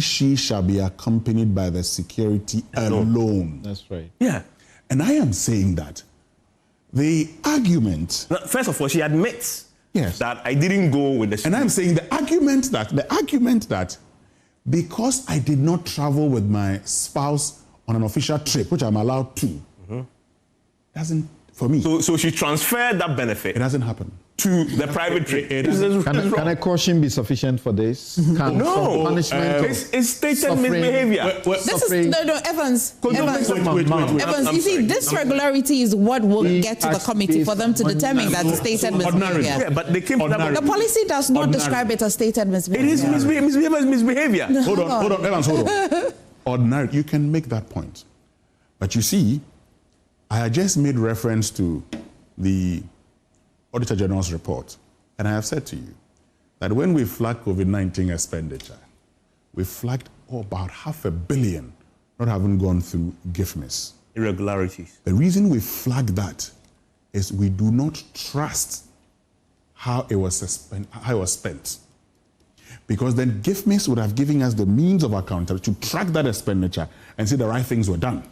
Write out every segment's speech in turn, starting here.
she shall be accompanied by the security alone. That's right. Yeah. And I am saying that the argument... Now, first of all, she admits that I didn't go with the... And I'm saying the argument that because I did not travel with my spouse on an official trip, which I'm allowed to, doesn't, for me... So she transferred that benefit... It hasn't happened. ...to the private trip. Can a caution be sufficient for this? No. Punishment it's stated misbehavior. This is... No, Evans. Wait. Evans, you see, this regularity is what will get to the committee for them to determine that it's stated misbehavior. Yeah, but they came to that. The policy does not describe it as stated misbehavior. It is misbehavior. Hold on, Evans, hold on. Ordinary, you can make that point. But you see, I had just made reference to the Auditor General's report, and I have said to you that when we flagged COVID-19 expenditure, we flagged about $500 million not having gone through GIFMIS. Irregularities. The reason we flagged that is we do not trust how it was spent. Because then GIFMIS would have given us the means of accountability to track that expenditure and see the right things were done.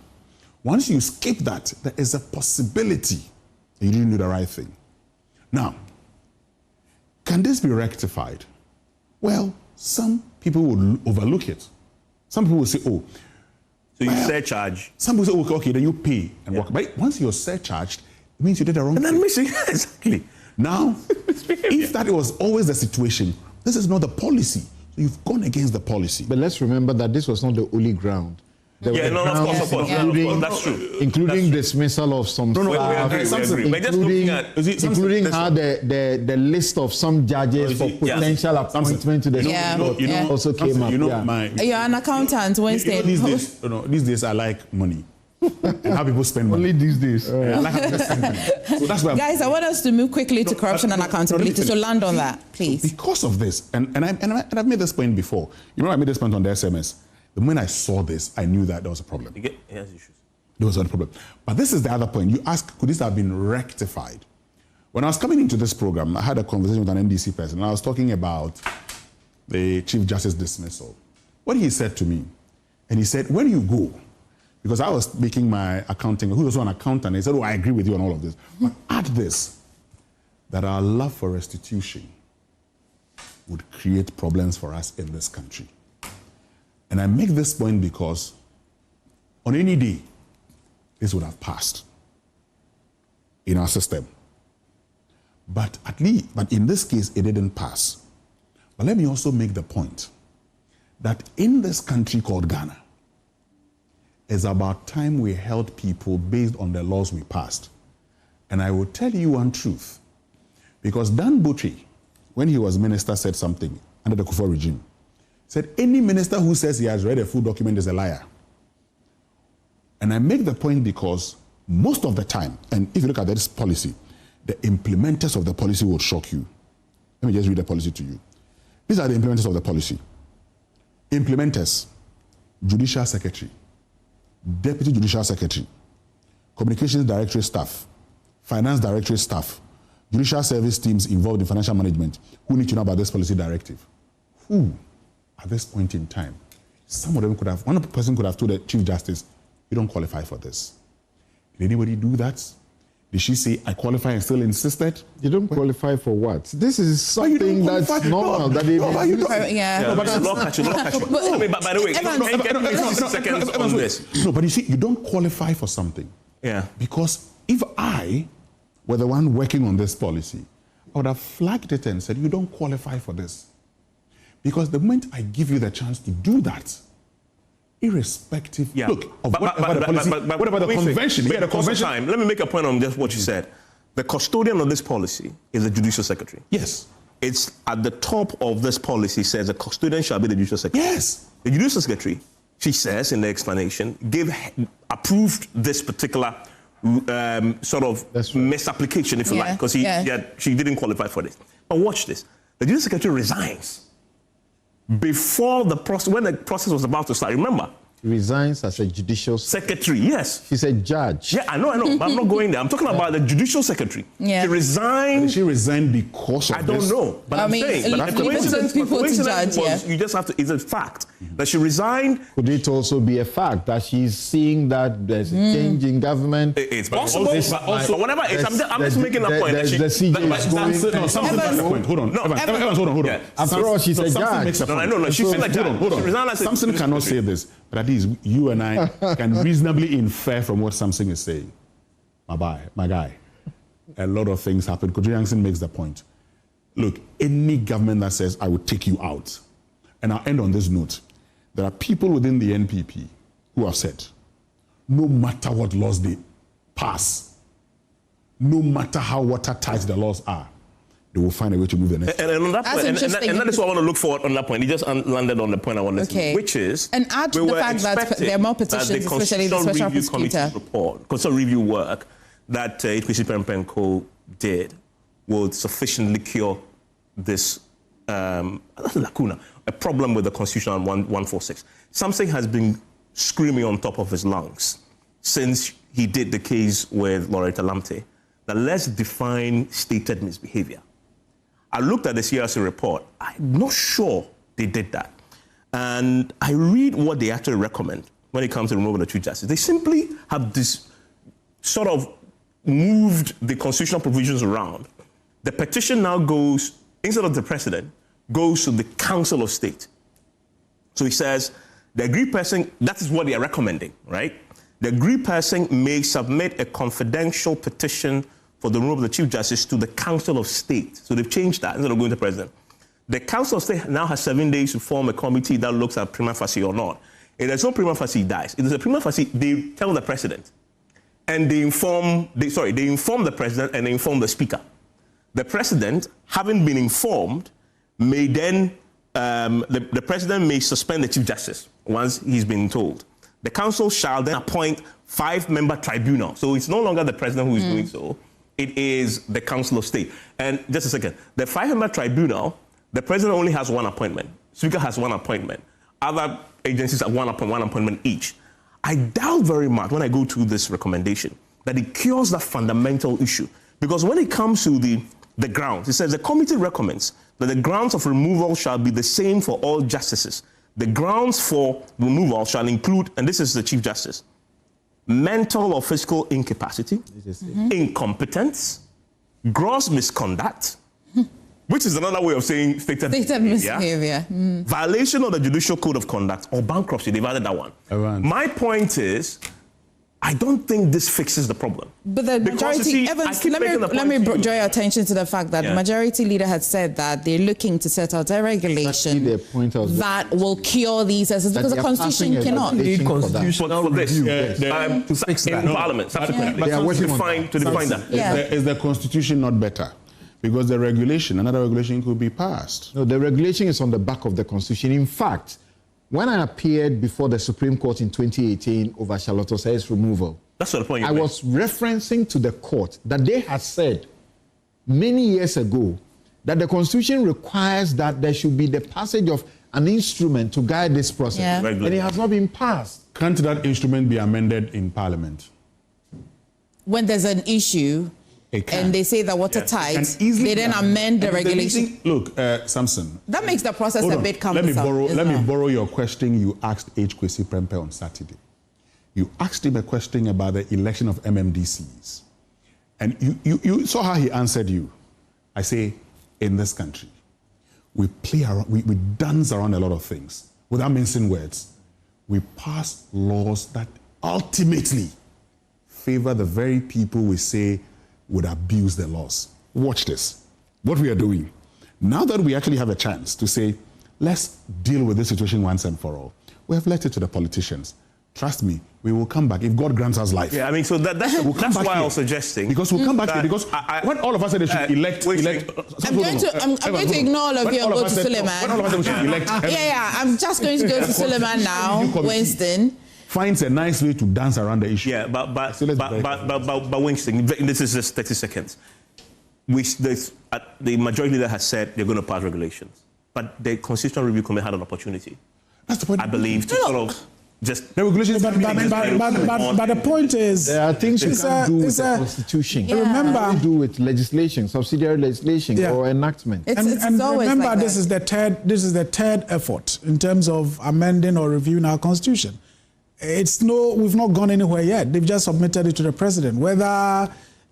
Once you skip that, there is a possibility that you didn't do the right thing. Now, can this be rectified? Well, some people will overlook it. Some people will say, oh. So you surcharge. Some people say, okay, then you pay and walk. But once you're surcharged, it means you did the wrong thing. And then missing, exactly. Now, if that was always the situation, this is not the policy. So you've gone against the policy. But let's remember that this was not the only ground. Of course. That's true. Including dismissal of some staff, including how the list of some judges for potential appointment to the also came up. You're an accountant, Wednesday. These days I like money. And how people spend money. Only these days. I like how people spend money. So that's why Guys, I want us to move quickly to corruption and accountability. So land on that, please. So because of this, and I've made this point before. You remember I made this point on the SMS. The moment I saw this, I knew that there was a problem. Yes, issues. There was a problem. But this is the other point. You ask, could this have been rectified? When I was coming into this program, I had a conversation with an NDC person, and I was talking about the Chief Justice dismissal. What he said to me, and he said, when you go, because I was making my accounting, who was also an accountant, he said, oh, I agree with you on all of this. But add this, that our love for restitution would create problems for us in this country. And I make this point because on any day, this would have passed in our system. But in this case, it didn't pass. But let me also make the point that in this country called Ghana, it's about time we held people based on the laws we passed. And I will tell you one truth. Because Dan Botry, when he was minister, said something under the Kufuor regime. Said any minister who says he has read a full document is a liar. And I make the point because most of the time, and if you look at this policy, the implementers of the policy will shock you. Let me just read the policy to you. These are the implementers of the policy. Implementers, Judicial Secretary, Deputy Judicial Secretary, Communications Directorate staff, Finance Directorate staff, Judicial Service teams involved in financial management who need to know about this policy directive. Who? At this point in time, some of them could have, one person could have told the Chief Justice, you don't qualify for this. Did anybody do that? Did she say, I qualify and still insisted? You don't qualify for what? This is something that's normal. But the way, but you see, you don't qualify for something. Yeah. Because if I were the one working on this policy, I would have flagged it and said, you don't qualify for this. Because the moment I give you the chance to do that, irrespective, look, of what about the convention? Let me make a point on just what you said. The custodian of this policy is the Judicial Secretary. Yes. It's at the top of this policy says the custodian shall be the Judicial Secretary. Yes. The Judicial Secretary, she says in the explanation, approved this particular sort of misapplication, if you like, because she didn't qualify for this. But watch this. The Judicial Secretary resigns before the process, when the process was about to start. Remember, resigns as a judicial secretary. Yes. She's a judge. Yeah, I know. But I'm not going there. I'm talking about the judicial secretary. Yeah. She resigned. Did she resign because of I don't know. But I'm saying, but the coincidence was, you just have to, it's a fact that she resigned. Could it also be a fact that she's seeing that there's a change in government? It's possible. But also, whatever it is, I'm just making a point. Hold on. Hold on. After all, she's a judge. No. She's still a judge. Samson cannot say this, but at least you and I can reasonably infer from what Samson is saying. My guy. A lot of things happen. Kojo Yankson makes the point. Look, any government that says, I will take you out, and I'll end on this note, there are people within the NPP who have said, no matter what laws they pass, no matter how watertight the laws are, they will find a way to move the next. And on that point, and that is what I want to look for on that point. He just landed on the point I want to say, which is, and add to the fact that there are more petitions, especially the Special Prosecutor report, Constitutional Review work that HPC Prempeh & Co. did would sufficiently cure this lacuna, a problem with the Constitution on 146. Something has been screaming on top of his lungs since he did the case with Loretta Lamte, that let's define stated misbehavior. I looked at the CRC report. I'm not sure they did that. And I read what they actually recommend when it comes to removing the Chief Justice. They simply have this sort of moved the constitutional provisions around. The petition now goes, instead of the president, goes to the Council of State. So he says, the aggrieved person, that is what they are recommending, right? The aggrieved person may submit a confidential petition for the removal of the Chief Justice to the Council of State. So they've changed that instead of going to the president. The Council of State now has 7 days to form a committee that looks at prima facie or not. If there's no prima facie, it dies. If there's a prima facie, they tell the president. And they inform the president and they inform the speaker. The president, having been informed, may then, the president may suspend the Chief Justice once he's been told. The council shall then appoint 5-member tribunal. So it's no longer the president who is doing so. It is the Council of State. And just a second, the 5-member tribunal, the president only has 1 appointment. Speaker has 1 appointment. Other agencies have 1 appointment each. I doubt very much when I go to this recommendation that it cures that fundamental issue. Because when it comes to the grounds, it says the committee recommends that the grounds of removal shall be the same for all justices. The grounds for removal shall include, and this is the Chief Justice, mental or physical incapacity, incompetence, gross misconduct, which is another way of saying stated misbehavior, violation of the Judicial Code of Conduct, or bankruptcy. They've added that one. My point is, I don't think this fixes the problem. But the majority, Evans, let me draw your attention to the fact that the majority leader had said that they're looking to set out a regulation that will cure these errors because the Constitution cannot. Need constitutional review to fix that in Parliament subsequently. They are working to define that. Is the Constitution not better? Because the regulation, another regulation could be passed. No, the regulation is on the back of the Constitution. In fact, when I appeared before the Supreme Court in 2018 over Charlotte Osei's removal, that's the point I was referencing to the court that they had said many years ago that the Constitution requires that there should be the passage of an instrument to guide this process. And it has not been passed. Can't that instrument be amended in Parliament? When there's an issue, and they say that watertight, they then amend the regulation. Look, Samson. That makes the process a bit cumbersome. Let me borrow your question you asked HPC Prempeh on Saturday. You asked him a question about the election of MMDCs. And you saw how he answered you. I say, in this country, we play around, we dance around a lot of things without mincing words. We pass laws that ultimately favor the very people we say would abuse the laws. Watch this. What we are doing. Now that we actually have a chance to say, let's deal with this situation once and for all, we have left it to the politicians. Trust me, we will come back if God grants us life. Yeah, I mean, so that's why I was suggesting. Because we'll come back here. Because when all of us said they should elect. I'm going to ignore all of you and go to Suleiman. When all of us said we should elect. I'm just going to go to Suleiman now, Winston. Finds a nice way to dance around the issue. Yeah, but Winston, this is just 30 seconds. The majority leader has said they're going to pass regulations, but the Constitutional Review Committee had an opportunity. That's the point. I believe to sort of just the regulations. But the point is, there are things you can't do with the Constitution. Yeah. Remember, do with legislation, subsidiary legislation, or enactment. It's always remember, like this is the third effort in terms of amending or reviewing our Constitution. We've not gone anywhere yet. They've just submitted it to the president. Whether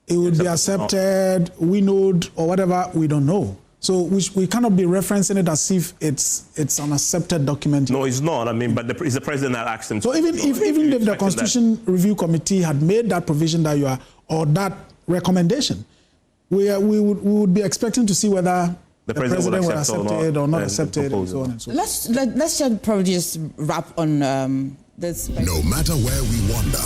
it would be accepted, winnowed, or whatever, we don't know. So we cannot be referencing it as if it's an accepted document. No, it's not. I mean, but it's the president that asked him. So even if the Constitution Review Committee had made that provision or that recommendation, we would be expecting to see whether the president will accept it or not accept it, and so on and so forth. Let's probably just wrap on this. No matter where we wander,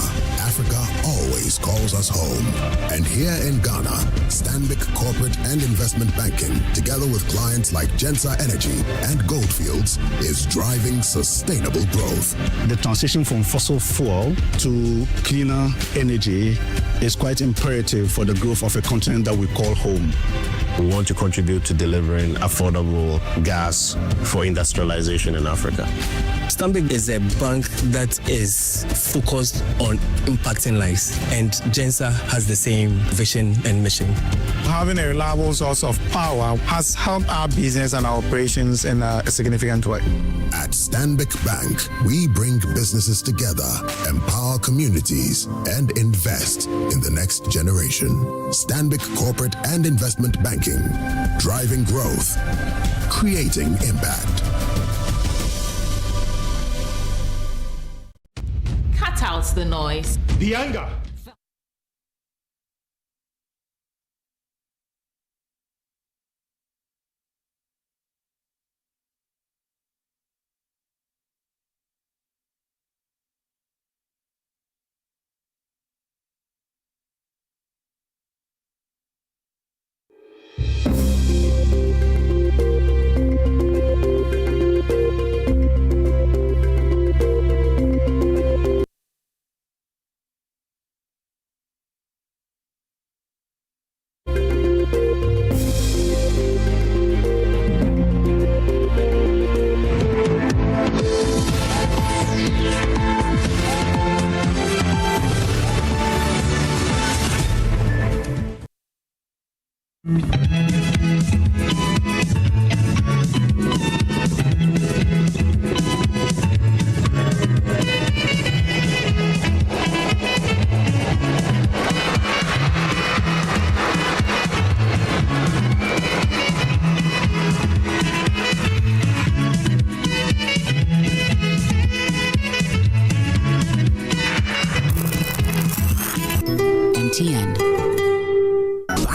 Africa always calls us home. And here in Ghana, Stanbic Corporate and Investment Banking, together with clients like Gensa Energy and Goldfields, is driving sustainable growth. The transition from fossil fuel to cleaner energy is quite imperative for the growth of a continent that we call home. We want to contribute to delivering affordable gas for industrialization in Africa. Stanbic is a bank that is focused on impacting lives, and Gensa has the same vision and mission. Having a reliable source of power has helped our business and our operations in a significant way. At Stanbic Bank, we bring businesses together, empower communities, and invest in the next generation. Stanbic Corporate and Investment Banking, driving growth, creating impact. Cut out the noise. The anger.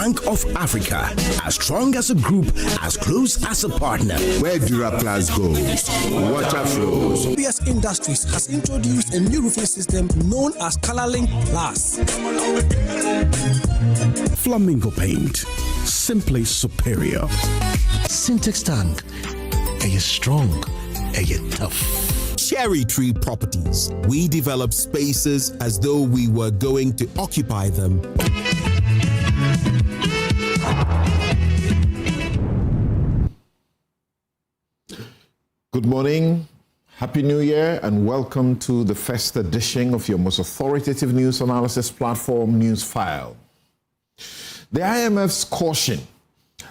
Bank of Africa, as strong as a group, as close as a partner. Where Duraplas goes, water flows. PS Industries has introduced a new roofing system known as ColorLink Plus. Flamingo paint, simply superior. Syntax tank, are you strong? Are you tough? Cherry Tree Properties. We develop spaces as though we were going to occupy them. Good morning, Happy New Year, and welcome to the first edition of your most authoritative news analysis platform, Newsfile. The IMF's caution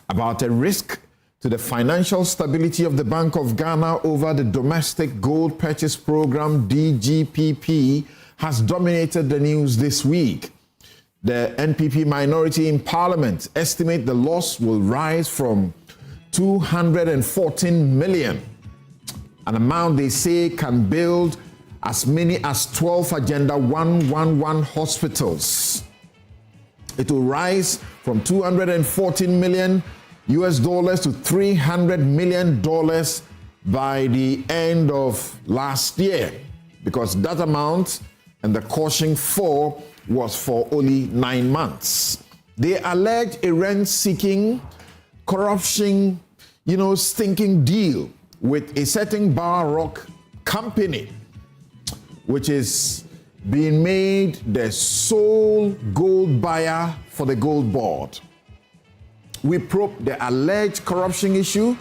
about a risk to the financial stability of the Bank of Ghana over the Domestic Gold Purchase Program, DGPP, has dominated the news this week. The NPP minority in Parliament estimate the loss will rise from 214 million, an amount they say can build as many as 12 Agenda 111 hospitals. It will rise from $214 million US dollars to $300 million by the end of last year, because that amount and the caution for was for only 9 months. They allege a rent-seeking, corruption, stinking deal with a certain Bar Rock company, which is being made the sole gold buyer for the gold board. We probe the alleged corruption issue,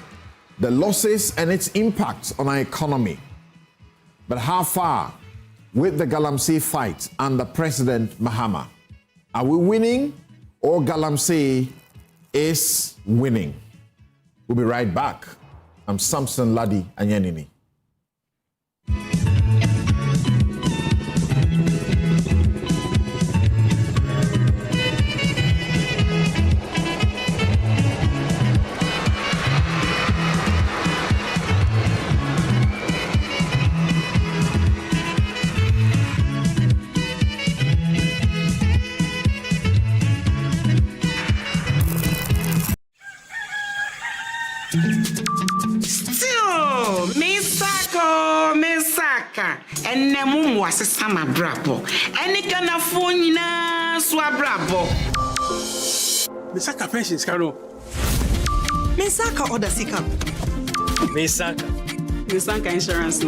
the losses and its impact on our economy. But how far with the Galamsey fight under President Mahama? Are we winning or Galamsey is winning? We'll be right back. I'm Samson Ladi Anyanini. And Namu was a summer brabo. And it can afford swab Misaka pensions, Carol. Misaka or the Sika. Misaka insurance.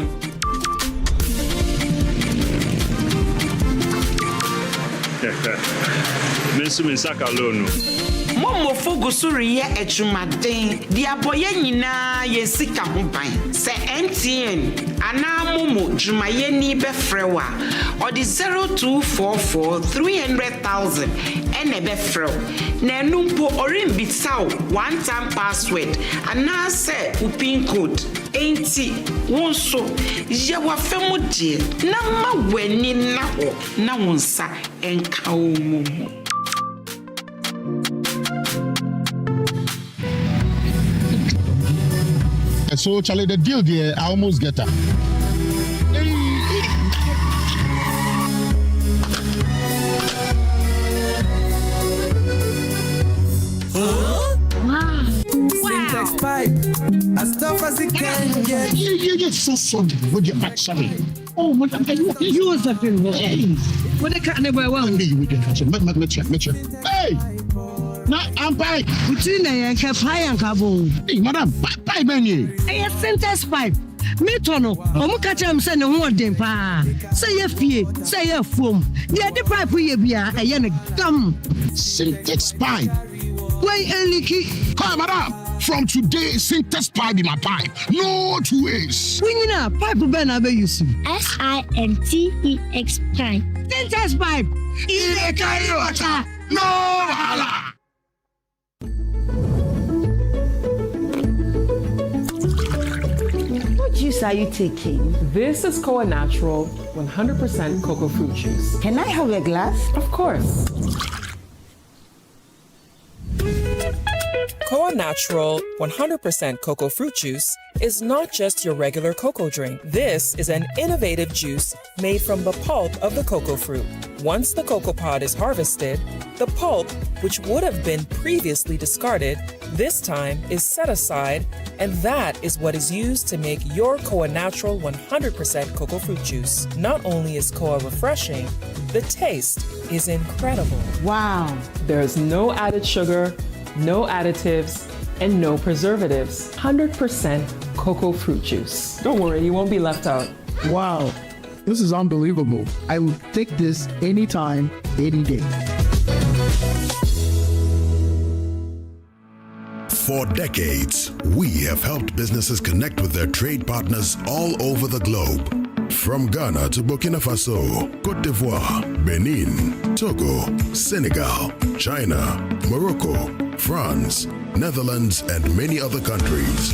Misaka loan. Momo Fogusuri echumaden, the aboye nyina ye sika ho ban. Se MTN ana momo jumayeni befrewa or the 0244 300,000 ene befrew. Na numpo orin bitsaw one time password ana se upin code enti wonso ye wa femu die na ma weni na ho na wonsa enka omomo. So, Charlie, the deal there, I almost get her. Syntax pipe, as tough as it can get. You get so sorry with your back, sorry. Oh, what you was that thing? What the cat never won. You would catch it. Hey! No, I'm back. Between and Kapay and Cabo. Hey, madam, bye, menu. I Syntax pipe. Metono, Omukacham send a word in pa. Say a fee, say a foam. The other pipe we be a yen gum. Syntax pipe. Why, Eliki? Hi, madam. From today, Syntax pipe in my pipe. No 2 ways. When you know, pipe ben abe use. SINTEX pipe. Syntax pipe. In a water. No, hala. What juice are you taking? This is Koa Natural 100% cocoa fruit juice. Can I have a glass? Of course. Koa Natural 100% cocoa fruit juice is not just your regular cocoa drink. This is an innovative juice made from the pulp of the cocoa fruit. Once the cocoa pod is harvested, the pulp, which would have been previously discarded, this time is set aside, and that is what is used to make your Koa Natural 100% cocoa fruit juice. Not only is Koa refreshing, the taste is incredible. Wow. There is no added sugar, no additives, and no preservatives. 100% cocoa fruit juice. Don't worry, you won't be left out. Wow, this is unbelievable. I would take this anytime, any day. For decades, we have helped businesses connect with their trade partners all over the globe. From Ghana to Burkina Faso, Côte d'Ivoire, Benin, Togo, Senegal, China, Morocco, France, Netherlands, and many other countries.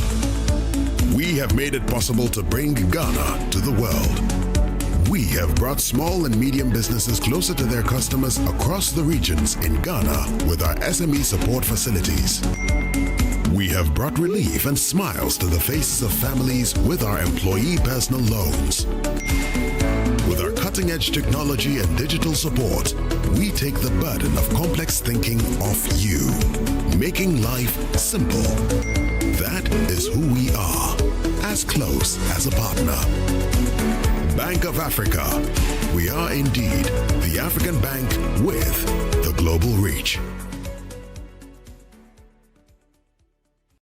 We have made it possible to bring Ghana to the world. We have brought small and medium businesses closer to their customers across the regions in Ghana with our SME support facilities. We have brought relief and smiles to the faces of families with our employee personal loans. With our cutting-edge technology and digital support, we take the burden of complex thinking off you, making life simple. That is who we are, as close as a partner. Bank of Africa. We are indeed the African bank with the global reach.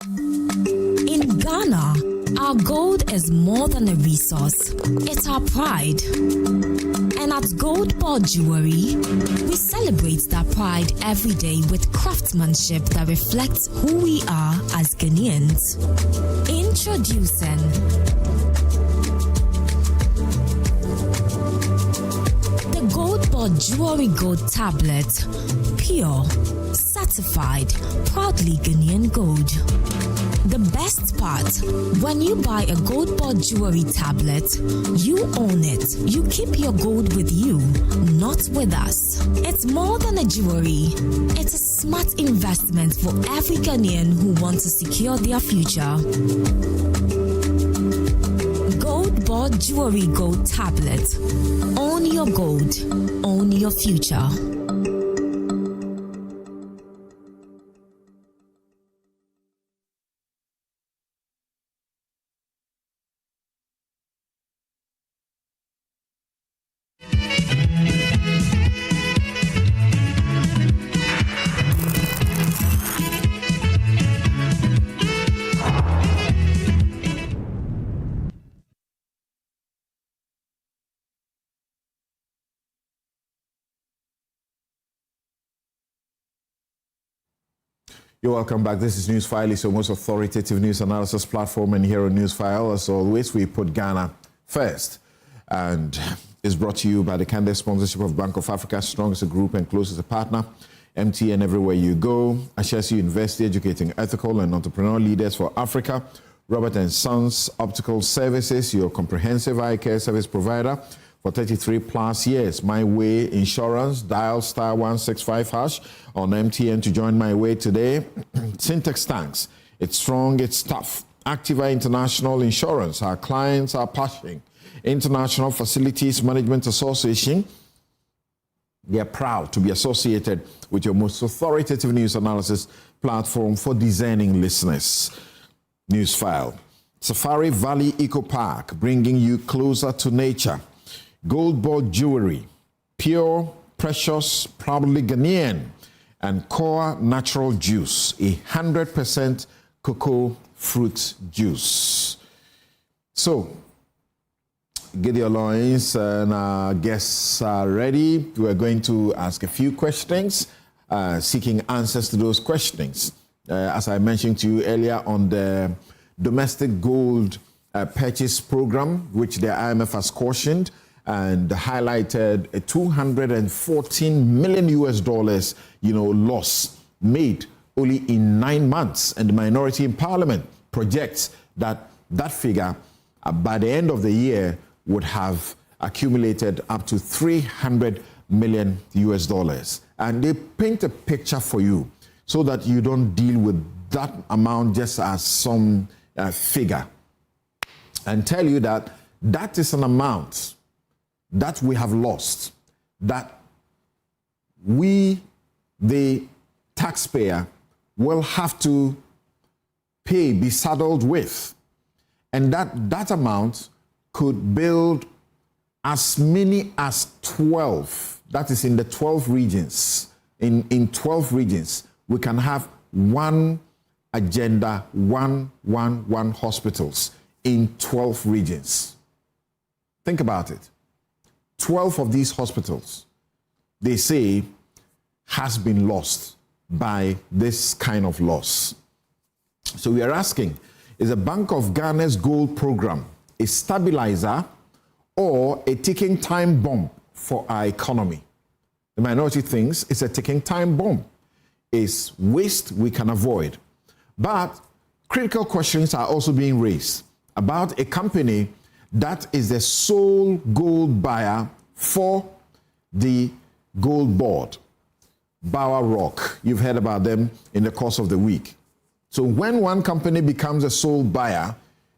In Ghana, our gold is more than a resource. It's our pride. And at Gold Ball Jewelry, we celebrate that pride every day with craftsmanship that reflects who we are as Ghanaians. Introducing Board Jewelry Gold Tablet. Pure, certified, proudly Ghanaian gold. The best part, when you buy a Gold Board Jewelry Tablet, you own it. You keep your gold with you, not with us. It's more than a jewelry. It's a smart investment for every Ghanaian who wants to secure their future. Gold Board Jewelry Gold Tablet. Own your gold. Own your future. You're welcome back. This is Newsfile. It's your most authoritative news analysis platform, and here on Newsfile, as always, we put Ghana first. And it's brought to you by the candid sponsorship of Bank of Africa, strong as a group and close as a partner. MTN everywhere you go. Ashesi University, educating ethical and entrepreneurial leaders for Africa. Robert & Sons Optical Services, your comprehensive eye care service provider for 33 plus years. My Way Insurance, dial *165# on MTN to join My Way today. Syntex Tanks, it's strong, it's tough. Activa International Insurance, our clients are passion. International Facilities Management Association, they are proud to be associated with your most authoritative news analysis platform for discerning listeners. Newsfile. Safari Valley Eco Park, bringing you closer to nature. Gold Board Jewelry, pure, precious, proudly Ghanaian, and Core Natural Juice, 100% cocoa fruit juice. So, Gideon Loins and our guests are ready. We're going to ask a few questions, seeking answers to those questions. As I mentioned to you earlier on the domestic gold purchase program, which the IMF has cautioned, and highlighted a $214 million, loss made only in 9 months. And the minority in parliament projects that figure by the end of the year would have accumulated up to $300 million. And they paint a picture for you so that you don't deal with that amount just as some figure, and tell you that that is an amount that we have lost, that we, the taxpayer, will have to pay, be saddled with. And that amount could build as many as 12, that is in the 12 regions. In 12 regions, we can have one agenda, one hospitals in 12 regions. Think about it. 12 of these hospitals, they say, has been lost by this kind of loss. So we are asking, is the Bank of Ghana's gold program a stabilizer or a ticking time bomb for our economy? The minority thinks it's a ticking time bomb. It's waste we can avoid. But critical questions are also being raised about a company that is the sole gold buyer for the gold board, Bower Rock. You've heard about them in the course of the week. So when one company becomes a sole buyer,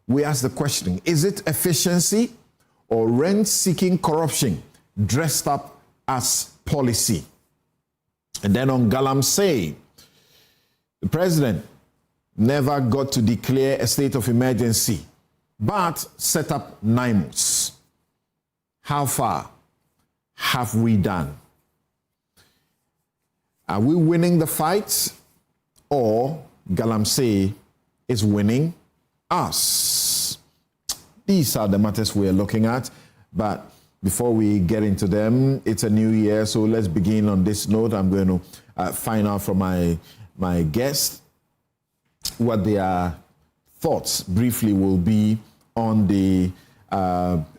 we ask the question, is it efficiency or rent-seeking corruption dressed up as policy? And then on Galamsey, the president never got to declare a state of emergency, but set up NIMOS. How far have we done? Are we winning the fight, or Galamsey is winning us? These are the matters we are looking at, but before we get into them, it's a new year, so let's begin on this note. I'm going to find out from my guests what their thoughts briefly will be on the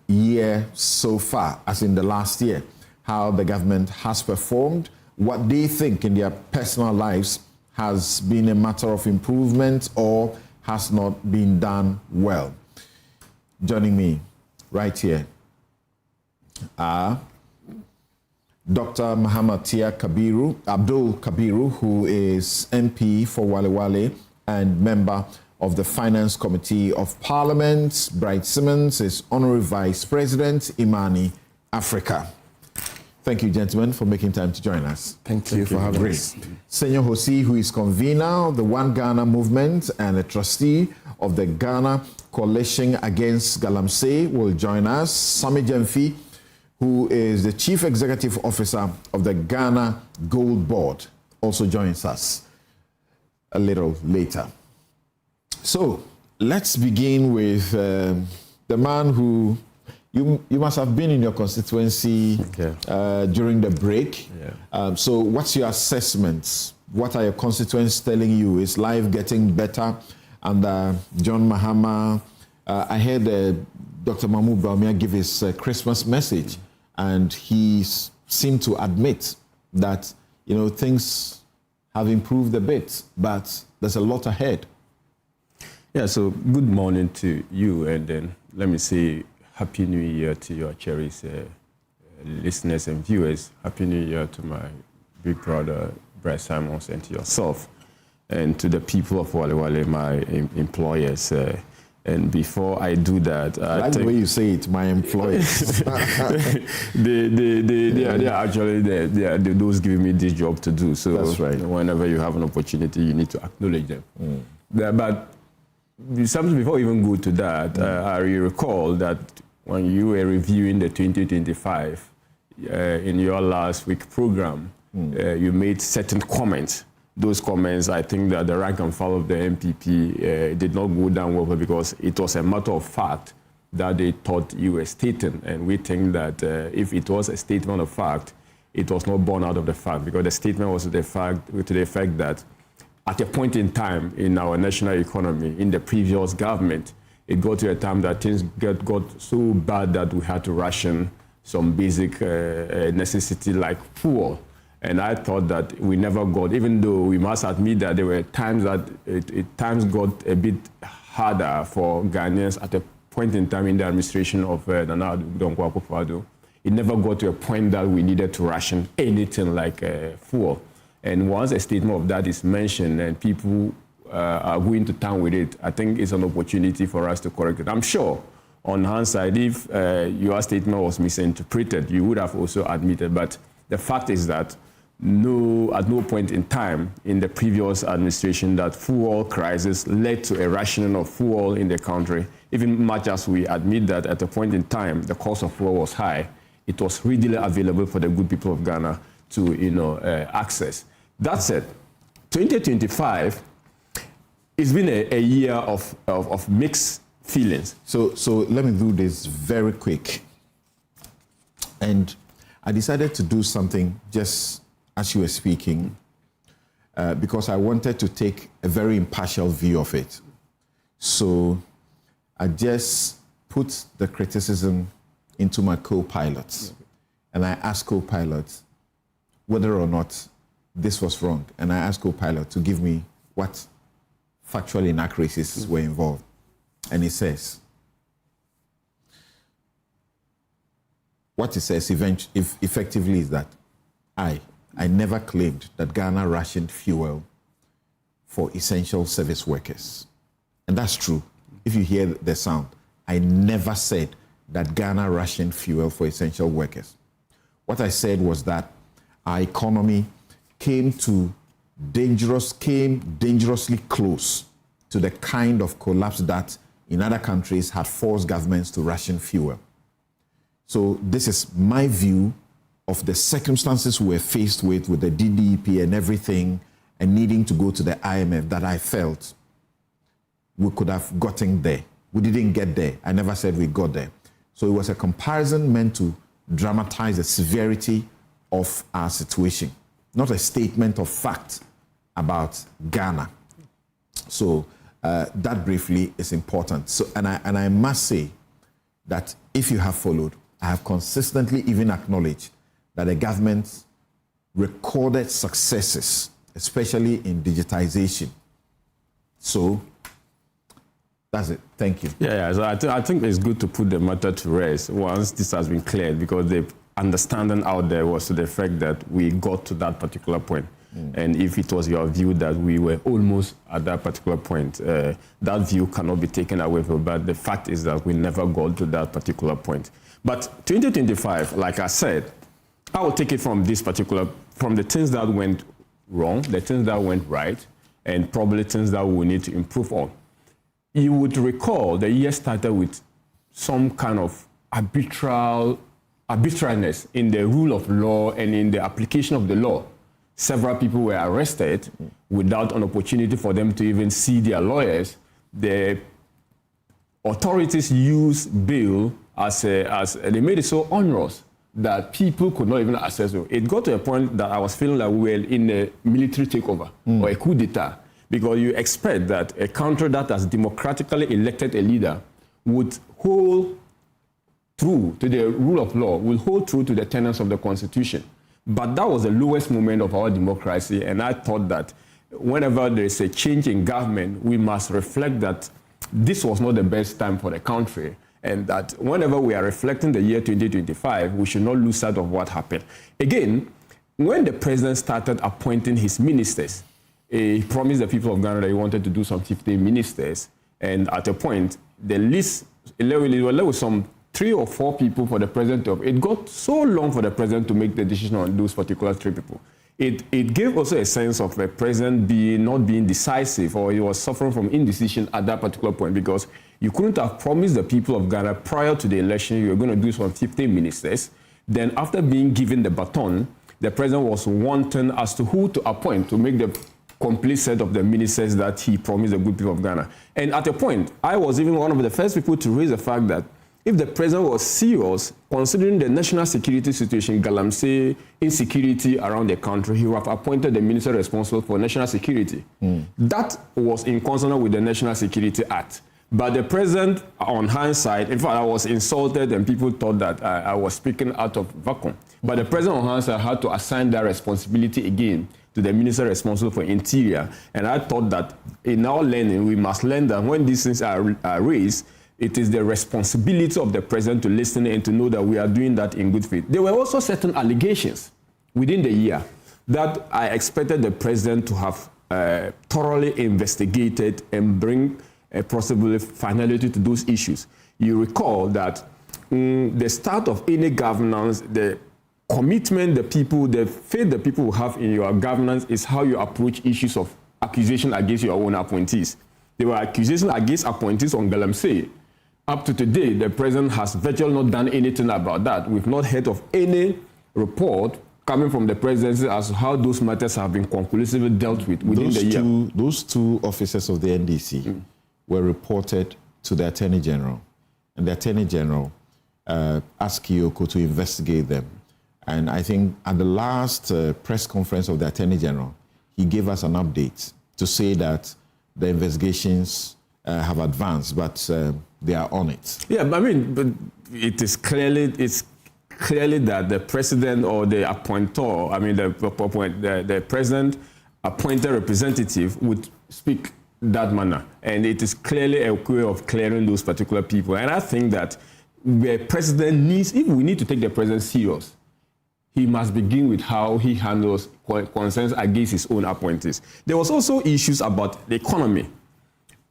year so far, as in the last year. how the government has performed, what they think in their personal lives has been a matter of improvement or has not been done well. Joining me right here are Dr. Mahamatia Abdul Kabiru, who is MP for Wale Wale and member of the Finance Committee of Parliament. Bright Simmons is Honorary Vice President, Imani Africa. Thank you, gentlemen, for making time to join us. Thank you for having us. Senyor Hosi, who is convener of the One Ghana movement and a trustee of the Ghana Coalition Against Galamsey, will join us. Sami Jemfi, who is the Chief Executive Officer of the Ghana Gold Board, also joins us a little later. So let's begin with the man who you must have been in your constituency during the break. So what's your assessments? What are your constituents telling you? Is life getting better under John Mahama? I heard Dr. Mahmoud Bawumia give his Christmas message, and he seemed to admit that things have improved a bit, but there's a lot ahead. Yeah, so good morning to you, and then let me say Happy New Year to your cherished listeners and viewers. Happy New Year to my big brother, Brad Simons, and to yourself, and to the people of Wale Wale, my employers. And before I do that, I like the way you say it, my employers. they are actually they're those giving me this job to do. So that's right. Whenever you have an opportunity, you need to acknowledge them. But something before we even go to that, I recall that when you were reviewing the 2025 in your last week program, you made certain comments. Those comments, I think that the rank and file of the MPP did not go down well because it was a matter of fact that they thought you were stating. And we think that if it was a statement of fact, it was not born out of the fact, because the statement was to the effect that at a point in time in our national economy, in the previous government, it got to a time that things got so bad that we had to ration some basic necessity like fuel. And I thought that we never got, even though we must admit that there were times that it times got a bit harder for Ghanaians at a point in time in the administration of Nana Dankwa Akufo-Addo. It never got to a point that we needed to ration anything like fuel. And once a statement of that is mentioned and people are going to town with it, I think it's an opportunity for us to correct it. I'm sure on hindsight, if your statement was misinterpreted, you would have also admitted. But the fact is that at no point in time in the previous administration that fuel crisis led to a rationing of fuel in the country. Even much as we admit that at a point in time the cost of fuel was high, it was readily available for the good people of Ghana to access. That said, 2025 it's been a year of mixed feelings. So let me do this very quick. And I decided to do something just as you were speaking, because I wanted to take a very impartial view of it. So I just put the criticism into my co-pilots. And I asked co-pilots whether or not this was wrong. And I asked co-pilot to give me what factual inaccuracies were involved. And it says, what it says effectively is that I never claimed that Ghana rationed fuel for essential service workers. And that's true. If you hear the sound, I never said that Ghana rationed fuel for essential workers. What I said was that our economy came dangerously close to the kind of collapse that in other countries had forced governments to ration fuel. So this is my view of the circumstances we were faced with the DDEP and everything, and needing to go to the IMF, that I felt we could have gotten there. We didn't get there. I never said we got there. So it was a comparison meant to dramatize the severity of our situation, not a statement of fact about Ghana. So that briefly is important. So, and I must say that if you have followed, I have consistently even acknowledged that the government recorded successes, especially in digitization. So that's it. Thank you. Yeah, so I think it's good to put the matter to rest once this has been cleared, because the understanding out there was to the fact that we got to that particular point. And if it was your view that we were almost at that particular point, that view cannot be taken away from. But the fact is that we never got to that particular point. But 2025, like I said, I will take it from this particular, from the things that went wrong, the things that went right, and probably things that we need to improve on. You would recall the year started with some kind of arbitrariness in the rule of law and in the application of the law. Several people were arrested without an opportunity for them to even see their lawyers. The authorities used bail they made it so onerous that people could not even access it. It got to a point that I was feeling like we were in a military takeover or a coup d'etat, because you expect that a country that has democratically elected a leader would hold true to the rule of law, will hold true to the tenets of the Constitution. But that was the lowest moment of our democracy, and I thought that whenever there is a change in government, we must reflect that this was not the best time for the country, and that whenever we are reflecting the year 2025, we should not lose sight of what happened. Again, when the president started appointing his ministers, he promised the people of Ghana that he wanted to do some 15 ministers, and at a point, the list, there was some 3 or 4 people for the president of. It got so long for the president to make the decision on those particular 3 people. It gave also a sense of the president not being decisive, or he was suffering from indecision at that particular point, because you couldn't have promised the people of Ghana prior to the election you were going to do some 15 ministers. Then after being given the baton, the president was wanting as to who to appoint to make the complete set of the ministers that he promised the good people of Ghana. And at a point, I was even one of the first people to raise the fact that if the president was serious, considering the national security situation, Galamsey, insecurity around the country, he would have appointed the minister responsible for national security. That was in consonance with the National Security Act. But the president, on hindsight, in fact, I was insulted and people thought that I was speaking out of vacuum. But the president, on hindsight, had to assign that responsibility again to the minister responsible for interior. And I thought that in our learning, we must learn that when these things are raised, it is the responsibility of the president to listen and to know that we are doing that in good faith. There were also certain allegations within the year that I expected the president to have thoroughly investigated and bring a possible finality to those issues. You recall that the start of any governance, the commitment, the faith the people have in your governance is how you approach issues of accusation against your own appointees. There were accusations against appointees on Galamsey. Up to today, the president has virtually not done anything about that. We've not heard of any report coming from the presidency as to how those matters have been conclusively dealt with within the year. Those 2 officers of the NDC were reported to the Attorney General, and the Attorney General asked Kyoko to investigate them. And I think at the last press conference of the Attorney General, he gave us an update to say that the investigations have advanced, but they are on it. Yeah, but it's clearly that the president or the appointor, the president appointed representative would speak that manner, and it is clearly a way of clearing those particular people. And I think that the president needs, if we need to take the president serious, he must begin with how he handles concerns against his own appointees. There was also issues about the economy.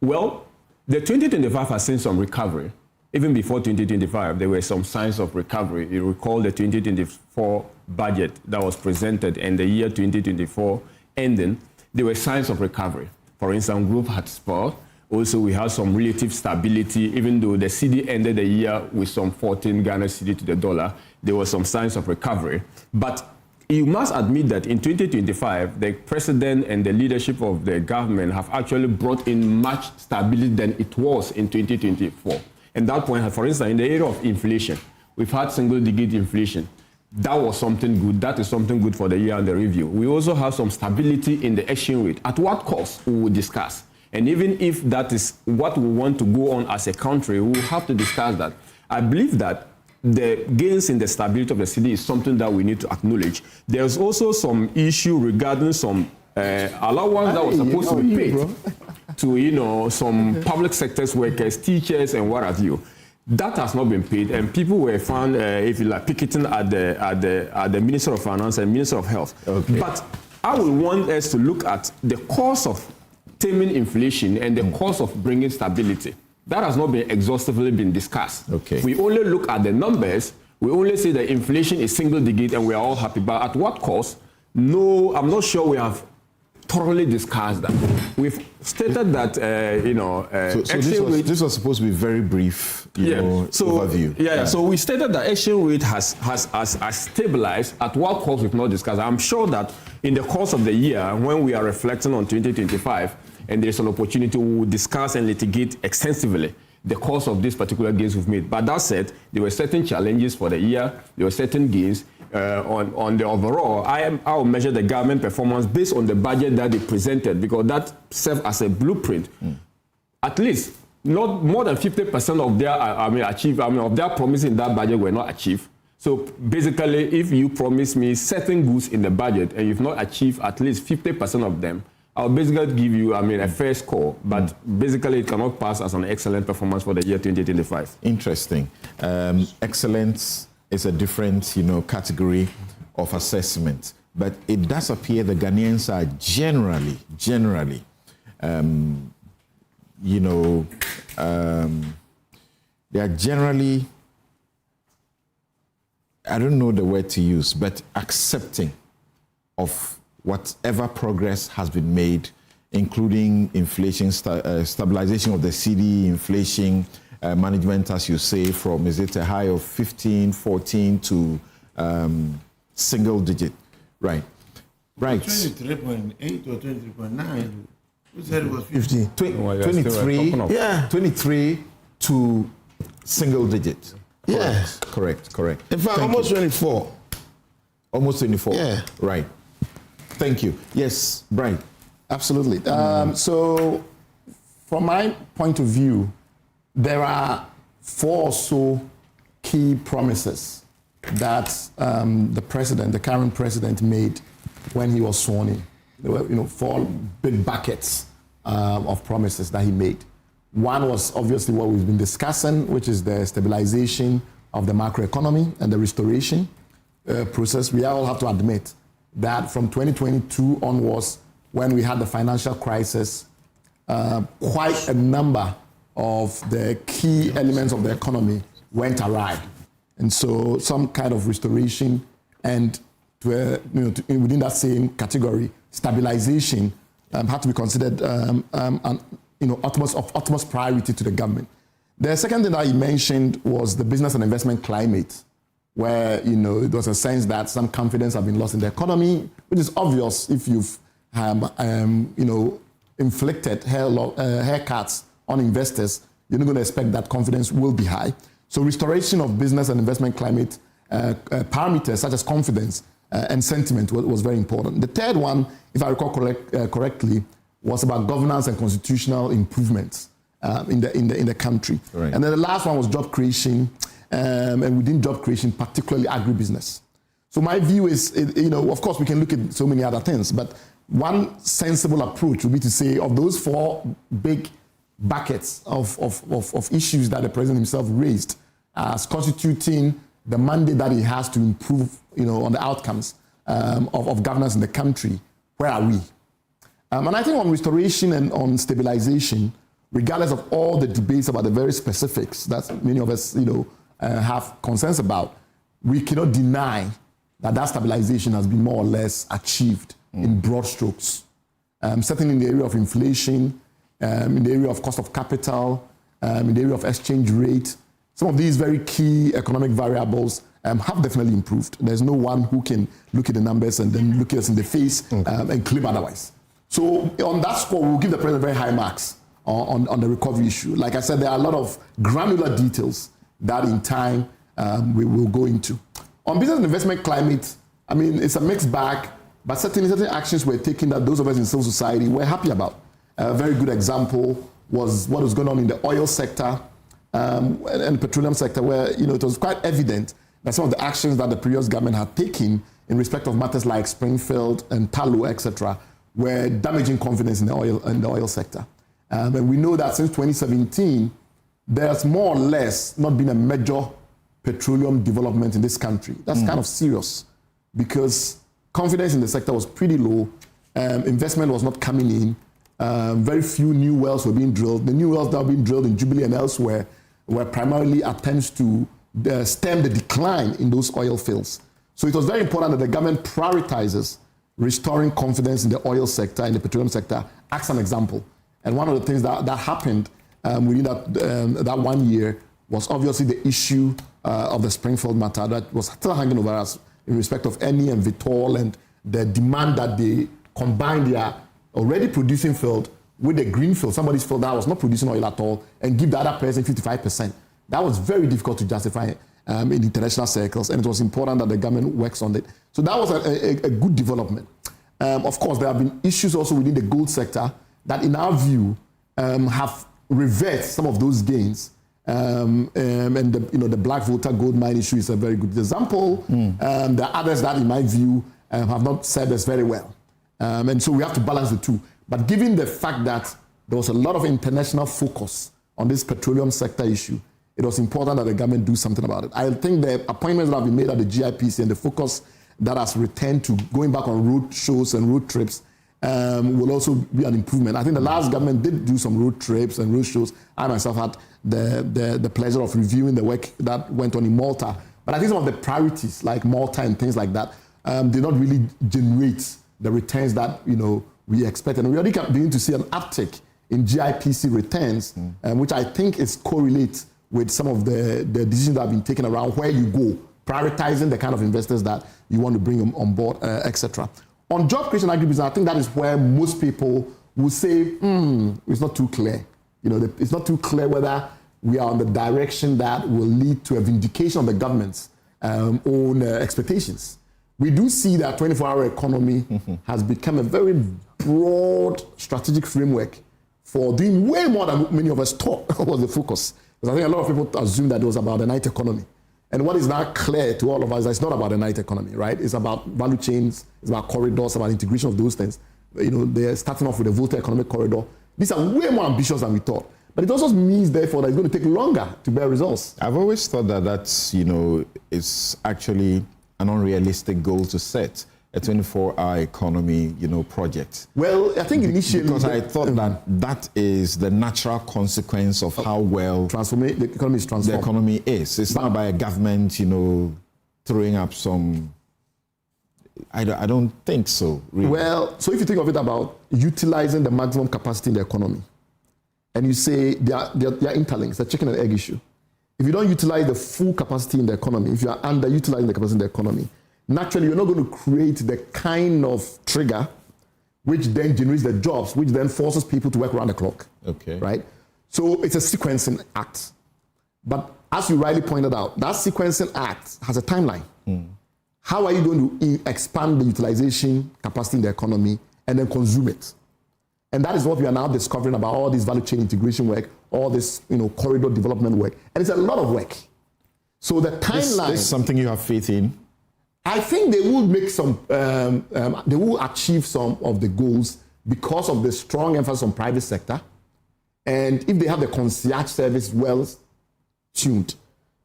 Well, the 2025 has seen some recovery. Even before 2025, there were some signs of recovery. You recall the 2024 budget that was presented and the year 2024 ending, there were signs of recovery. For instance, growth had spurred. Also, we had some relative stability, even though the cedi ended the year with some 14 Ghana cedi to the dollar, there were some signs of recovery. But you must admit that in 2025, the president and the leadership of the government have actually brought in much stability than it was in 2024. And that point, for instance, in the area of inflation, we've had single-digit inflation. That was something good. That is something good for the year under review. We also have some stability in the exchange rate. At what cost, we will discuss. And even if that is what we want to go on as a country, we will have to discuss that. I believe that the gains in the stability of the city is something that we need to acknowledge. There's also some issue regarding some allowance that was supposed to be paid to, some public sectors workers, teachers, and what have you. That has not been paid, and people were found, if you like, picketing at the Minister of Finance and Minister of Health. Okay. But I would want us to look at the cost of taming inflation and the cost of bringing stability. That has not been exhaustively been discussed. Okay. We only look at the numbers. We only say that inflation is single digit and we are all happy. But at what cost? No, I'm not sure we have thoroughly discussed that. We've stated that, so this was supposed to be very brief, overview. Yeah, so we stated that exchange rate has stabilized. At what cost we've not discussed. I'm sure that in the course of the year, when we are reflecting on 2025, and there's an opportunity to discuss and litigate extensively the cost of these particular gains we've made. But that said, there were certain challenges for the year, there were certain gains. On the overall, I will measure the government performance based on the budget that they presented, because that serves as a blueprint. At least, not more than 50% of their of their promises in that budget were not achieved. So basically, if you promise me certain goods in the budget and you've not achieved at least 50% of them, I'll basically give you, a fair score, but basically it cannot pass as an excellent performance for the year 2025. Interesting. Excellence is a different, category of assessment, but it does appear the Ghanaians are generally, they are generally, I don't know the word to use, but accepting of whatever progress has been made, including inflation, stabilization of the cedi, inflation management, as you say, from, is it a high of 15, 14 to single digit? Right. 23.8 or 23.9. Who said it was 15? 23 to single digit. Yeah. Correct. In fact, almost 24. Almost 24. Yeah. Right. Thank you. Yes, Brian. Absolutely. So, from my point of view, there are 4 or so key promises that the current president made when he was sworn in. There were, 4 big buckets of promises that he made. One was obviously what we've been discussing, which is the stabilization of the macroeconomy and the restoration process. We all have to admit that from 2022 onwards, when we had the financial crisis, quite a number of the key elements of the economy went awry. And so some kind of restoration and within that same category, stabilization had to be considered utmost priority to the government. The second thing that you mentioned was the business and investment climate, where it was a sense that some confidence have been lost in the economy, which is obvious if you've inflicted haircuts on investors. You're not going to expect that confidence will be high. So restoration of business and investment climate parameters such as confidence and sentiment was very important. The third one, if I recall correctly, was about governance and constitutional improvements in the country. Right. And then the last one was job creation. And within job creation, particularly agribusiness. So my view is, of course, we can look at so many other things, but one sensible approach would be to say of those 4 big buckets of issues that the president himself raised as constituting the mandate that he has to improve, on the outcomes of governance in the country, where are we? And I think on restoration and on stabilization, regardless of all the debates about the very specifics that many of us, have concerns about, we cannot deny that stabilization has been more or less achieved in broad strokes. Certainly in the area of inflation, in the area of cost of capital, in the area of exchange rate, some of these very key economic variables have definitely improved. There's no one who can look at the numbers and then look at us in the face and claim otherwise. So on that score, we'll give the president very high marks on the recovery issue. Like I said, there are a lot of granular details that in time we will go into. On business and investment climate, it's a mixed bag, but certain actions were taken that those of us in civil society were happy about. A very good example was what was going on in the oil sector, and the petroleum sector, where it was quite evident that some of the actions that the previous government had taken in respect of matters like Springfield and Tallow, etc., were damaging confidence in the oil sector. And we know that since 2017, there's more or less not been a major petroleum development in this country. That's kind of serious, because confidence in the sector was pretty low. Investment was not coming in. Very few new wells were being drilled. The new wells that were being drilled in Jubilee and elsewhere were primarily attempts to stem the decline in those oil fields. So it was very important that the government prioritizes restoring confidence in the oil sector, in the petroleum sector. As an example. And one of the things that happened within that 1 year was obviously the issue of the Springfield matter that was still hanging over us in respect of Eni and Vitol, and the demand that they combine their already producing field with the green field, somebody's field that was not producing oil at all, and give the other person 55%. That was very difficult to justify in international circles, and it was important that the government works on it. So that was a good development. Of course, there have been issues also within the gold sector that, in our view, have reversed some of those gains. And the black voter gold mine issue is a very good example. There are others that, in my view, have not served us very well. And so we have to balance the two. But given the fact that there was a lot of international focus on this petroleum sector issue, it was important that the government do something about it. I think the appointments that have been made at the GIPC and the focus that has returned to going back on road shows and road trips will also be an improvement. I think the last government did do some road trips and road shows. I myself had the pleasure of reviewing the work that went on in Malta. But I think some of the priorities, like Malta and things like that, did not really generate the returns that we expected. And we already beginning to see an uptick in GIPC returns, which I think is correlates with some of the decisions that have been taken around where you go, prioritizing the kind of investors that you want to bring on board, etc. On job creation agribusiness, I think that is where most people will say, it's not too clear. It's not too clear whether we are on the direction that will lead to a vindication of the government's own expectations. We do see that 24-hour economy has become a very broad strategic framework for doing way more than many of us thought was the focus. Because I think a lot of people assume that it was about the night economy. And what is now clear to all of us is that it's not about the night economy, right? It's about value chains, it's about corridors, about integration of those things. They're starting off with the Volta Economic Corridor. These are way more ambitious than we thought. But it also means, therefore, that it's going to take longer to bear results. I've always thought that that's, it's actually an unrealistic goal to set, a 24-hour economy, project. Well, I think initially... Because I thought that is the natural consequence of how well the economy is transformed. The economy is. It's not by a government, throwing up some... I don't think so, really. Well, so if you think of it about utilizing the maximum capacity in the economy, and you say they are interlinked, it's a chicken and egg issue. If you don't utilize the full capacity in the economy, if you are underutilizing the capacity in the economy, naturally you're not going to create the kind of trigger which then generates the jobs, which then forces people to work around the clock. Okay. Right? So it's a sequencing act. But as you rightly pointed out, that sequencing act has a timeline. How are you going to expand the utilization capacity in the economy and then consume it? And that is what we are now discovering about all this value chain integration work, all this corridor development work. And it's a lot of work. So the timeline... This is something you have faith in? I think they will make they will achieve some of the goals because of the strong emphasis on private sector. And if they have the concierge service well tuned.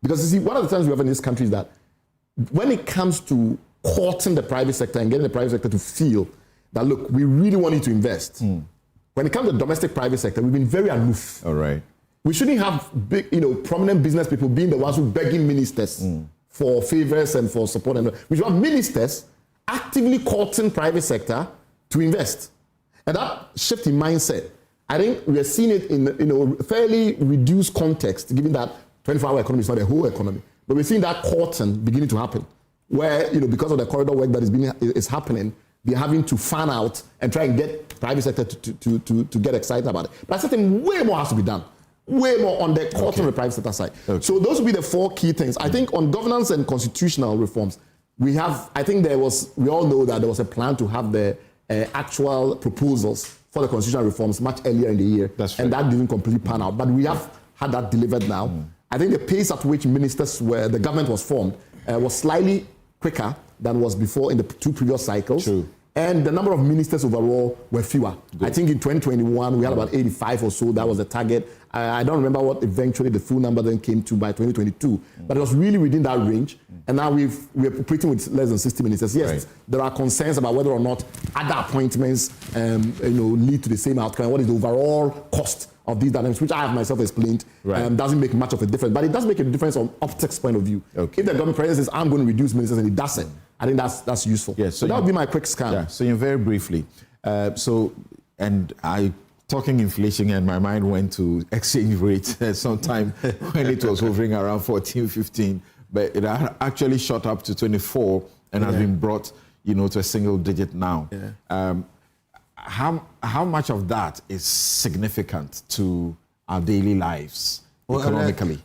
Because you see, one of the things we have in this country is that when it comes to courting the private sector and getting the private sector to feel that, look, we really want you to invest. When it comes to the domestic private sector, we've been very aloof. All right. We shouldn't have big, prominent business people being the ones who begging ministers for favors and for support. We should have ministers actively courting private sector to invest. And that shift in mindset, I think we are seeing it in fairly reduced context, given that 24-hour economy is not a whole economy. But we're seeing that courting beginning to happen, where because of the corridor work that is happening, they're having to fan out and try and get private sector to get excited about it. But I think way more has to be done. Way more on the courting of the private sector side. Okay. So those will be the four key things. I think on governance and constitutional reforms, we all know that there was a plan to have the actual proposals for the constitutional reforms much earlier in the year. That's right. And that didn't completely pan out. But we have had that delivered now. I think the pace at which the government was formed was slightly quicker than was before in the 2 previous cycles. True. And the number of ministers overall were fewer. Good. I think in 2021, we had about 85 or so. That was the target. I don't remember what eventually the full number then came to by 2022, but it was really within that range. And now we're operating with less than 60 ministers. Yes, right. There are concerns about whether or not other appointments lead to the same outcome. What is the overall cost of these dynamics, which I have myself explained, doesn't make much of a difference. But it does make a difference from optics point of view. Okay. If the government president says, I'm going to reduce ministers, and it doesn't, I think that's useful. Yes, so that would be my quick scan. Yeah, so very briefly. Talking inflation, and my mind went to exchange rate sometime when it was hovering around 14, 15, but it actually shot up to 24 and has been brought, to a single digit now. Yeah. How much of that is significant to our daily lives economically?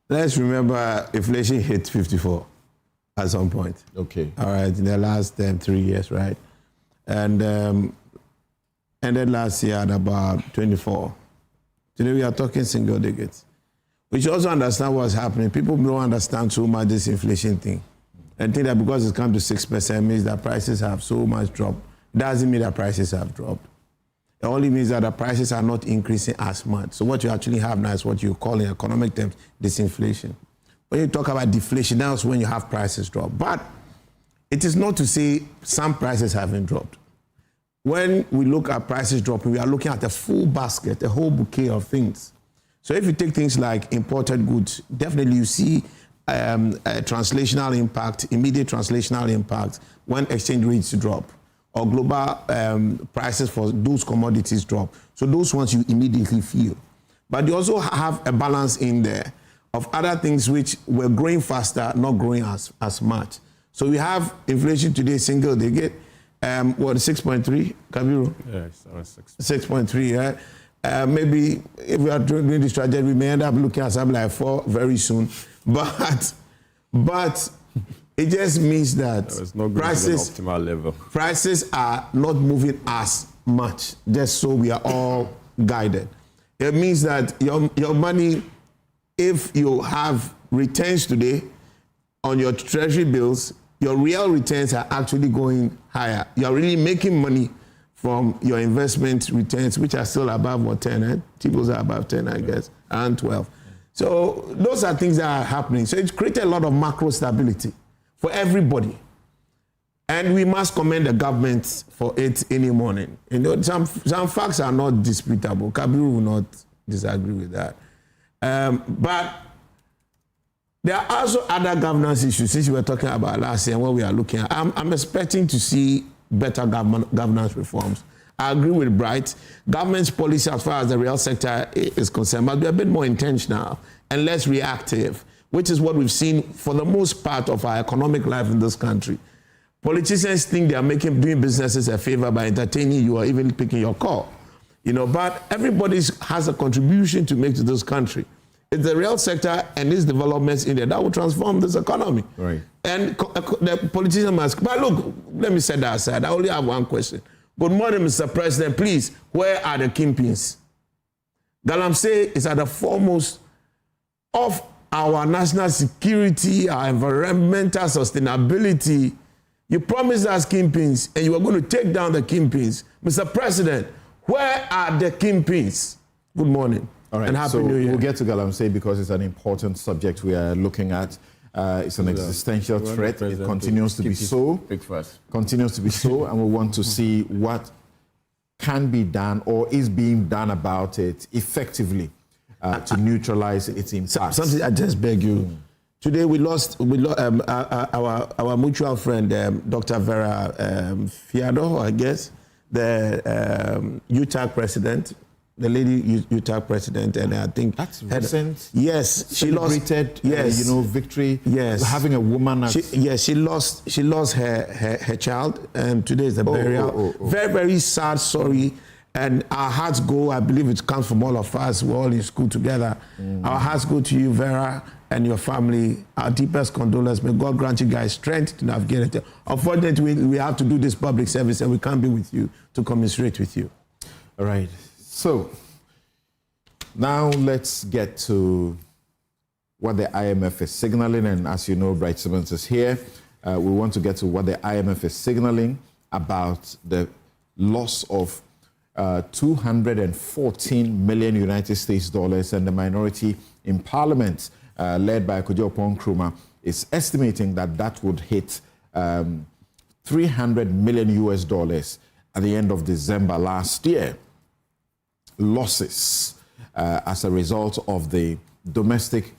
Let's remember inflation hit 54 at some point. Okay. All right, in the last 3 years, right? And ended last year at about 24. Today we are talking single digits. We should also understand what's happening. People don't understand so much this inflation thing. And think that because it's come to 6% means that prices have so much dropped. Doesn't mean that prices have dropped. It only means that the prices are not increasing as much. So what you actually have now is what you call in economic terms disinflation. When you talk about deflation, that's when you have prices drop. But it is not to say some prices haven't dropped. When we look at prices dropping, we are looking at a full basket, a whole bouquet of things. So if you take things like imported goods, definitely you see a translational impact, immediate translational impact when exchange rates drop or global prices for those commodities drop. So those ones you immediately feel. But you also have a balance in there of other things which were growing faster, not growing as much. So we have inflation today, single digit. 6.3, Kabiru? Yes, 6. 6.3, yeah. Maybe if we are doing this strategy, we may end up looking at something like 4 very soon. But it just means that prices are not moving as much, just so we are all guided. It means that your money, if you have returns today on your treasury bills, your real returns are actually going higher. You're really making money from your investment returns, which are still above 10. T-bills are above 10, I guess, and 12. So those are things that are happening. So it's created a lot of macro stability for everybody. And we must commend the government for it any morning. Some facts are not disputable. Kabiru will not disagree with that. But there are also other governance issues, since we were talking about last year and what we are looking at. I'm expecting to see better governance reforms. I agree with Bright. Government's policy as far as the real sector is concerned must be a bit more intentional and less reactive, which is what we've seen for the most part of our economic life in this country. Politicians think they are doing businesses a favor by entertaining you or even picking your call. But everybody has a contribution to make to this country. It's the real sector and its developments in there that will transform this economy. Right. And the politicians must. But look, let me set that aside. I only have one question. Good morning, Mr. President. Please, where are the kingpins? Galamsey is at the foremost of our national security, our environmental sustainability. You promised us kingpins, and you were going to take down the kingpins. Mr. President, where are the kingpins? Good morning. All right, and Happy New Year. We'll get to Galamsey because it's an important subject we are looking at. It's an existential threat. It continues to be so. Continues to be so, and we want to see what can be done or is being done about it effectively to neutralize its impact. Something I just beg you. Today we lost our mutual friend, Dr. Vera Fiado, I guess, the UTAG president. The lady UTAG president, and I think that's recent. Yes, she celebrated. Yes, victory. Yes, having a woman. She lost her child, and today is the burial. Very, very sad, sorry, and our hearts go. I believe it comes from all of us. We're all in school together. Our hearts go to you, Vera, and your family. Our deepest condolences. May God grant you guys strength to navigate it. Unfortunately, we have to do this public service, and we can't be with you to commiserate with you. All right. So, Now let's get to what the IMF is signaling. And as you know, Bright Simmons is here. We want to get to what the IMF is signaling about the loss of 214 million United States dollars, and the minority in Parliament, led by Kojo Nkrumah, is estimating that that would hit $300 million US at the end of December last year. Losses as a result of the domestic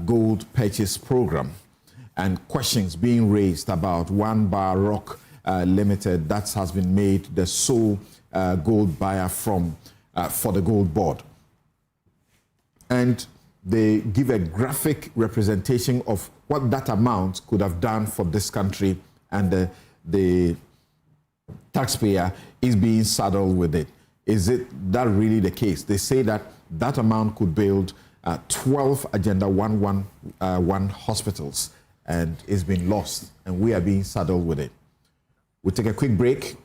gold purchase program, and questions being raised about One Bar Rock Limited that has been made the sole gold buyer for the gold board. And they give a graphic representation of what that amount could have done for this country, and the taxpayer is being saddled with it. Is it that really the case? They say that that amount could build 12 Agenda 111 hospitals, and it's been lost, and we are being saddled with it. We'll take a quick break.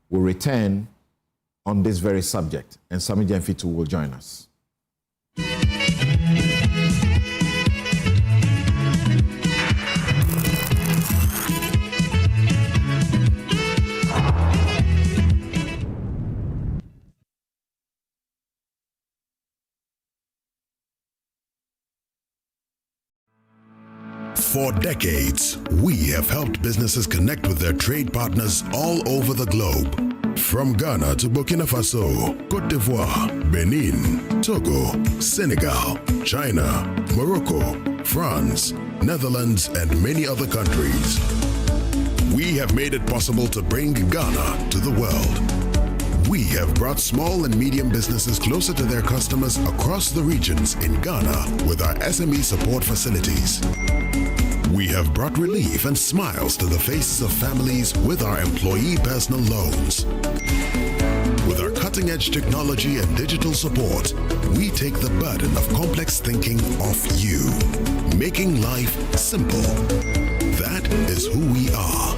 We'll return on this very subject, and Sami Jemfitu will join us. For decades, we have helped businesses connect with their trade partners all over the globe. From Ghana to Burkina Faso, Côte d'Ivoire, Benin, Togo, Senegal, China, Morocco, France, Netherlands, and many other countries. We have made it possible to bring Ghana to the world. We have brought small and medium businesses closer to their customers across the regions in Ghana with our SME support facilities. We have brought relief and smiles to the faces of families with our employee personal loans. With our cutting-edge technology and digital support, we take the burden of complex thinking off you, making life simple. That is who we are,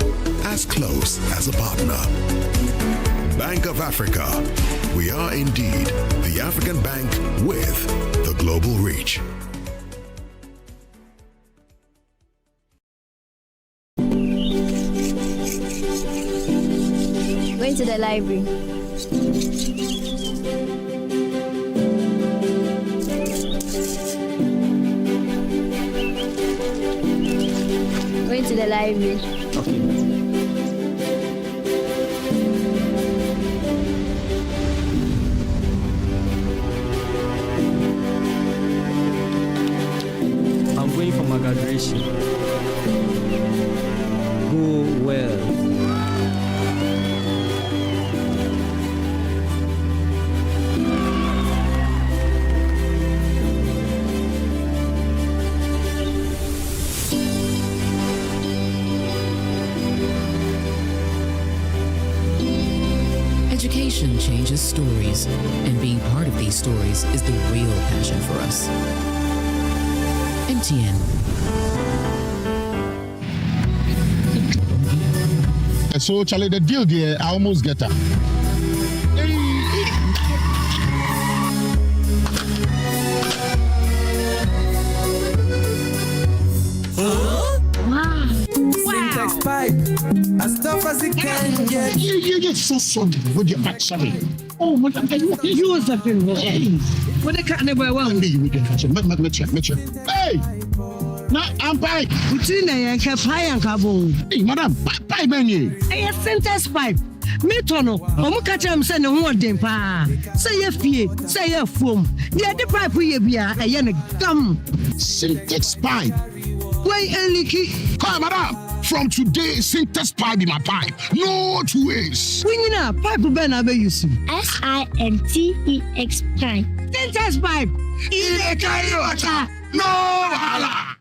as close as a partner. Bank of Africa. We are indeed the African bank with the global reach. Going to the library. Going to the library. Okay. I'm going for my graduation. Go well. Education changes stories, and being part of these stories is the real passion for us. MTN. So, Charlie, the deal there, I almost get her. Syntax pipe, as tough as it can get. You get so sorry with your back, sorry. Oh, what you was that thing? What the cat never won. You can catch it. Hey! Na ampai. Utina yanka pai yanka bo. Hey, madam, pai many. Hey, Syntax pipe. Me tono, omu kacha am say ne ho odem pa. Say ye fie, say ye fom. Ye de pipe ye bia, eye ne gam. Syntax pipe. Why eliki? Hi, madam. From today, Syntax pipe in my pipe. No two ways. When you know, pipe ben abe use. SINTEX pipe. Syntax pipe. Ile kai water. No hala.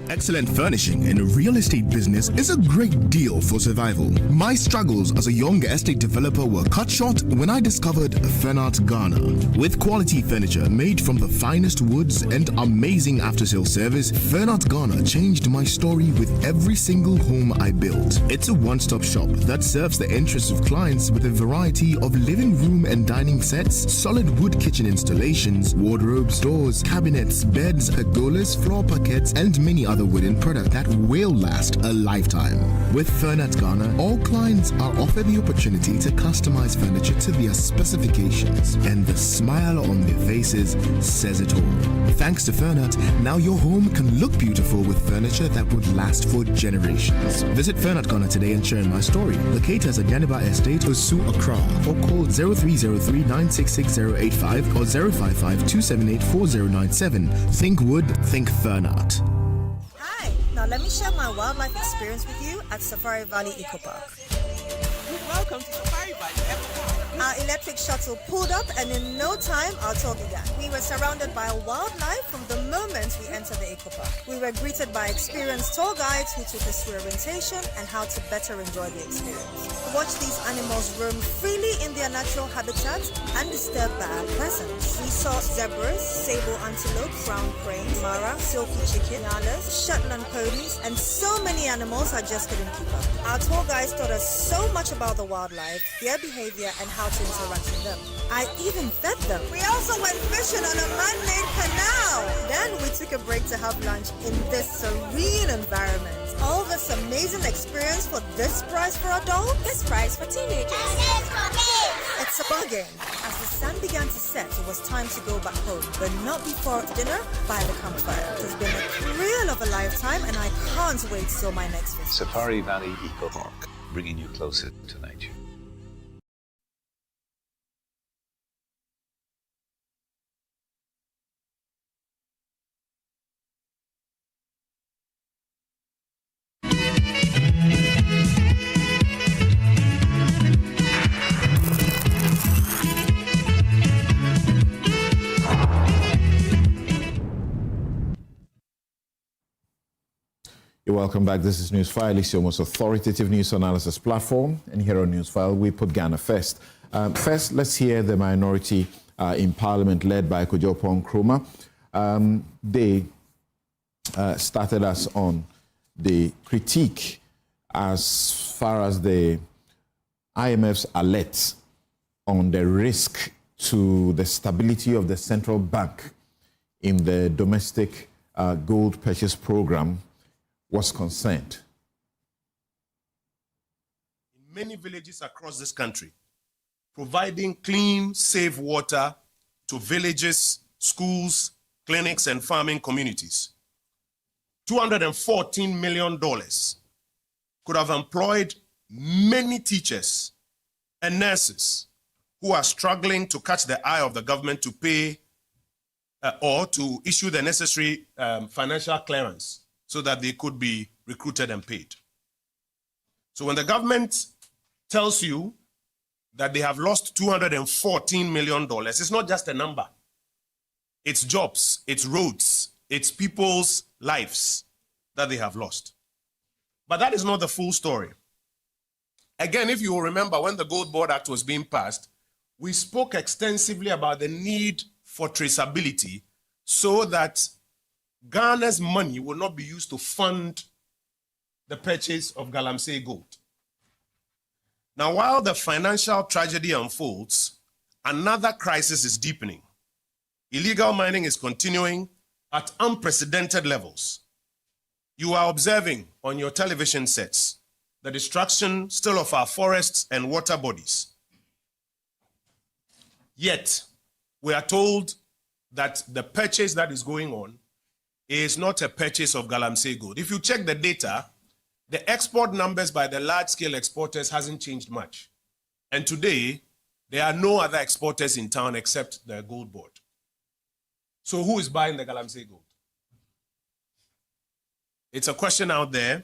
Excellent furnishing in a real estate business is a great deal for survival. My struggles as a young estate developer were cut short when I discovered Fernart Ghana. With quality furniture made from the finest woods and amazing after-sale service, Fernart Ghana changed my story with every single home I built. It's a one-stop shop that serves the interests of clients with a variety of living room and dining sets, solid wood kitchen installations, wardrobes, doors, cabinets, beds, pergolas, floor parquets, and many other wooden products that will last a lifetime. With Fernat Ghana, all clients are offered the opportunity to customize furniture to their specifications, and the smile on their faces says it all. Thanks to Fernat, now your home can look beautiful with furniture that would last for generations. Visit Fernat Ghana today and share my story. Locate us at Yaniba Estate, Osu, Accra, or call 0303 966 085 or 055 278 4097. Think wood, think Fernat. Now let me share my wildlife experience with you at Safari Valley Eco Park. Welcome to Safari Valley Eco Park. Our electric shuttle pulled up, and in no time, our tour began. We were surrounded by wildlife from the moment we entered the Eco Park. We were greeted by experienced tour guides who took us through orientation and how to better enjoy the experience. Watch these animals roam freely in their natural habitat undisturbed by our presence. We saw zebras, sable antelope, brown crane, mara, silky chicken, nyalas, Shetland ponies, and so many animals I just couldn't keep up. Our tour guides taught us so much about the wildlife, their behavior, and how to interact with them. I even fed them. We also went fishing on a man-made canal. Then we took a break to have lunch in this serene environment. All this amazing experience for this price for adults, this price for teenagers. It's a bargain. As the sun began to set, it was time to go back home, but not before dinner by the campfire. It has been a thrill of a lifetime, and I can't wait till my next visit. Safari Valley Eco Park, bringing you closer to nature. Welcome back. This is Newsfile. It's your most authoritative news analysis platform. And here on Newsfile, we put Ghana first. First, let's hear the minority in Parliament led by Kojo Nkrumah. They started us on the critique as far as the IMF's alert on the risk to the stability of the central bank in the domestic gold purchase program was concerned. In many villages across this country, providing clean, safe water to villages, schools, clinics, and farming communities. $214 million could have employed many teachers and nurses who are struggling to catch the eye of the government to pay or to issue the necessary financial clearance so that they could be recruited and paid. So when the government tells you that they have lost $214 million, it's not just a number. It's jobs, it's roads, it's people's lives that they have lost. But that is not the full story. Again, if you will remember, when the Gold Board Act was being passed, we spoke extensively about the need for traceability so that Ghana's money will not be used to fund the purchase of Galamsey gold. Now, while the financial tragedy unfolds, another crisis is deepening. Illegal mining is continuing at unprecedented levels. You are observing on your television sets the destruction still of our forests and water bodies. Yet, we are told that the purchase that is going on is not a purchase of Galamsey gold. If you check the data, the export numbers by the large-scale exporters hasn't changed much. And today, there are no other exporters in town except the Gold Board. So who is buying the Galamsey gold? It's a question out there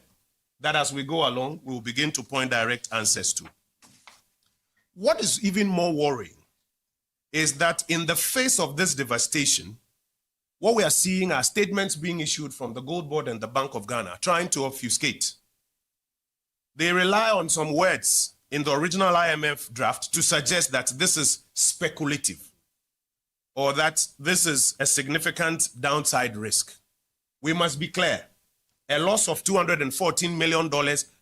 that as we go along, we will begin to point direct answers to. What is even more worrying is that in the face of this devastation, what we are seeing are statements being issued from the Gold Board and the Bank of Ghana trying to obfuscate. They rely on some words in the original IMF draft to suggest that this is speculative or that this is a significant downside risk. We must be clear. A loss of $214 million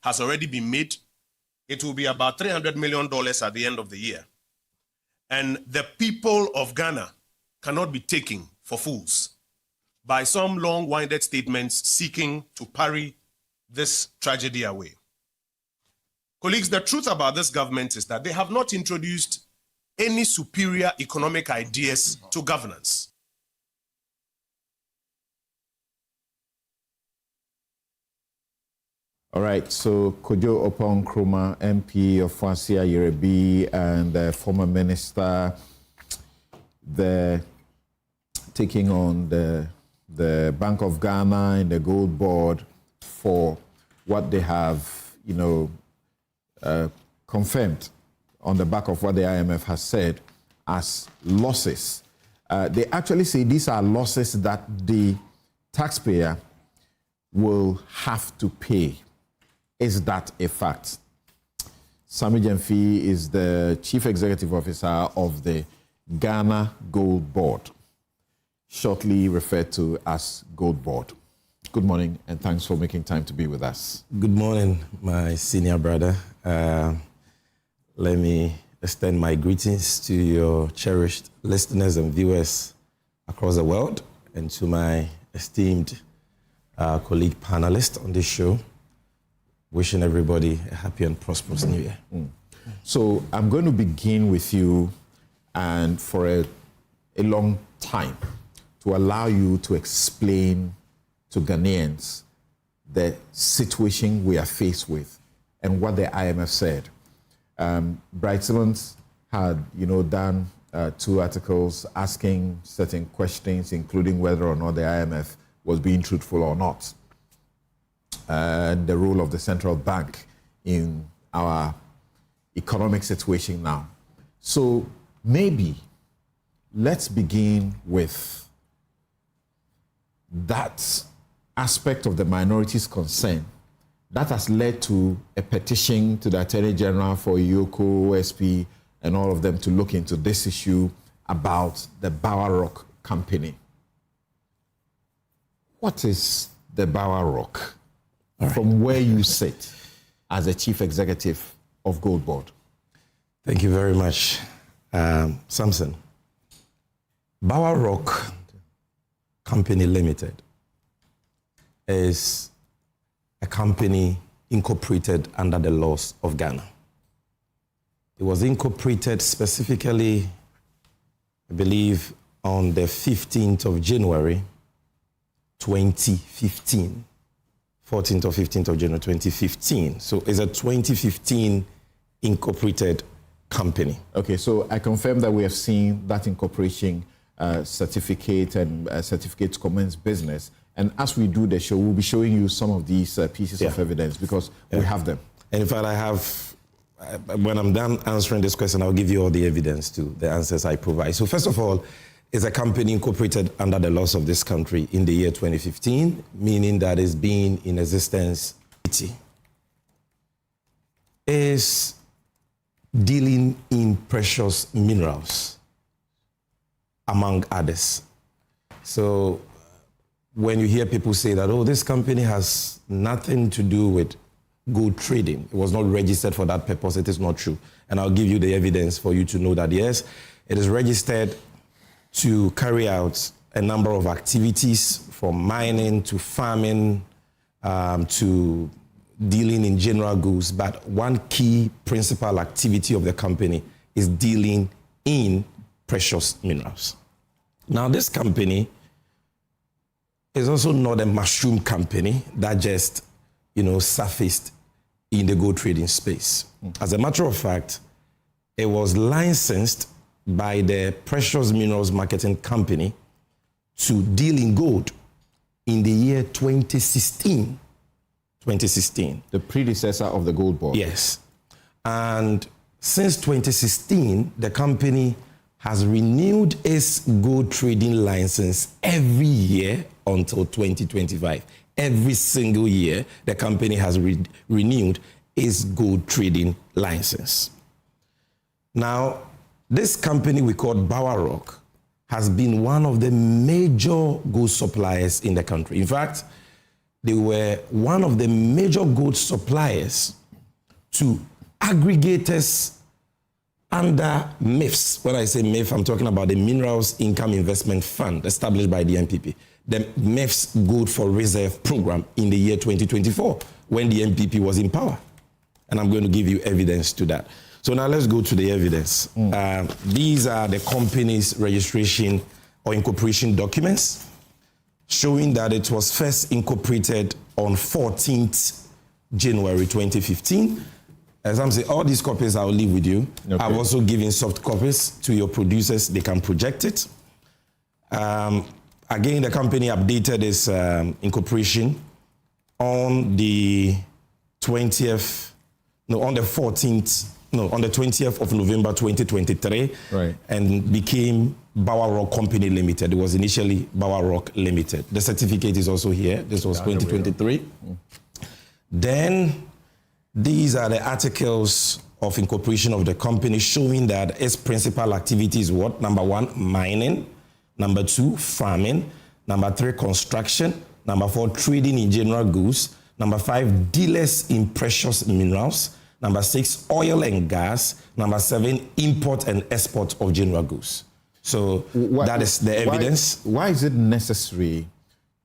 has already been made. It will be about $300 million at the end of the year. And the people of Ghana cannot be taken for fools by some long-winded statements seeking to parry this tragedy away. Colleagues, the truth about this government is that they have not introduced any superior economic ideas to governance. All right, so Kojo Opon Nkrumah, MP of Fansia Yerebi, and the former minister, they're taking on the Bank of Ghana and the Gold Board for what they have, confirmed on the back of what the IMF has said as losses. They actually say these are losses that the taxpayer will have to pay. Is that a fact? Sammy Gyamfi is the Chief Executive Officer of the Ghana Gold Board, shortly referred to as Gold Board. Good morning, and thanks for making time to be with us. Good morning, my senior brother. Let me extend my greetings to your cherished listeners and viewers across the world, and to my esteemed colleague panelists on this show. Wishing everybody a happy and prosperous New Year. So I'm going to begin with you, and for a long time, to allow you to explain to Ghanaians the situation we are faced with and what the IMF said. Bright Simmons had, done 2 articles asking certain questions, including whether or not the IMF was being truthful or not, and the role of the central bank in our economic situation now. So maybe let's begin with that aspect of the minorities' concern that has led to a petition to the Attorney General for Yoko, OSP, and all of them to look into this issue about the Bower Rock Company. What is the Bower Rock? From where you sit as a Chief Executive of Gold Board? Thank you very much, Samson. Bower Rock Company Limited is a company incorporated under the laws of Ghana. It was incorporated specifically, I believe, on the 15th of January, 2015. 14th or 15th of January 2015. So it's a 2015 incorporated company. Okay, so I confirm that we have seen that incorporation certificate and certificate to commence business. And as we do the show, we'll be showing you some of these pieces of evidence because we have them. And in fact, I have, when I'm done answering this question, I'll give you all the evidence to the answers I provide. So first of all, it's a company incorporated under the laws of this country in the year 2015, meaning that it's been in existence. Is dealing in precious minerals, among others. So when you hear people say that, this company has nothing to do with gold trading, it was not registered for that purpose, it is not true. And I'll give you the evidence for you to know that, yes, it is registered to carry out a number of activities, from mining to farming to dealing in general goods. But one key principal activity of the company is dealing in precious minerals. Now, this company is also not a mushroom company that just, surfaced in the gold trading space. As a matter of fact, it was licensed by the Precious Minerals Marketing Company to deal in gold in the year 2016. 2016. The predecessor of the Gold Board. Yes. And since 2016, the company has renewed its gold trading license every year until 2025. Every single year, the company has renewed its gold trading license. Now, this company we call Bowerrock has been one of the major gold suppliers in the country. In fact, they were one of the major gold suppliers to aggregators under MIFs. When I say MIF, I'm talking about the Minerals Income Investment Fund established by the MPP. The MIF's Gold for Reserve program in the year 2024 when the MPP was in power. And I'm going to give you evidence to that. So now let's go to the evidence. These are the company's registration or incorporation documents showing that it was first incorporated on 14th January 2015. As I'm saying, all these copies I'll leave with you. Okay. I've also given soft copies to your producers. They can project it. Again, the company updated its incorporation on the 20th of November 2023, right, and became Bowerrock Company Limited. It was initially Bowerrock Limited. The certificate is also here. This was 2023. Then these are the articles of incorporation of the company showing that its principal activity is what? Number 1, mining. Number 2, farming. Number 3, construction. Number 4, trading in general goods. Number 5, dealers in precious minerals. Number 6, oil and gas. Number 7, import and export of general goods. So that is the evidence. Why is it necessary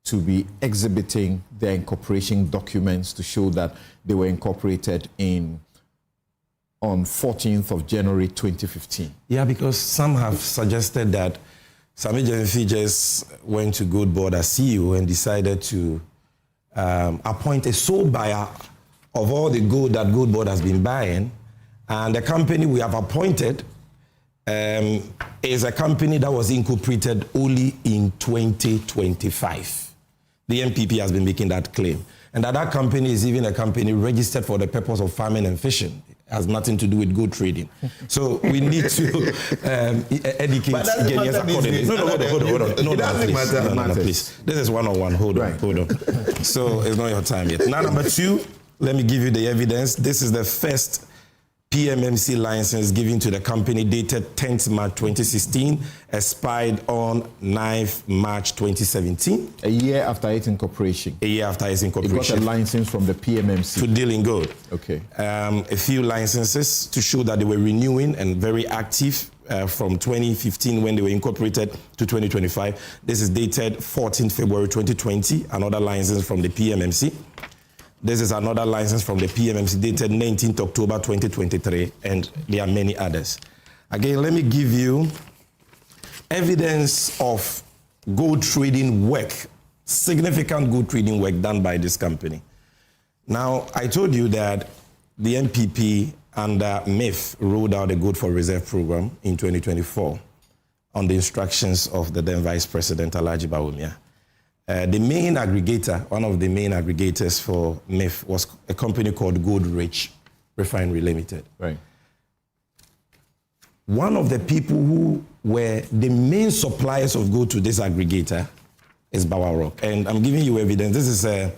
to be exhibiting their incorporation documents to show that they were incorporated on 14th of January 2015? Yeah, because some have suggested that Sammy Jennifer just went to Gold Board as CEO and decided to appoint a sole buyer of all the gold that Gold Board has been buying. And the company we have appointed is a company that was incorporated only in 2025. The MPP has been making that claim. And that company is even a company registered for the purpose of farming and fishing. It has nothing to do with gold trading. So we need to educate Ghanaians accordingly. No, hold on. No, please. This is one-on-one. Hold on. So it's not your time yet. Now, number 2, let me give you the evidence. This is the first PMMC license given to the company dated 10th March 2016, expired on 9th March 2017. A year after its incorporation. A year after its incorporation. It got a license from the PMMC. To deal in gold. Okay. A few licenses to show that they were renewing and very active from 2015 when they were incorporated to 2025. This is dated 14th February 2020, another license from the PMMC. This is another license from the PMMC dated 19th October 2023, and there are many others. Again, let me give you evidence of gold trading work, significant gold trading work done by this company. Now, I told you that the MPP under MIF rolled out a Gold for Reserve program in 2024 on the instructions of the then Vice President Alhaji Bawumia. The main aggregator, one of the main aggregators for MIF was a company called Gold Rich Refinery Limited. Right. One of the people who were the main suppliers of gold to this aggregator is Bowerrock. And I'm giving you evidence. This is a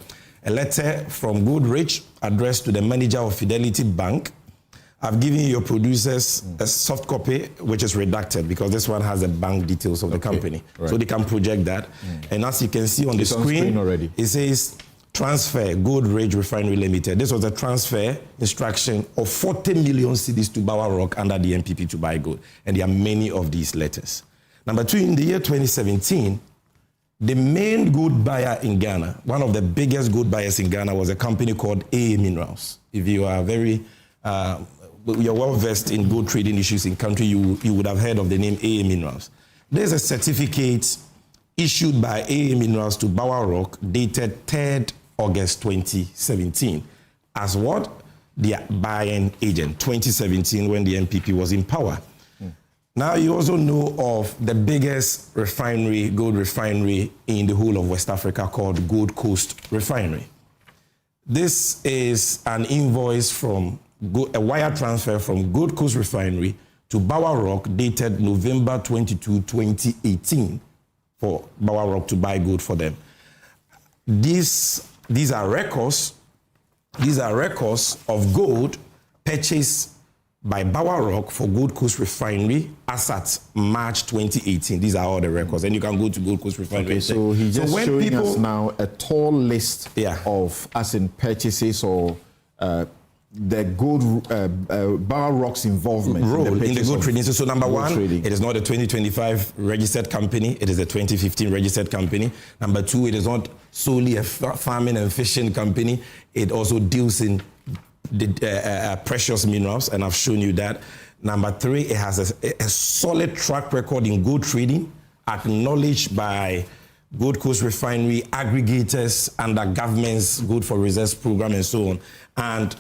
letter from Gold Rich addressed to the manager of Fidelity Bank. I've given your producers a soft copy, which is redacted because this one has the bank details of the company. Right. So they can project that. And as you can see on the screen already, it says transfer Gold Ridge Refinery Limited. This was a transfer instruction of 40 million cedis to Bowerrock under the MPP to buy gold. And there are many of these letters. Number 2, in the year 2017, the main gold buyer in Ghana, one of the biggest gold buyers in Ghana, was a company called AA Minerals. If you are you're well versed in gold trading issues in country, you would have heard of the name AA Minerals. There's a certificate issued by AA Minerals to Bowerrock dated 3rd August 2017 as what? Their buying agent, 2017 when the MPP was in power. Now you also know of the biggest refinery, gold refinery in the whole of West Africa called Gold Coast Refinery. This is an invoice from a wire transfer from Gold Coast Refinery to Bower Rock dated November 22, 2018 for Bower Rock to buy gold for them. These are records. These are records of gold purchased by Bower Rock for Gold Coast Refinery as at March 2018. These are all the records, and you can go to Gold Coast Refinery. Okay, so he's just showing us now a tall list of, as in purchases or the gold Bower Rock's involvement in the gold trading. So number one, it is not a 2025 registered company. It is a 2015 registered company. Number two, it is not solely a farming and fishing company. It also deals in the precious minerals, and I've shown you that. Number three, it has a solid track record in gold trading, acknowledged by Gold Coast Refinery aggregators under government's Gold for Reserves program and so on. And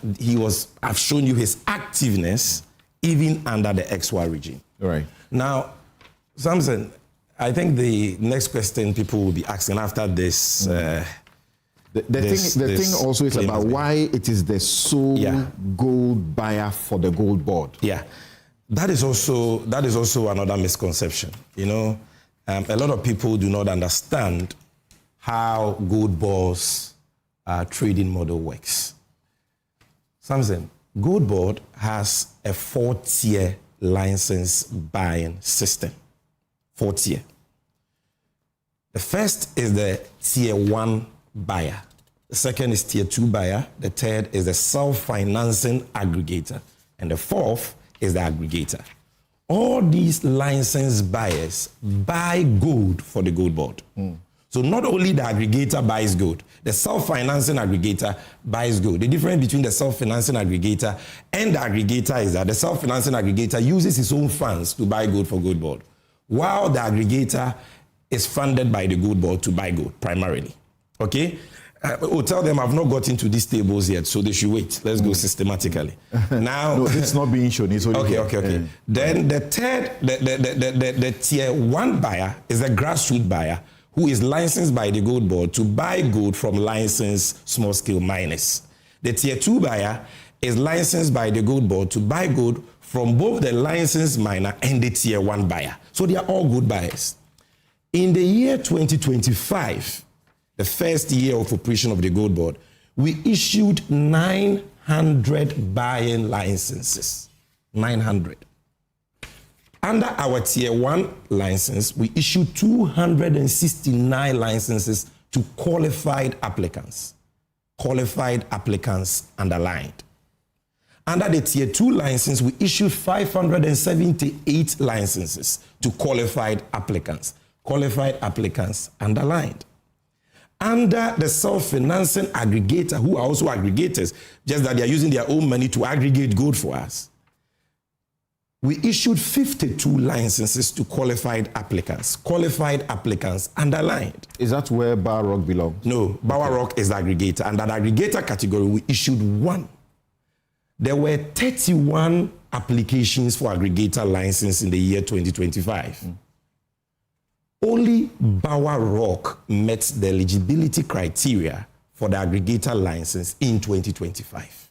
I've shown you his activeness even under the XY regime. Right. Now, Samson, I think the next question people will be asking after this. The thing also is about why it is the sole gold buyer for the gold board. Yeah, that is also another misconception. You know, a lot of people do not understand how gold boards trading model works. Samson, Gold Board has a 4-tier license buying system. 4-tier. The first is the tier 1 buyer. The second is tier 2 buyer. The third is the self-financing aggregator. And the fourth is the aggregator. All these license buyers buy gold for the Gold Board. So not only the aggregator buys gold, the self-financing aggregator buys gold. The difference between the self-financing aggregator and the aggregator is that the self-financing aggregator uses his own funds to buy gold for Gold Board, while the aggregator is funded by the Gold Board to buy gold primarily. Okay? Tell them I've not got into these tables yet, so they should wait. Let's go systematically. Now, no, it's not being shown. It's only okay. Then the third, the tier 1 buyer is a grassroots buyer who is licensed by the Gold Board to buy gold from licensed small-scale miners. The tier 2 buyer is licensed by the Gold Board to buy gold from both the licensed miner and the tier 1 buyer. So they are all gold buyers. In the year 2025, the first year of operation of the Gold Board, we issued 900 buying licenses. 900. Under our tier 1 license, we issued 269 licenses to qualified applicants. Qualified applicants underlined. Under the tier 2 license, we issued 578 licenses to qualified applicants. Qualified applicants underlined. Under the self-financing aggregator, who are also aggregators, just that they are using their own money to aggregate gold for us, we issued 52 licenses to qualified applicants. Qualified applicants underlined. Is that where Bower Rock belongs? No, Bower Rock is the aggregator. And that aggregator category, we issued 1. There were 31 applications for aggregator license in the year 2025. Only Bower Rock met the eligibility criteria for the aggregator license in 2025.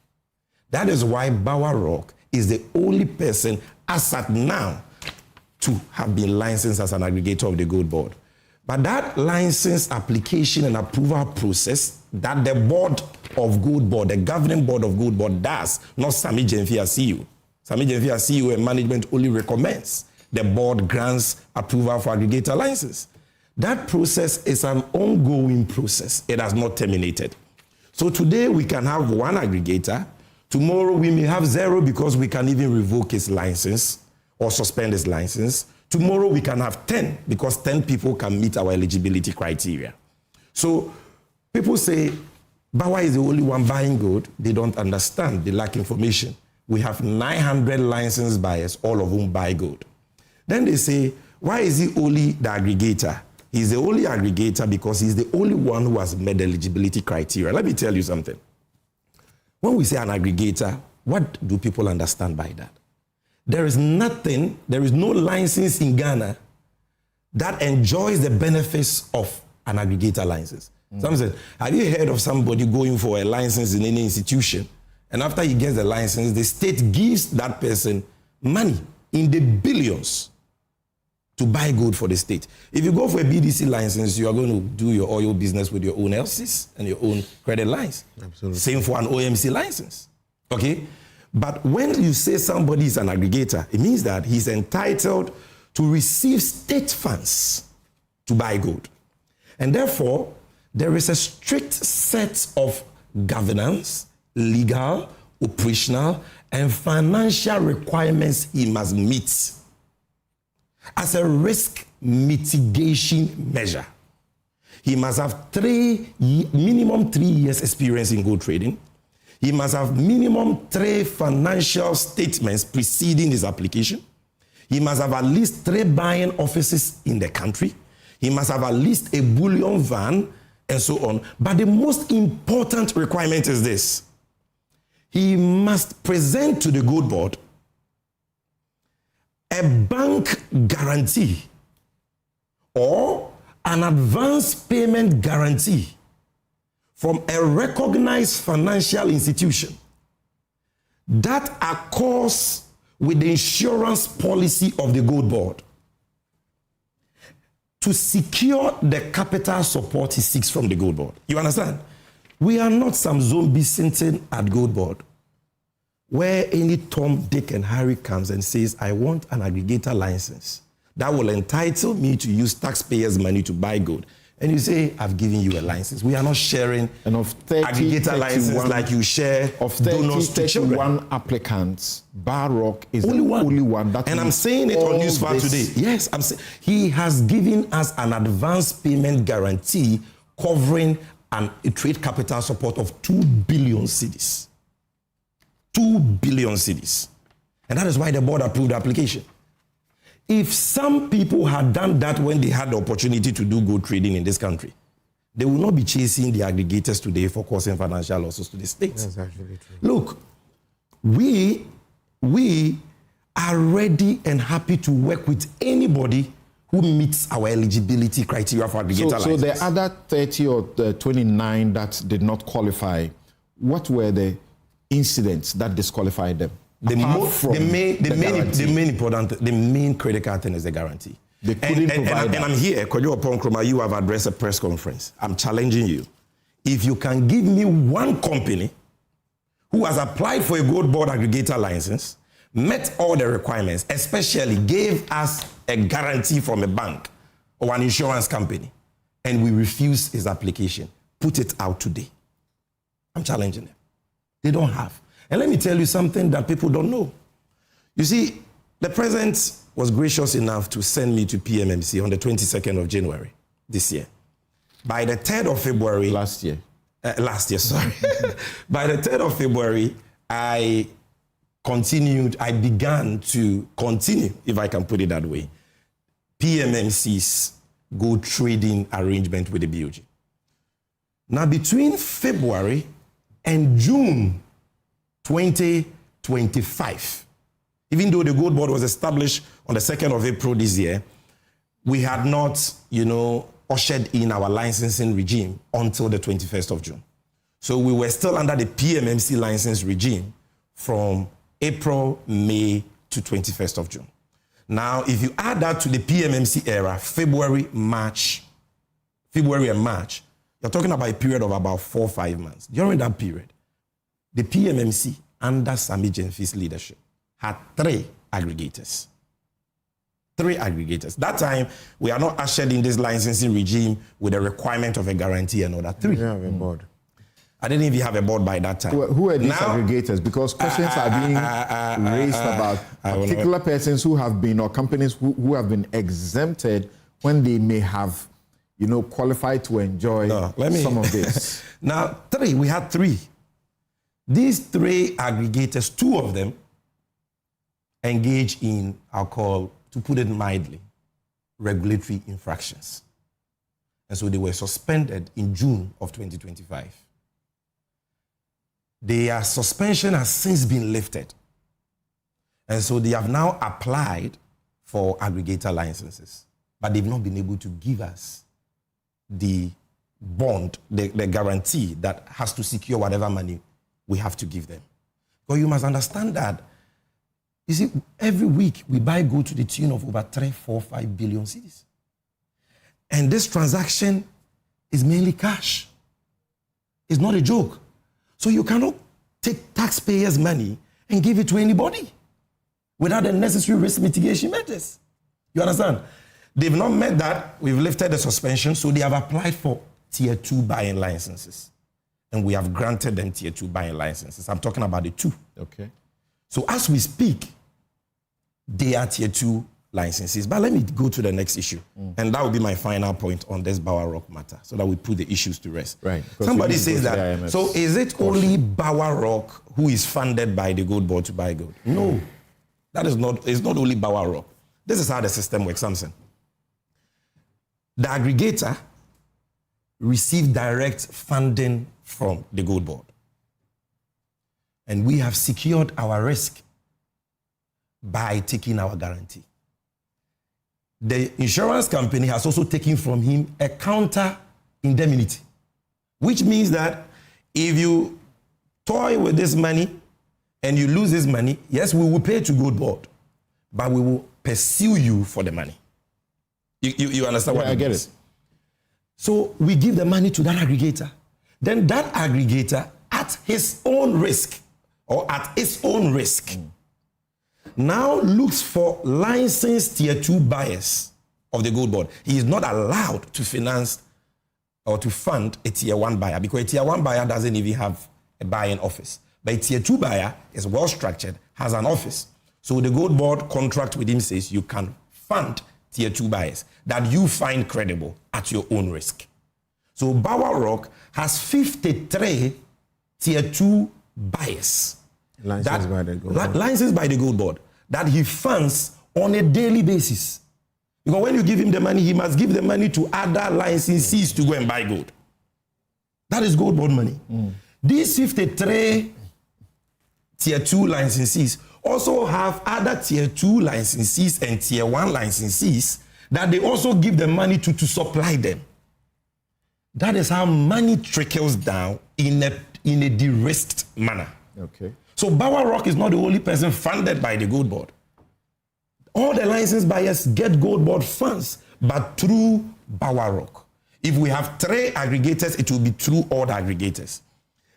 That is why Bower Rock is the only person as at now to have been licensed as an aggregator of the Gold Board. But that license application and approval process that the board of Gold Board, the governing board of Gold Board does, not Sami Jemfi as CEO. Sami Jemfi as CEO and management only recommends. The board grants approval for aggregator license. That process is an ongoing process. It has not terminated. So today we can have 1 aggregator. Tomorrow we may have 0 because we can even revoke his license or suspend his license. Tomorrow we can have 10 because 10 people can meet our eligibility criteria. So people say, Bawa is the only one buying gold. They don't understand. They lack information. We have 900 licensed buyers, all of whom buy gold. Then they say, why is he only the aggregator? He's the only aggregator because he's the only one who has met the eligibility criteria. Let me tell you something. When we say an aggregator, what do people understand by that? There is no license in Ghana that enjoys the benefits of an aggregator license. Some say, have you heard of somebody going for a license in any institution, and after he gets the license, the state gives that person money in the billions to buy gold for the state. If you go for a BDC license, you are going to do your oil business with your own LCs and your own credit lines. Absolutely. Same for an OMC license. Okay? But when you say somebody is an aggregator, it means that he's entitled to receive state funds to buy gold. And therefore, there is a strict set of governance, legal, operational, and financial requirements he must meet as a risk mitigation measure. He must have minimum 3 years experience in gold trading. He must have minimum 3 financial statements preceding his application. He must have at least 3 buying offices in the country. He must have at least a bullion van and so on. But the most important requirement is this. He must present to the gold board a bank guarantee or an advance payment guarantee from a recognized financial institution that accords with the insurance policy of the gold board to secure the capital support he seeks from the gold board. You understand? We are not some zombie sitting at gold board where any Tom, Dick, and Harry comes and says, I want an aggregator license that will entitle me to use taxpayers' money to buy gold. And you say, I've given you a license. We are not sharing and of 30, aggregator license like you share of 30, 31 applicants. Barrock is only one. That and I'm saying it on Newsfile today. Yes, I'm saying he has given us an advance payment guarantee covering a trade capital support of 2 billion cedis. 2 billion cedis. And that is why the board approved the application. If some people had done that when they had the opportunity to do gold trading in this country, they will not be chasing the aggregators today for causing financial losses to the states. That's actually true. Look, we are ready and happy to work with anybody who meets our eligibility criteria for aggregator license. So the other 30 or the 29 that did not qualify, what were the incidents that disqualified them? The main critical thing is the guarantee. They couldn't provide that. And I'm here, Kojo Oponkroma, you have addressed a press conference. I'm challenging you. If you can give me one company who has applied for a gold board aggregator license, met all the requirements, especially gave us a guarantee from a bank or an insurance company, and we refuse his application, put it out today. I'm challenging them. They don't have. And let me tell you something that people don't know. You see, the president was gracious enough to send me to PMMC on the 22nd of January this year. By the 3rd of February... Last year, sorry. By the 3rd of February, I began to continue, if I can put it that way, PMMC's gold trading arrangement with the BOG. Now, between February and June 2025, even though the gold board was established on the 2nd of April this year, we had not, ushered in our licensing regime until the 21st of June. So we were still under the PMMC license regime from April, May to 21st of June. Now, if you add that to the PMMC era, February and March, you're talking about a period of about 4 or 5 months. During that period, the PMMC, under Sami Jenfi's leadership, had 3 aggregators. 3 aggregators. That time, we are not ushered in this licensing regime with a requirement of a guarantee and all that. 3. You have a board. I didn't even have a board by that time. Who are these aggregators? Because questions are being raised about particular persons who have been, or companies who have been exempted when they may have, qualified to enjoy some of this. Now, we had 3. These 3 aggregators, 2 of them engage in, I'll call, to put it mildly, regulatory infractions. And so they were suspended in June of 2025. Their suspension has since been lifted. And so they have now applied for aggregator licenses, but they've not been able to give us the bond, the guarantee that has to secure whatever money we have to give them. But you must understand that, You see, every week we buy gold to the tune of over 3, 4, 5 billion cedis. And this transaction is mainly cash. It's not a joke. So you cannot take taxpayers' money and give it to anybody without the necessary risk mitigation measures. You understand? They've not met that. We've lifted the suspension, so they have applied for Tier 2 buying licenses. And we have granted them Tier 2 buying licenses. I'm talking about the 2. Okay. So as we speak, they are Tier 2 licenses. But let me go to the next issue. And that will be my final point on this Bower Rock matter, so that we put the issues to rest. Right. Somebody says that, so is it only Bower Rock who is funded by the gold board to buy gold? No. That is not, it's not only Bower Rock. This is how the system works, Samson. The aggregator received direct funding from the gold board. And we have secured our risk by taking our guarantee. The insurance company has also taken from him a counter indemnity, which means that if you toy with this money and you lose this money, yes, we will pay to gold board, but we will pursue you for the money. You understand what I get it? So we give the money to that aggregator. Then that aggregator, at his own risk, or at its own risk, now looks for licensed Tier 2 buyers of the gold board. He is not allowed to finance or to fund a Tier 1 buyer, because a Tier 1 buyer doesn't even have a buying office. But a Tier 2 buyer is well structured, has an office. So the gold board contract with him says you can fund Tier 2 buyers that you find credible at your own risk. So Bower Rock has 53 Tier 2 buyers. Licensed by the gold board that he funds on a daily basis. Because when you give him the money, he must give the money to other licensees to go and buy gold. That is gold board money. These 53 Tier 2 licensees also have other Tier 2 licensees and Tier 1 licensees that they also give the money to supply them. That is how money trickles down in a de-risked manner. Okay. So Bower Rock is not the only person funded by the gold board. All the licensed buyers get gold board funds, but through Bower Rock. If we have 3 aggregators, it will be through all the aggregators.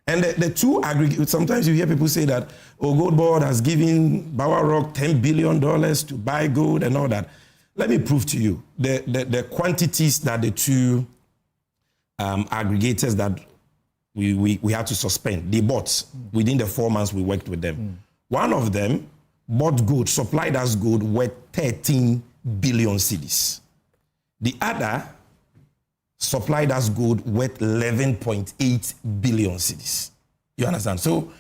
And the 2 aggregators, sometimes you hear people say that, oh, gold board has given Bower Rock $10 billion to buy gold and all that. Let me prove to you the quantities that the 2 aggregators that we had to suspend, they bought within the 4 months we worked with them. One of them bought gold, supplied us gold worth 13 billion cedis. The other supplied us gold worth 11.8 billion cedis. You understand? So,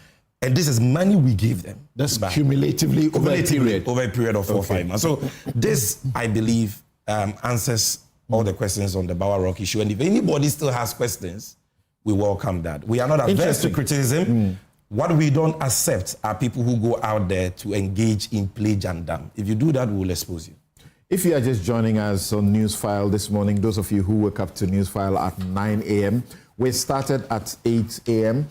and this is money we gave them. That's cumulatively over a period of 4 or 5 months. So this, I believe, answers all the questions on the Bower Rock issue. And if anybody still has questions, we welcome that. We are not averse to criticism. What we don't accept are people who go out there to engage in pledge and dam. If you do that, we will expose you. If you are just joining us on Newsfile this morning, those of you who woke up to Newsfile at 9 a.m., we started at 8 a.m.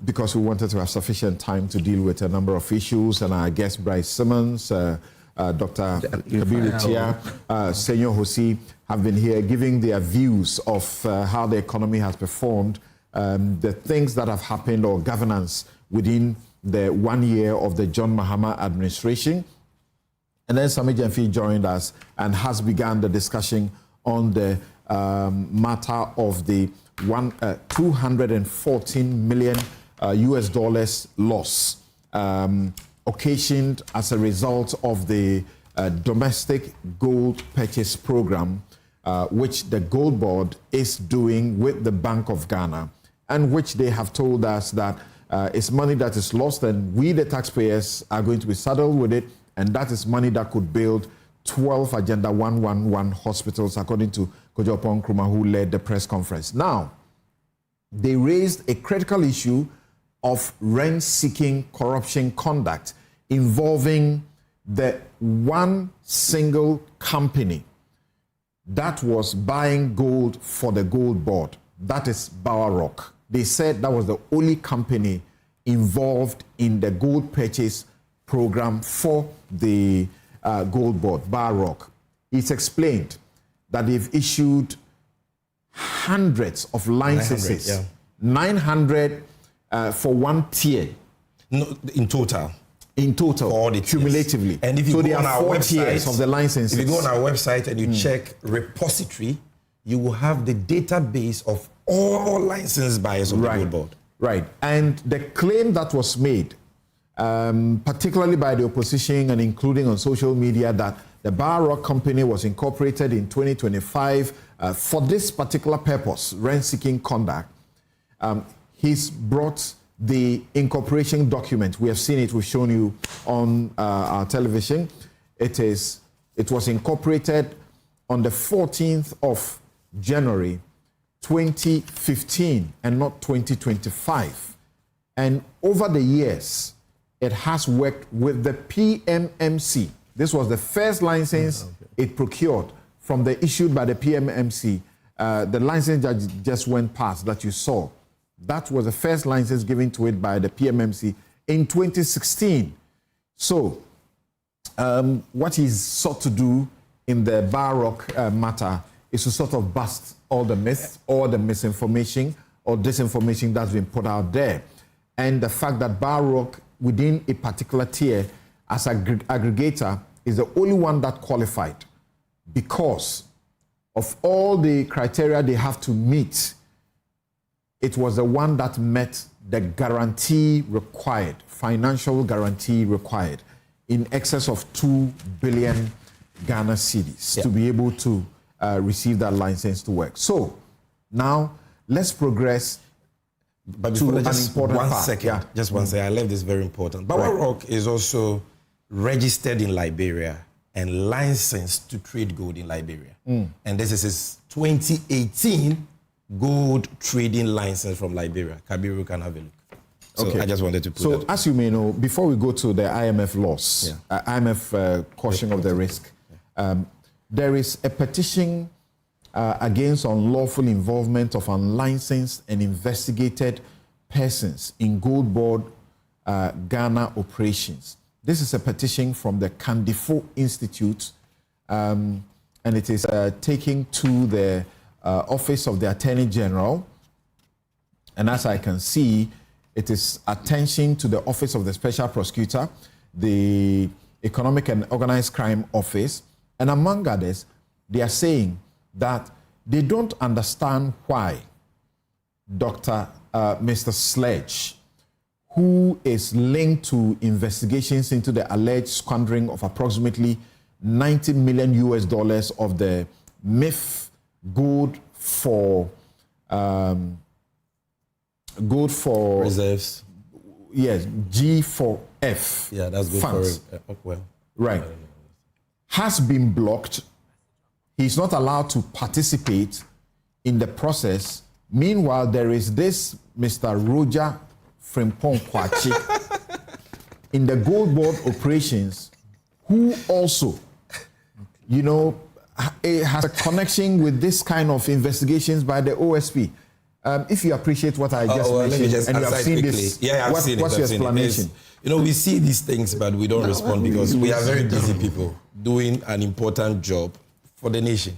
Because we wanted to have sufficient time to deal with a number of issues. And our guest, Bryce Simmons, Dr. Kabiru Tia, Senyor Hosi, have been here giving their views of how the economy has performed, the things that have happened or governance within the 1 year of the John Mahama administration. And then Sami Jemfi joined us and has begun the discussion on the matter of the 214 million US dollars loss occasioned as a result of the domestic gold purchase program, which the Gold Board is doing with the Bank of Ghana, and which they have told us that it's money that is lost, and we, the taxpayers, are going to be saddled with it, and that is money that could build 12 Agenda 111 hospitals, according to Kojo Nkrumah, who led the press conference. Now, they raised a critical issue of rent-seeking corruption conduct involving the one single company that was buying gold for the Gold Board. That is Bower Rock. They said that was the only company involved in the gold purchase program for the Gold Board, Bar Rock. It's explained that they've issued hundreds of licenses, 900 for one tier. No, in total. In total, for all the cumulatively. And if you go on our website, of the licenses. If you go on our website and you check repository, you will have the database of all license buyers of the Gold Board. Right. And the claim that was made, particularly by the opposition and including on social media, that the Bar Rock Company was incorporated in 2025 for this particular purpose, rent-seeking conduct. He's brought the incorporation document. We have seen it. We've shown you on our television. It was incorporated on the 14th of January 2015 and not 2025. And over the years, it has worked with the PMMC. This was the first license it procured from the issued by the PMMC. The license that just went past that you saw, that was the first license given to it by the PMMC in 2016. So what he's sought to do in the Bar Rock matter is to sort of bust all the myths, all the misinformation or disinformation that's been put out there. And the fact that Bar Rock, within a particular tier, as an aggregator, is the only one that qualified because of all the criteria they have to meet. It was the one that met the guarantee required, financial guarantee required, in excess of 2 billion Ghana cedis to be able to receive that license to work. So now let's progress. But before that, just one second. Just one second. I left this very important. Bar Rock is also registered in Liberia and licensed to trade gold in Liberia. And this is his 2018 gold trading license from Liberia. Kabiru can have a look. So I just wanted to put that. So as you may know, before we go to the IMF loss, IMF caution of the risk, there is a petition against unlawful involvement of unlicensed and investigated persons in Gold Board Ghana operations. This is a petition from the Kandifo Institute, and it is taken to the Office of the Attorney General. And as I can see, it is attention to the Office of the Special Prosecutor, the Economic and Organized Crime Office, and among others, they are saying that they don't understand why Mr. Sledge, who is linked to investigations into the alleged squandering of approximately $90 million of the MIF gold for reserves. Yes, G4F. Yeah, that's good funds. For right. Has been blocked. He's not allowed to participate in the process. Meanwhile, there is this Mr. Roger Frimpong Kwachi in the Gold Board operations, who also, has a connection with this kind of investigations by the OSP. If you appreciate what I just mentioned, and you have seen this, what's your explanation? We see these things, but we don't respond because we are very busy people doing an important job for the nation.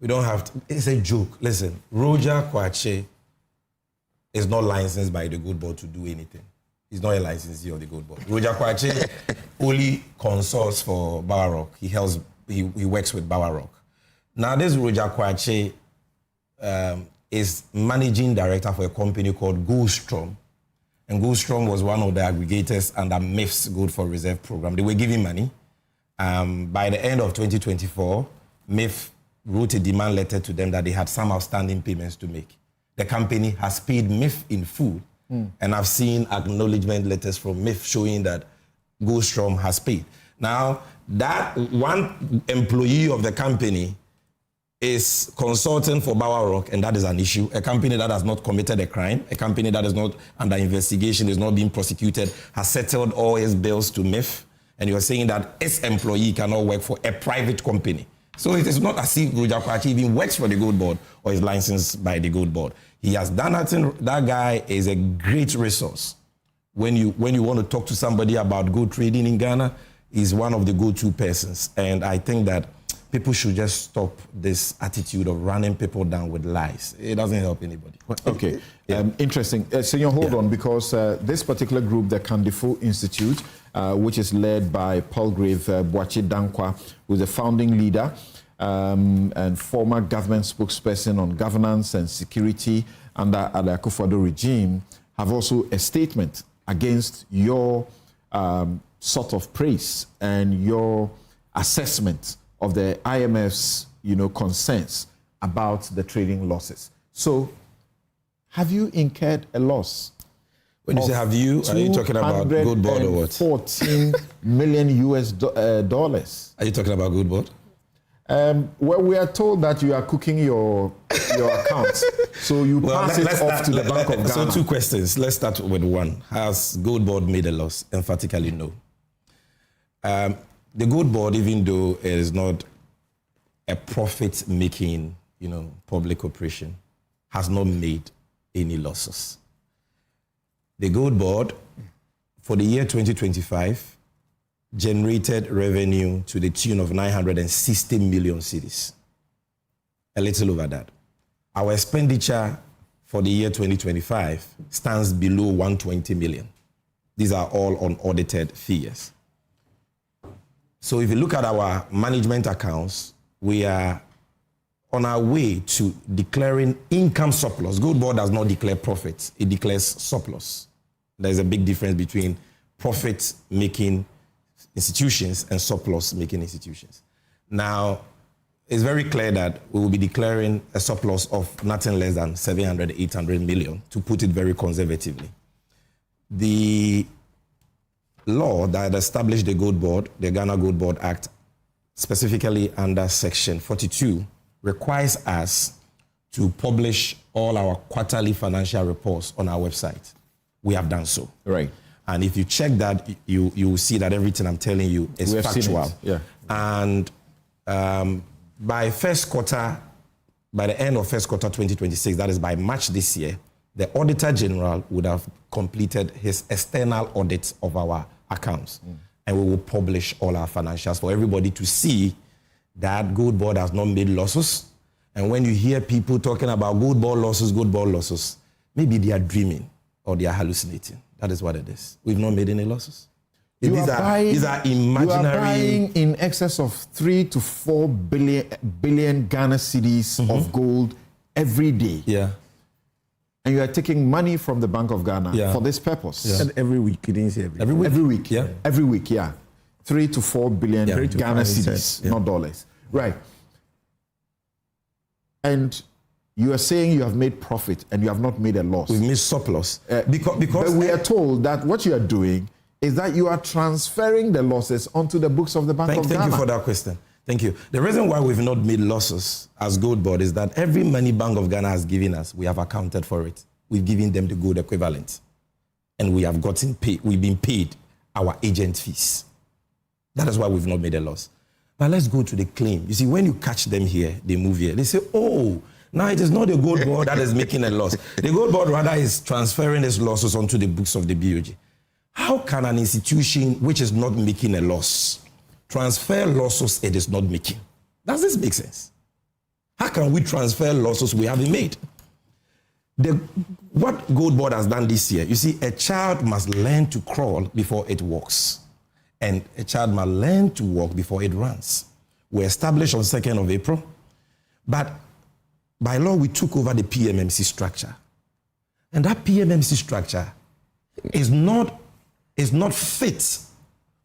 We don't have to. It's a joke. Listen, Roger Kwache is not licensed by the Gold Board to do anything. He's not a licensee of the Gold Board. Roger Kwache only consults for Bar Rock. He works with Bar Rock. Now, this Roger Kwache is managing director for a company called Goldstrom. And Goldstrom was one of the aggregators under MIF's Gold for Reserve program. They were giving money. By the end of 2024, MIF wrote a demand letter to them that they had some outstanding payments to make. The company has paid MIF in full. And I've seen acknowledgement letters from MIF showing that Goldstrom has paid. Now, that one employee of the company is consulting for Bar Rock, and that is an issue. A company that has not committed a crime, a company that is not under investigation, is not being prosecuted, has settled all his bills to MIF, and you're saying that its employee cannot work for a private company. So it is not as if Roger Kwachi even works for the Gold Board or is licensed by the Gold Board. He has done nothing. That guy is a great resource when you want to talk to somebody about gold trading in Ghana, is one of the go-to persons. And I think that people should just stop this attitude of running people down with lies. It doesn't help anybody. Okay, interesting. Senor, hold on, because this particular group, the Kandifo Institute, which is led by Palgrave Boachi Dankwa, who is the founding leader and former government spokesperson on governance and security under the Akufo-Addo regime, have also a statement against your sort of praise and your assessment of the IMF's, concerns about the trading losses. So, have you incurred a loss? When you say have you, are you talking about Gold Board or what? $14 million US dollars. Are you talking about Gold Board? Well, we are told that you are cooking your account, so you pass it off to the Bank of Ghana. So 2 questions. Let's start with one. Has Gold Board made a loss? Emphatically, no. The Gold Board, even though it is not a profit-making, public operation, has not made any losses. The Gold Board, for the year 2025, generated revenue to the tune of 960 million cedis, a little over that. Our expenditure for the year 2025 stands below 120 million. These are all unaudited figures. So if you look at our management accounts, we are on our way to declaring income surplus. Gold Board does not declare profits, it declares surplus. There's a big difference between profit-making institutions and surplus-making institutions. Now, it's very clear that we will be declaring a surplus of nothing less than 700, 800 million, to put it very conservatively. The law that established the Gold Board, the Ghana Gold Board Act, specifically under Section 42, requires us to publish all our quarterly financial reports on our website. We have done so. Right. And if you check that, you will see that everything I'm telling you is factual. Yeah. And by the end of first quarter 2026, that is by March this year, the Auditor General would have completed his external audit of our accounts. And we will publish all our financials for everybody to see that Gold Board has not made losses. And when you hear people talking about Gold Board losses, maybe they are dreaming or they are hallucinating. That is what it is. We've not made any losses. These are imaginary. You are buying in excess of 3 to 4 billion Ghana cedis of gold every day. Yeah. And you are taking money from the Bank of Ghana for this purpose. Yeah. And every week, you didn't say every week. Yeah. Every week, yeah. 3 to 4 billion Ghana cedis, not dollars. Right. And you are saying you have made profit and you have not made a loss. We've made surplus. Because but we are told that what you are doing is that you are transferring the losses onto the books of the Bank of Ghana. Thank you for that question. Thank you. The reason why we've not made losses as Gold Board is that every money Bank of Ghana has given us, we have accounted for it. We've given them the gold equivalent. And we have gotten paid. We've been paid our agent fees. That is why we've not made a loss. But let's go to the claim. You see, when you catch them here, they move here. They say, oh, now it is not the Gold Board that is making a loss. The Gold Board rather is transferring its losses onto the books of the BOG. How can an institution which is not making a loss transfer losses it is not making? Does this make sense? How can we transfer losses we haven't made? What Gold Board has done this year, you see, a child must learn to crawl before it walks. And a child must learn to walk before it runs. We established on 2nd of April, but by law, we took over the PMMC structure. And that PMMC structure is not fit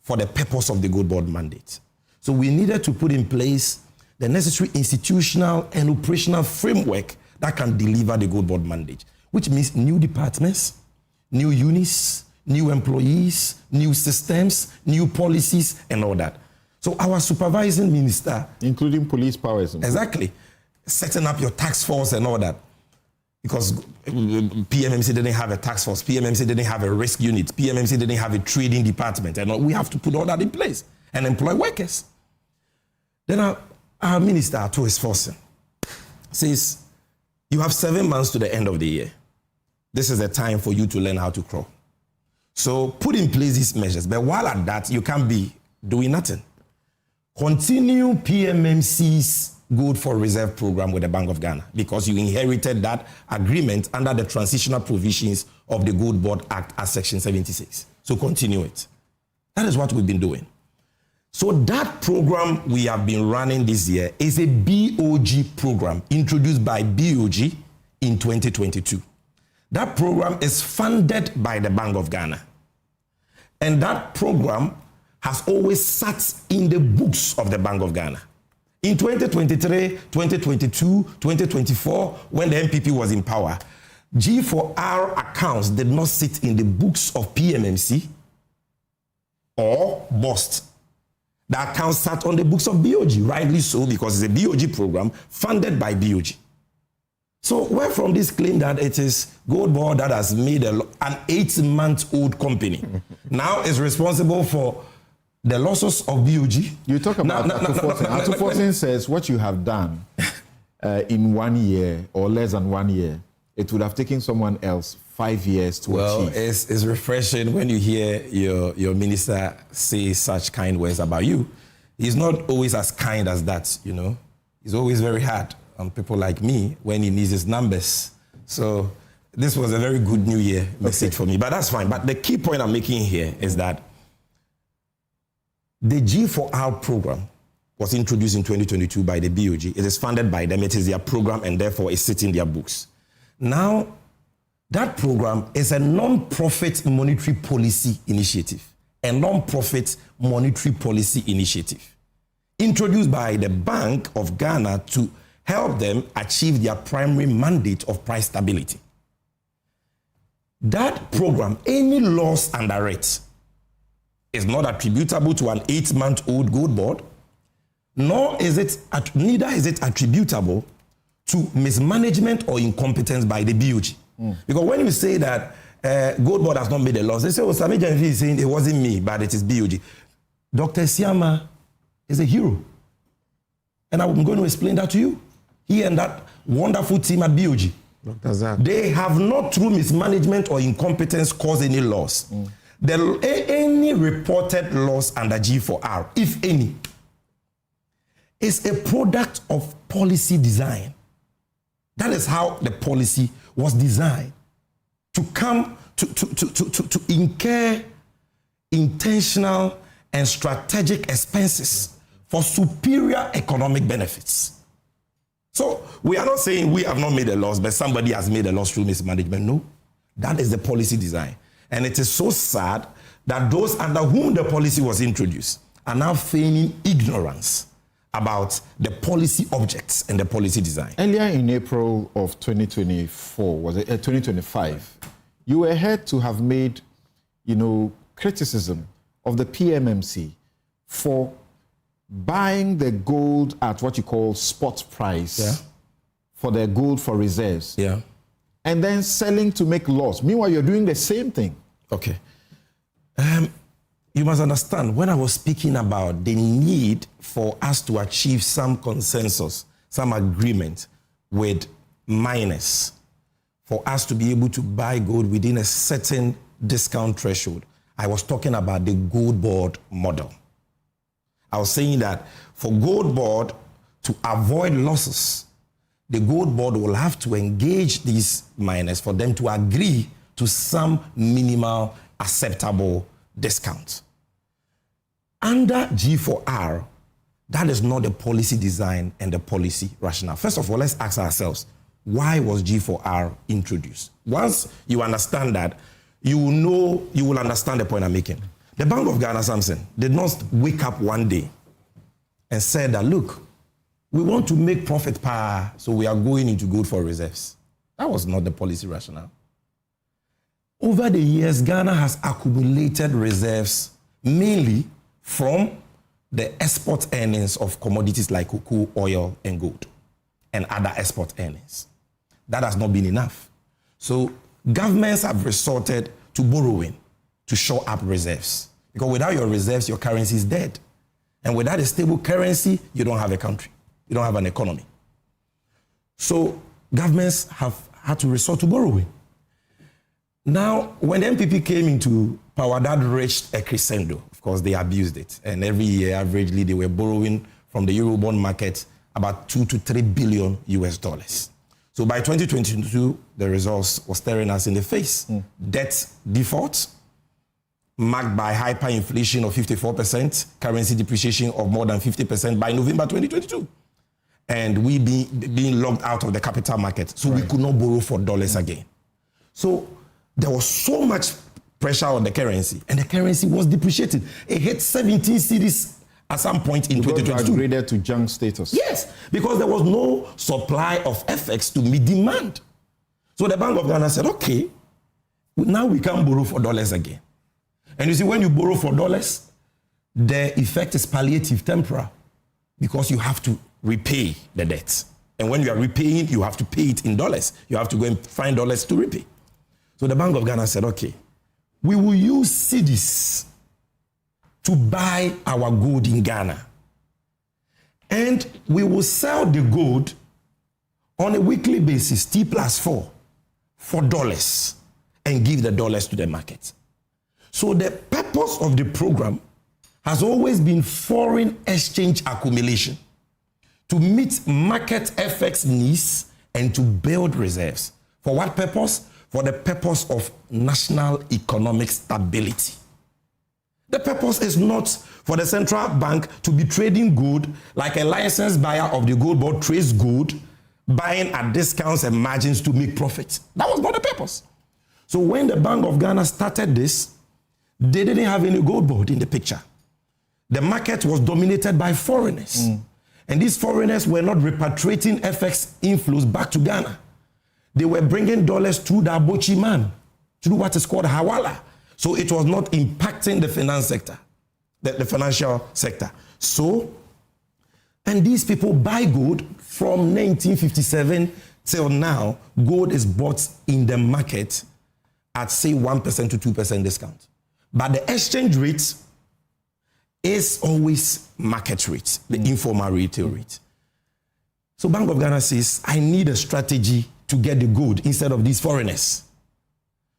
for the purpose of the Gold Board mandate. So we needed to put in place the necessary institutional and operational framework that can deliver the Gold Board mandate, which means new departments, new units, new employees, new systems, new policies, and all that. So our supervising minister... Including police powers. Exactly. Setting up your task force and all that. Because PMMC didn't have a task force, PMMC didn't have a risk unit, PMMC didn't have a trading department, and we have to put all that in place and employ workers. Then our minister, to his force, says, you have 7 months to the end of the year. This is the time for you to learn how to crawl. So put in place these measures. But while at that, you can't be doing nothing. Continue PMMC's Gold for Reserve program with the Bank of Ghana because you inherited that agreement under the transitional provisions of the Gold Board Act as Section 76. So continue it. That is what we've been doing. So that program we have been running this year is a BOG program introduced by BOG in 2022. That program is funded by the Bank of Ghana. And that program has always sat in the books of the Bank of Ghana. In 2023, 2022, 2024, when the MPP was in power, G4R accounts did not sit in the books of PMMC or BOST. The accounts sat on the books of BOG, rightly so, because it's a BOG program funded by BOG. So where from this claim that it is Gold Board that has made an 8-month-old company now is responsible for the losses of BOG? You talk about Atuforsen says what you have done in 1 year or less than 1 year, it would have taken someone else 5 years to achieve. Well, it's refreshing when you hear your minister say such kind words about you. He's not always as kind as that, you know. He's always very hard on people like me when he needs his numbers. So this was a very good New Year message for me, but that's fine. But the key point I'm making here is that the G4R program was introduced in 2022 by the BOG. It is funded by them. It is their program and therefore it sits in their books. Now, that program is a non-profit monetary policy initiative. A non-profit monetary policy initiative introduced by the Bank of Ghana to help them achieve their primary mandate of price stability. That program, any loss under it, is not attributable to an 8-month-old Gold Board, neither is it attributable to mismanagement or incompetence by the BOG. Because when you say that Gold Board has not made a loss, they say, oh, Sami Janvi is saying it wasn't me, but it is BOG. Dr. Siama is a hero. And I'm going to explain that to you. He and that wonderful team at BOG. They have not, through mismanagement or incompetence, caused any loss. Any reported loss under G4R, if any, is a product of policy design. That is how the policy was designed to come to incur intentional and strategic expenses for superior economic benefits. So we are not saying we have not made a loss, but somebody has made a loss through mismanagement. No, that is the policy design. And it is so sad that those under whom the policy was introduced are now feigning ignorance about the policy objects and the policy design. Earlier in April of 2024, was it 2025, you were heard to have made, criticism of the PMMC for buying the gold at what you call spot price for the gold for reserves. And then selling to make loss. Meanwhile, you're doing the same thing. Okay. You must understand, when I was speaking about the need for us to achieve some consensus, some agreement with miners, for us to be able to buy gold within a certain discount threshold, I was talking about the Gold Board model. I was saying that for Gold Board to avoid losses, the Gold Board will have to engage these miners for them to agree to some minimal acceptable discount. Under G4R, that is not the policy design and the policy rationale. First of all, let's ask ourselves, why was G4R introduced? Once you understand that, you will understand the point I'm making. The Bank of Ghana, Samson, did not wake up one day and said that, look, we want to make profit power, so we are going into gold for reserves. That was not the policy rationale. Over the years, Ghana has accumulated reserves mainly from the export earnings of commodities like cocoa, oil, and gold, and other export earnings. That has not been enough. So governments have resorted to borrowing to shore up reserves. Because without your reserves, your currency is dead. And without a stable currency, you don't have a country. You don't have an economy. So governments have had to resort to borrowing. Now, when the MPP came into power, that reached a crescendo. Of course, they abused it. And every year, averagely, they were borrowing from the Eurobond market about 2 to 3 billion US dollars. So by 2022, the results were staring us in the face. Debt default, marked by hyperinflation of 54%, currency depreciation of more than 50% by November 2022. And we being locked out of the capital market. So we could not borrow for dollars again. So there was so much pressure on the currency, and the currency was depreciated. It hit 17 cities at some point in 2022. Upgraded to junk status. Yes, because there was no supply of FX to meet demand. So the Bank of Ghana said, okay, now we can borrow for dollars again. And you see, when you borrow for dollars, the effect is palliative, temporal, because you have to repay the debt. And when you are repaying, you have to pay it in dollars. You have to go and find dollars to repay. So the Bank of Ghana said, okay, we will use cedis to buy our gold in Ghana. And we will sell the gold on a weekly basis, T+4, for dollars, and give the dollars to the market. So the purpose of the program has always been foreign exchange accumulation to meet market FX needs and to build reserves. For what purpose? For the purpose of national economic stability. The purpose is not for the central bank to be trading gold like a licensed buyer of the gold board trades gold, buying at discounts and margins to make profit. That was not the purpose. So when the Bank of Ghana started this, they didn't have any gold board in the picture. The market was dominated by foreigners. And these foreigners were not repatriating FX inflows back to Ghana. They were bringing dollars through the Abochi man, through what is called Hawala. So it was not impacting the finance sector, the financial sector. So, and these people buy gold from 1957 till now. Gold is bought in the market at, say, 1% to 2% discount. But the exchange rate is always market rate, the informal retail rate. So Bank of Ghana says, I need a strategy to get the gold instead of these foreigners.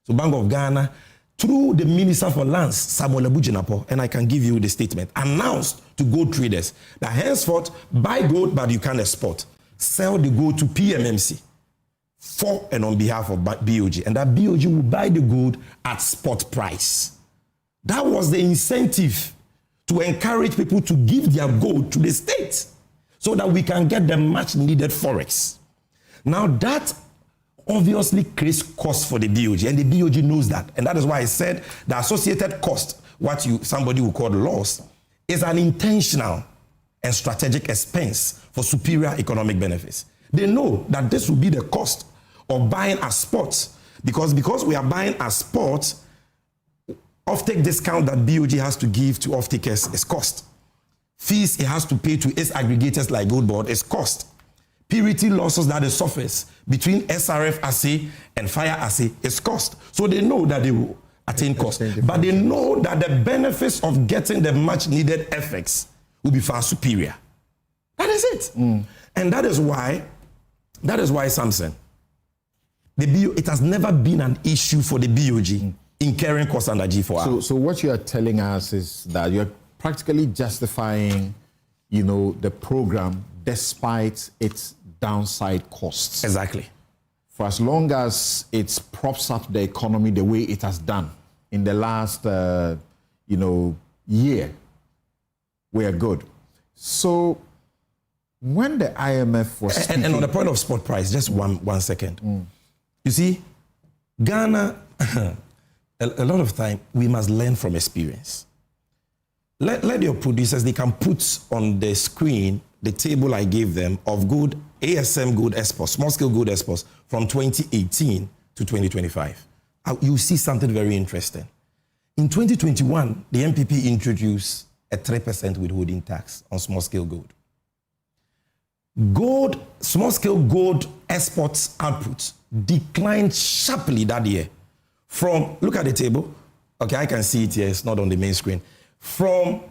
So Bank of Ghana, through the Minister for Lands, Samuel Ebujinapo, and I can give you the statement, announced to gold traders that henceforth, buy gold, but you can't export. Sell the gold to PMMC for and on behalf of BOG. And that BOG will buy the gold at spot price. That was the incentive to encourage people to give their gold to the state so that we can get the much needed forex. Now that obviously creates cost for the BOG, and the BOG knows that. And that is why I said the associated cost, what somebody would call loss, is an intentional and strategic expense for superior economic benefits. They know that this will be the cost of buying as spot, because we are buying as spot, offtake discount that BOG has to give to offtakers is cost. Fees it has to pay to its aggregators like Gold Board is cost. Purity losses that it suffers between SRF assay and fire assay is cost. So they know that they will attain cost. But they know that the benefits of getting the much needed FX will be far superior. That is it. And that is why Samson, it has never been an issue for the BOG incurring costs under G4R. So what you are telling us is that you're practically justifying, the program despite its downside costs. Exactly. For as long as it props up the economy the way it has done in the last, year, we are good. So when the IMF was speaking... And on the point of spot price, just one second. You see, Ghana, a lot of time, we must learn from experience. Let your producers, they can put on the screen the table I gave them of good ASM gold exports, small-scale gold exports from 2018 to 2025. You see something very interesting. In 2021, the MPP introduced a 3% withholding tax on small-scale gold. Small-scale gold exports output declined sharply that year. Look at the table. Okay, I can see it here. It's not on the main screen. From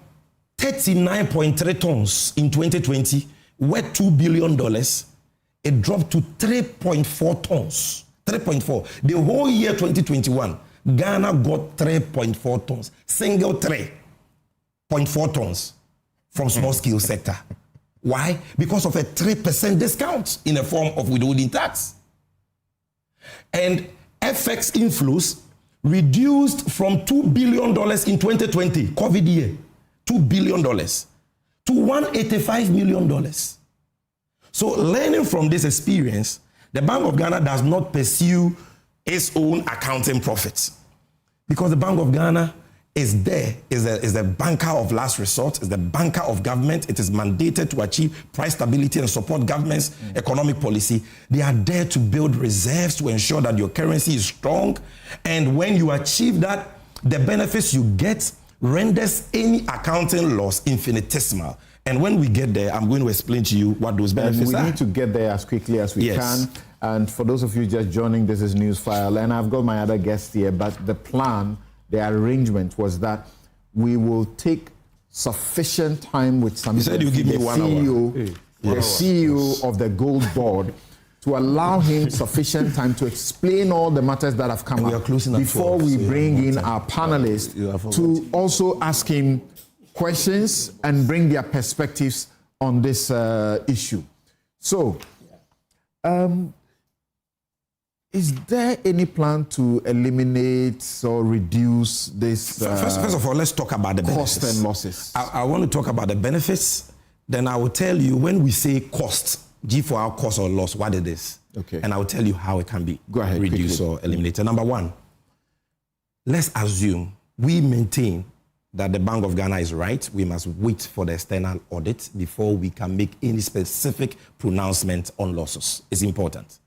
39.3 tons in 2020, worth $2 billion, it dropped to 3.4 tons, 3.4. The whole year 2021, Ghana got 3.4 tons. Single 3.4 tons from small scale sector. Why? Because of a 3% discount in the form of withholding tax. And FX inflows reduced from $2 billion in 2020, COVID year, $2 billion, to $185 million. So learning from this experience, the Bank of Ghana does not pursue its own accounting profits, because the Bank of Ghana is there, is a banker of last resort, is the banker of government. It is mandated to achieve price stability and support government's economic policy. They are there to build reserves to ensure that your currency is strong. And when you achieve that, the benefits you get renders any accounting loss infinitesimal. And when we get there, I'm going to explain to you what those benefits are. We need to get there as quickly as we can. And for those of you just joining, this is Newsfile. And I've got my other guests here, but the plan, the arrangement was that we will take sufficient time with some. You said you give me 1 hour. The CEO of the Gold Board, to allow him sufficient time to explain all the matters that have come up before we bring in our panelists to also ask him questions and bring their perspectives on this issue. So, is there any plan to eliminate or reduce this? First of all, let's talk about the cost benefits and losses. I want to talk about the benefits. Then I will tell you when we say cost, G for our cost or loss, what it is. Okay. And I will tell you how it can be quickly. reduced or eliminated. Number one, let's assume we maintain that the Bank of Ghana is right. We must wait for the external audit before we can make any specific pronouncement on losses. It's important,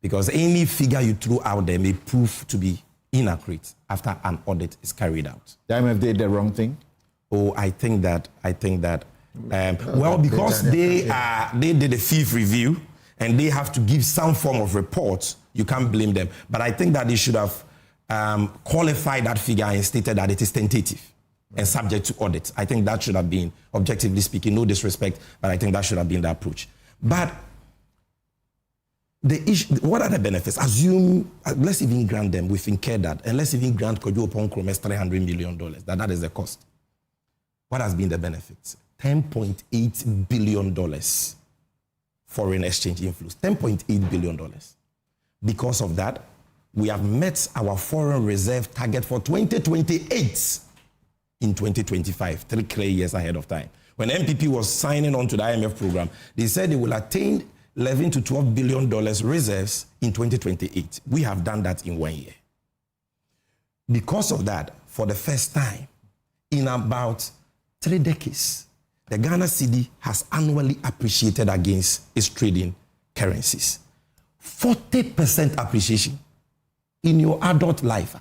because any figure you throw out there may prove to be inaccurate after an audit is carried out. The IMF did the wrong thing? Oh, I think that, well, because they did a fifth review and they have to give some form of report, you can't blame them. But I think that they should have qualified that figure and stated that it is tentative and subject to audit. I think that should have been, objectively speaking, no disrespect, but I think that should have been the approach. But the issue, what are the benefits? Assume, let's even grant them, we've incurred that, and let's even grant Kojo Oponkrom's $300 million, that is the cost. What has been the benefits? $10.8 billion foreign exchange inflows, $10.8 billion. Because of that, we have met our foreign reserve target for 2028 in 2025, 3 clear years ahead of time. When MPP was signing on to the IMF program, they said they will attain $11 to $12 billion reserves in 2028. We have done that in 1 year. Because of that, for the first time in about 3 decades, the Ghana cedi has annually appreciated against its trading currencies. 40% appreciation in your adult life.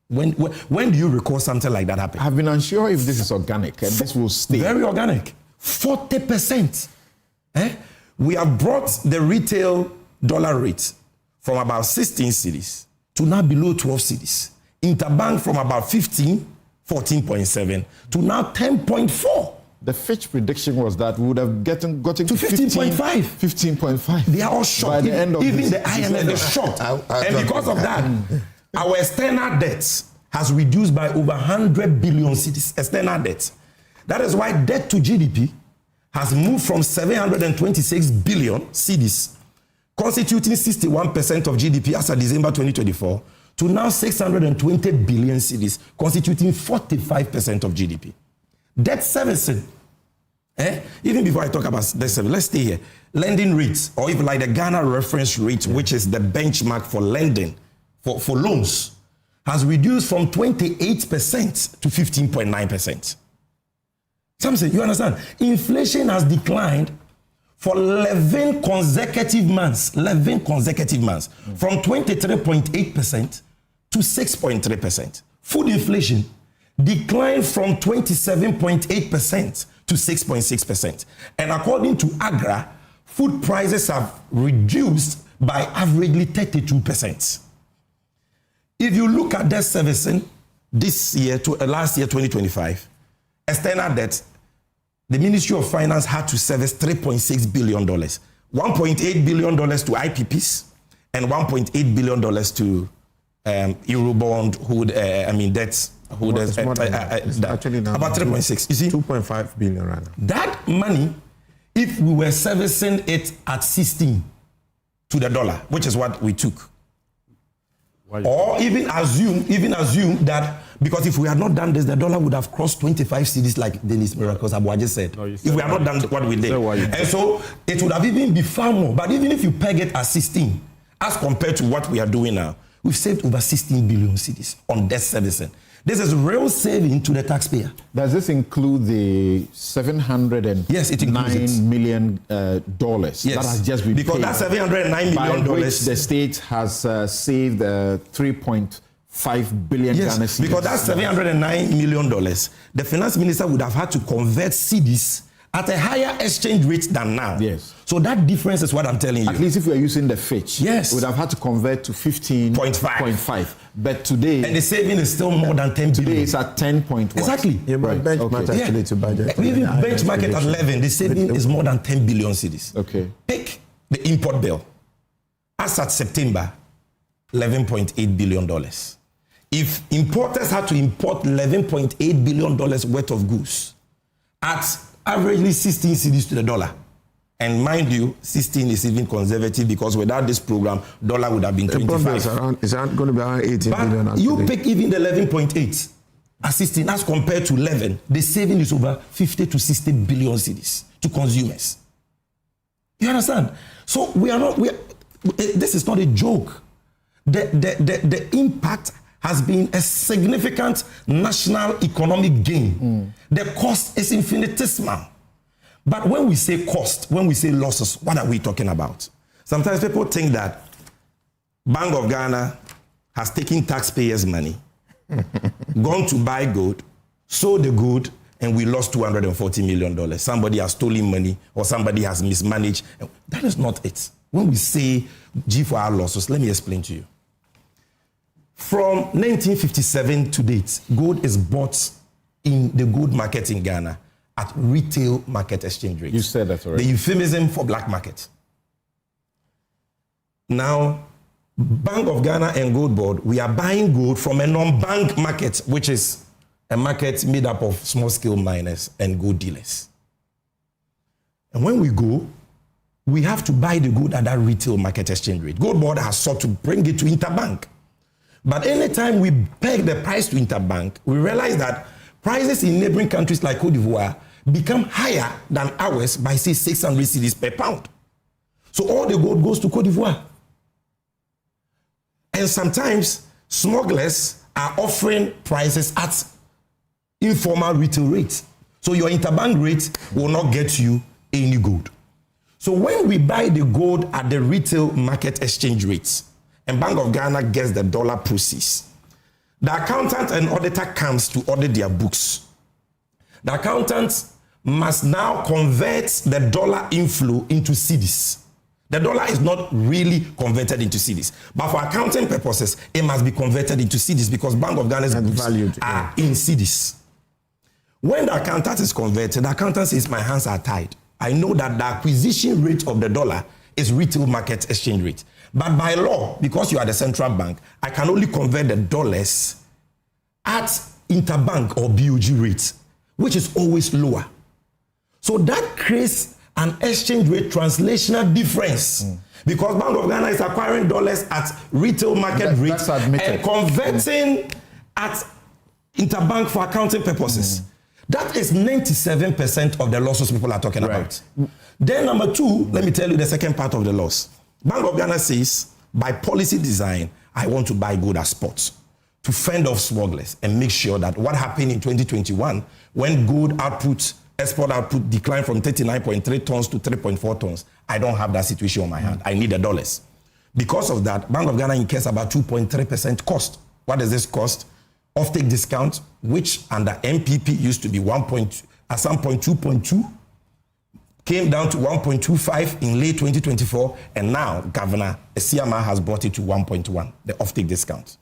When do you recall something like that happen? I've been unsure if this is organic and this will stay. Very organic. 40%. We have brought the retail dollar rate from about 16 cedis to now below 12 cedis. Interbank from about 15, 14.7 to now 10.4. The Fitch prediction was that we would have gotten to 15.5. 15.5. They are all shocked. By the end of even this, the IMF is shocked. And because of that, our external debt has reduced by over 100 billion cedis. External debt. That is why debt to GDP has moved from 726 billion cedis, constituting 61% of GDP as of December 2024, to now 620 billion cedis, constituting 45% of GDP. Debt servicing. Even before I talk about debt servicing, let's stay here. Lending rates, or even like the Ghana reference rate, which is the benchmark for lending, for loans, has reduced from 28% to 15.9%. Something, you understand? Inflation has declined for 11 consecutive months. 11 consecutive months. From 23.8% to 6.3%. Food inflation declined from 27.8% to 6.6%. And according to AGRA, food prices have reduced by averagely 32%. If you look at debt servicing this year to last year, 2025, external debt, the Ministry of Finance had to service $3.6 billion, $1.8 billion to IPPs, and $1.8 billion to Eurobond, debts. Actually, now about 3.6. You see, 2.5 billion right now. That money, if we were servicing it at 16 to the dollar, which is what we took, or even assume that, because if we had not done this, the dollar would have crossed 25 cedis, like Dennis Miracles Abuaje said. If we had not done what we did, and so it would have even been far more. But even if you peg it at 16, as compared to what we are doing now, we've saved over 16 billion cedis on debt servicing. This is real saving to the taxpayer. Does this include the $709 million yes. that has just been because paid? Because that $709 million, by which the state has saved 3.5 billion Ghana cedis. Because that $709 million, the finance minister would have had to convert cedis at a higher exchange rate than now. Yes. So that difference is what I'm telling you. At least if we are using the Fitch, yes, we would have had to convert to 15.5. But today, and the saving is still more than 10 billion. Today it's at 10.1. Exactly. Yeah, but benchmark actually to budget. Even benchmark it at 11, the saving is more than 10 billion cedis. Okay. Pick the import bill. As at September, $11.8 billion. If importers had to import $11.8 billion worth of goods at averagely 16 cedis to the dollar, and mind you, 16 is even conservative because without this program, dollar would have been 25. It's going to be around 18 billion. But you pick even the 11.8 at 16 as compared to 11, the saving is over 50 to 60 billion cedis to consumers. You understand? So this is not a joke. The impact has been a significant national economic gain. The cost is infinitesimal. But when we say cost, when we say losses, what are we talking about? Sometimes people think that Bank of Ghana has taken taxpayers' money, gone to buy gold, sold the gold, and we lost $240 million. Somebody has stolen money or somebody has mismanaged. That is not it. When we say G4R losses, let me explain to you. From 1957 to date, gold is bought in the gold market in Ghana at retail market exchange rates. You said that already. The euphemism for black market. Now, Bank of Ghana and Gold Board, we are buying gold from a non-bank market, which is a market made up of small-scale miners and gold dealers. And when we go, we have to buy the gold at that retail market exchange rate. Gold Board has sought to bring it to interbank. But anytime we peg the price to interbank, we realize that prices in neighboring countries like Cote d'Ivoire become higher than ours by, say, 600 cedis per pound. So all the gold goes to Cote d'Ivoire. And sometimes smugglers are offering prices at informal retail rates. So your interbank rate will not get you any gold. So when we buy the gold at the retail market exchange rates, and Bank of Ghana gets the dollar proceeds, the accountant and auditor comes to audit their books. The accountant must now convert the dollar inflow into cedis. The dollar is not really converted into cedis, but for accounting purposes, it must be converted into cedis because Bank of Ghana's books are in cedis. When the accountant is converted, the accountant says, my hands are tied. I know that the acquisition rate of the dollar is retail market exchange rate. But by law, because you are the central bank, I can only convert the dollars at interbank or BOG rates, which is always lower. So that creates an exchange rate translational difference. Because Bank of Ghana is acquiring dollars at retail market rates and converting at interbank for accounting purposes. That is 97% of the losses people are talking about. Then number two, let me tell you the second part of the loss. Bank of Ghana says, by policy design, I want to buy gold at spots to fend off smugglers and make sure that what happened in 2021, when gold output, export output declined from 39.3 tons to 3.4 tons, I don't have that situation on my hand. I need the dollars. Because of that, Bank of Ghana incurs about 2.3% cost. What does this cost? Offtake discount, which under MPP used to be at some point 2.2, came down to 1.25 in late 2024, and now Governor CMR has brought it to 1.1, the offtake discount.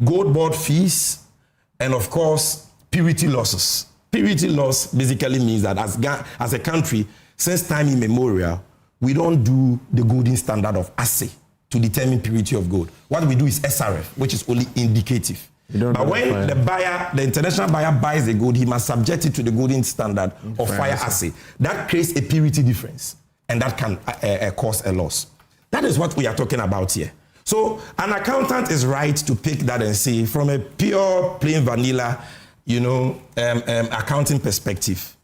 Gold board fees, and of course, purity losses. Purity loss basically means that as a country, since time immemorial, we don't do the golden standard of assay to determine purity of gold. What we do is SRF, which is only indicative. But when the international buyer buys the gold, he must subject it to the golden standard of fire assay. That creates a purity difference, and that can cause a loss. That is what we are talking about here. So an accountant is right to pick that and say, from a pure, plain vanilla, accounting perspective,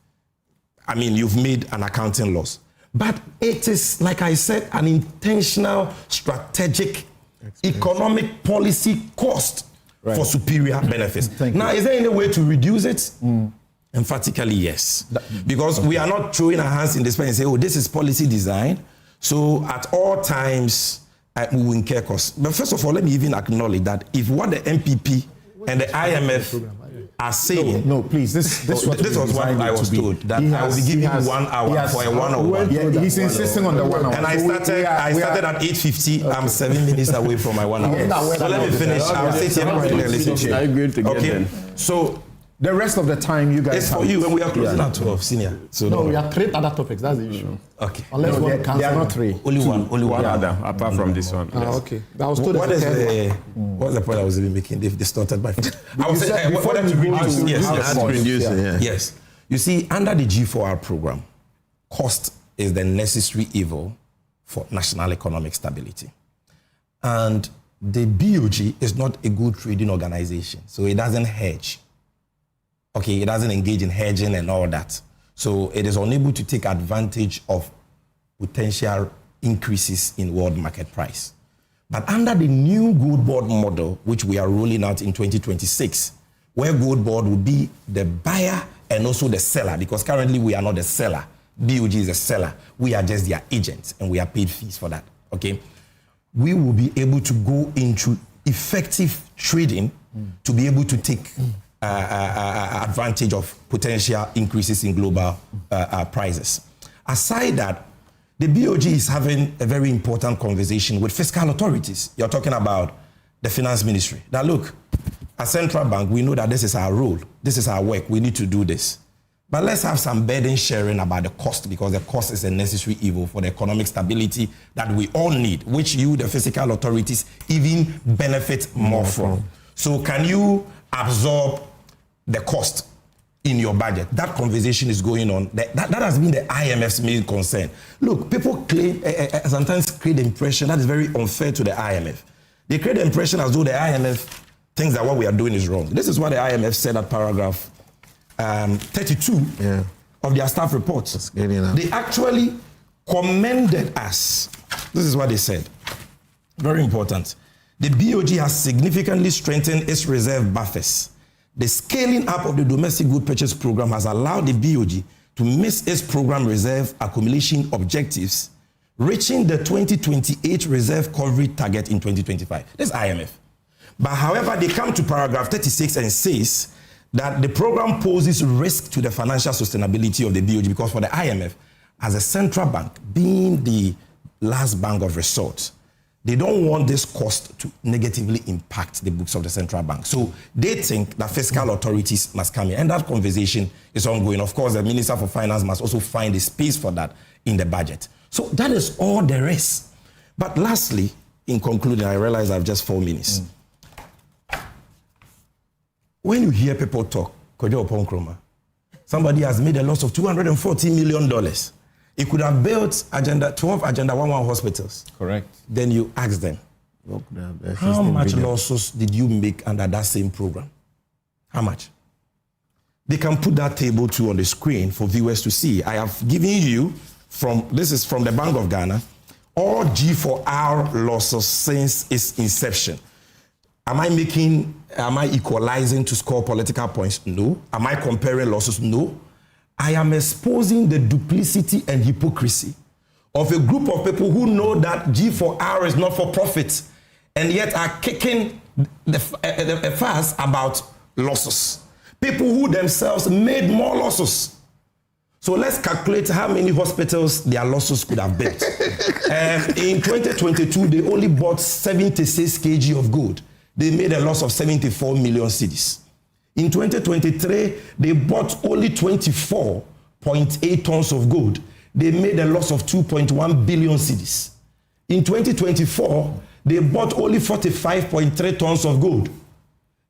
I mean, you've made an accounting loss. But it is, like I said, an intentional, strategic, economic policy cost for superior benefits. Now, is there any way to reduce it? Emphatically, yes. Because we are not throwing our hands in the space and say, oh, this is policy design. So at all times, we will incur costs. But first of all, let me even acknowledge that if what the MPP and the IMF are saying... No, please, this was what I was told, that I will be giving you 1 hour for a one-on-one. He's insisting on the 1 hour. And I started at 8:50. I'm 7 minutes away from my 1 hour. So let me finish. I'll sit here and listen to you. I agree together. Okay, so... The rest of the time, you guys. It's for you when we are closing at 12, senior. So no, we have 3 other topics. That's the issue. Okay. Unless one cancel. They are not 3. Only one other, apart from this one. Yes. Okay. That was told what's the point I was even making? They've distorted my... I was saying, before to reduce, yes. You see, under the G4R program, cost is the necessary evil for national economic stability. And the BOG is not a good trading organization, so it doesn't hedge. Okay, it doesn't engage in hedging and all that. So it is unable to take advantage of potential increases in world market price. But under the new gold board model, which we are rolling out in 2026, where gold board will be the buyer and also the seller, because currently we are not the seller. BOG is a seller. We are just their agents, and we are paid fees for that. Okay, we will be able to go into effective trading to be able to take advantage of potential increases in global prices. Aside that, the BOG is having a very important conversation with fiscal authorities. You're talking about the finance ministry. Now look, as central bank, we know that this is our role. This is our work. We need to do this. But let's have some burden sharing about the cost, because the cost is a necessary evil for the economic stability that we all need, which you, the fiscal authorities, even benefit more from. So can you absorb the cost in your budget? That conversation is going on. That has been the IMF's main concern. Look, people claim, sometimes create the impression that is very unfair to the IMF. They create the impression as though the IMF thinks that what we are doing is wrong. This is what the IMF said at paragraph 32 of their staff reports. They actually commended us. This is what they said. Very important. The BOG has significantly strengthened its reserve buffers. The scaling up of the domestic good purchase program has allowed the BOG to miss its program reserve accumulation objectives, reaching the 2028 reserve coverage target in 2025. That's IMF. But however, they come to paragraph 36 and says that the program poses risk to the financial sustainability of the BOG, because for the IMF, as a central bank, being the last bank of resort, they don't want this cost to negatively impact the books of the central bank. So they think that fiscal authorities must come in. And that conversation is ongoing. Of course, the Minister for Finance must also find a space for that in the budget. So that is all there is. But lastly, in concluding, I realize I have just 4 minutes. When you hear people talk, Kojo Oponkroma, somebody has made a loss of $240 million. He could have built 12 Agenda 11 hospitals. Correct. Then you ask them, how much losses did you make under that same program? How much? They can put that table too on the screen for viewers to see. I have given you, this is from the Bank of Ghana, all G4R losses since its inception. Am I equalizing to score political points? No. Am I comparing losses? No. I am exposing the duplicity and hypocrisy of a group of people who know that G4R is not for profit and yet are kicking the fuss about losses. People who themselves made more losses. So let's calculate how many hospitals their losses could have built. In 2022, they only bought 76 kg of gold. They made a loss of 74 million cedis. In 2023, they bought only 24.8 tons of gold. They made a loss of 2.1 billion cedis. In 2024, they bought only 45.3 tons of gold.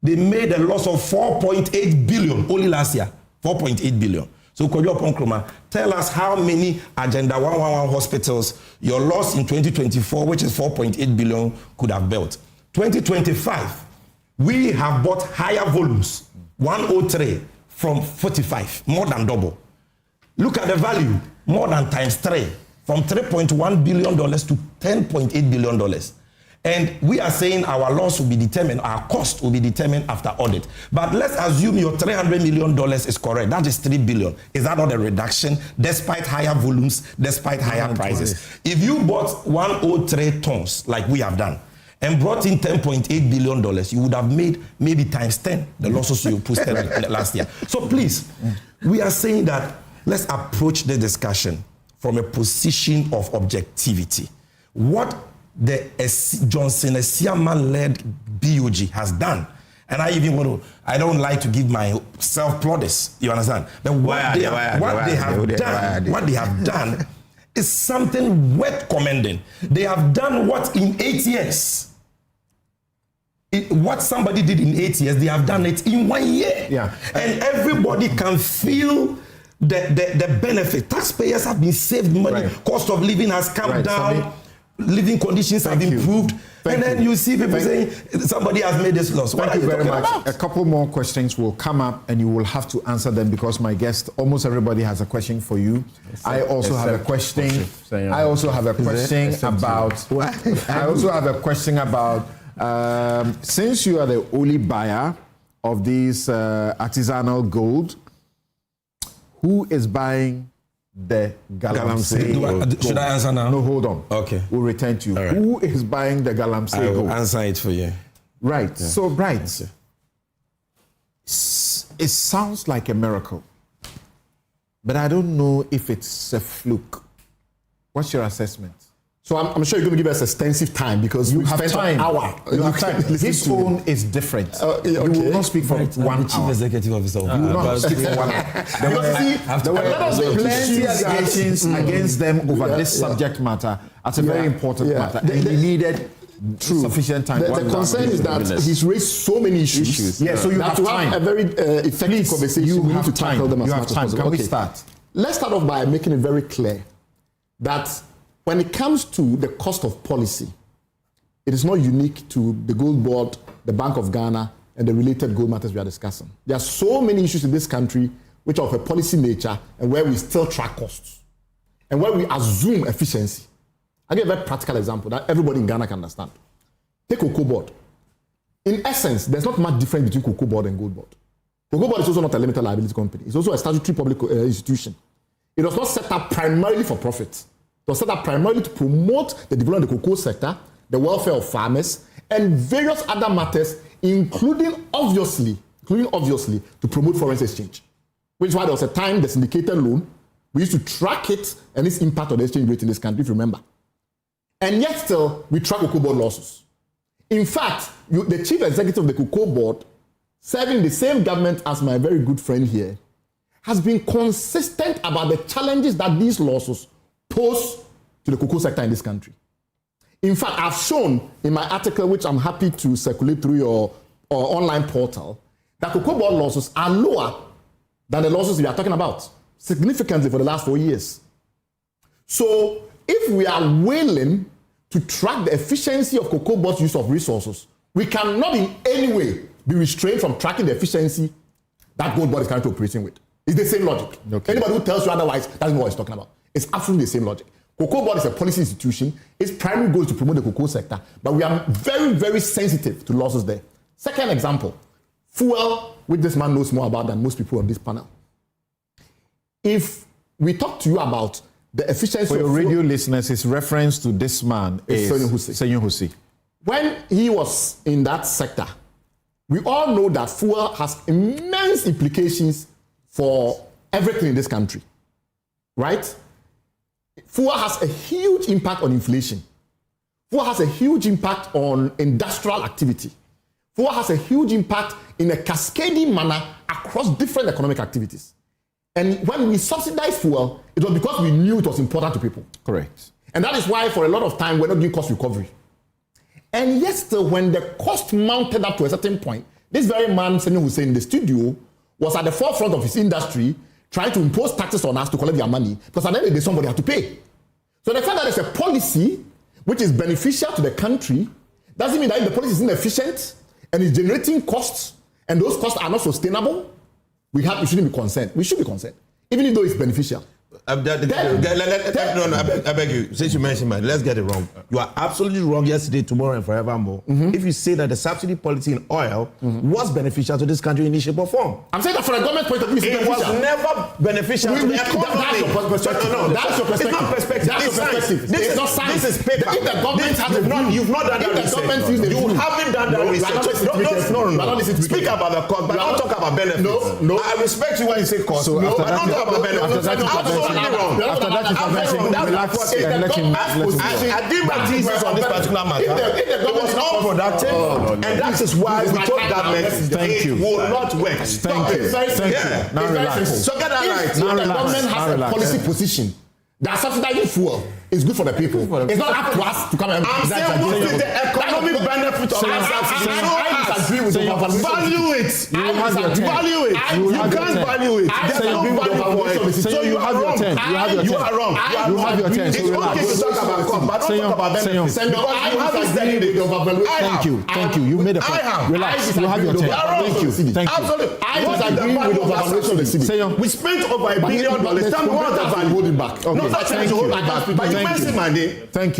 They made a loss of 4.8 billion only last year. 4.8 billion. So, Kojo Ponkroma, tell us how many Agenda 111 hospitals your loss in 2024, which is 4.8 billion, could have built. 2025, we have bought higher volumes, 103 from 45, more than double. Look at the value, more than times 3, from $3.1 billion to $10.8 billion. And we are saying our loss will be determined, our cost will be determined after audit. But let's assume your $300 million is correct. That is $3 billion. Is that not a reduction despite higher volumes, despite higher prices? If you bought 103 tons like we have done and brought in $10.8 billion, you would have made maybe times 10 the losses you posted last year. So please, we are saying that let's approach the discussion from a position of objectivity. What the Johnson Esiaman-led BOG has done, and I don't like to give myself plaudits, you understand? But what they have done is something worth commending. They have done what in 8 years? What somebody did in 8 years, they have done it in 1 year. Yeah. And everybody can feel the benefit. Taxpayers have been saved money. Right. Cost of living has come down. Living conditions have improved. And then you see people saying somebody has made this loss. Thank you very much. A couple more questions will come up and you will have to answer them because my guest, almost everybody has a question for you. I also have a question. I also have a question about since you are the only buyer of these artisanal gold, who is buying the Galamsey gold? Should I answer now? No, hold on. Okay. We'll return to you. Right. Who is buying the Galamsey gold? I will answer it for you. Right. Yeah. So, right. Okay. It sounds like a miracle, but I don't know if it's a fluke. What's your assessment? So I'm sure you're going to give us extensive time because you have time. An hour. You have time. His phone is different. Okay. You will not speak for 1 hour. Chief Executive Officer. You will not speak for 1 hour. There were plenty allegations against them over this subject matter as a very important matter. And he needed sufficient time. The concern is that he's raised so many issues. Yeah, so you have time. A very effective conversation. We need to tackle them as much as possible. Can we start? Let's start off by making it very clear that when it comes to the cost of policy, it is not unique to the Gold Board, the Bank of Ghana, and the related gold matters we are discussing. There are so many issues in this country which are of a policy nature and where we still track costs and where we assume efficiency. I'll give a very practical example that everybody in Ghana can understand. Take Cocoa Board. In essence, there's not much difference between Cocoa Board and Gold Board. Cocoa Board is also not a limited liability company. It's also a statutory public institution. It was not set up primarily for profit. It was set up primarily to promote the development of the cocoa sector, the welfare of farmers, and various other matters, including obviously to promote foreign exchange. Which is why there was a time the syndicated loan, we used to track it and its impact on the exchange rate in this country, if you remember. And yet still, we track Cocoa Board losses. In fact, the chief executive of the Cocoa Board, serving the same government as my very good friend here, has been consistent about the challenges that these losses pose to the cocoa sector in this country. In fact, I've shown in my article, which I'm happy to circulate through your online portal, that Cocoa Board losses are lower than the losses we are talking about, significantly for the last 4 years. So if we are willing to track the efficiency of Cocoa Board's use of resources, we cannot in any way be restrained from tracking the efficiency that Gold Board is currently operating with. It's the same logic. Okay. Anybody who tells you otherwise doesn't know what he's talking about. It's absolutely the same logic. Cocoa Board is a policy institution. Its primary goal is to promote the cocoa sector, but we are very, very sensitive to losses there. Second example, fuel, which this man knows more about than most people on this panel. If we talk to you about the efficiency for your radio listeners, his reference to this man is Senyo Husi. When he was in that sector, we all know that fuel has immense implications for everything in this country, right? Fuel has a huge impact on inflation. Fuel has a huge impact on industrial activity. Fuel has a huge impact in a cascading manner across different economic activities. And when we subsidized fuel, it was because we knew it was important to people. Correct. And that is why for a lot of time we're not doing cost recovery. And yet still, when the cost mounted up to a certain point, this very man, Senor Hussein, in the studio, was at the forefront of his industry trying to impose taxes on us to collect their money, because at the end of the day, somebody had to pay. So the fact that there's a policy which is beneficial to the country doesn't mean that if the policy is inefficient and is generating costs, and those costs are not sustainable, we shouldn't be concerned. We should be concerned, even if though it's beneficial. I beg you, since you mentioned man, let's get it wrong. You are absolutely wrong yesterday, tomorrow, and forevermore. If you say that the subsidy policy in oil was beneficial to this country in any shape or form. I'm saying that from a government point of view, it was never beneficial to the economy. That's your perspective. It's not perspective. That's your perspective. It's not science. This is paper. If the government has you've not done that research. You haven't done that research. No. Speak about the cost, but don't talk about benefits. No. I respect you when you say cost. But don't talk about benefits. Absolutely wrong. After that intervention, relax and let him. I did my thesis on this particular matter. It was unproductive, and that is why we told government it will not work. Thank you. Now relax. So get that right. If the government has a policy position that subsidizing fuel is good for the people, it's not up to us to come and. I'm saying what is the economic benefit of that subsidy? I disagree with you. Value it. Value it. You can't value it. There's no value for it. So you are wrong. You are wrong. You have your turn. It's okay to talk about cost, but don't talk about benefits. Because you haven't studied it. Thank you. You made a point. Relax. You have your turn. Thank you. Absolutely. I disagree with the overvaluation of the city. We spent over $1 billion. Tell me what the value holding back. No, not trying to hold back. But you mentioned my name. Thank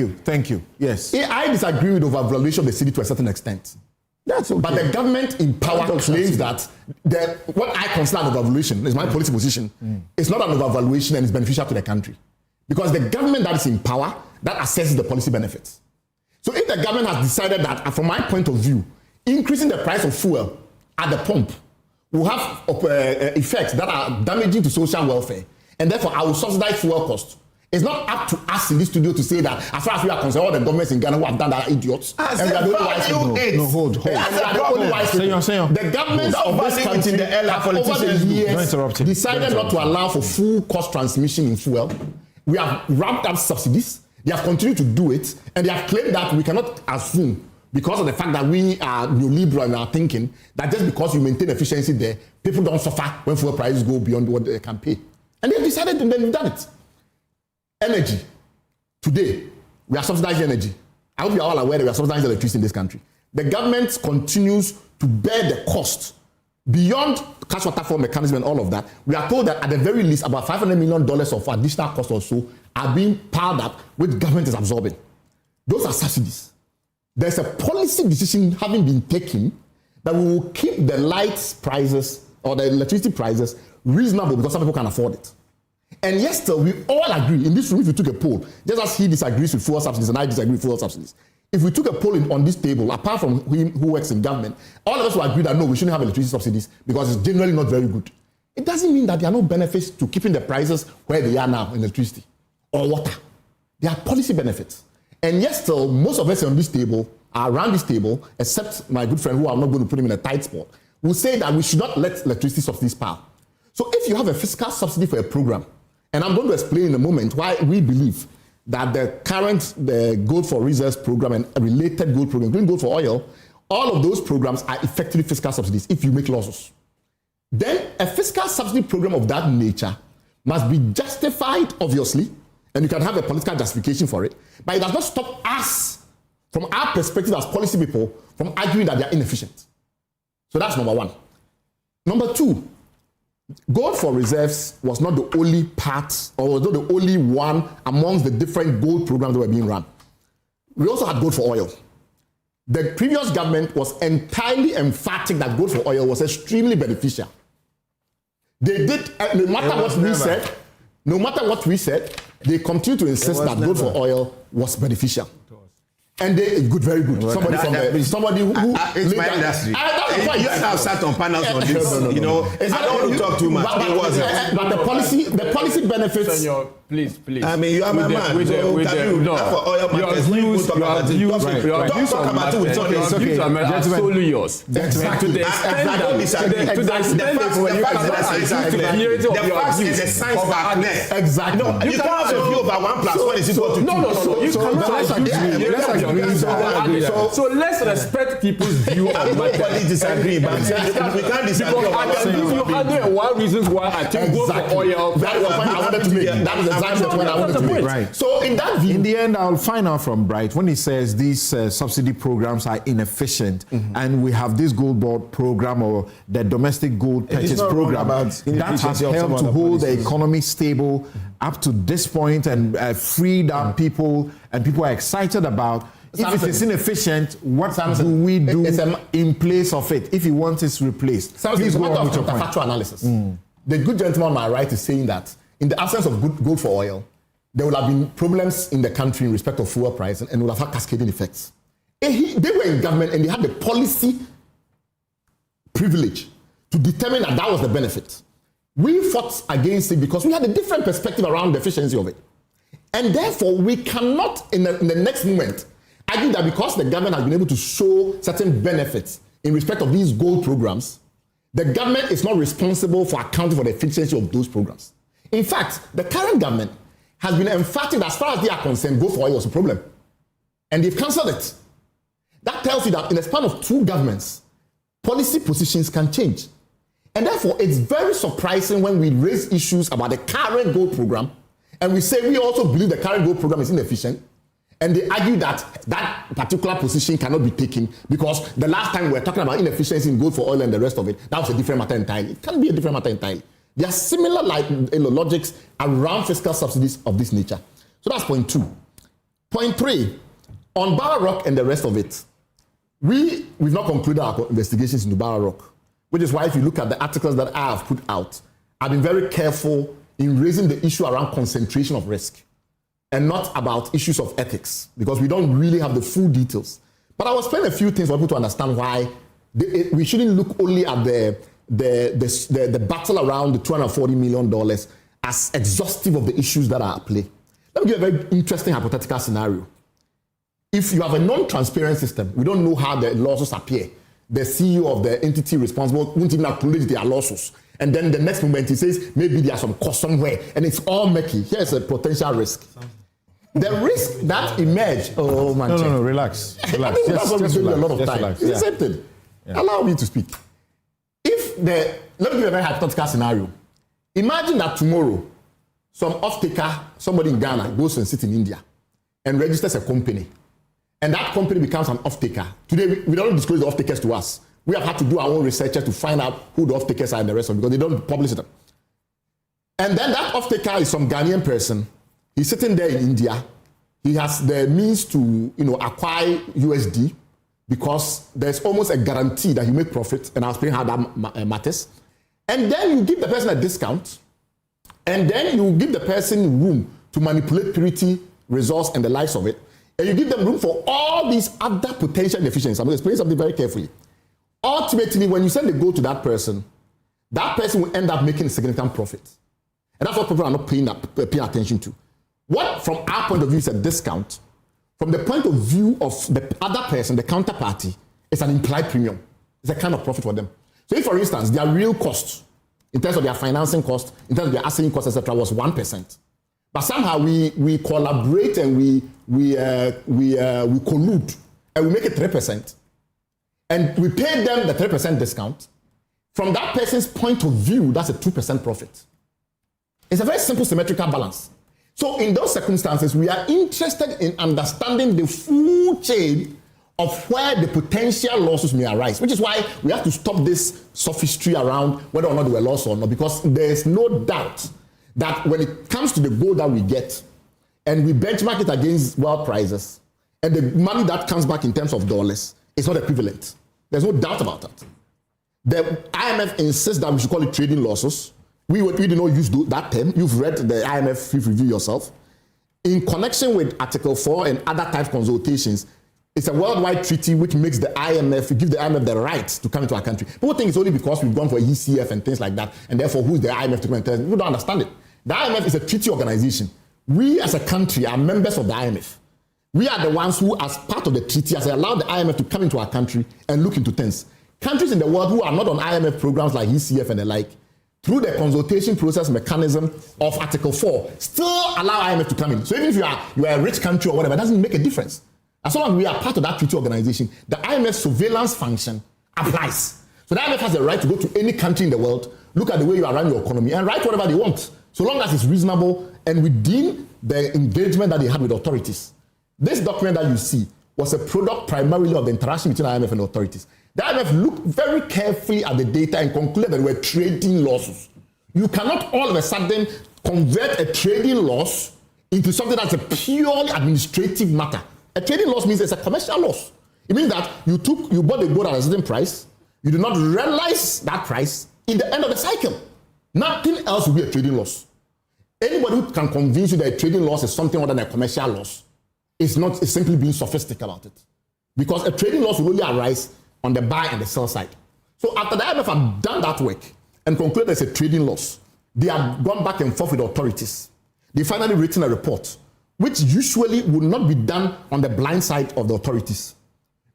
you. Yes. I disagree with the overvaluation of the city to a certain extent. That's okay. But the government in power claims that what I consider an overvaluation is my policy position. It's not an overvaluation and it's beneficial to the country. Because the government that is in power, that assesses the policy benefits. So if the government has decided that, from my point of view, increasing the price of fuel at the pump will have effects that are damaging to social welfare, and therefore I will subsidize fuel costs. It's not up to us in this studio to say that, as far as we are concerned, all the governments in Ghana who have done that are idiots. And we are the only wise people. No, hold. The government of this country have over the years decided not to allow for full cost transmission in fuel. We have ramped up subsidies. They have continued to do it, and they have claimed that we cannot assume, because of the fact that we are neoliberal in our thinking, that just because you maintain efficiency there, people don't suffer when fuel prices go beyond what they can pay. And they've decided, and they've done it. Energy. Today, we are subsidizing energy. I hope you are all aware that we are subsidizing electricity in this country. The government continues to bear the cost beyond cash waterfall mechanism and all of that. We are told that at the very least about $500 million of additional cost or so are being piled up, which government is absorbing. Those are subsidies. There's a policy decision having been taken that we will keep the light prices or the electricity prices reasonable because some people can afford it. And yes, sir, we all agree in this room. If we took a poll, just as he disagrees with fuel subsidies and I disagree with fuel subsidies, if we took a poll on this table, apart from him who works in government, all of us will agree that no, we shouldn't have electricity subsidies because it's generally not very good. It doesn't mean that there are no benefits to keeping the prices where they are now in electricity or water. There are policy benefits. And yes, sir, most of us on this table, are around this table, except my good friend who I'm not going to put him in a tight spot, will say that we should not let electricity subsidies pile. So if you have a fiscal subsidy for a program, and I'm going to explain in a moment why we believe that the Gold for Reserves program and a related gold program, including Gold for Oil, all of those programs are effectively fiscal subsidies if you make losses. Then a fiscal subsidy program of that nature must be justified, obviously, and you can have a political justification for it, but it does not stop us, from our perspective as policy people, from arguing that they are inefficient. So that's number one. Number two, Gold for Reserves was not the only part, or was not the only one amongst the different gold programs that were being run. We also had Gold for Oil. The previous government was entirely emphatic that Gold for Oil was extremely beneficial. They did, no matter what we said, they continue to insist that Gold for Oil was beneficial. And they good, very good. Somebody who it's my industry. You have sat on panels on this. No. I don't want to talk too much. But the policy benefits. Please. I mean, you are my man. Your views are solely yours. Exactly. To the extent the facts is the science of our exactly. No, you can't have a view over 1 + 1 is equal to 2. No. You cannot. So let's respect people's view on matters. Everybody disagree, but we can't disagree. I can give you 101 reasons why I think go for oil. That was the point I wanted to make. That is exactly the point I wanted to make. Right. So in that view, in the end, I'll find out from Bright when he says these subsidy programs are inefficient, and we have this gold board program or the domestic gold purchase program that has helped to hold the economy stable up to this point and freed up people, and people are excited about. If it is inefficient, what do we do in place of it? If you want it replaced, please go on with your factual analysis. The good gentleman on my right is saying that in the absence of good gold for oil, there will have been problems in the country in respect of fuel price and will have had cascading effects. They were in government and they had the policy privilege to determine that that was the benefit. We fought against it because we had a different perspective around the efficiency of it. And therefore, we cannot, in the next moment, argue that because the government has been able to show certain benefits in respect of these gold programs, the government is not responsible for accounting for the efficiency of those programs. In fact, the current government has been emphatic that as far as they are concerned, gold for oil was a problem. And they've cancelled it. That tells you that in the span of 2 governments, policy positions can change. And therefore, it's very surprising when we raise issues about the current gold program and we say we also believe the current gold program is inefficient. And they argue that that particular position cannot be taken because the last time we were talking about inefficiency in gold for oil and the rest of it, that was a different matter entirely. It can't be a different matter entirely. There are similar logics around fiscal subsidies of this nature. So that's point 2. Point 3, on Barra Rock and the rest of it, we've not concluded our investigations into Barra Rock, which is why if you look at the articles that I have put out, I've been very careful in raising the issue around concentration of risk and not about issues of ethics because we don't really have the full details. But I will explain a few things for people to understand why we shouldn't look only at the battle around the $240 million as exhaustive of the issues that are at play. Let me give a very interesting hypothetical scenario. If you have a non-transparent system, we don't know how the losses appear. The CEO of the entity responsible won't even acknowledge their losses. And then the next moment he says, maybe there's some cost somewhere. And it's all murky. Here's a potential risk. The risk that emerged. Oh, man. No, relax. Relax. I think that's what we do a lot of time. It's accepted. Yeah. Allow me to speak. Let me give you a very hypothetical scenario. Imagine that tomorrow, some off-taker, somebody in Ghana, goes and sits in India and registers a company. And that company becomes an off-taker. Today, we don't disclose the off-takers to us. We have had to do our own research to find out who the off-takers are and the rest of it because they don't publish it. And then that off-taker is some Ghanaian person. He's sitting there in India. He has the means to, acquire USD because there's almost a guarantee that he make profit. And I'll explain how that matters. And then you give the person a discount. And then you give the person room to manipulate purity, resource, and the likes of it. And you give them room for all these other potential inefficiencies. I'm going to explain something very carefully. Ultimately, when you send the gold to that person will end up making a significant profit. And that's what people are not paying attention to. What, from our point of view, is a discount. From the point of view of the other person, the counterparty, it's an implied premium. It's a kind of profit for them. So if, for instance, their real cost, in terms of their financing cost, in terms of their asset cost, etc., was 1%. But somehow we collaborate and we collude and we make it 3%. And we pay them the 3% discount. From that person's point of view, that's a 2% profit. It's a very simple symmetrical balance. So in those circumstances, we are interested in understanding the full chain of where the potential losses may arise, which is why we have to stop this sophistry around whether or not they were lost or not, because there's no doubt that when it comes to the gold that we get and we benchmark it against world prices and the money that comes back in terms of dollars, it's not equivalent. There's no doubt about that. The IMF insists that we should call it trading losses. We did not use that term. You've read the IMF fifth review yourself. In connection with Article 4 and other types of consultations, it's a worldwide treaty which makes the IMF, give the IMF the right to come into our country. People think it's only because we've gone for ECF and things like that, and therefore who's the IMF to come and tell us? People don't understand it. The IMF is a treaty organization. We as a country are members of the IMF. We are the ones who, as part of the treaty, has allowed the IMF to come into our country and look into things. Countries in the world who are not on IMF programs like ECF and the like, through the consultation process mechanism of Article 4, still allow IMF to come in. So even if you are a rich country or whatever, it doesn't make a difference. As long as we are part of that treaty organization, the IMF surveillance function applies. So the IMF has the right to go to any country in the world, look at the way you run your economy, and write whatever they want, so long as it's reasonable and within the engagement that they had with authorities. This document that you see was a product primarily of the interaction between IMF and authorities. The IMF looked very carefully at the data and concluded that there were trading losses. You cannot all of a sudden convert a trading loss into something that's a purely administrative matter. A trading loss means it's a commercial loss. It means that you bought a good at a certain price, you did not realize that price in the end of the cycle. Nothing else will be a trading loss. Anybody who can convince you that a trading loss is something other than a commercial loss is simply being sophisticated about it. Because a trading loss will only arise on the buy and the sell side. So after the IMF have done that work and concluded there's a trading loss, they have gone back and forth with authorities. They finally written a report, which usually would not be done on the blind side of the authorities.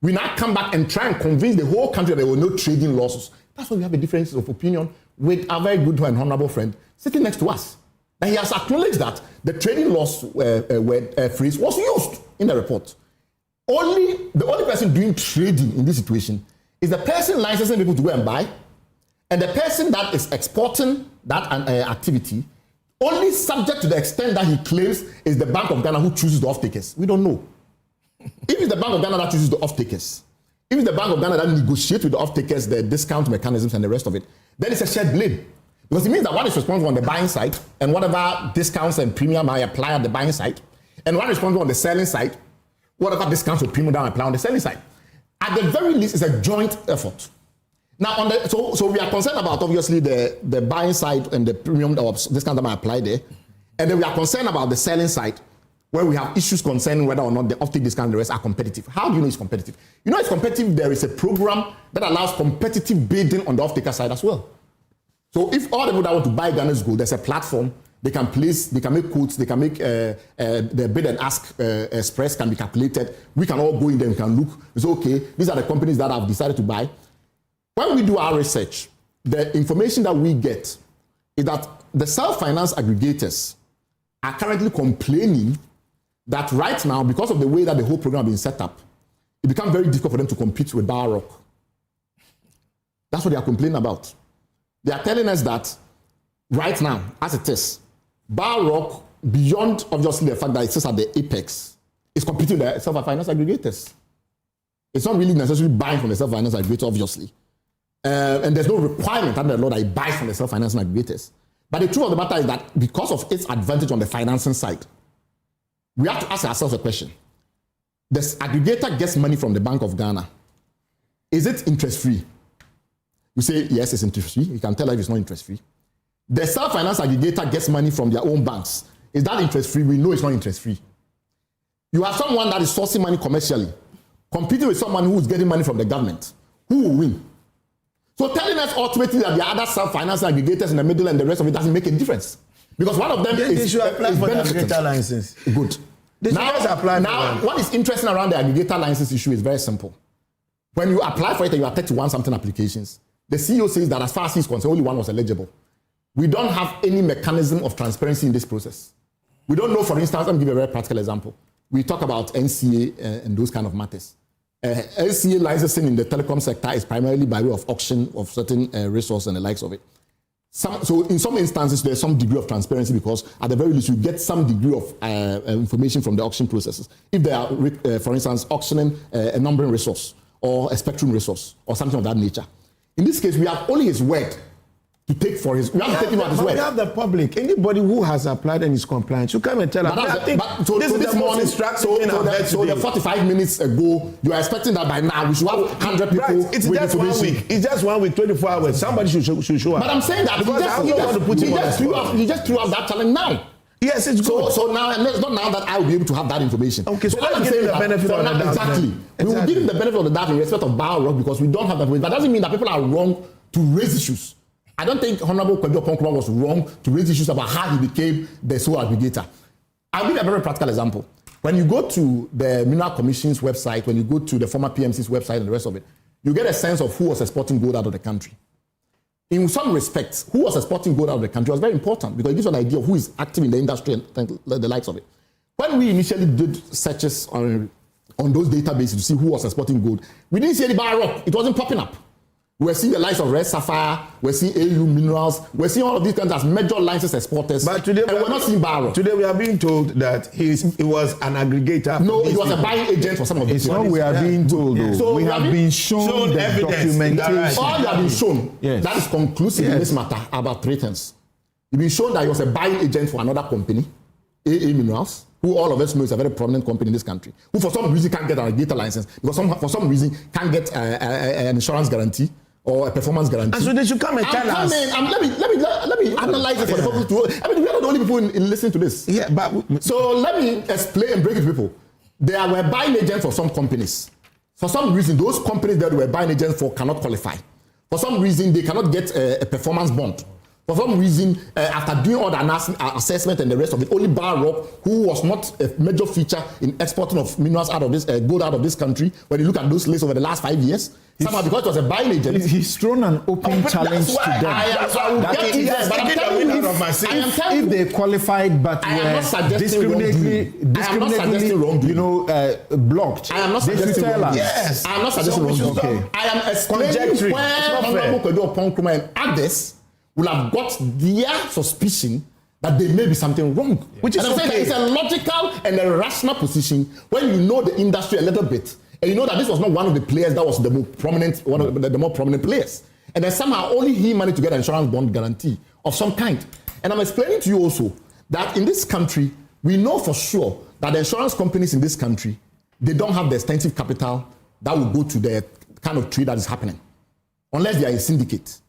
We now come back and try and convince the whole country that there were no trading losses. That's why we have a difference of opinion with our very good and honorable friend sitting next to us. And he has acknowledged that the trading loss phrase was used in the report. The only person doing trading in this situation is the person licensing people to go and buy, and the person that is exporting that activity, only subject to the extent that he claims is the Bank of Ghana who chooses the off-takers. We don't know. If it's the Bank of Ghana that chooses the off-takers, if it's the Bank of Ghana that negotiates with the off-takers the discount mechanisms and the rest of it, then it's a shared blame. Because it means that one is responsible on the buying side, and whatever discounts and premium I apply on the buying side, and one is responsible on the selling side, whatever discounts or premium I apply on the selling side. At the very least, it's a joint effort. Now, so we are concerned about, obviously, the buying side and the premium or discount that I apply there, and then we are concerned about the selling side, where we have issues concerning whether or not the off-take discount and the rest are competitive. How do you know it's competitive? You know it's competitive. There is a program that allows competitive bidding on the off-taker side as well. So if all the people that want to buy Ghana's gold, there's a platform, they can make quotes, they can make the bid and ask spreads can be calculated. We can all go in there, we can look. It's okay, these are the companies that have decided to buy. When we do our research, the information that we get is that the self-finance aggregators are currently complaining that right now, because of the way that the whole program has been set up, it becomes very difficult for them to compete with Bar Rock. That's what they are complaining about. They are telling us that right now, as it is, Bar Rock, beyond obviously the fact that it sits at the apex, is competing with the self-finance aggregators. It's not really necessarily buying from the self-finance aggregator, obviously. And there's no requirement under the law that it buys from the self-finance aggregators. But the truth of the matter is that because of its advantage on the financing side, we have to ask ourselves a question. This aggregator gets money from the Bank of Ghana. Is it interest-free? We say, yes, it's interest-free. You can tell us if it's not interest-free. The self-finance aggregator gets money from their own banks. Is that interest-free? We know it's not interest-free. You have someone that is sourcing money commercially, competing with someone who is getting money from the government. Who will win? So telling us ultimately that the other self-finance aggregators in the middle and the rest of it doesn't make a difference. Because one of them they should apply for the aggregator license. Good. Now, what is interesting around the aggregator license issue is very simple. When you apply for it and you are 31-something applications, the CEO says that as far as he's concerned, only one was eligible. We don't have any mechanism of transparency in this process. We don't know, for instance, let me give you a very practical example. We talk about NCA and those kind of matters. NCA licensing in the telecom sector is primarily by way of auction of certain resources and the likes of it. So in some instances, there's some degree of transparency because at the very least, you get some degree of information from the auction processes. If they are, for instance, auctioning a numbering resource or a spectrum resource or something of that nature. In this case, we have only his word to take for his. We have to take him at his word. We have the public. Anybody who has applied and is compliant, you come and tell us. So the 45 minutes ago, you are expecting that by now we should have 100 people. Right. It's with just 1 week. It's just 1 week, 24 hours. Somebody should show up. But I'm saying that he just threw out that challenge now. Yes, it's good. So now, and it's not now that I will be able to have that information. Okay, so let's give him the benefit of the doubt. Exactly. We will give him the benefit of the doubt in respect of Bar Rock because we don't have that information. That doesn't mean that people are wrong to raise issues. I don't think Honorable Kwadwo Ponkroma was wrong to raise issues about how he became the sole aggregator. I'll give you a very practical example. When you go to the Mineral Commission's website, when you go to the former PMC's website and the rest of it, you get a sense of who was exporting gold out of the country. In some respects, who was exporting gold out of the country was very important because it gives you an idea of who is active in the industry and the likes of it. When we initially did searches on those databases to see who was exporting gold, we didn't see any bar rock. It wasn't popping up. We're seeing the likes of Red Sapphire, we're seeing AU Minerals, we're seeing all of these kinds as major license exporters. But today, and we're not seeing bar rock. Today we are being told that he was an aggregator. No, he was a buying agent for some of these. It's not we are being told, though. So we have been shown the documentation. All you have been shown, that is conclusive in this matter about 3 things. You've been shown that he was a buying agent for another company, AA Minerals, who all of us know is a very prominent company in this country, who for some reason can't get an aggregator license, because for some reason can't get an insurance guarantee or a performance guarantee. And so they should come and tell us. Let me analyze it for the public to. I mean, we are not the only people in listening to this. Yeah, but so let me explain and break it to people. They were buying agents for some companies. For some reason, those companies that were buying agents for cannot qualify. For some reason, they cannot get a performance bond. For some reason, after doing all the assessment and the rest of it, only Bar Rock, who was not a major feature in exporting of minerals out of this gold out of this country, when you look at those lists over the last 5 years, somehow because it was a buying agent, he's thrown an open challenge to them. If they qualified but were discriminatingly, blocked, I am not suggesting wrong. Yes, I am not suggesting wrong. Okay, I am explaining where Honorable Kwedu Oponkruma and others will have got their suspicion that there may be something wrong. Which is okay. It's a logical and a rational position when you know the industry a little bit and you know that this was not one of the players that was the more prominent, one of the more prominent players. And then somehow only he managed to get an insurance bond guarantee of some kind. And I'm explaining to you also that in this country, we know for sure that the insurance companies in this country, they don't have the extensive capital that will go to the kind of trade that is happening, unless they are a syndicate.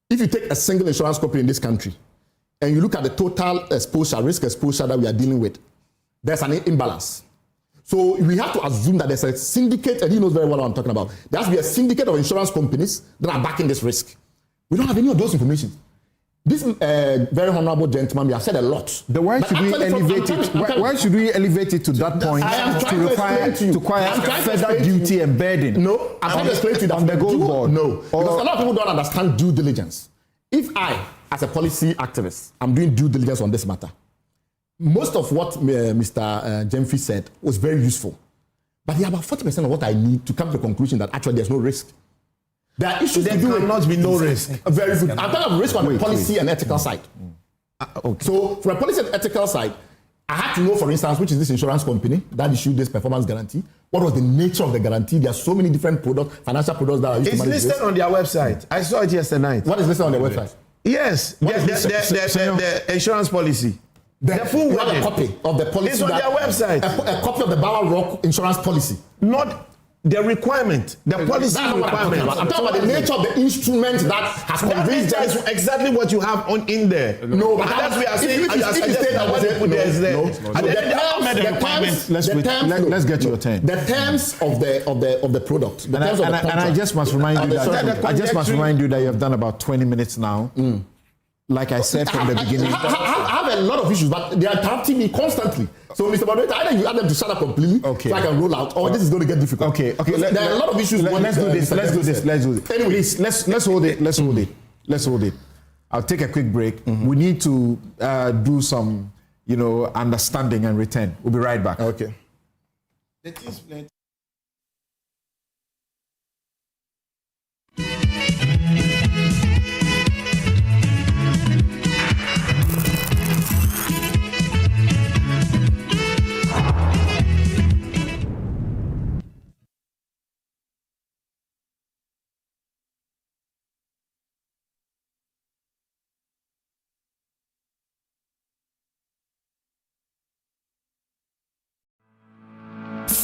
If you take a single insurance company in this country and you look at the total exposure, risk exposure that we are dealing with, there's an imbalance. So we have to assume that there's a syndicate, and he knows very well what I'm talking about. There has to be a syndicate of insurance companies that are backing this risk. We don't have any of those information. This very honorable gentleman, we have said a lot. Then why should we elevate it? Why should we elevate it to that point to require further duty and burden? No, I'm trying to explain to you that on the gold board. No, because a lot of people don't understand due diligence. If I, as a policy activist, I'm doing due diligence on this matter, most of what Mr. Jemfi said was very useful, but there are about 40% of what I need to come to the conclusion that actually there's no risk. There are issues there cannot be no risk. Very good. I'm talking about risk on the policy and ethical side. Okay. So, from a policy and ethical side, I had to know, for instance, which is this insurance company that issued this performance guarantee. What was the nature of the guarantee? There are so many different products, financial products that are used to manage this. It's listed on their website. I saw it yesterday night. What is listed on their website? Yes, the insurance policy. The full copy of the policy. It's on their website. A copy of the Bar Rock insurance policy. Not the requirement, the policy requirement. I'm talking about the nature of the instrument that has convinced them. That is exactly what you have in there. No, but that's we are saying. Let's get your turn. The terms of the product. And I just must remind you that you have done about 20 minutes now. Like I said from the beginning. I have a lot of issues, but they are interrupting me constantly. So, Mr. Moderator, either you ask them to shut up completely so I can roll out, or this is going to get difficult. Okay. There are a lot of issues. Let's do this. Anyway, please, let's hold it. I'll take a quick break. We need to do some, understanding and return. We'll be right back. Okay.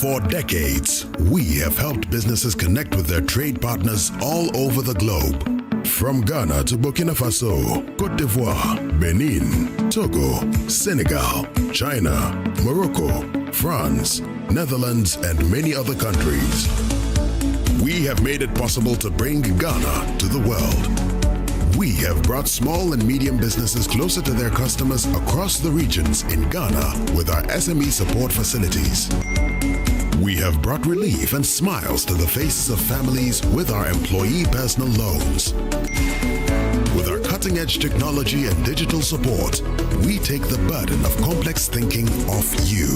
For decades, we have helped businesses connect with their trade partners all over the globe. From Ghana to Burkina Faso, Côte d'Ivoire, Benin, Togo, Senegal, China, Morocco, France, Netherlands, and many other countries. We have made it possible to bring Ghana to the world. We have brought small and medium businesses closer to their customers across the regions in Ghana with our SME support facilities. We have brought relief and smiles to the faces of families with our employee personal loans. With our cutting-edge technology and digital support, we take the burden of complex thinking off you,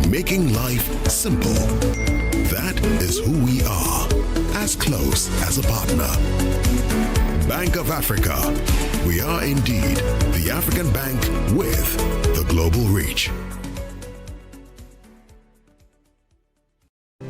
making life simple. That is who we are, as close as a partner. Bank of Africa. We are indeed the African bank with the global reach.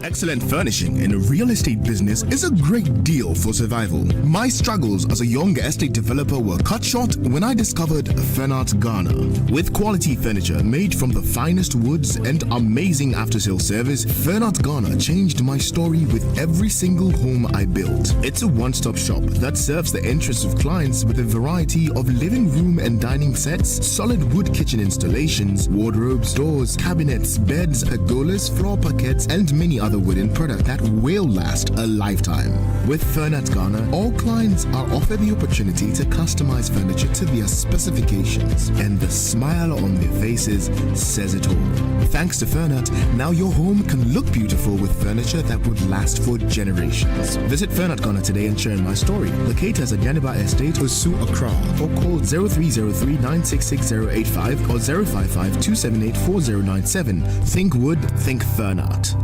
Excellent furnishing in a real estate business is a great deal for survival. My struggles as a young estate developer were cut short when I discovered Fernart Ghana. With quality furniture made from the finest woods and amazing after-sale service, Fernart Ghana changed my story with every single home I built. It's a one-stop shop that serves the interests of clients with a variety of living room and dining sets, solid wood kitchen installations, wardrobes, doors, cabinets, beds, pergolas, floor parquets, and many other wooden products that will last a lifetime. With Fernart Ghana, all clients are offered the opportunity to customize furniture to their specifications, and the smile on their faces says it all. Thanks to Fernart, now your home can look beautiful with furniture that would last for generations. Visit Fernart Ghana today and share my story. Locate us at Yaniba Estate, Osu, Accra, or call 0303 966085 or 055 278 4097. Think wood, think Fernart.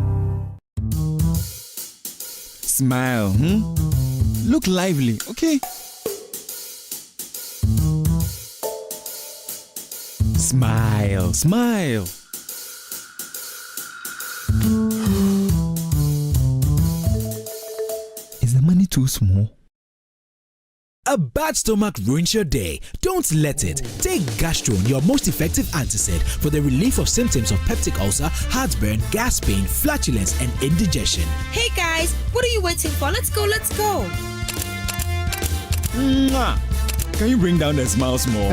Smile, Look lively, okay? Smile, smile. Is the money too small? A bad stomach ruins your day. Don't let it. Take Gastron, your most effective antacid, for the relief of symptoms of peptic ulcer, heartburn, gas pain, flatulence, and indigestion. Hey guys, what are you waiting for? Let's go, let's go. Mwah. Can you bring down the smiles more?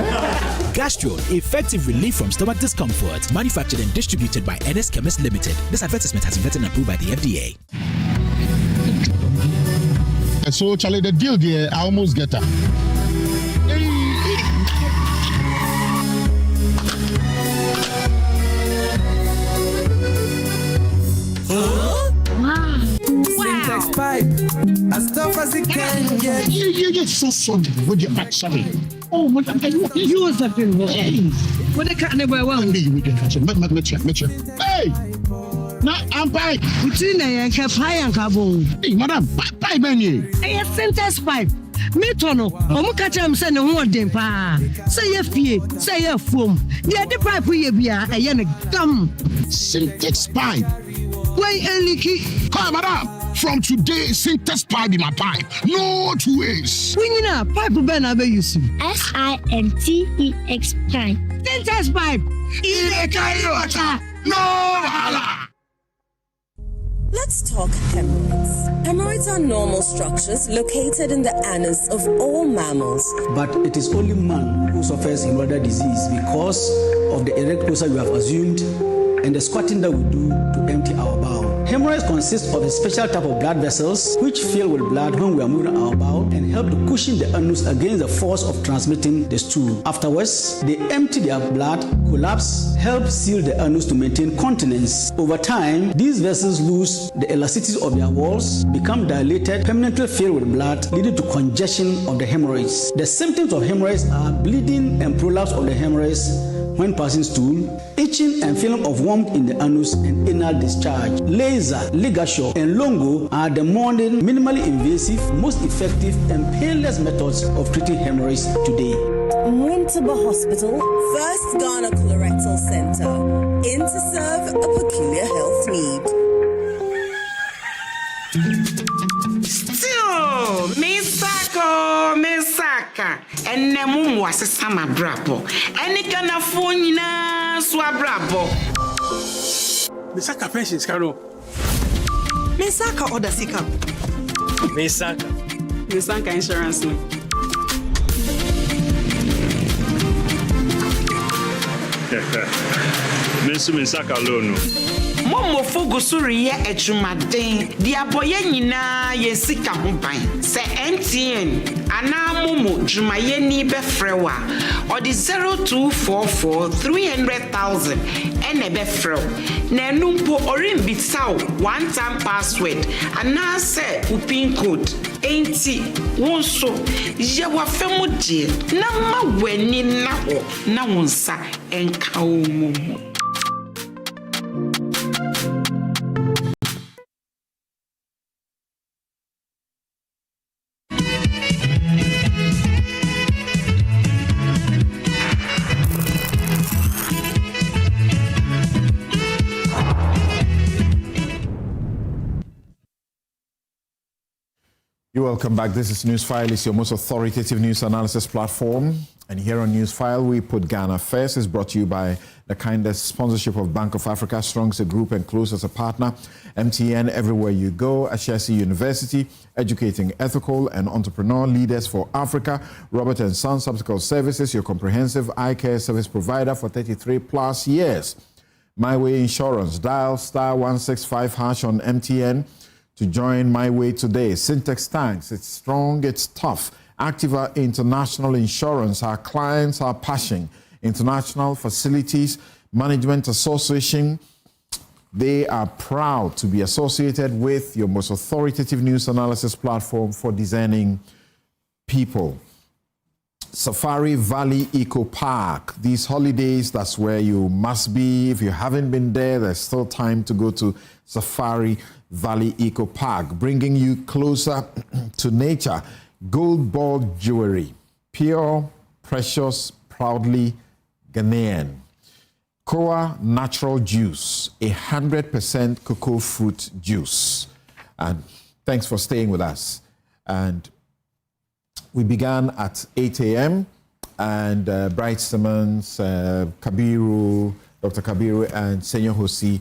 Gastron, effective relief from stomach discomfort. Manufactured and distributed by NS Chemist Limited. This advertisement has been vetted and approved by the FDA. So, Charlie, the deal there, I almost get her. Syntax pipe, as tough as it can get. You're so sorry. Would you actually? Oh, what you was that thing? What the cat never won. Hey! Na ampai between the pipe and carbon. Hey, madam, pipe menu. Hey, Syntax pipe. Me tono, omo catch am say ne ho den pa. Say ye fie, say ye foam. Ye the pipe we bia e ye ne gam. Syntax pipe. Why eliki? Come, madam. From today, Syntax pipe in my pipe. No two ways. We need a pipe ben abe use. SINTEX pipe. Syntax pipe. Ile kai water. No hala. Let's talk hemorrhoids. Hemorrhoids are normal structures located in the anus of all mammals. But it is only man who suffers hemorrhoidal disease because of the erect posture we have assumed and the squatting that we do to empty our bowel. Hemorrhoids consist of a special type of blood vessels which fill with blood when we are moving our bowel and help to cushion the anus against the force of transmitting the stool. Afterwards, they empty their blood, collapse, help seal the anus to maintain continence. Over time, these vessels lose the elasticity of their walls, become dilated, permanently filled with blood, leading to congestion of the hemorrhoids. The symptoms of hemorrhoids are bleeding and prolapse of the hemorrhoids when passing stool, itching and feeling of warmth in the anus and anal discharge. Laser, ligature, and longo are the modern, minimally invasive, most effective, and painless methods of treating hemorrhoids today. Mwintaba Hospital, first Ghana Colorectal Center, in to serve a peculiar health need. Still, Misaka, and Namu was a summer brabo, and it can afford Swabrabo. Misaka pensions, Carol. Misaka order Sika. Misaka insurance. Misaka loan. Momo fogusuri ye ejumaden. Di aboye nyina ye sika ho ban. Se MTN ana momo jumaye ni be frewa. Or the 0244 300,000 ene be frew. Na numpo orin bitsaw one time password ana se upin code. Enti wonso ye wa femu die na ma weni na ho na wonsa enka omumu. You're welcome back. This is Newsfile. It's your most authoritative news analysis platform. And here on Newsfile, we put Ghana first. It's brought to you by the kindest sponsorship of Bank of Africa, Strong's a group and close as a partner. MTN, everywhere you go. Ashesi University, educating ethical and entrepreneur leaders for Africa. Robert & Sons Optical Services, your comprehensive eye care service provider for 33 plus years. My Way Insurance, dial *165# on MTN. To join My Way today. Syntex Tanks, it's strong, it's tough. Activa International Insurance, our clients are passion. International Facilities Management Association, they are proud to be associated with your most authoritative news analysis platform for discerning people. Safari Valley Eco Park. These holidays, that's where you must be. If you haven't been there, there's still time to go to Safari Valley Eco Park, bringing you closer to nature. Gold ball jewelry, pure, precious, proudly Ghanaian. Koa Natural Juice, 100% cocoa fruit juice. And thanks for staying with us. And we began at 8 a.m. and Bright Simmons, Kabiru, Dr. Kabiru and Senyor Hosi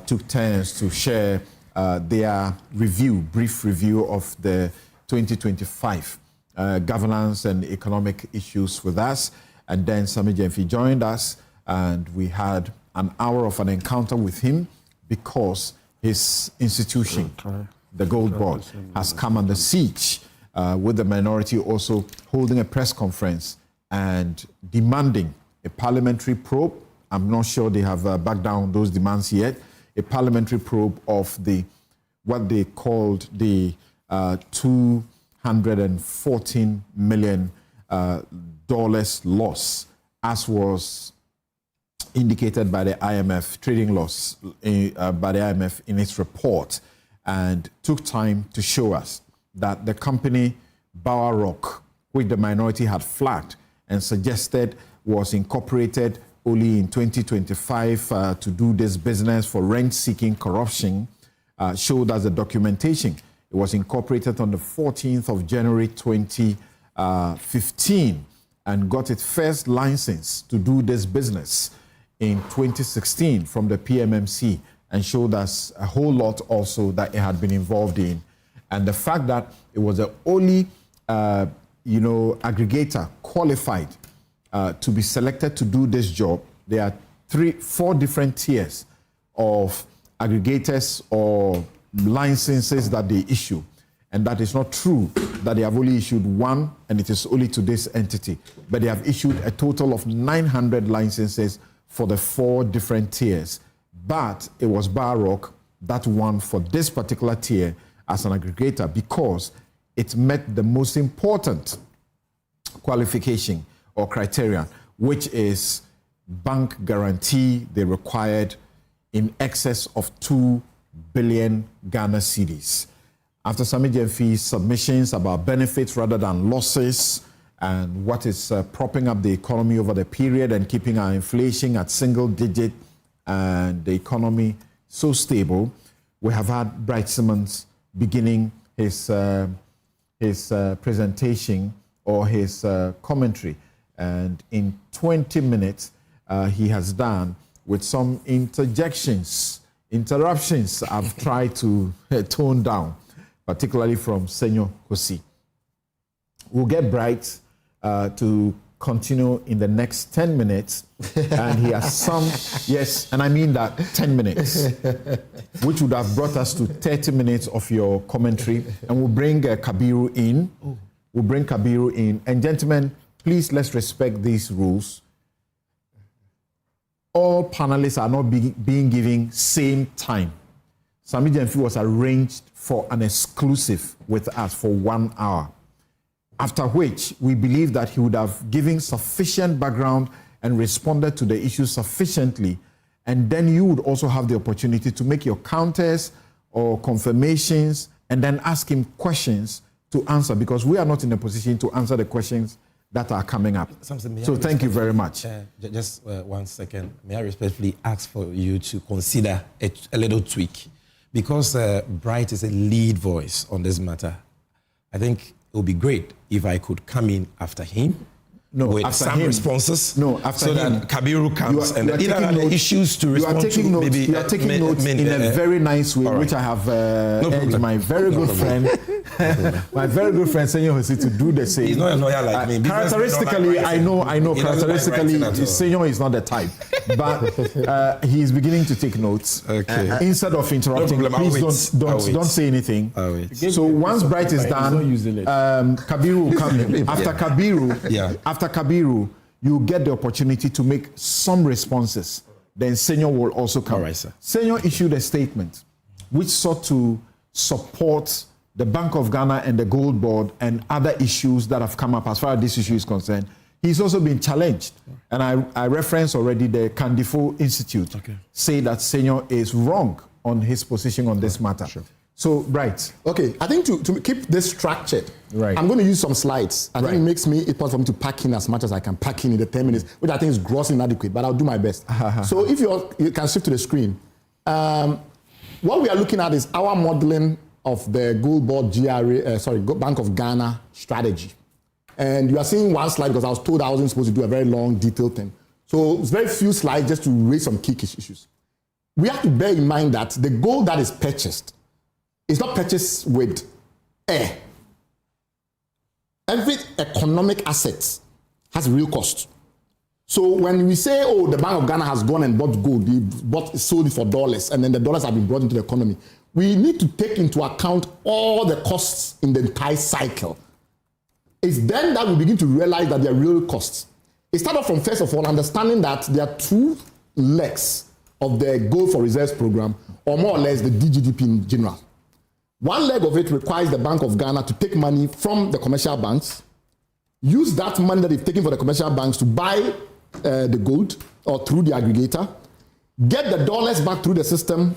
took turns to share their brief review of the 2025 governance and economic issues with us. And then Sami Jemfi joined us and we had an hour of an encounter with him because his institution, the Gold Board, has come under siege with the minority also holding a press conference and demanding a parliamentary probe. I'm not sure they have backed down those demands yet. A parliamentary probe of what they called the $214 million loss, as was indicated by the IMF, trading loss by the IMF in its report, and took time to show us that the company Bower Rock, which the minority had flagged and suggested was incorporated only in 2025 to do this business for rent-seeking corruption, showed us the documentation. It was incorporated on the 14th of January 2015 and got its first license to do this business in 2016 from the PMMC and showed us a whole lot also that it had been involved in. And the fact that it was the only, aggregator qualified to be selected to do this job. There are 4 different tiers of aggregators or licenses that they issue. And that is not true that they have only issued one and it is only to this entity. But they have issued a total of 900 licenses for the 4 different tiers. But it was Barrock that won for this particular tier as an aggregator because it met the most important qualification or criteria, which is bank guarantee they required in excess of 2 billion Ghana cedis. After Sami Jemfi's submissions about benefits rather than losses and what is propping up the economy over the period and keeping our inflation at single digit and the economy so stable, we have had Bright Simmons beginning his presentation or his commentary. And in 20 minutes, he has done with some interruptions I've tried to tone down, particularly from Senyor Hosi. We'll get Bright to continue in the next 10 minutes. And he has some, yes, and I mean that 10 minutes, which would have brought us to 30 minutes of your commentary. And we'll bring Kabiru in. We'll bring Kabiru in. And gentlemen, please let's respect these rules. All panelists are not being given same time. Sami Gyamfi was arranged for an exclusive with us for 1 hour, after which we believe that he would have given sufficient background and responded to the issue sufficiently, and then you would also have the opportunity to make your counters or confirmations and then ask him questions to answer, because we are not in a position to answer the questions that are coming up. So thank you very much. Just 1 second. May I respectfully ask for you to consider a little tweak? Because Bright is a lead voice on this matter, I think it would be great if I could come in after him. With some responses. After him. That Kabiru comes and either are the issues to respond to. Maybe you are taking notes in a very nice way, which I have urged my very good friend, my very good friend Senor Jose to do the same. He's not a lawyer like me. Characteristically, I know. Characteristically, Senor is not the type, but he is beginning to take notes. Okay. Instead of interrupting, please don't say anything. So once Bright is done, Kabiru will come in. After Kabiru, you get the opportunity to make some responses. Then Senor will also come. All right, sir. Senor issued a statement which sought to support the Bank of Ghana and the Gold Board and other issues that have come up as far as this issue is concerned. He's also been challenged. And I referenced already the Kandifo Institute, say that Senor is wrong on his position on this matter. Sure. So, Bright. Okay, I think to keep this structured, I'm going to use some slides. I think it makes it possible for me to pack in as much as I can pack in the 10 minutes, which I think is grossly inadequate, but I'll do my best. So if you can shift to the screen. What we are looking at is our modeling of the Gold Board Bank of Ghana strategy. And you are seeing one slide because I was told I wasn't supposed to do a very long, detailed thing. So it's very few slides just to raise some key issues. We have to bear in mind that the gold that is purchased is not purchased with air. Every economic asset has real cost. So when we say, oh, the Bank of Ghana has gone and bought gold, sold it for dollars, and then the dollars have been brought into the economy, we need to take into account all the costs in the entire cycle. It's then that we begin to realize that there are real costs. It starts off from, first of all, understanding that there are two legs of the Gold for Reserves program, or more or less the DGDP in general. One leg of it requires the Bank of Ghana to take money from the commercial banks, use that money that they've taken for the commercial banks to buy the gold or through the aggregator, get the dollars back through the system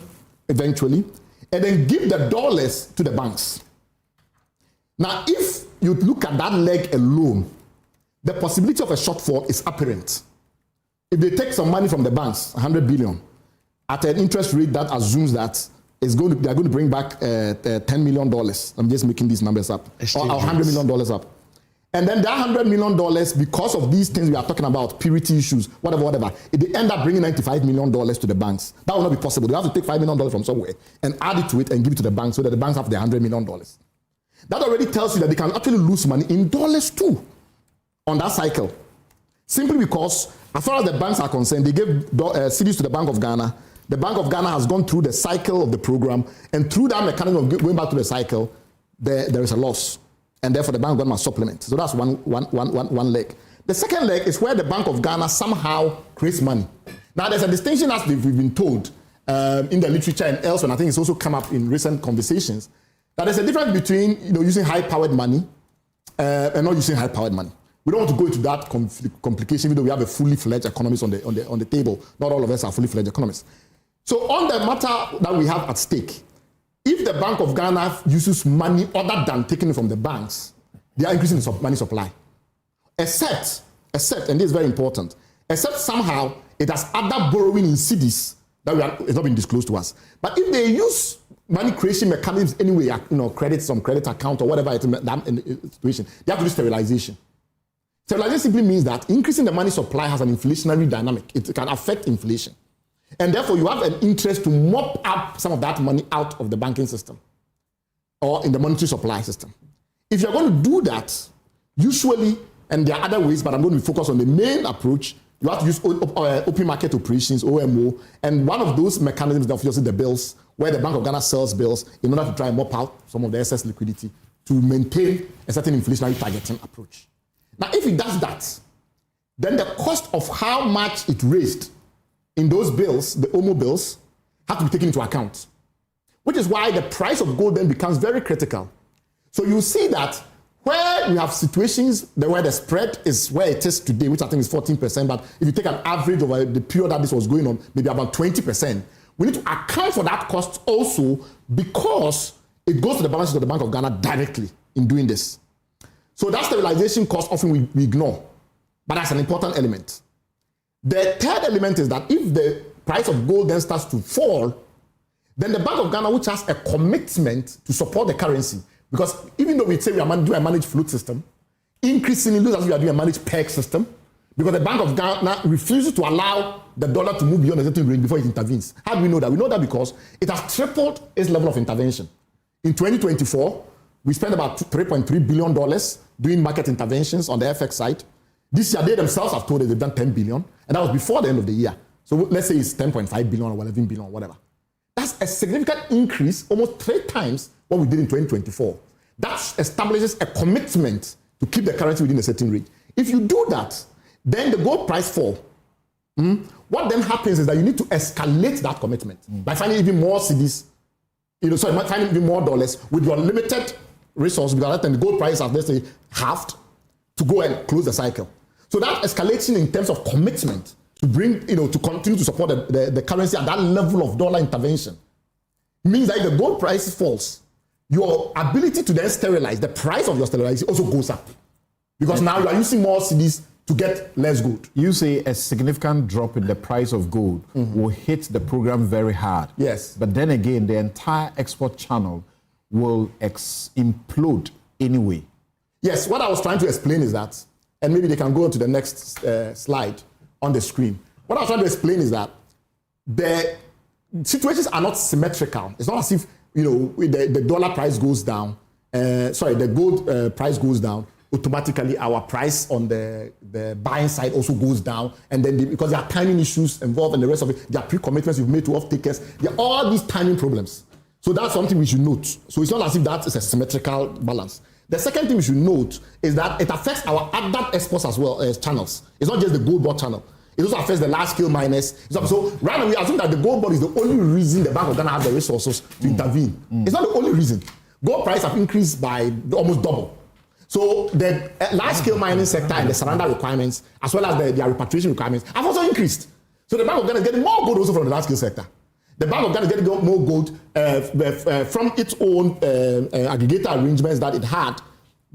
eventually, and then give the dollars to the banks. Now, if you look at that leg alone, the possibility of a shortfall is apparent. If they take some money from the banks, 100 billion, at an interest rate that assumes that they're going to bring back $10 million. I'm just making these numbers up. Or $100 million up. And then that $100 million, because of these things we are talking about, purity issues, whatever, if they end up bringing $95 million to the banks, that will not be possible. They have to take $5 million from somewhere and add it to it and give it to the banks so that the banks have the $100 million. That already tells you that they can actually lose money in dollars too on that cycle. Simply because, as far as the banks are concerned, they gave cedis to the Bank of Ghana. The Bank of Ghana has gone through the cycle of the program, and through that mechanism of going back to the cycle, there is a loss, and therefore the Bank of Ghana must supplement. So that's one leg. The second leg is where the Bank of Ghana somehow creates money. Now there's a distinction, as we've been told in the literature and elsewhere, and I think it's also come up in recent conversations, that there's a difference between using high-powered money and not using high-powered money. We don't want to go into that complication, even though we have a fully fledged economist on the table. Not all of us are fully fledged economists. So on the matter that we have at stake, if the Bank of Ghana uses money other than taking it from the banks, they are increasing the money supply. Except, and this is very important, except somehow it has other borrowing in cedis that it's not been disclosed to us. But if they use money creation mechanisms anyway, credit, some credit account or whatever situation, they have to do sterilization. Sterilization simply means that increasing the money supply has an inflationary dynamic. It can affect inflation. And therefore, you have an interest to mop up some of that money out of the banking system or in the monetary supply system. If you're going to do that, usually And there are other ways, but I'm going to focus on the main approach. You have to use open market operations, OMO, and one of those mechanisms is obviously the bills, where the Bank of Ghana sells bills in order to try and mop out some of the excess liquidity to maintain a certain inflationary targeting approach. Now, if it does that, then the cost of how much it raised in those bills, the OMO bills, have to be taken into account, which is why the price of gold then becomes very critical. So you see that where you have situations where the spread is where it is today, which I think is 14%, but if you take an average over the period that this was going on, maybe about 20%, we need to account for that cost also because it goes to the balance sheet of the Bank of Ghana directly in doing this. So that stabilization cost often we ignore, but that's an important element. The third element is that if the price of gold then starts to fall, then the Bank of Ghana, which has a commitment to support the currency, because even though we say we are doing a managed float system, increasingly looks as we are doing a managed peg system, because the Bank of Ghana refuses to allow the dollar to move beyond a certain range before it intervenes. How do we know that? We know that because it has tripled its level of intervention. In 2024, we spent about $3.3 billion doing market interventions on the FX side. This year, they themselves have told us they've done $10 billion, and that was before the end of the year. So let's say it's 10.5 billion or 11 billion or whatever. That's a significant increase, almost 3 times what we did in 2024. That establishes a commitment to keep the currency within a certain range. If you do that, then the gold price fall. What then happens is that you need to escalate that commitment by finding even more cedis, finding even more dollars with your limited resources, because then the gold price has, let's say, halved to go and close the cycle. So that escalation in terms of commitment to bring, to continue to support the currency at that level of dollar intervention means that if the gold price falls, your ability to then sterilize, the price of your sterilization also goes up. Because now you are using more cedis to get less gold. You say a significant drop in the price of gold will hit the program very hard. Yes. But then again, the entire export channel will implode anyway. Yes, what I was trying to explain is that, and maybe they can go to the next slide on the screen. What I was trying to explain is that the situations are not symmetrical. It's not as if, the dollar price goes down, the gold price goes down, automatically our price on the buying side also goes down. And then because there are timing issues involved and the rest of it, there are pre-commitments you've made to off-takers. There are all these timing problems. So that's something we should note. So it's not as if that is a symmetrical balance. The second thing we should note is that it affects our other exports as well as channels. It's not just the gold board channel. It also affects the large-scale miners. So right now we assume that the gold board is the only reason the Bank of Ghana has the resources to intervene. It's not the only reason. Gold price have increased by almost double. So the large-scale mining sector and the surrender requirements, as well as their repatriation requirements, have also increased. So the Bank of Ghana is getting more gold also from the large-scale sector. The Bank of Ghana is getting more gold from its own aggregator arrangements that it had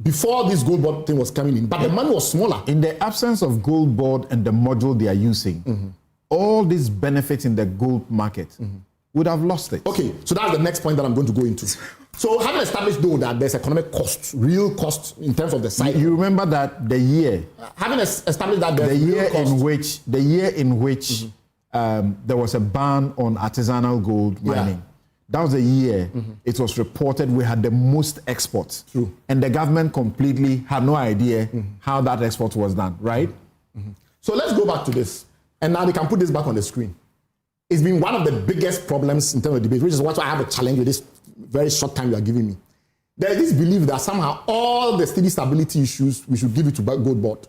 before this gold board thing was coming in. But the money was smaller. In the absence of gold board and the module they are using, all these benefits in the gold market would have lost it. Okay, so that's the next point that I'm going to go into. So having established though that there's economic cost, real cost in terms of the cycle. You remember that the year, having established that there's the year real cost. in which there was a ban on artisanal gold mining. That was the year it was reported we had the most exports. True. And the government completely had no idea how that export was done, right? So let's go back to this. And now they can put this back on the screen. It's been one of the biggest problems in terms of debate, which is why I have a challenge with this very short time you are giving me. There is this belief that somehow all the steady stability issues, we should give it to gold board.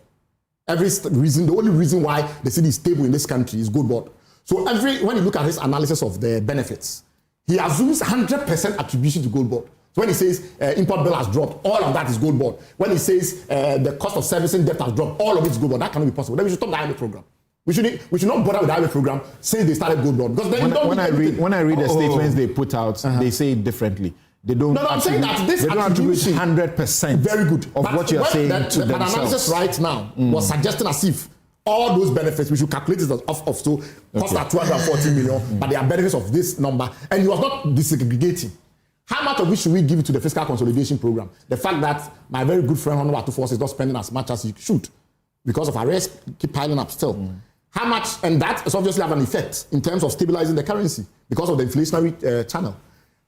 The only reason why the cedi is stable in this country is gold board. So when you look at his analysis of the benefits, he assumes 100% attribution to gold board. So when he says import bill has dropped, all of that is gold board. When he says the cost of servicing debt has dropped, all of it is gold board. That cannot be possible. Then we should stop the highway program. We should not bother with the highway program since they started gold board. Because then when I read the statements they put out, they say it differently. They don't. No, I'm saying that this attribution 100%. Very good. Of what you are saying to themselves. But analysis right now was suggesting as if all those benefits we should calculate it off so cost at 240 million, but there are benefits of this number, and he was not disaggregating. How much of which should we give it to the fiscal consolidation program? The fact that my very good friend Honorable Atufos is not spending as much as he should because of arrests keep piling up still. How much, and that is obviously have an effect in terms of stabilizing the currency because of the inflationary channel.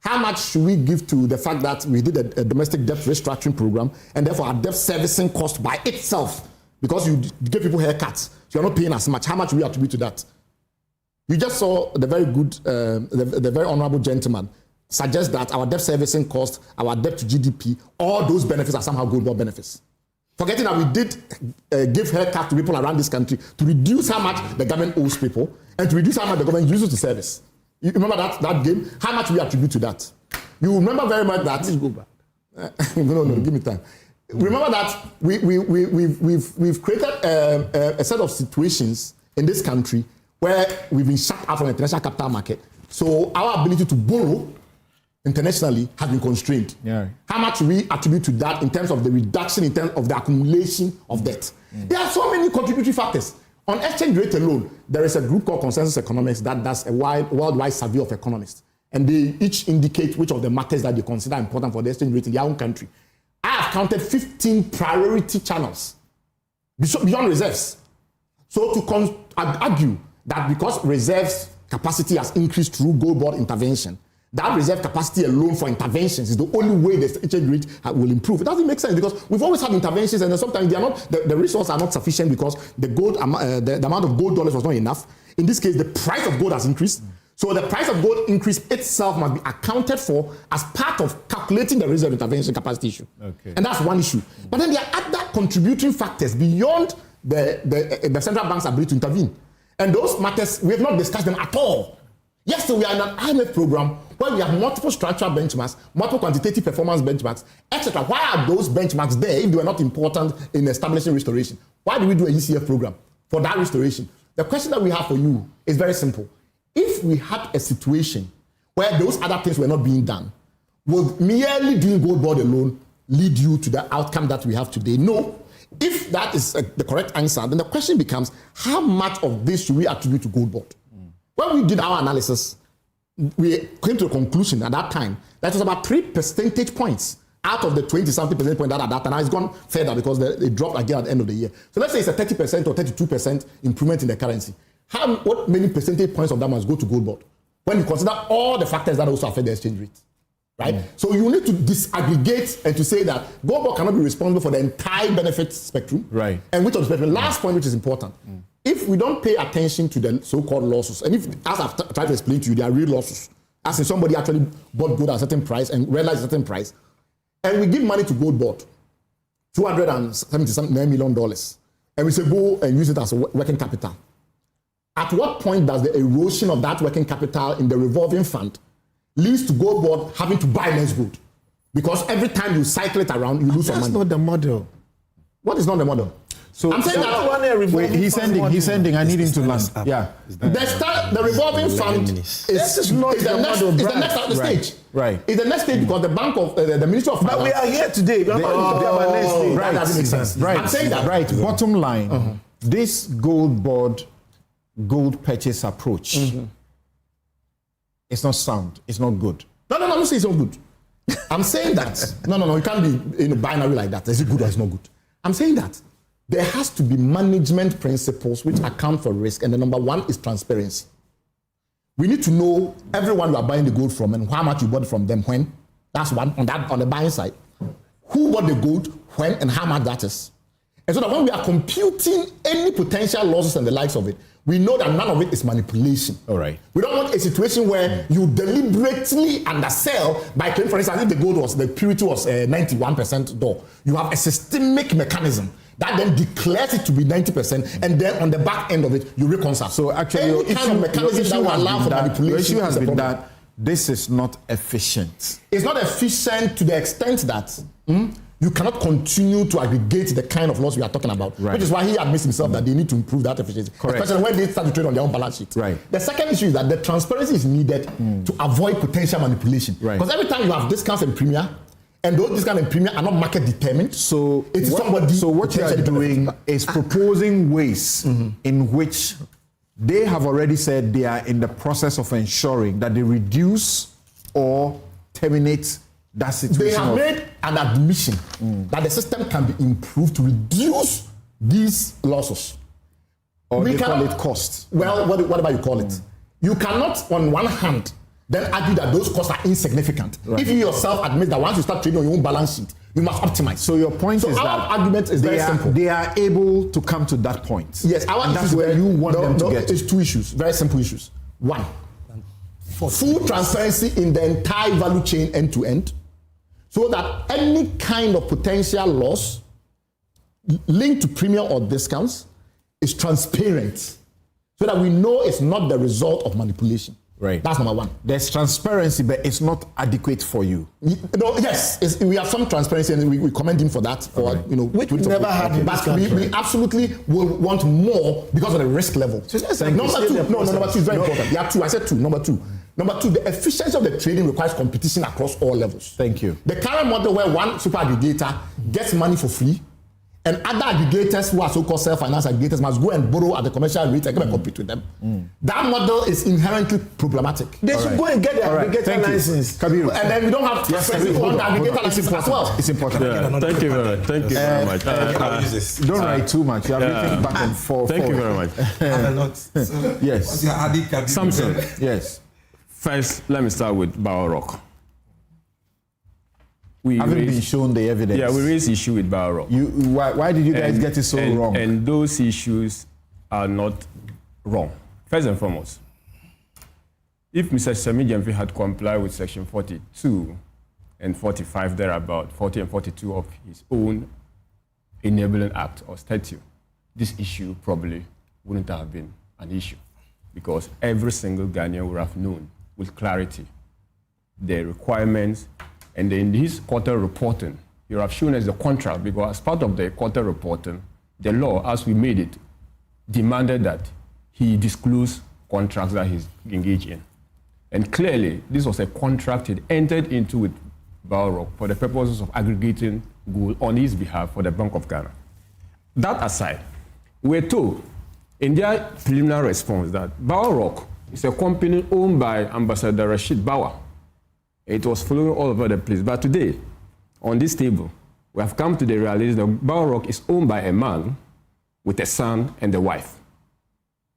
how much should we give to the fact that we did a domestic debt restructuring program, and therefore our debt servicing cost by itself, because you give people haircuts, so you're not paying as much. How much do we attribute to that? You just saw the very good, the very honorable gentleman suggest that our debt servicing cost, our debt to GDP, all those benefits are somehow gold bond benefits. Forgetting that we did give haircut to people around this country to reduce how much the government owes people and to reduce how much the government uses to service. You remember that game? How much we attribute to that? You remember very much that. Please go back. No, give me time. Remember that we've created a set of situations in this country where we've been shut out from the international capital market. So our ability to borrow internationally has been constrained. Yeah. How much we attribute to that in terms of the reduction, in terms of the accumulation of debt? There are so many contributory factors. On exchange rate alone, there is a group called Consensus Economics that does a worldwide survey of economists. And they each indicate which of the markets that they consider important for the exchange rate in their own country. I have counted 15 priority channels beyond reserves. So to argue that because reserves capacity has increased through gold bond intervention, that reserve capacity alone for interventions is the only way the exchange rate will improve. It doesn't make sense because we've always had interventions, and sometimes they are not, the resources are not sufficient because the amount of gold dollars was not enough. In this case, the price of gold has increased. So the price of gold increase itself must be accounted for as part of calculating the reserve intervention capacity issue. Okay. And that's one issue. But then there are other contributing factors beyond the central bank's ability to intervene. And those matters, we have not discussed them at all. Yes, so we are in an IMF program where we have multiple structural benchmarks, multiple quantitative performance benchmarks, etc. Why are those benchmarks there if they were not important in establishing restoration? Why do we do a ECF program for that restoration? The question that we have for you is very simple. If we had a situation where those other things were not being done, will merely doing gold bond alone lead you to the outcome that we have today? No. If that is the correct answer, then the question becomes, how much of this should we attribute to gold bond? When we did our analysis, we came to a conclusion at that time that it was about 3 percentage points out of the 20-something percentage point that at that time. Now it's gone further because it dropped again at the end of the year. So let's say it's a 30% or 32% improvement in the currency. What many percentage points of that must go to gold bond when you consider all the factors that also affect the exchange rate? Right? So you need to disaggregate and to say that gold bond cannot be responsible for the entire benefit spectrum. Right. And which of the spectrum? Last point, which is important. If we don't pay attention to the so-called losses, and if, as I've tried to explain to you, they are real losses, as in somebody actually bought gold at a certain price and realized a certain price, and we give money to gold board, $279 million, and we say go and use it as a working capital. At what point does the erosion of that working capital in the revolving fund leads to gold board having to buy less gold? Because every time you cycle it around, you lose some money. That's not the model. What is not the model? So I'm saying that he's ending. I need him to land. Yeah. The revolving fund is the next stage. Right. It's the next stage because the Bank of the Ministry of Finance. But we are here today. Right. That doesn't make sense. Right. I'm saying that. Right. Bottom line, this gold board, gold purchase approach, it's not sound. It's not good. No, I'm not saying it's not good. I'm saying that. No. You can't be in a binary like that. Is it good or is it not good? I'm saying that there has to be management principles which account for risk, and the number one is transparency. We need to know everyone you are buying the gold from and how much you bought from them when. That's one on the buying side. Who bought the gold, when, and how much that is. And so that when we are computing any potential losses and the likes of it, we know that none of it is manipulation. All right. We don't want a situation where you deliberately undersell by claiming, for instance, if the purity was 91% door. You have a systemic mechanism that then declares it to be 90%, and then on the back end of it, you reconcile. So actually, your issue has been that this is not efficient. It's not efficient to the extent that you cannot continue to aggregate the kind of loss we are talking about, which is why he admits himself that they need to improve that efficiency, especially when they start to trade on their own balance sheet. Right. The second issue is that the transparency is needed to avoid potential manipulation. Because every time you have discounts and premium, and those discounts and premium are not market determined, so what you are doing is proposing ways in which they have already said they are in the process of ensuring that they reduce or terminate that situation. They have made an admission that the system can be improved to reduce these losses. Or they call it cost. Well, whatever you call it. You cannot, on one hand, then argue that those costs are insignificant. Right. If you yourself admit that once you start trading on your own balance sheet, you must optimize. So your point is our argument is very simple. They are able to come to that point. Yes, and that's where you want them to get. It's two issues, very simple issues. One, full transparency in the entire value chain end to end, so that any kind of potential loss linked to premium or discounts is transparent, so that we know it's not the result of manipulation. Right. That's number one. There's transparency, but it's not adequate for you. Yes, we have some transparency, and we commend him for that. Which we never had. But we absolutely will want more because of the risk level. Number two is very important. There are two. I said two. Number two, the efficiency of the trading requires competition across all levels. Thank you. The current model where one super aggregator gets money for free, and other aggregators who are so-called self-finance aggregators must go and borrow at the commercial rate and come and compete with them. That model is inherently problematic. They should go and get the aggregator license. And then we don't have transparency on the aggregator license as well. It's important. Yeah, thank you very much. Thank you very much. Don't write too much. You are written back and forth. Thank you very much. Yes. Samson. Yes. First, let me start with Bower Rock. We haven't been shown the evidence. Yeah, we raised issue with Bower Rock. Why did you guys get it so wrong? And those issues are not wrong. First and foremost, if Mr. Semi Gyamfi had complied with Section 42 and 45 thereabout, 40 and 42 of his own Enabling Act or statute, this issue probably wouldn't have been an issue, because every single Ghanaian would have known with clarity the requirements. And in his quarter reporting, you have shown us the contract, because as part of the quarter reporting, the law, as we made it, demanded that he disclose contracts that he's engaged in. And clearly, this was a contract he entered into with Bower Rock for the purposes of aggregating gold on his behalf for the Bank of Ghana. That aside, we're told in their preliminary response that Bower Rock is a company owned by Ambassador Rashid Bawa. It was following all over the place. But today, on this table, we have come to the realization that Bower Rock is owned by a man with a son and a wife,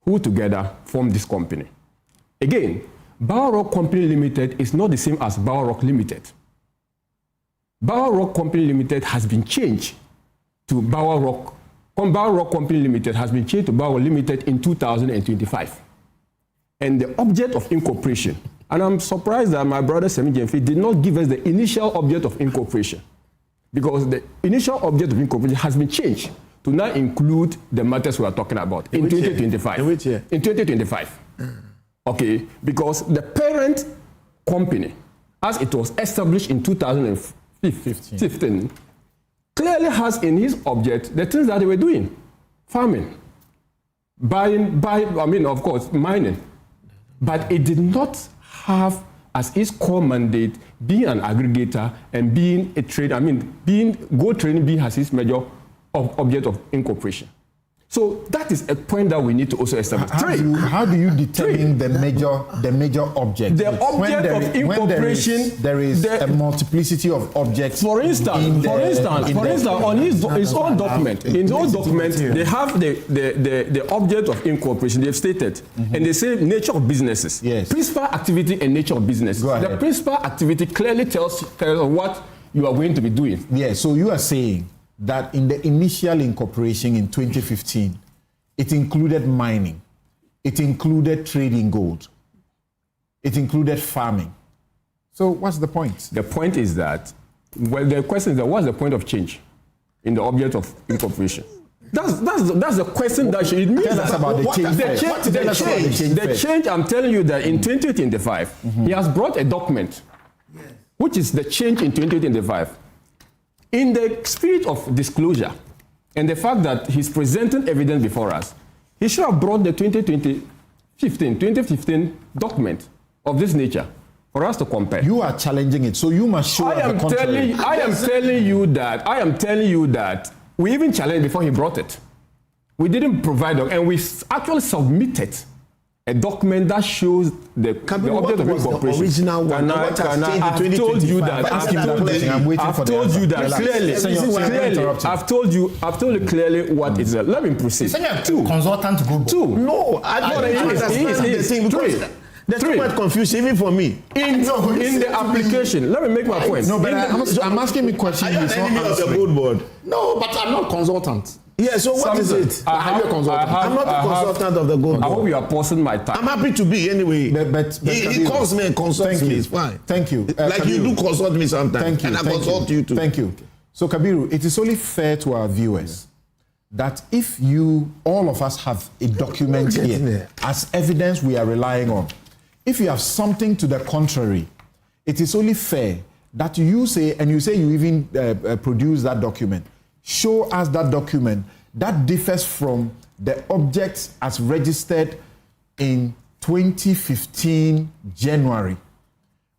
who together form this company. Again, Bower Rock Company Limited is not the same as Bower Rock Limited. Bower Rock Company Limited has been changed to Bower Rock. Bower Rock Company Limited has been changed to Bower Limited in 2025. And the object of incorporation, and I'm surprised that my brother Semi Gyamfi did not give us the initial object of incorporation, because the initial object of incorporation has been changed to now include the matters we are talking about in 2025. In which year? In 2025. Okay, because the parent company, as it was established in 2015, clearly has in his object the things that they were doing: farming, of course, mining. But it did not have as its core mandate being an aggregator and being a trader. Gold trading being as its major object of incorporation. So that is a point that we need to also establish. How do you determine the major object? The object of incorporation. There is a multiplicity of objects. For instance, on his own document, they have the object of incorporation. They've stated, and they say nature of businesses. Yes. Principal activity and nature of business. The principal activity clearly tells what you are going to be doing. Yeah. So you are saying that in the initial incorporation in 2015, it included mining, it included trading gold, it included farming. So what's the point? The point is that, the question is that what's the point of change in the object of incorporation? That's the question that it means. Tell us about the change. I'm telling you that in 2025, he has brought a document, which is the change in 2025. In the spirit of disclosure and the fact that he's presenting evidence before us, he should have brought the 2015 document of this nature for us to compare. You are challenging it, so you must show I am telling you that we even challenged before he brought it. We didn't provide it, and we actually submitted a document that shows the object of incorporation. The original one. I've told you that clearly what is it. Let me proceed. Consultant go. No, I don't understand the thing. There's too much confusion even for me. In the application, let me make my point. No, but I'm asking me questions. Are you an enemy of the good board? No, but I'm not consultant. Yeah, so what is it? Are you a consultant? I'm not a consultant of the good board. I hope you are pausing my time. I'm happy to be anyway. But he calls me and consults me. It's fine. Thank you. Like Kabiru, you do consult me sometimes. Thank you. And I consult you too. Thank you. So Kabiru, it is only fair to our viewers that if all of us have a document here as evidence we are relying on, if you have something to the contrary, it is only fair that you say you even produce that document. Show us that document that differs from the objects as registered in 2015 January.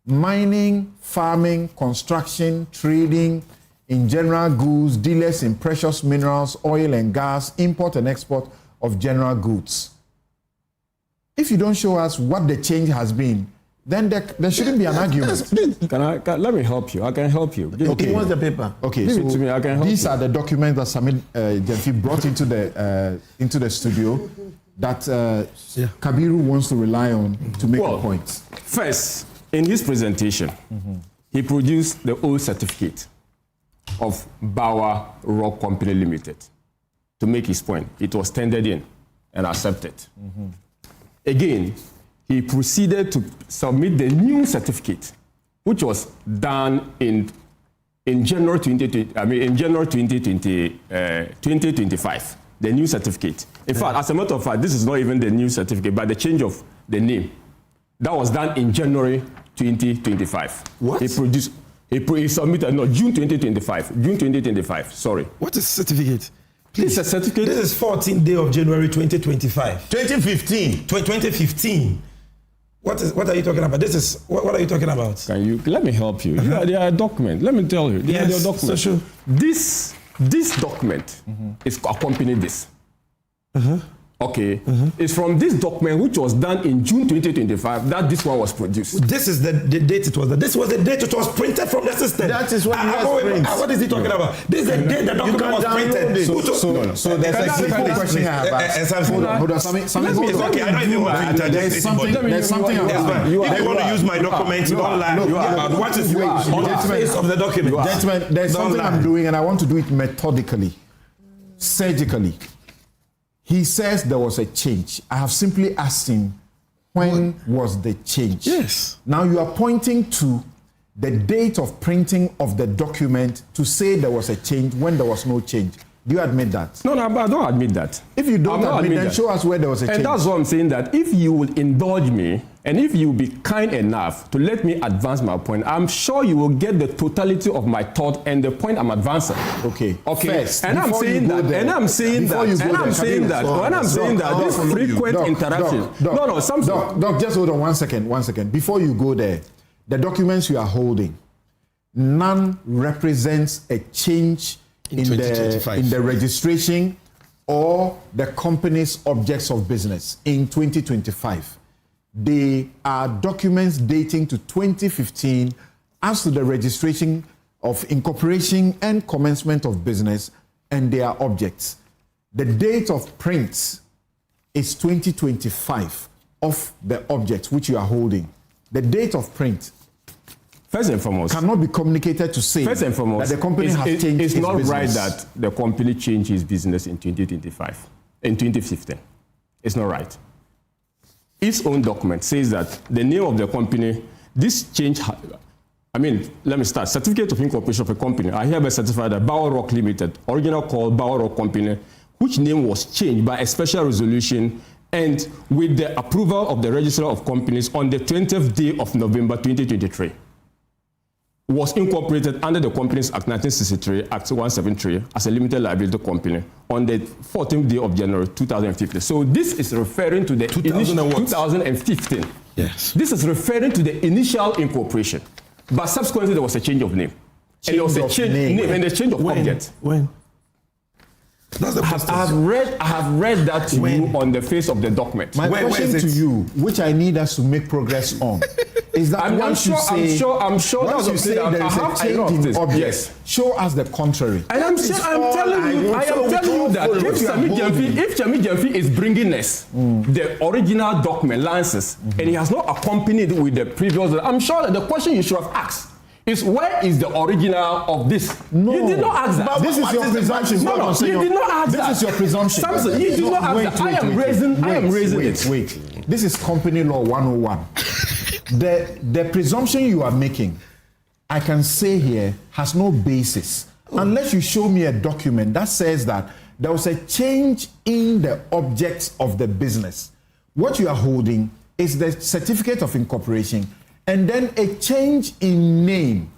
Mining, farming, construction, trading, in general goods, dealers in precious minerals, oil and gas, import and export of general goods. If you don't show us what the change has been, then there shouldn't be an argument. Let me help you. I can help you. Okay, what's the paper? Okay, give so it to me. I can help these you. are the documents that Samit Jemfi brought into the studio that Kabiru wants to rely on to make a point. First, in his presentation, he produced the old certificate of Bauer Rock Company Limited to make his point. It was tendered in and accepted. Again, he proceeded to submit the new certificate, which was done in January 2025. The new certificate. In fact, as a matter of fact, this is not even the new certificate, but the change of the name. That was done in January 2025. What? He submitted, June 2025, sorry. What is certificate? Please. It's a certificate. This is 14th day of January 2025. 2015. 2015. What are you talking about? What are you talking about? Let me help you. They are a document. Let me tell you. They are a document. So sure. This document is accompanying this. Okay. It's from this document, which was done in June 2025, that this one was produced. This is the date it was. This was the date it was printed from the system. That is what what is he talking about? This is the date the document was printed. So there's a simple question I have asked. Hold on. There's something else. If you want to use my document, you don't lie about what is on the face of the document. Gentlemen, there's something I'm doing and I want to do it methodically, surgically. He says there was a change. I have simply asked him, when was the change? Yes. Now you are pointing to the date of printing of the document to say there was a change when there was no change. Do you admit that? No, I don't admit that. If you don't admit, then show us where there was a change. And that's what I'm saying, that if you will indulge me and if you will be kind enough to let me advance my point, I'm sure you will get the totality of my thought and the point I'm advancing. Okay. First, and I'm saying that this frequent interaction. Doc, just hold on 1 second. Before you go there, the documents you are holding, none represents a change in the registration or the company's objects of business in 2025. They are documents dating to 2015 as to the registration of incorporation and commencement of business and their objects. The date of print is 2025 of the objects which you are holding. The date of print, first and foremost, cannot be communicated to say first and foremost, that the company has changed its business. It's not right that the company changed its business in 2025, in 2015. It's not right. Its own document says that the name of the company, this change, let me start. Certificate of incorporation of a company. I hereby certify that Bauer Rock Limited, original called Bauer Rock Company, which name was changed by a special resolution and with the approval of the Register of Companies on the 20th day of November 2023. Was incorporated under the Companies Act 1963, Act 173, as a limited liability company on the 14th day of January 2015. So this is referring to the 2015. Yes. This is referring to the initial incorporation. But subsequently, there was a change of name. And there was a change name and a change of object. When? That's the I have read that to you on the face of the document. My question to you, which I need us to make progress on, is that I'm sure once you say there is a change in objects, yes. Show us the contrary. And I'm telling you that if Chami Jamfi is bringing us the original document, licenses, and he has not accompanied with the previous, I'm sure that the question you should have asked is where is the original of this? No. You did not ask that. But this is your presumption. No, you did not ask that. This is your presumption. Samson, you did not ask that. I am raising it. Wait. This is Company Law 101. The presumption you are making, I can say here, has no basis. Unless you show me a document that says that there was a change in the objects of the business. What you are holding is the certificate of incorporation and then a change in name.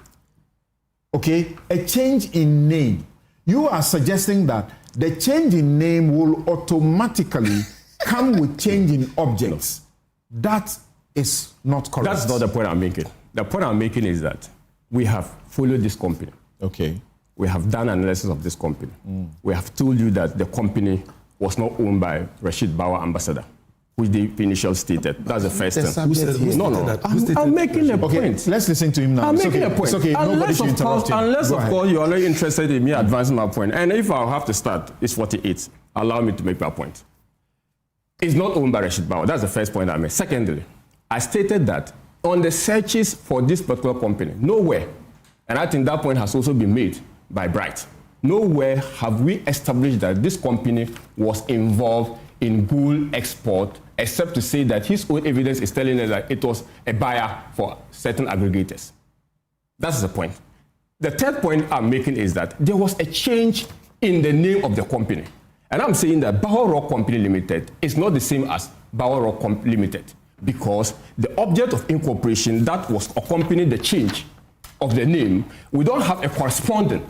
Okay? A change in name. You are suggesting that the change in name will automatically come with change in objects. That is not correct. That's not the point I'm making. The point I'm making is that we have followed this company. Okay. We have done analysis of this company. We have told you that the company was not owned by Rashid Bawa Ambassador, which they initially stated. That's the first thing. No. I'm making a point. Let's listen to him now. I'm making a point. It's okay. Nobody should interrupt him. Unless, of course, you are not interested in me advancing my point. And if I'll have to start, it's 48. Allow me to make my point. It's not owned by Rashid Bawa. That's the first point I made. Secondly, I stated that on the searches for this particular company, nowhere, and I think that point has also been made by Bright, nowhere have we established that this company was involved in gold export, except to say that his own evidence is telling us that it was a buyer for certain aggregators. That's the point. The third point I'm making is that there was a change in the name of the company. And I'm saying that Bauer Rock Company Limited is not the same as Bauer Rock Limited, because the object of incorporation that was accompanying the change of the name, we don't have a corresponding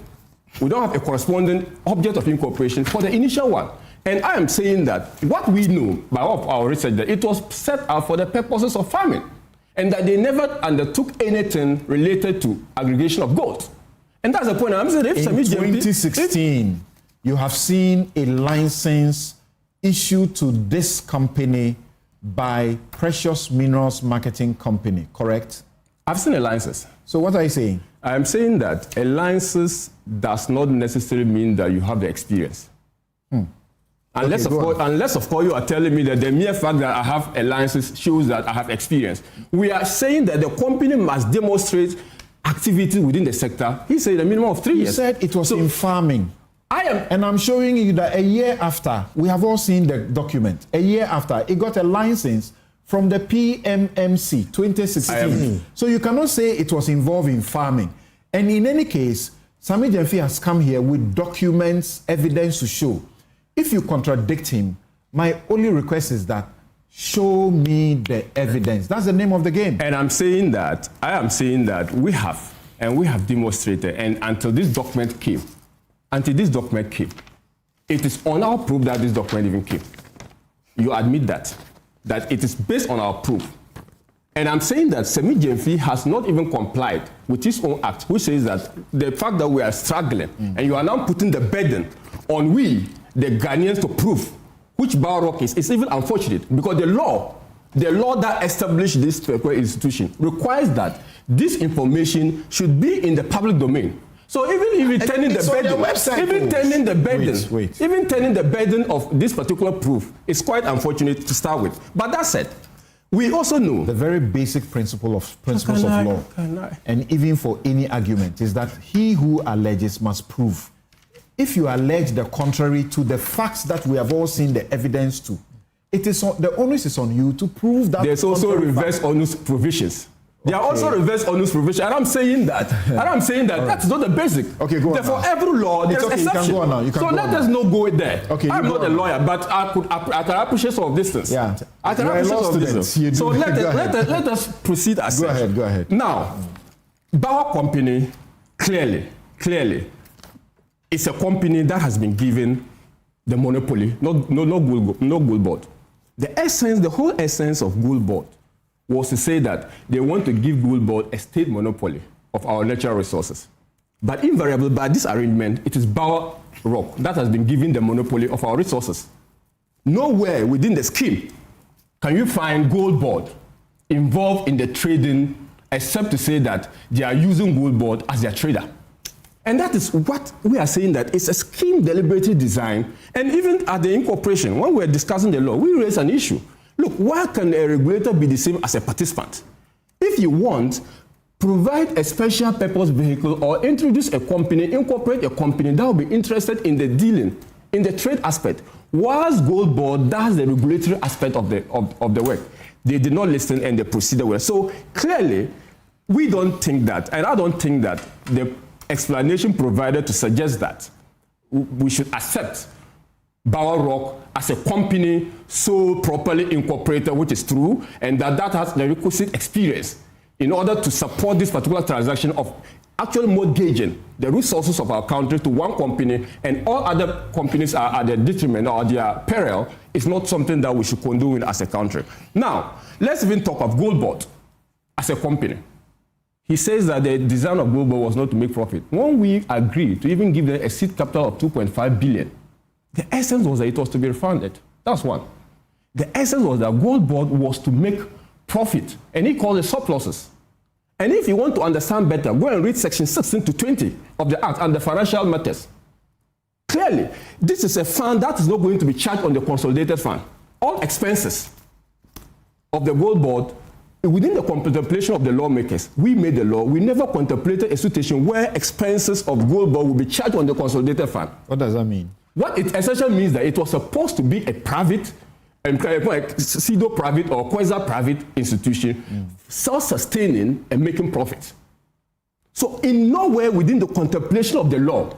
object of incorporation for the initial one. And I am saying that what we know by our research, that it was set up for the purposes of farming, and that they never undertook anything related to aggregation of gold. And that's the point. I'm saying if in 2016, you have seen a license issued to this company by Precious Minerals Marketing Company, correct? I've seen a license. So what are you saying? I'm saying that a license does not necessarily mean that you have the experience. Unless, of course, you are telling me that the mere fact that I have a license shows that I have experience. We are saying that the company must demonstrate activity within the sector. He said a minimum of 3 years. You said it was in farming. And I'm showing you that a year after, we have all seen the document, a year after, it got a license from the PMMC 2016. So you cannot say it was involved in farming. And in any case, Sami Jamfi has come here with documents, evidence to show. If you contradict him, my only request is that show me the evidence. That's the name of the game. And I am saying that we have demonstrated, and until this document came, it is on our proof that this document even came. You admit that it is based on our proof. And I'm saying that Sami Jamfi has not even complied with his own act, which says that the fact that we are struggling, and you are now putting the burden on we, the Ghanaians, to prove which Barrock is even unfortunate, because the law that established this institution requires that this information should be in the public domain. So even turning the burden of this particular proof is quite unfortunate to start with. But that said, we also know the very basic principles of law, and even for any argument, is that he who alleges must prove. If you allege the contrary to the facts that we have all seen the evidence to, it is the onus is on you to prove that. There's also reverse onus provisions. There are also reverse onus provisions, and I'm saying that. That's not the basic. Okay, go on. For every law, there's okay, exception. You can go on now. So let us not go there. Okay, I'm not a lawyer, but I can appreciate some of these things. Yeah, I can appreciate some of these things. So let us proceed as Go ahead. Now, Bauer Company clearly it's a company that has been given the monopoly, no Gold Board. The whole essence of Gold Board was to say that they want to give Gold Board a state monopoly of our natural resources. But invariably, by this arrangement, it is Bauer Rock that has been given the monopoly of our resources. Nowhere within the scheme can you find Gold Board involved in the trading except to say that they are using Gold Board as their trader. And that is what we are saying, that it's a scheme deliberately designed. And even at the incorporation, when we're discussing the law, we raise an issue. Look, why can a regulator be the same as a participant? If you want, provide a special purpose vehicle or introduce a company, incorporate a company that will be interested in the dealing, in the trade aspect, whilst Gold Board does the regulatory aspect of the work. They did not listen and they proceeded well. So clearly, we don't think that, and I don't think that the explanation provided to suggest that we should accept Bower Rock as a company so properly incorporated, which is true, and that has the requisite experience in order to support this particular transaction of actually mortgaging the resources of our country to one company, and all other companies are at their detriment or their peril, is not something that we should condone as a country. Now, let's even talk of Gold Board as a company. He says that the design of Gold Board was not to make profit. When we agreed to even give them a seed capital of 2.5 billion, the essence was that it was to be refunded. That's one. The essence was that Gold Board was to make profit, and he called it surpluses. And if you want to understand better, go and read section 16 to 20 of the Act and the financial matters. Clearly, this is a fund that is not going to be charged on the consolidated fund. All expenses of the Gold Board, within the contemplation of the lawmakers, we made the law. We never contemplated a situation where expenses of Gold Board will be charged on the consolidated fund. What does that mean? What it essentially means that it was supposed to be a private, pseudo-private or quasi-private institution, self-sustaining and making profits. So in nowhere within the contemplation of the law,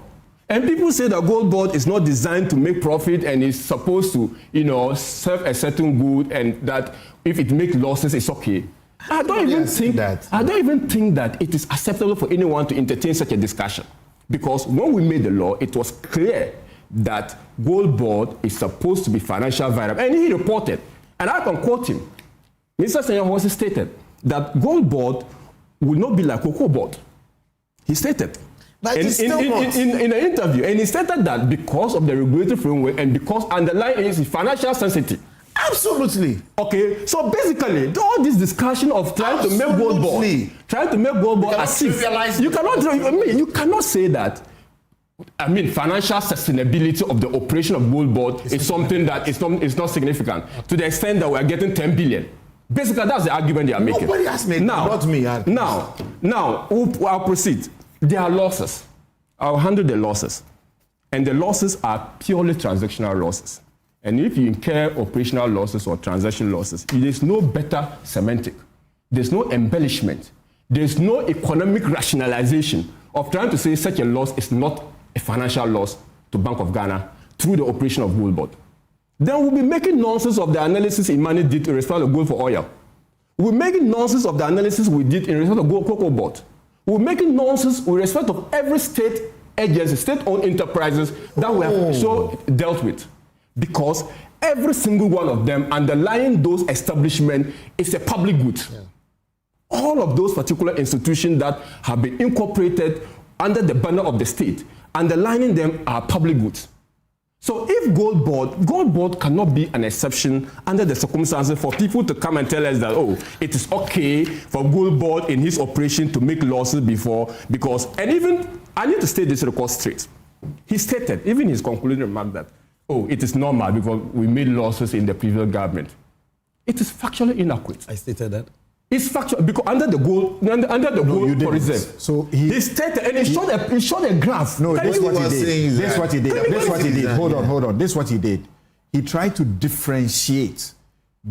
and people say that Gold Board is not designed to make profit and is supposed to, serve a certain good, and that if it makes losses, it's okay. I don't even think that it is acceptable for anyone to entertain such a discussion. Because when we made the law, it was clear that Gold Board is supposed to be financial viable. And he reported, and I can quote him, Mr. Senyahosi stated that Gold Board will not be like Cocoa Board. He stated. But in an interview, and he stated that because of the regulatory framework and because underlying is financial sensitivity. Absolutely. Okay, so basically, all this discussion of trying to make Gold Board as if you cannot say that. Financial sustainability of the operation of Gold Board is something that is not significant to the extent that we are getting 10 billion. Basically, that's the argument they are making. Nobody has made not me. Now, I'll proceed. There are losses. I'll handle the losses. And the losses are purely transactional losses. And if you incur operational losses or transaction losses, there's no better semantic. There's no embellishment. There's no economic rationalization of trying to say such a loss is not a financial loss to Bank of Ghana through the operation of Gold Board. Then we'll be making nonsense of the analysis Imani did in respect of gold for oil. We're making nonsense of the analysis we did in respect of Gold Cocoa Board. We're making nonsense with respect of every state agency, state-owned enterprises that we have so dealt with. Because every single one of them underlying those establishments is a public good. Yeah. All of those particular institutions that have been incorporated under the banner of the state, underlining them are public goods. So if Gold Board cannot be an exception under the circumstances for people to come and tell us that, it is okay for Gold Board in his operation to make losses before, because, and even, I need to state this record straight. He stated, even his concluding remark that, it is normal because we made losses in the previous government. It is factually inaccurate. I stated that. It's factual because under the gold reserve. So he stated, and he showed a graph. No, this is what he did. This is what he did. This is what he did. Hold on. This is what he did. He tried to differentiate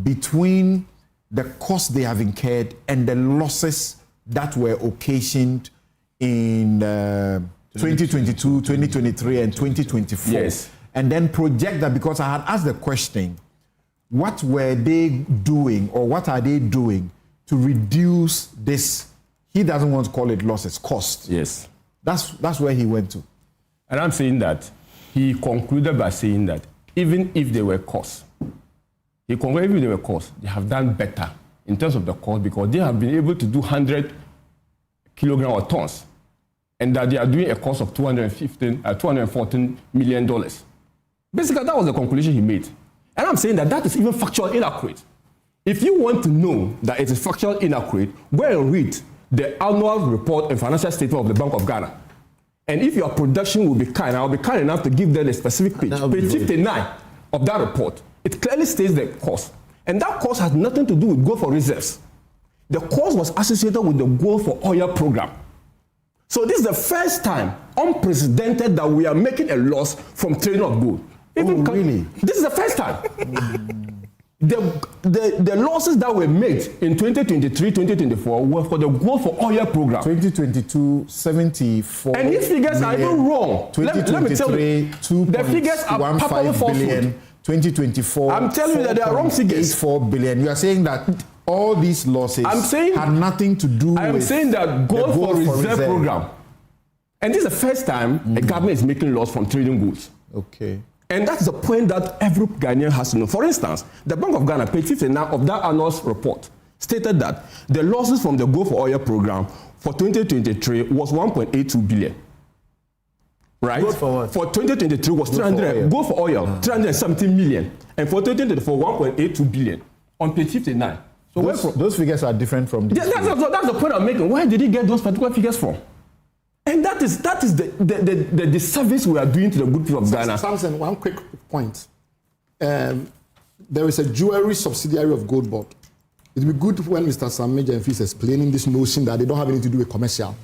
between the costs they have incurred and the losses that were occasioned in 2022, 2023, and 2024. Yes. And then project that, because I had asked the question, what were they doing or what are they doing to reduce this? He doesn't want to call it losses, cost. Yes. That's where he went to. And I'm saying that he concluded by saying that even if they were costs, they have done better in terms of the cost because they have been able to do 100 kilograms or tons, and that they are doing a cost of $214 million. Basically, that was the conclusion he made. And I'm saying that is even factually inaccurate. If you want to know that it is factually inaccurate, go and read the annual report and financial statement of the Bank of Ghana. And if your production will be kind, I'll be kind enough to give them a specific page. Page 59 of that report. It clearly states the cost. And that cost has nothing to do with gold for reserves. The cost was associated with the gold for oil program. So this is the first time, unprecedented, that we are making a loss from trading of gold. Really? This is the first time. The losses that were made in 2023, 2024 were for the gold for oil program. 2022, 74. And these figures are even wrong. Let me tell you, the figures are papally falsehood. 2024, I'm telling you that they are wrong figures. 4 billion. You are saying that all these losses had nothing to do with. I'm saying that gold for reserve program. And this is the first time a government is making loss from trading goods. Okay. And that's the point that every Ghanaian has to know. For instance, the Bank of Ghana, page 59 of that annual report, stated that the losses from the gold for oil program for 2023 was 1.82 billion. Right? Gold for what? For 2023 was 300. Gold for oil, 317 million. And for 2024, 1.82 billion on page 59. So those figures are different from this. That's the point I'm making. Where did he get those particular figures from? And that is the disservice we are doing to the good people of Ghana. Samson, one quick point. There is a jewelry subsidiary of Gold Board. It would be good when Mr. Sam Major is explaining this notion that they don't have anything to do with commercial.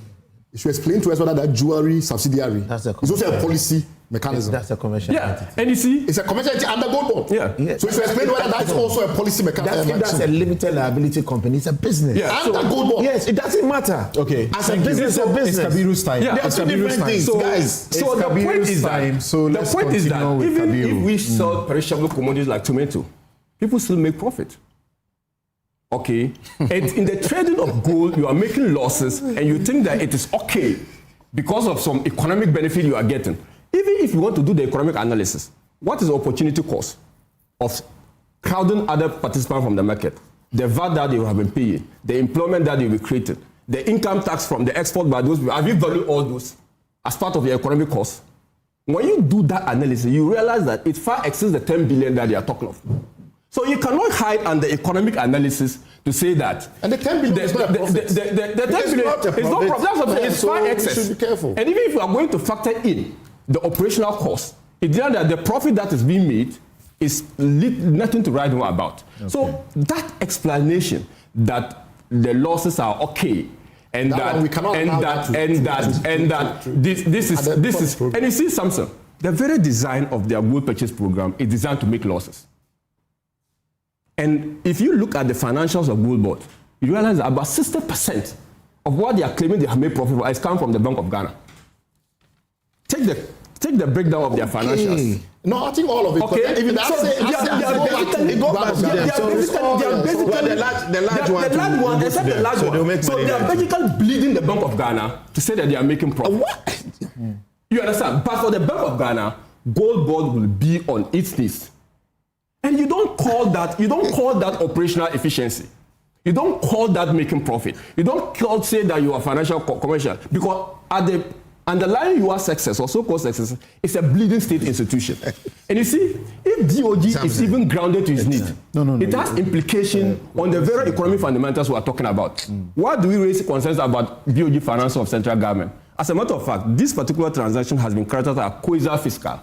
He should explain to us whether that jewelry subsidiary is also a policy mechanism. That's a commercial entity. And you see, it's a commercial entity under Gold Board. Yeah. So you should explain whether that's also a policy mechanism. That's a limited liability company. It's a business. Yeah. Under Gold Board. Yes, it doesn't matter. Okay. As a business, it's a business. It's Kabiru's time. Yeah, it's different things, guys. So the point is that even if we sell perishable commodities like tomato, people still make profit. Okay. And in the trading of gold, you are making losses, and you think that it is okay because of some economic benefit you are getting. Even if you want to do the economic analysis, what is the opportunity cost of crowding other participants from the market? The VAT that they have been paying, the employment that they will create, the income tax from the export by those people. Have you valued all those as part of your economic cost? When you do that analysis, you realize that it far exceeds the 10 billion that they are talking of. So you cannot hide under economic analysis to say that. And the 10 billion is not a profit. The 10 billion is not profit. It's far excess. We should be careful. And even if you are going to factor in the operational cost, it's clear that the profit that is being made is nothing to write home about. Okay. So that explanation that the losses are okay and this is and you see something. The very design of their gold purchase program is designed to make losses. And if you look at the financials of Gold Board, you realize that about 60% of what they are claiming they have made profit has come from the Bank of Ghana. Take the breakdown of their financials. No, I think all of it. Okay. If you so they are basically bleeding the Bank of Ghana to say that they are making profit. What? You understand? But for the Bank of Ghana, Gold Board will be on its list. And you don't call that operational efficiency. You don't call that making profit. You don't say that you are financial commercial, because at the underlying your success or so-called success, it's a bleeding state institution. And you see, if DOG is even grounded to its need, it has implication on the very economic fundamentals we are talking about. Why do we raise concerns about DOG finance of central government? As a matter of fact, this particular transaction has been characterized as quasi-fiscal.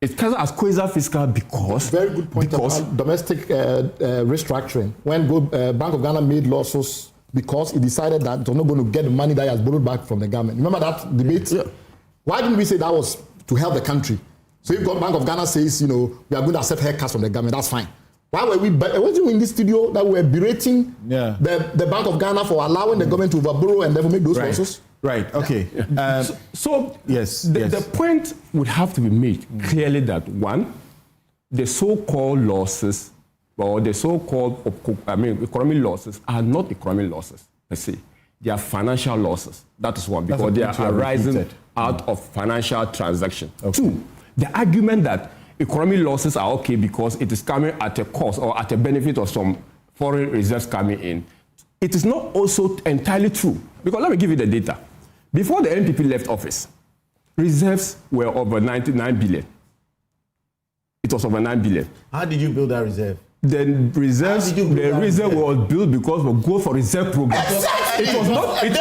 It's characterized as quasi-fiscal because... Very good point about domestic restructuring. When Bank of Ghana made losses because it decided that it was not going to get the money that it has borrowed back from the government. Remember that debate? Yeah. Why didn't we say that was to help the country? So if Bank of Ghana says, we are going to accept haircuts from the government, that's fine. Why were we in this studio that we were berating the Bank of Ghana for allowing the government to overborrow and therefore make those losses? Right, okay. The point would have to be made clearly that, one, the so-called losses or the so-called economic losses are not economic losses, let's say. They are financial losses. That is one, because they are arising out of financial transaction. Okay. Two, the argument that economic losses are okay because it is coming at a cost or at a benefit of some foreign reserves coming in. It is not also entirely true. Because let me give you the data. Before the NPP left office, reserves were over 99 billion. It was over 9 billion. How did you build that reserve? the reserve was built because of goal for reserve program. Exactly. It was not. It's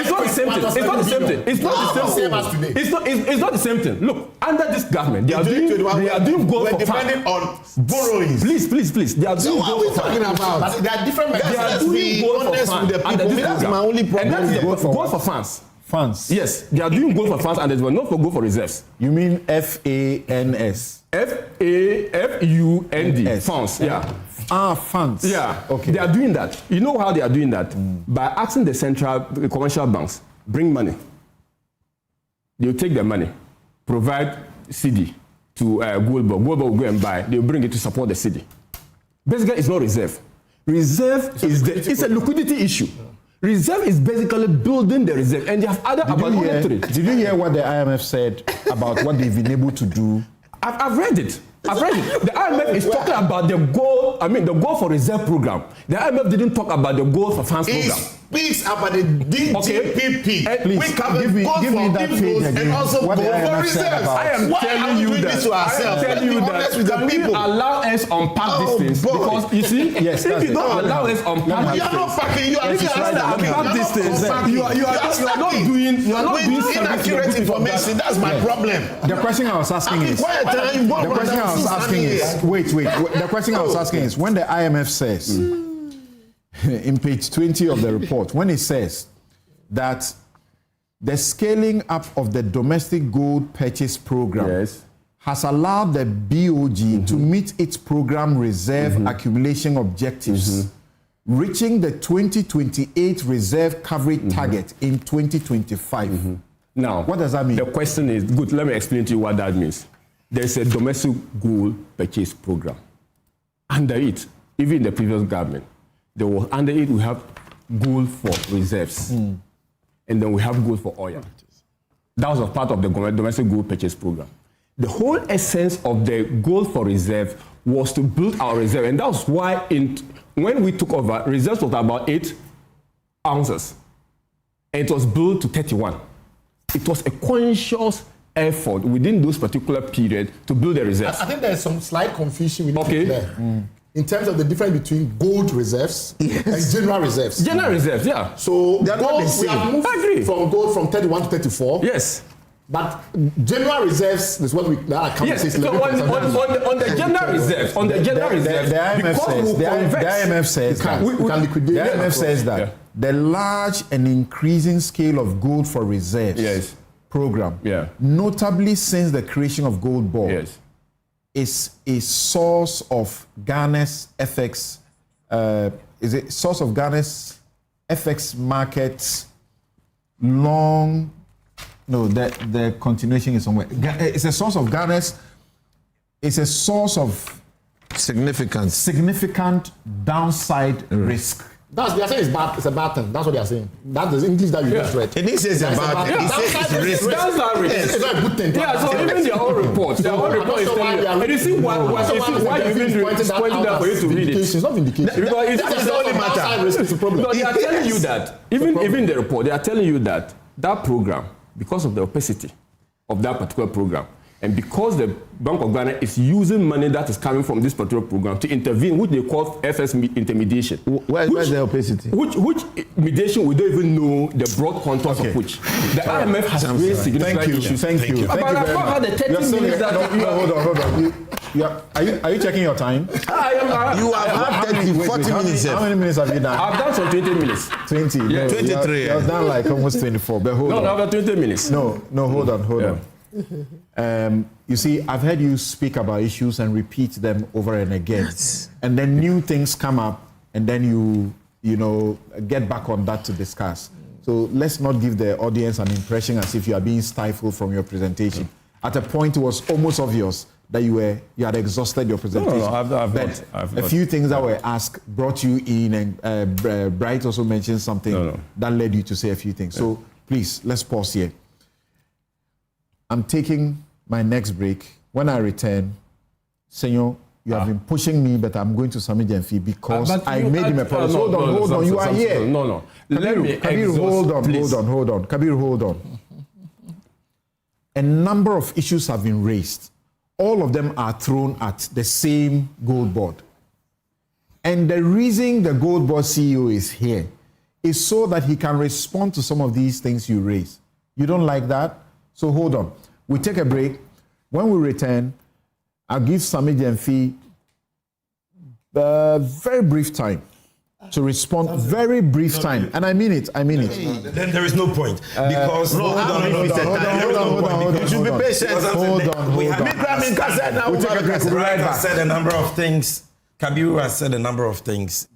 not the same thing. It's not the same thing. It's not the same thing. It's not the same thing. Look, under this government, they are doing goal for depending on borrowings. Please. They are doing goal for talking about. There are different methods. They are doing goal for funds under this program. That's my only problem. And that's goal for funds. Funds. Yes, they are doing goal for funds, and there's not for goal for reserves. You mean FANS? FAFUND. Funds. Yeah. Funds. Yeah. Okay. They are doing that. You know how they are doing that? By asking the commercial banks, bring money. They'll take the money, provide CD to Gold Bank. Gold Bank will go and buy. They'll bring it to support the CD. Basically, it's not reserve. Reserve it's a liquidity issue. Reserve is basically building the reserve, and they have added about monetary. Did you hear what the IMF said about what they've been able to do? I've read it. The IMF is talking about the goal. I mean, the goal for reserve program. The IMF didn't talk about the goal for funds program. Speaks about the DGPP. Okay. Please give me that page again. And also what goal the IMF for reserves. I am telling you that. Can we allow us unpack these things? Because you see, yes, if you don't allow us unpack these things, you are not doing inaccurate information. That's my problem. The question I was asking is. Wait. The question I was asking is when the IMF says in page 20 of the report, when it says that the scaling up of the domestic gold purchase program has allowed the BOG to meet its program reserve accumulation objectives, reaching the 2028 reserve coverage target in 2025. Now, what does that mean? The question is, good, let me explain to you what that means. There's a domestic gold purchase program. Under it, even in the previous government, under it we have gold for reserves. And then we have gold for oil. That was a part of the domestic gold purchase program. The whole essence of the gold for reserve was to build our reserve. And that was why when we took over, reserves was about 8 ounces. And it was built to 31. It was a conscious effort within those particular period to build the reserves. I think there's some slight confusion we need to clear. In terms of the difference between gold reserves and general reserves. General reserves, yeah. So gold, we have moved from gold from 31 to 34. Yes. But general reserves is what that account says. So on the general reserves, the IMF says that we can liquidate. The IMF says that the large and increasing scale of gold for reserves program, notably since the creation of Gold Board, is a source of Ghana's FX. Is it source of Ghana's FX markets? The continuation is somewhere. It's a source of Ghana's. It's a source of significant downside risk. They are saying it's a bad thing. That's what they are saying. That is English that you just read. It is a bad thing. It's risk. It's not a good thing. Yeah, so even their own report is telling you. And you see why you even pointed out for you to read it. It's not vindication. Because it's the only matter. Because they are telling you that, even the report, they are telling you that program, because of the opacity of that particular program, and because the Bank of Ghana is using money that is coming from this particular program to intervene, which they call FS intermediation. Where's the opacity? Which mediation we don't even know the broad contours of which. The IMF has raised significant issues. Thank you. About the 30 minutes that hold on. Are you checking your time? You have had 40 minutes. How many minutes have you done? I've done some 20 minutes. 20? Yeah. 23. You've done like almost 24. But hold on. No, about 20 minutes. No, hold on. You see, I've heard you speak about issues and repeat them over and again. And then new things come up, and then you get back on that to discuss. So let's not give the audience an impression as if you are being stifled from your presentation. At a point, it was almost obvious that you had exhausted your presentation. No, I've a few things that were asked brought you in, and Bright also mentioned something that led you to say a few things. So please, let's pause here. I'm taking my next break. When I return, Senor, you have been pushing me, but I'm going to submit the fee because I made him a promise. Hold on. You are here. No. Kabir, hold on. A number of issues have been raised. all of them are thrown at the same gold board. And the reason the gold board CEO is here is so that he can respond to some of these things you raise. You don't like that? So hold on. We take a break. When we return, I'll give Sami Gyamfi a very brief time to respond. Very brief time. And I mean it. I mean it. Then there is no point. Because hold on. You should be patient. Hold on. We take a break. Right has said a number of things. Kabiru has said a number of things.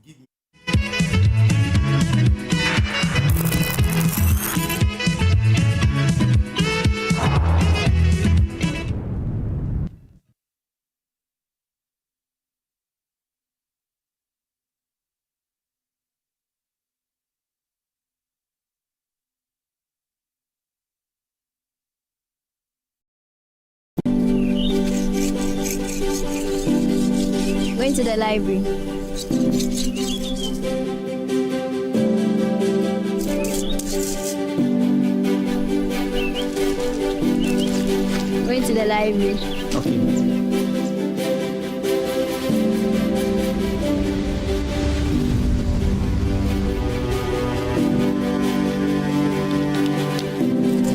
Going to the library. Going to the library. Okay.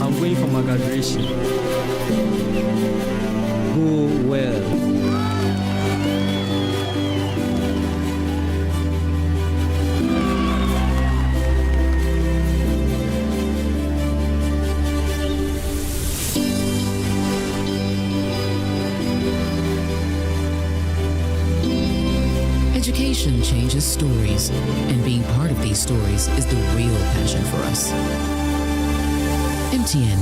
I'm going for my graduation. Go well. Education changes stories, and being part of these stories is the real passion for us. MTN.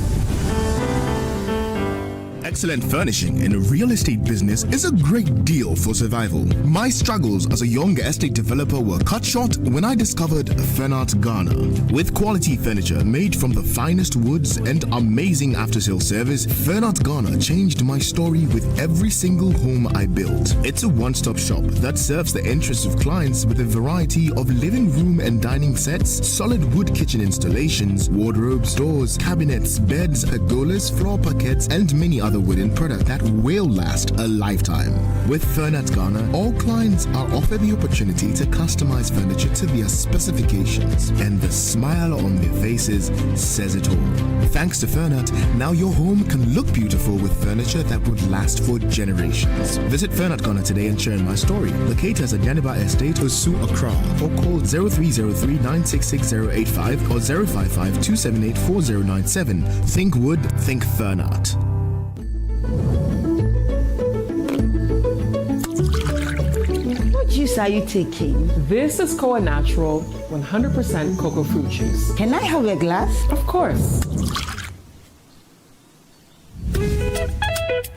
Excellent furnishing in a real estate business is a great deal for survival. My struggles as a young estate developer were cut short when I discovered Fernart Ghana. With quality furniture made from the finest woods and amazing after-sale service, Fernart Ghana changed my story with every single home I built. It's a one-stop shop that serves the interests of clients with a variety of living room and dining sets, solid wood kitchen installations, wardrobes, doors, cabinets, beds, pergolas, floor parquets, and many other wooden products that will last a lifetime. With Fernat Ghana, all clients are offered the opportunity to customize furniture to their specifications, and the smile on their faces says it all. Thanks to Fernat, now your home can look beautiful with furniture that would last for generations. Visit Fernat Ghana today and share my story. Locate us at Yaniba Estate, Osu, Accra, or call 0303-966-085 or 055-278-4097. Think wood, think Fernat. What juice are you taking? This is Koa Natural 100% cocoa fruit juice. Can I have a glass? Of course.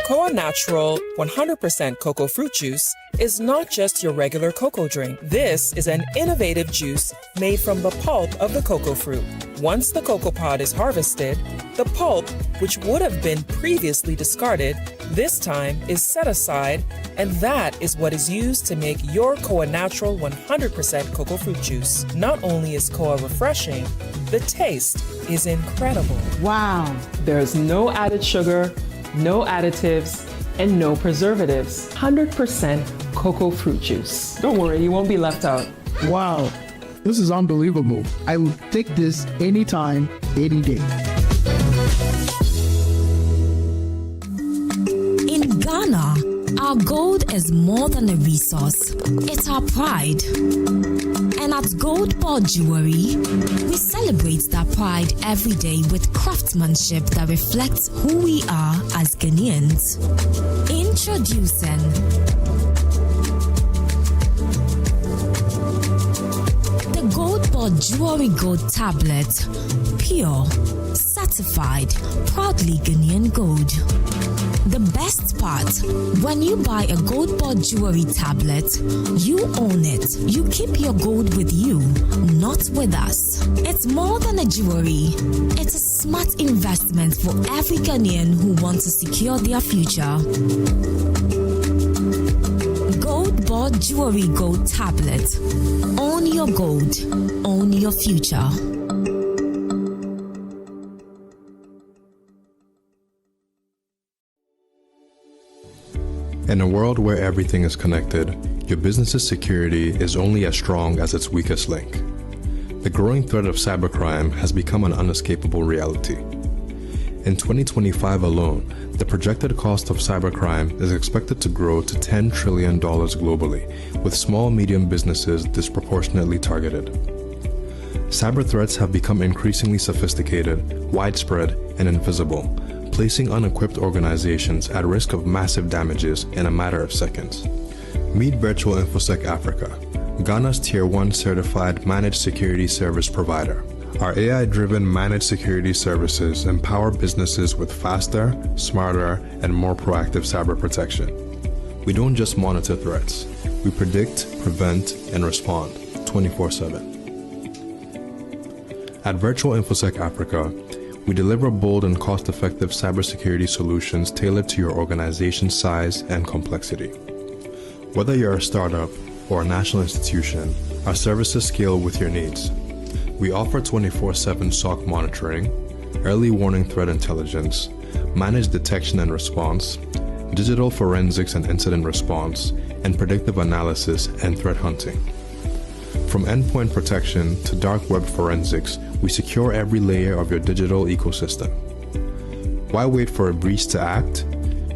Koa Natural 100% cocoa fruit juice is not just your regular cocoa drink. This is an innovative juice made from the pulp of the cocoa fruit. Once the cocoa pod is harvested, the pulp, which would have been previously discarded, this time is set aside, and that is what is used to make your Koa Natural 100% cocoa fruit juice. Not only is Koa refreshing, the taste is incredible. Wow. There's no added sugar, no additives, and no preservatives. 100% cocoa fruit juice. Don't worry, you won't be left out. Wow, this is unbelievable. I will take this anytime, any day. In Ghana, our gold is more than a resource. It's our pride. And at Gold Board Jewelry, we celebrate that pride every day with craftsmanship that reflects who we are as Ghanaians. Introducing the Gold Board Jewelry Gold Tablet. Pure, certified, proudly Ghanaian gold. The best part, when you buy a Gold Board Jewelry tablet, you own it. You keep your gold with you, not with us. It's more than a jewelry. It's a smart investment for every Ghanaian who wants to secure their future. Gold Board Jewelry Gold Tablet. Own your gold. Own your future. In a world where everything is connected, your business's security is only as strong as its weakest link. The growing threat of cybercrime has become an unescapable reality. In 2025 alone, the projected cost of cybercrime is expected to grow to $10 trillion globally, with small and medium businesses disproportionately targeted. Cyber threats have become increasingly sophisticated, widespread, and invisible, placing unequipped organizations at risk of massive damages in a matter of seconds. Meet Virtual InfoSec Africa, Ghana's Tier 1 certified managed security service provider. Our AI-driven managed security services empower businesses with faster, smarter, and more proactive cyber protection. We don't just monitor threats. We predict, prevent, and respond 24/7. At Virtual InfoSec Africa, we deliver bold and cost-effective cybersecurity solutions tailored to your organization's size and complexity. Whether you're a startup or a national institution, our services scale with your needs. We offer 24/7 SOC monitoring, early warning threat intelligence, managed detection and response, digital forensics and incident response, and predictive analysis and threat hunting. From endpoint protection to dark web forensics, we secure every layer of your digital ecosystem. Why wait for a breach to act?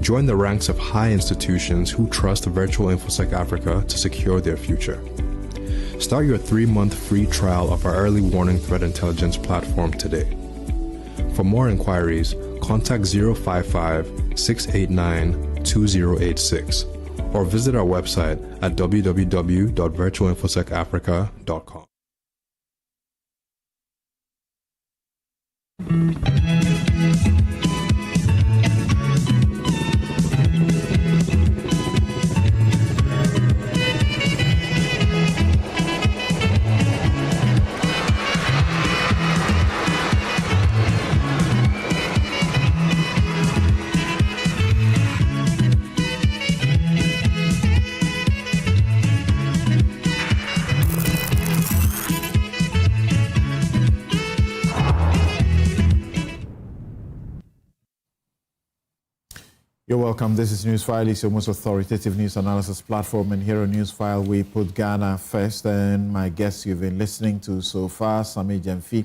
Join the ranks of high institutions who trust Virtual InfoSec Africa to secure their future. Start your 3-month free trial of our early warning threat intelligence platform today. For more inquiries, contact 055-689-2086 or visit our website at www.virtualinfosecafrica.com. You're welcome. This is Newsfile. It's your most authoritative news analysis platform. And here on Newsfile, we put Ghana first. And my guests you've been listening to so far, Sammy Gyamfi,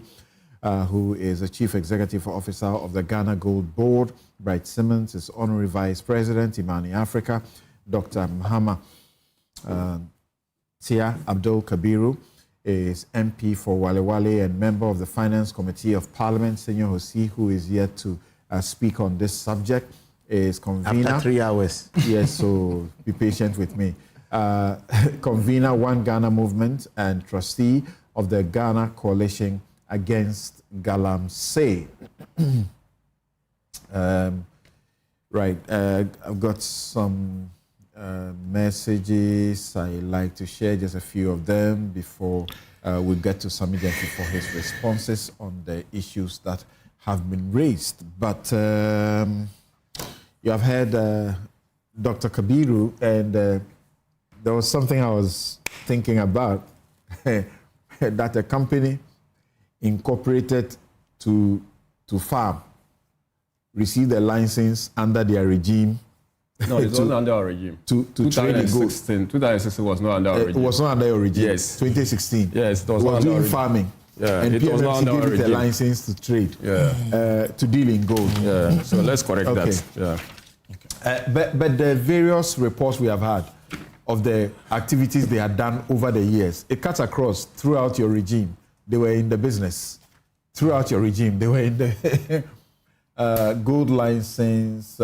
who is the Chief Executive Officer of the Ghana Gold Board. Bright Simmons is Honorary Vice President, Imani Africa. Dr. Mahama Tia Abdul Kabiru is MP for Wale Wale and member of the Finance Committee of Parliament. Senior Hosi, who is yet to speak on this subject, is convener. After 3 hours. Yes, so be patient with me. Convener, One Ghana Movement, and trustee of the Ghana Coalition Against Galamsey. Right, I've got some messages I like to share, just a few of them before we get to Sammy Gyamfi for his responses on the issues that have been raised. But you have heard Dr. Kabiru, and there was something I was thinking about, that a company incorporated to farm received a license under their regime. No, it wasn't under our regime. To trade in gold. 2016 was not under our regime. It was not under your regime. Yes. 2016. Yes, it was not under doing our farming. Yeah, and it was not under PMFC our gave it a regime. license to trade, to deal in gold. Yeah, so let's correct Okay. that. Yeah. But the various reports we have had of the activities they had done over the years, it cuts across throughout your regime. They were in the business. Throughout your regime, they were in the gold license,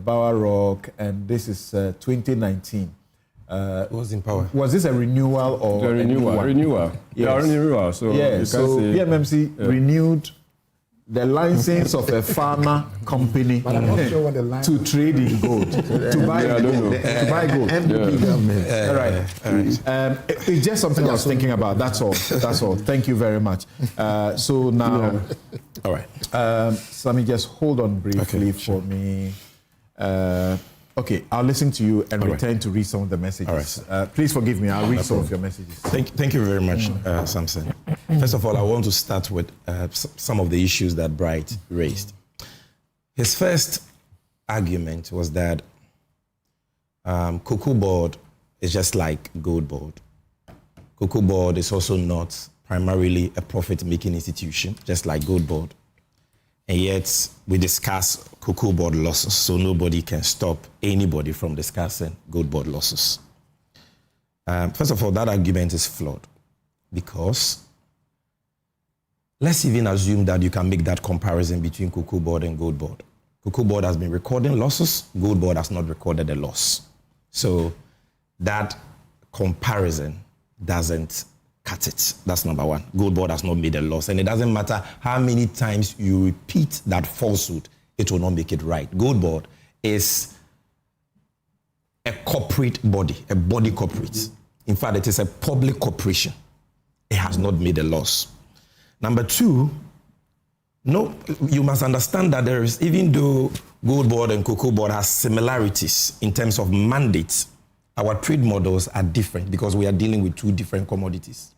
Bower Rock, and this is 2019. Was in power. Was this a renewal or The renewal? Yes. Yeah, renewal. So, yeah, so PMMC renewed the license of a farmer company But I'm not sure what the to trade in gold, to buy gold. All right. It's just something I was thinking about. That's all. That's all. Thank you very much. So now, all right. Sammy, just hold on briefly for me. Okay, I'll listen to you and return to read some of the messages. All right. Please forgive me. I'll read some of your messages. Thank you very much, Samson. First of all, I want to start with some of the issues that Bright raised. His first argument was that Cocoa Board is just like Gold Board. Cocoa Board is also not primarily a profit-making institution, just like Gold Board. And yet, we discuss Cocoa Board losses, so nobody can stop anybody from discussing Gold Board losses. First of all, that argument is flawed because let's even assume that you can make that comparison between Cocoa Board and Gold Board. Cocoa Board has been recording losses, Gold Board has not recorded a loss. So that comparison doesn't cut it. That's number one. Gold Board has not made a loss. And it doesn't matter how many times you repeat that falsehood, it will not make it right. Gold Board is a corporate body, a body corporate. In fact, it is a public corporation. It has not made a loss. Number two, no, you must understand that there is, even though Gold Board and Cocoa Board has similarities in terms of mandates, our trade models are different because we are dealing with two different commodities.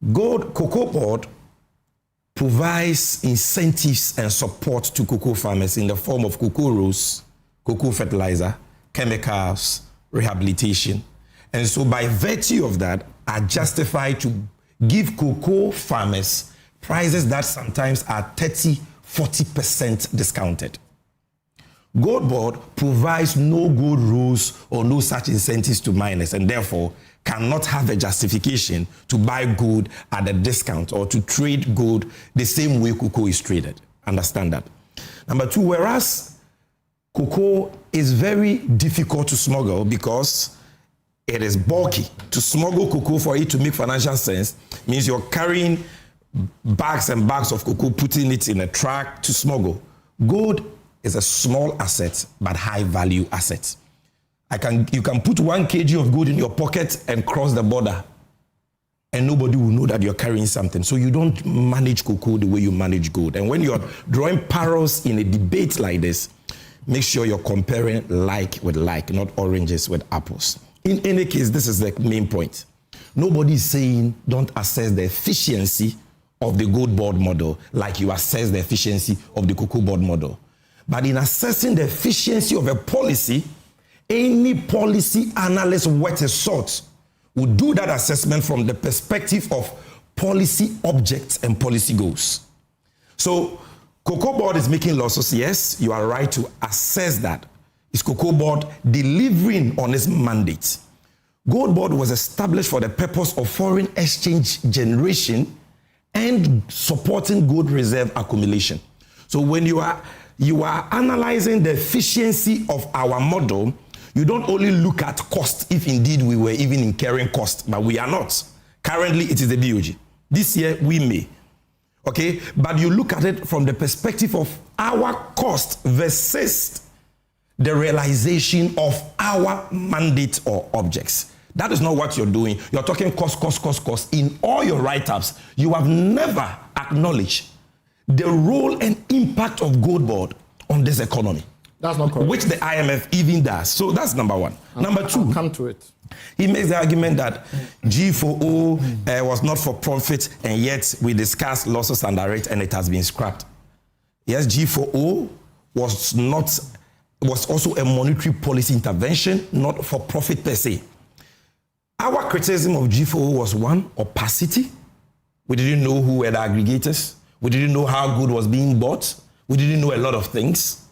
Cocoa Board provides incentives and support to cocoa farmers in the form of cocoa rows, cocoa fertilizer, chemicals, rehabilitation. And so by virtue of that, are justified to give cocoa farmers prices that sometimes are 30-40% discounted. Gold Board provides no good rules or no such incentives to miners and therefore cannot have a justification to buy gold at a discount or to trade gold the same way cocoa is traded. Understand that. Number two, whereas cocoa is very difficult to smuggle because it is bulky. To smuggle cocoa for it to make financial sense means you're carrying bags and bags of cocoa, putting it in a truck to smuggle. Gold is a small asset, but high value asset. You can put 1 kg of gold in your pocket and cross the border, and nobody will know that you're carrying something. So you don't manage cocoa the way you manage gold. And when you're drawing parallels in a debate like this, make sure you're comparing like with like, not oranges with apples. In any case, this is the main point. Nobody is saying don't assess the efficiency of the Gold Board model like you assess the efficiency of the Cocoa Board model. But in assessing the efficiency of a policy, any policy analyst worth his salt would do that assessment from the perspective of policy objects and policy goals. So, Cocoa Board is making losses. Yes, you are right to assess that. Is Cocoa Board delivering on its mandate? Gold Board was established for the purpose of foreign exchange generation and supporting gold reserve accumulation. So when you are analyzing the efficiency of our model, you don't only look at cost, if indeed we were even incurring cost, but we are not. Currently, it is the BOG. This year, we may. Okay? But you look at it from the perspective of our cost versus the realization of our mandate or objects. That is not what you're doing. You're talking cost. In all your write-ups, you have never acknowledged the role and impact of Gold Board on this economy. That's not correct. Which the IMF even does. So that's number one. Number two, I'll come to it. He makes the argument that G4O was not for profit, and yet we discussed losses under it, and it has been scrapped. Yes, G4O was also a monetary policy intervention, not for profit per se. Our criticism of G4O was one, opacity. We didn't know who were the aggregators. We didn't know how good was being bought. We didn't know a lot of things.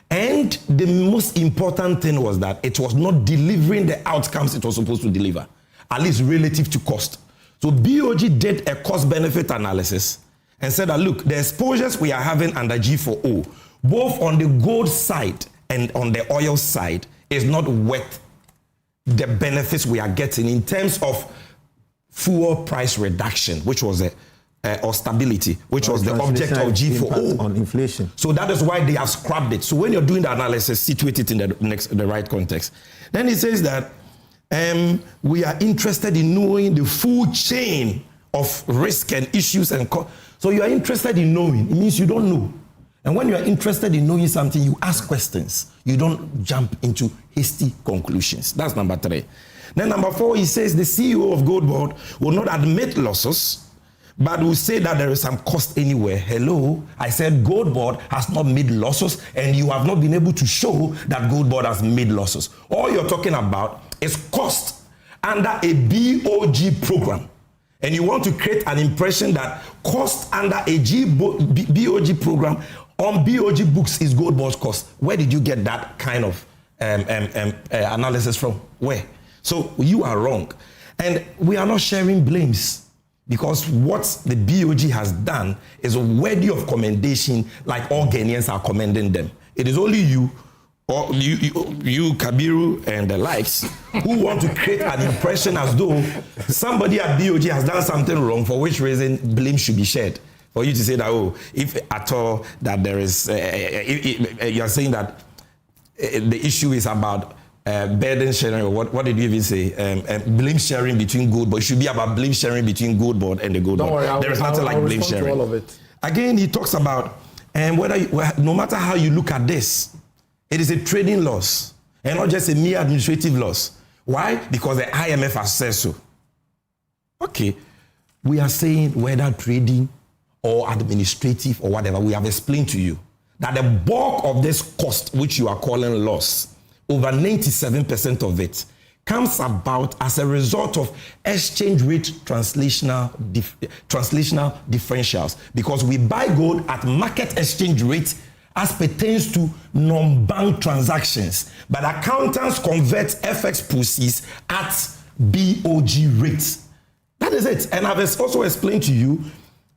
And the most important thing was that it was not delivering the outcomes it was supposed to deliver, at least relative to cost. So BOG did a cost-benefit analysis and said that, look, the exposures we are having under G4O, both on the gold side and on the oil side, is not worth the benefits we are getting in terms of fuel price reduction, which was or stability, which was the object of G4O. On inflation. So that is why they have scrapped it. So when you're doing the analysis, situate it in the right context. Then he says that we are interested in knowing the full chain of risk and issues and so you are interested in knowing. It means you don't know. And when you are interested in knowing something, you ask questions. You don't jump into hasty conclusions. That's number 3. Then number 4, he says the CEO of Gold Board will not admit losses but will say that there is some cost anywhere. Hello, I said Gold Board has not made losses, and you have not been able to show that Gold Board has made losses. All you're talking about is cost under a BOG program. And you want to create an impression that cost under a BOG program on BOG books is Gold Board's cost. Where did you get that kind of analysis from? Where? So you are wrong. And we are not sharing blames, because what the BOG has done is worthy of commendation, like all Ghanaians are commending them. It is only you, or you Kabiru and the likes, who want to create an impression as though somebody at BOG has done something wrong, for which reason blame should be shared. For you to say that, oh, if at all that there is, you are saying that the issue is about burden sharing, or what did you even say? Blame sharing between Gold Board. It should be about blame sharing between Gold Board and the Gold Board. Don't worry, there is nothing like blame sharing. all of it. Again, he talks about no matter how you look at this, it is a trading loss and not just a mere administrative loss. Why? Because the IMF has said so. Okay, we are saying whether trading or administrative or whatever, we have explained to you that the bulk of this cost, which you are calling loss, over 97% of it, comes about as a result of exchange rate translational differentials, because we buy gold at market exchange rate as pertains to non-bank transactions, but accountants convert FX proceeds at BOG rates. That is it. And I've also explained to you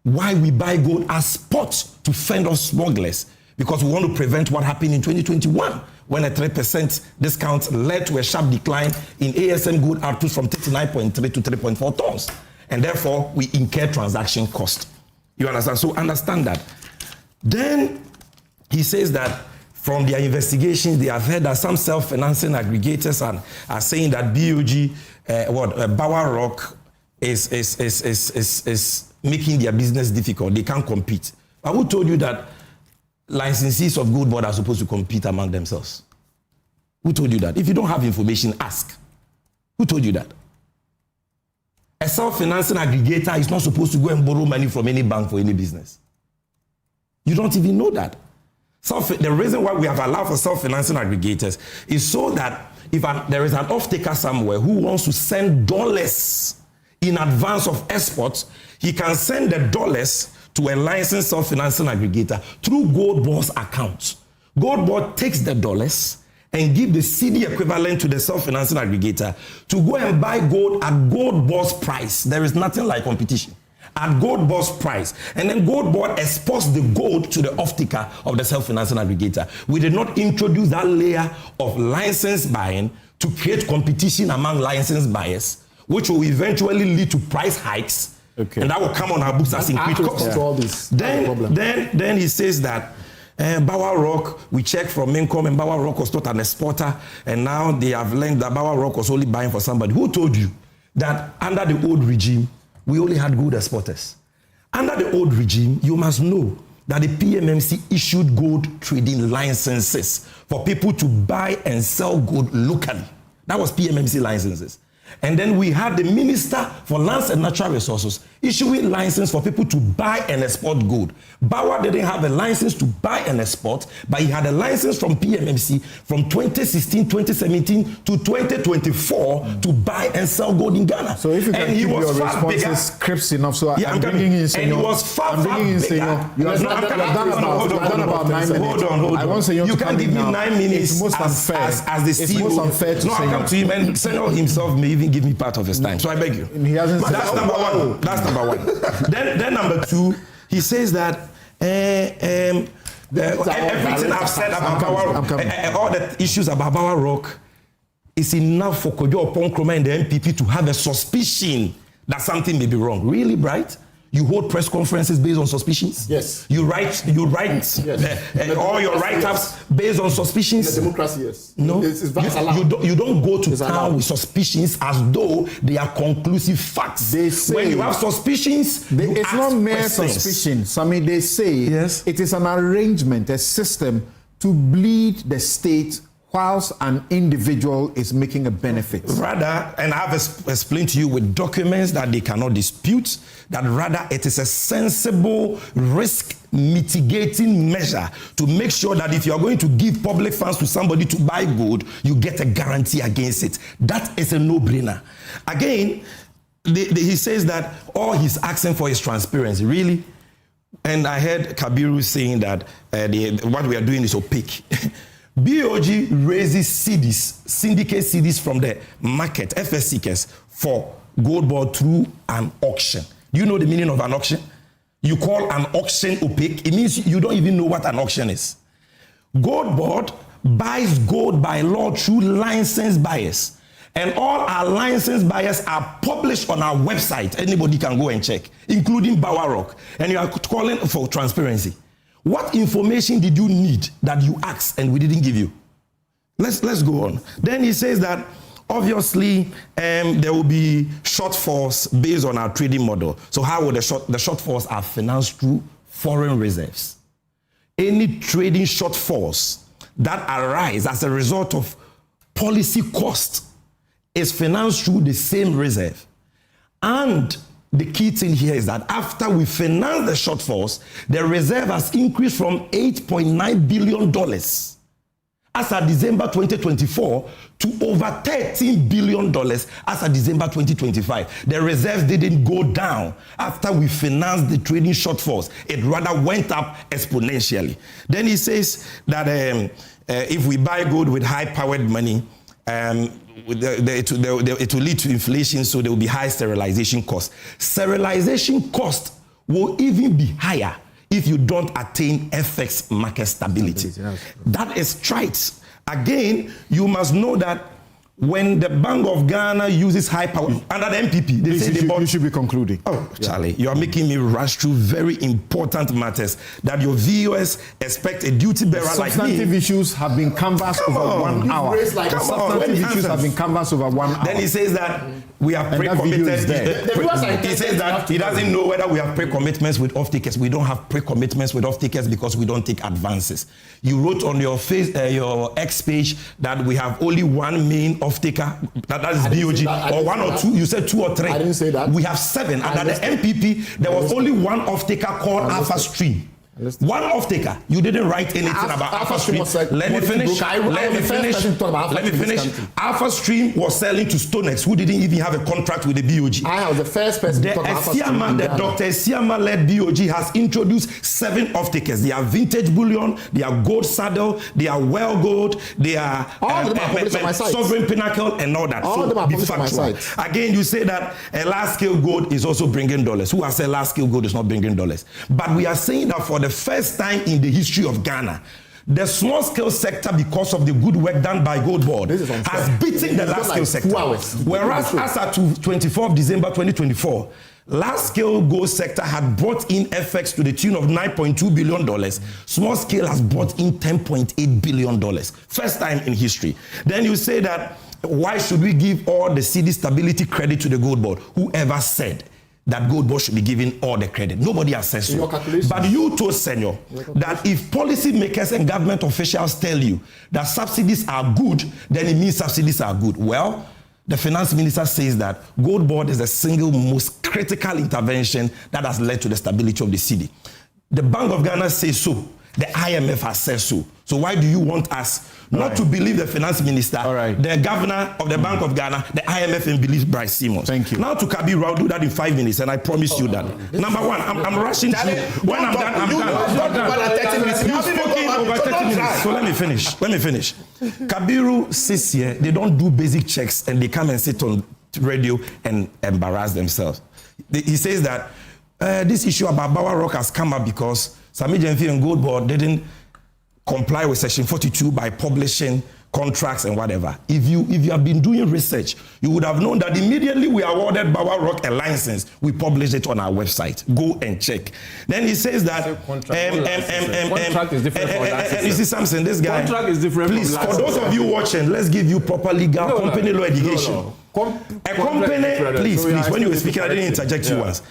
why we buy gold as spot to fend off smugglers, because we want to prevent what happened in 2021, when a 3% discount led to a sharp decline in ASM gold output from 39.3 to 3.4 tons. And therefore, we incur transaction cost. You understand? So understand that. Then he says that from their investigations, they have heard that some self-financing aggregators are saying that BOG, Bower Rock is making their business difficult. They can't compete. But who told you that licensees of Gold Board are supposed to compete among themselves? Who told you that? If you don't have information, ask. Who told you that? A self-financing aggregator is not supposed to go and borrow money from any bank for any business. You don't even know that. The reason why we have allowed for self-financing aggregators is so that if there is an off-taker somewhere who wants to send dollars in advance of exports, he can send the dollars to a licensed self-financing aggregator through Gold Board's accounts. Gold Board takes the dollars and give the CD equivalent to the self-financing aggregator to go and buy gold at Gold Board's price. There is nothing like competition. At Gold Board's price. And then Gold Board exports the gold to the off-taker of the self-financing aggregator. We did not introduce that layer of license buying to create competition among licensed buyers, which will eventually lead to price hikes. Okay. And that will come on our books as increased cost. Then he says that Bower Rock, we checked from income, and Bower Rock was not an exporter, and now they have learned that Bower Rock was only buying for somebody. Who told you that under the old regime, we only had gold exporters? Under the old regime, you must know that the PMMC issued gold trading licenses for people to buy and sell gold locally. That was PMMC licenses. And then we had the Minister for Lands and Natural Resources issuing license for people to buy and export gold. Bower didn't have a license to buy and export, but he had a license from PMMC from 2016, 2017 to 2024 to buy and sell gold in Ghana. So if you can keep your responses crisp enough, so I'm bringing in Senor. And he was far bigger. You have done about 9 minutes. Hold on. I want Senor you to can't give me 9 minutes. It's most unfair. As the CEO. It's most unfair to no, I'll come to him, and Senor himself may even give me part of his time. So I beg you. He hasn't said that's number one. That's number one. Then number two, he says that everything I've said about Bower, all the issues about Bower Rock is enough for Kojo Oponkroma and the MPP to have a suspicion that something may be wrong. Really, Bright? You hold press conferences based on suspicions? Yes. You write yes. All your write-ups based on suspicions? In the democracy, yes. No. You don't go to town with suspicions as though they are conclusive facts. They say, when you have suspicions, it's not mere suspicion. Sammy, they say yes. It is an arrangement, a system to bleed the state whilst an individual is making a benefit. Rather, and I've explained to you with documents that they cannot dispute, that rather it is a sensible risk mitigating measure to make sure that if you are going to give public funds to somebody to buy gold, you get a guarantee against it. That is a no-brainer. Again, he says that all he's asking for is transparency. Really? And I heard Kabiru saying that what we are doing is opaque. BOG raises CDs, syndicate CDs from the market, FSCs, for gold board through an auction. Do you know the meaning of an auction? You call an auction opaque. It means you don't even know what an auction is. Gold board buys gold by law through licensed buyers. And all our licensed buyers are published on our website. Anybody can go and check, including Bower Rock. And you are calling for transparency. What information did you need that you asked and we didn't give you? Let's go on. Then he says that obviously there will be shortfalls based on our trading model. So how will the shortfalls are financed through foreign reserves? Any trading shortfalls that arise as a result of policy cost is financed through the same reserve. And the key thing here is that after we finance the shortfalls, the reserve has increased from $8.9 billion as of December 2024 to over $13 billion as of December 2025. The reserves didn't go down after we financed the trading shortfalls. It rather went up exponentially. Then he says that if we buy gold with high-powered money, it will lead to inflation, so there will be high sterilization costs. Sterilization cost will even be higher if you don't attain FX market stability. That is trite. Again, you must know that when the Bank of Ghana uses high power under the MPP, they say you should be concluding. Oh, Charlie, you are making me rush through very important matters that your viewers expect a duty bearer like me. Substantive issues have been canvassed over 1 hour. The substantive issues have been canvassed over 1 hour. Then he says that we have pre-committed. He says that he doesn't know whether we have pre-commitments with off-takers. We don't have pre-commitments with off-takers because we don't take advances. You wrote on your your X page that we have only one main off-taker, that is BOG, or one or two. You said 2 or 3. I didn't say that. We have 7. Under the MPP, there was only one off-taker called Alpha Stream. One off-taker. You didn't write anything about Alpha Stream. Let me finish. Alpha Stream was selling to Stonex, who didn't even have a contract with the BOG. I was the first person to talk about Alpha Stream. The Dr. Esiama-led BOG has introduced 7 off-takers. They are Vintage Bullion, they are Gold Saddle, they are Well Gold, they are Sovereign Pinnacle, and all that. All of them are published on my site. Again, you say that a large-scale gold is also bringing dollars. Who has said large-scale gold is not bringing dollars? But we are saying that for the first time in the history of Ghana, the small scale sector, because of the good work done by Gold Board, has beaten the large scale sector. Whereas as at 24th December 2024, large scale gold sector had brought in FX to the tune of $9.2 billion. Small scale has brought in $10.8 billion. First time in history. Then you say that, why should we give all the CD stability credit to the Gold Board? Whoever said that Gold Board should be given all the credit? Nobody has said so. But you told Senor that if policymakers and government officials tell you that subsidies are good, then it means subsidies are good. Well, the finance minister says that Gold Board is the single most critical intervention that has led to the stability of the cedi. The Bank of Ghana says so. The IMF has said so. So why do you want us not to believe the finance minister, the governor of the Bank of Ghana, the IMF, and believe Bryce Simmons? Thank you. Now to Kabiru, I'll do that in 5 minutes, and I promise you that. Number one, I'm rushing through. When I'm done, I'm done. You've spoken over 30 minutes, so let me finish. Kabiru says here, they don't do basic checks, and they come and sit on radio and embarrass themselves. He says that this issue about Bower Rock has come up because Sami Jenfi and Gold Board didn't comply with Section 42 by publishing contracts and whatever. If you have been doing research, you would have known that immediately we awarded Bower Rock a license, we published it on our website. Go and check. Then he says that contract is different from license. You see something, this guy. Contract is different. Please, for those of you watching, let's give you proper legal company law education. A company, please, when you were speaking, I didn't interject you once.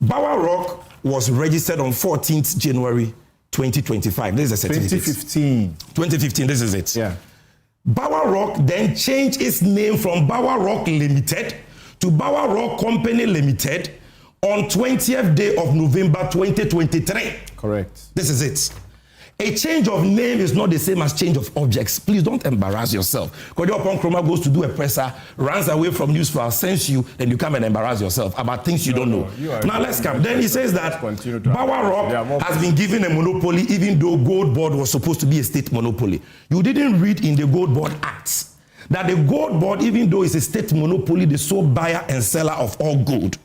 Bower Rock was registered on 14th January 2025. This is a certificate. 2015. 2015, this is it. Yeah. Bower Rock then changed its name from Bower Rock Limited to Bower Rock Company Limited on 20th day of November 2023. Correct. This is it. A change of name is not the same as change of objects. Please don't embarrass yourself. Because your upon Chroma goes to do a presser, runs away from Newsfile, sends you, then you come and embarrass yourself about things you don't know. Now let's come. Then he says that Bower Rock has been given a monopoly even though Gold Board was supposed to be a state monopoly. You didn't read in the Gold Board Act that the Gold Board, even though it's a state monopoly, the sole buyer and seller of all gold.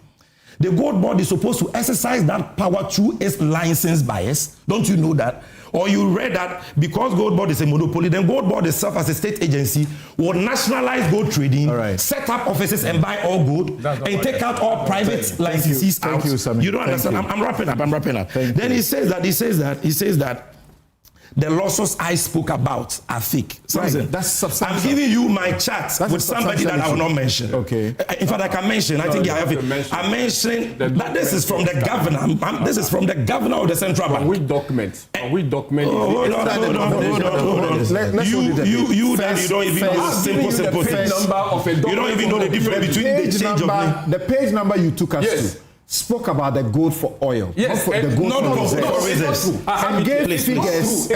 The Gold Board is supposed to exercise that power through its licensed buyers. Don't you know that? Or you read that because Gold Board is a monopoly, then Gold Board itself as a state agency will nationalize gold trading, set up offices and buy all gold, and take out all private licensees out. Thank you, Sammy. You don't understand? I'm wrapping up. Then he says that the losses I spoke about are fake. That's substantial. I'm giving you my chat with somebody that I will not mention. Okay. In fact, I can mention. I think I have it. I mentioned that this is from the governor. This is from the governor of the central bank. Which document? Which document? Hold on. You don't even know the simple things. You don't even know the difference between the change of name. The page number you took us to spoke about the gold for oil. Yes, the gold for reserves. And gave figures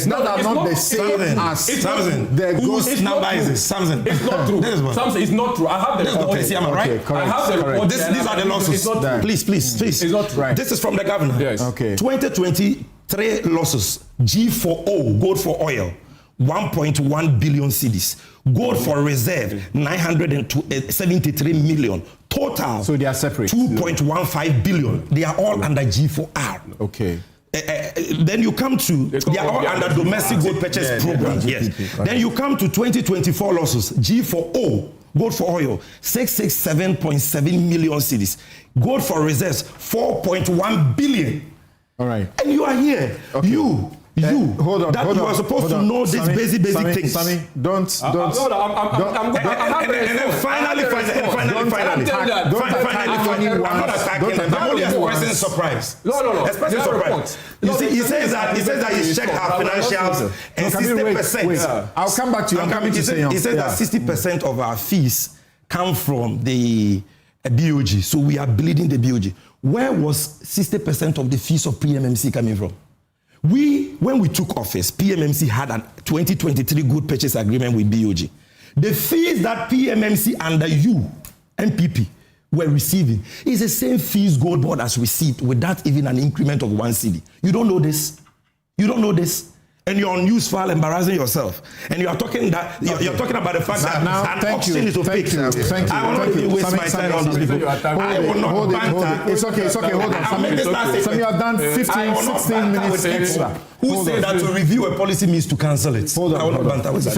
that are not the same as the gold. Whose number is this? Samson. It's not true. Samson, it's not true. I have the report. Am I right? I have the report. These are the losses. Please. It's not right. This is from the governor. Yes. Okay. 2023 losses. G4O, gold for oil, 1.1 billion cedis. Gold for reserve, 973 million. Total. So they are separate. 2.15 billion. They are all under G4R. Okay. Then you come to, they are all under domestic gold purchase program. Yes. Then you come to 2024 losses. G4O, gold for oil, 667.7 million cedis. Gold for reserves, 4.1 billion. All right. And you are here. Okay. You hold on. You are supposed to know these basic things. Sammy, don't. And then finally, I'm only expressing surprise. No. Expressing surprise. You see, he says that he checked our financials and 60%. I'll come back to you. He says that 60% of our fees come from the BOG. So we are bleeding the BOG. Where was 60% of the fees of PMMC coming from? When we took office, PMMC had a 2023 good purchase agreement with BOG. The fees that PMMC under you, MPP, were receiving is the same fees Gold Board has received without even an increment of 1 cedi. You don't know this? And you're on Newsfile embarrassing yourself. And you are talking you're talking about the fact that an auction is opaque. Thank you. I will not even waste my time on these people. I will not banter. It's okay. Hold on. Some you have done 15, 16 minutes extra. Who said that to review a policy means to cancel it? Hold on. I will not banter with that.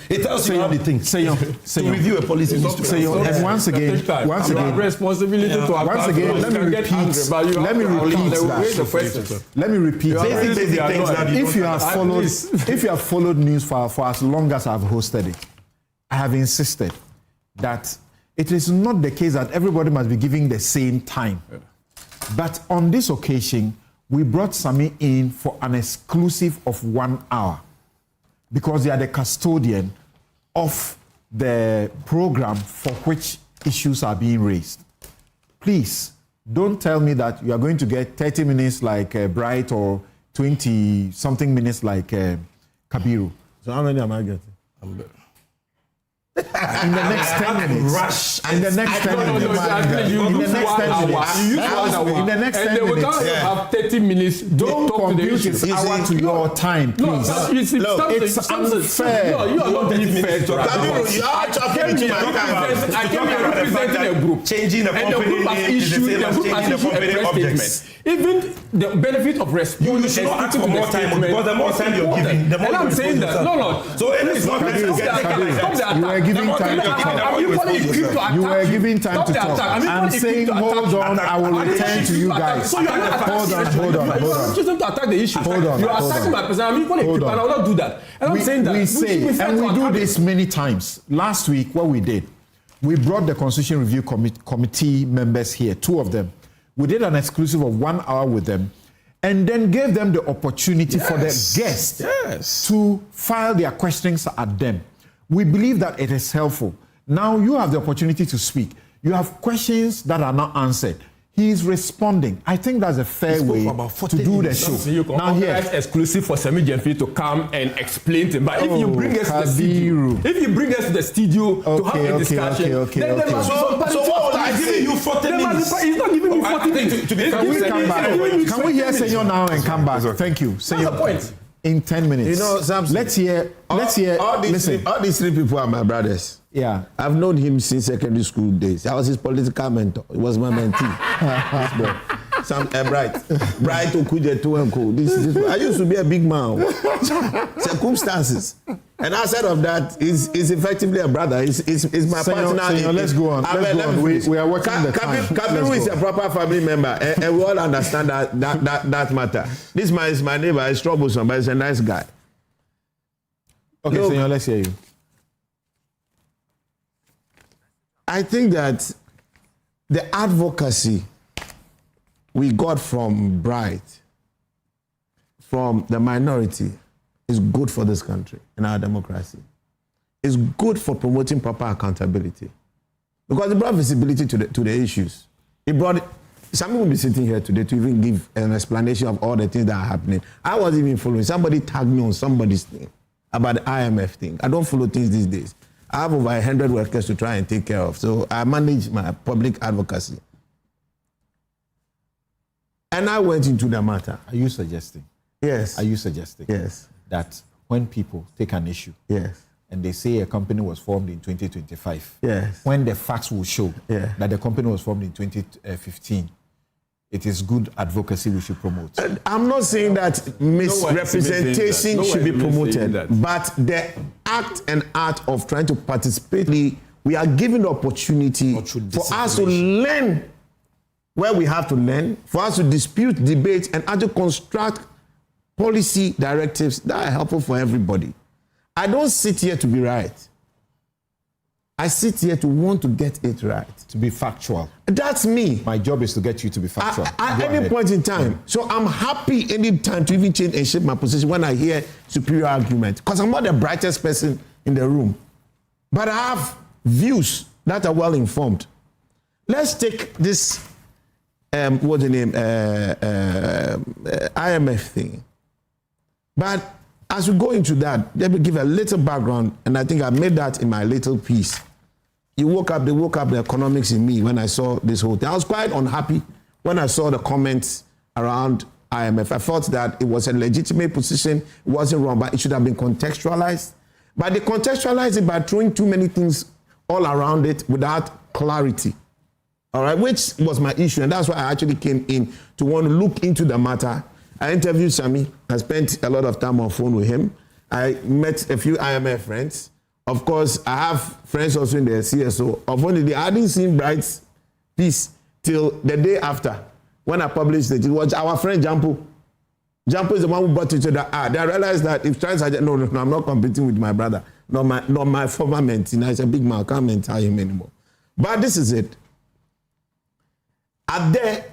It tells you how the things. To review a policy means to cancel it. And once again, responsibility to let me repeat basic things that if you have followed Newsfile for as long as I've hosted it, I have insisted that it is not the case that everybody must be giving the same time. But on this occasion, we brought Sammy in for an exclusive of 1 hour because they are the custodian of the program for which issues are being raised. Please, don't tell me that you are going to get 30 minutes like Bright or 20-something minutes like Kabiru. So how many am I getting? In the next 10 minutes. In the next 10 minutes. And they will have 30 minutes. Don't compute this hour to your time, please. It's unfair. No, you are not being fair to I came here representing a group. Changing the company name is the same as changing the company objects. Even the benefit of response. You should not ask for more time because the more time you're giving, the more and I'm saying that. No. So it is not you were giving time to talk. You were giving time to talk. I'm saying, hold on, I will return to you guys. Hold on. You are choosing to attack the issue. You are attacking my person. I'm equally equipped, and I will not do that. And I'm saying that. We say, and we do this many times. Last week, what we did, we brought the Constitution Review Committee members here, 2 of them. We did an exclusive of 1 hour with them, and then gave them the opportunity for the guests to file their questions at them. We believe that it is helpful. Now you have the opportunity to speak. You have questions that are not answered. He is responding. I think that's a fair way to do the show. So you can organize exclusive for Semi Jemfi to come and explain to him. But if you bring us to the studio, to have a discussion, then there must be some parity. So what are you giving you 40 minutes? He's not giving me 40 minutes. Can we come back? Can we hear Senor now and come back? Thank you. Senor. That's the point. In 10 minutes. You know, Samson, let's hear. All these three people are my brothers. Yeah. I've known him since secondary school days. I was his political mentor. He was my mentee. Bright Okuje Tuenko. This. I used to be a big man. Circumstances. And outside of that, is effectively a brother. Is my partner. Senor, let's go on. We are working the time. Kabiru is a proper family member, and we all understand that matter. This man is my neighbor. He's troublesome, but he's a nice guy. Okay, look, Senor, let's hear you. I think that the advocacy we got from Bright, from the minority, is good for this country and our democracy. It's good for promoting proper accountability. Because it brought visibility to the issues. It brought, some people will be sitting here today to even give an explanation of all the things that are happening. I wasn't even following. Somebody tagged me on somebody's thing about the IMF thing. I don't follow things these days. I have over 100 workers to try and take care of. So I manage my public advocacy. And I went into the matter. Are you suggesting? Yes. Are you suggesting? Yes. That when people take an issue, yes, and they say a company was formed in 2025, yes, when the facts will show that the company was formed in 2015, it is good advocacy we should promote. I'm not saying that misrepresentation should be promoted, but the act and art of trying to participate, we are given the opportunity for us to learn where we have to learn, for us to dispute, debate, and to construct policy directives that are helpful for everybody. I don't sit here to be right. I sit here to want to get it right. To be factual. That's me. My job is to get you to be factual. At any point in time. Yeah. So I'm happy any time to even change and shape my position when I hear superior argument. Because I'm not the brightest person in the room. But I have views that are well informed. Let's take this, what's the name, IMF thing. But as we go into that, let me give a little background, and I think I made that in my little piece. They woke up the economics in me when I saw this whole thing. I was quite unhappy when I saw the comments around IMF. I thought that it was a legitimate position, it wasn't wrong, but it should have been contextualized. But they contextualized it by throwing too many things all around it without clarity. All right, which was my issue, and that's why I actually came in to want to look into the matter. I interviewed Sami. I spent a lot of time on phone with him. I met a few IMF friends. Of course, I have friends also in the CSO. Unfortunately, I hadn't seen Bright's piece till the day after when I published it. It was our friend Jampo. Jampo is the one who brought it to the art. I realized that if trying to no, I'm not competing with my brother, not my former mentee. He's a big man. I can't mentor him anymore. But this is it. Are there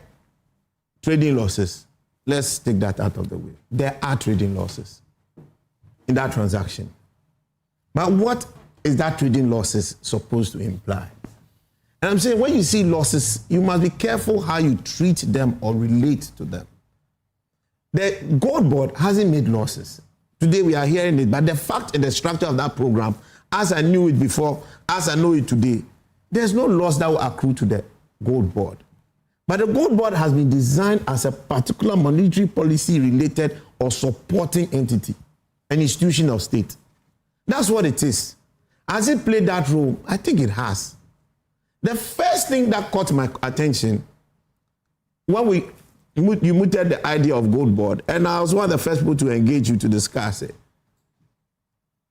trading losses? Let's take that out of the way. There are trading losses in that transaction. But what is that trading losses supposed to imply? And I'm saying when you see losses, you must be careful how you treat them or relate to them. The Gold Board hasn't made losses. Today we are hearing it, but the fact and the structure of that program, as I knew it before, as I know it today, there's no loss that will accrue to the Gold Board. But the Gold Board has been designed as a particular monetary policy related or supporting entity, an institution of state. That's what it is. Has it played that role? I think it has. The first thing that caught my attention when you mooted the idea of Gold Board, and I was one of the first people to engage you to discuss it,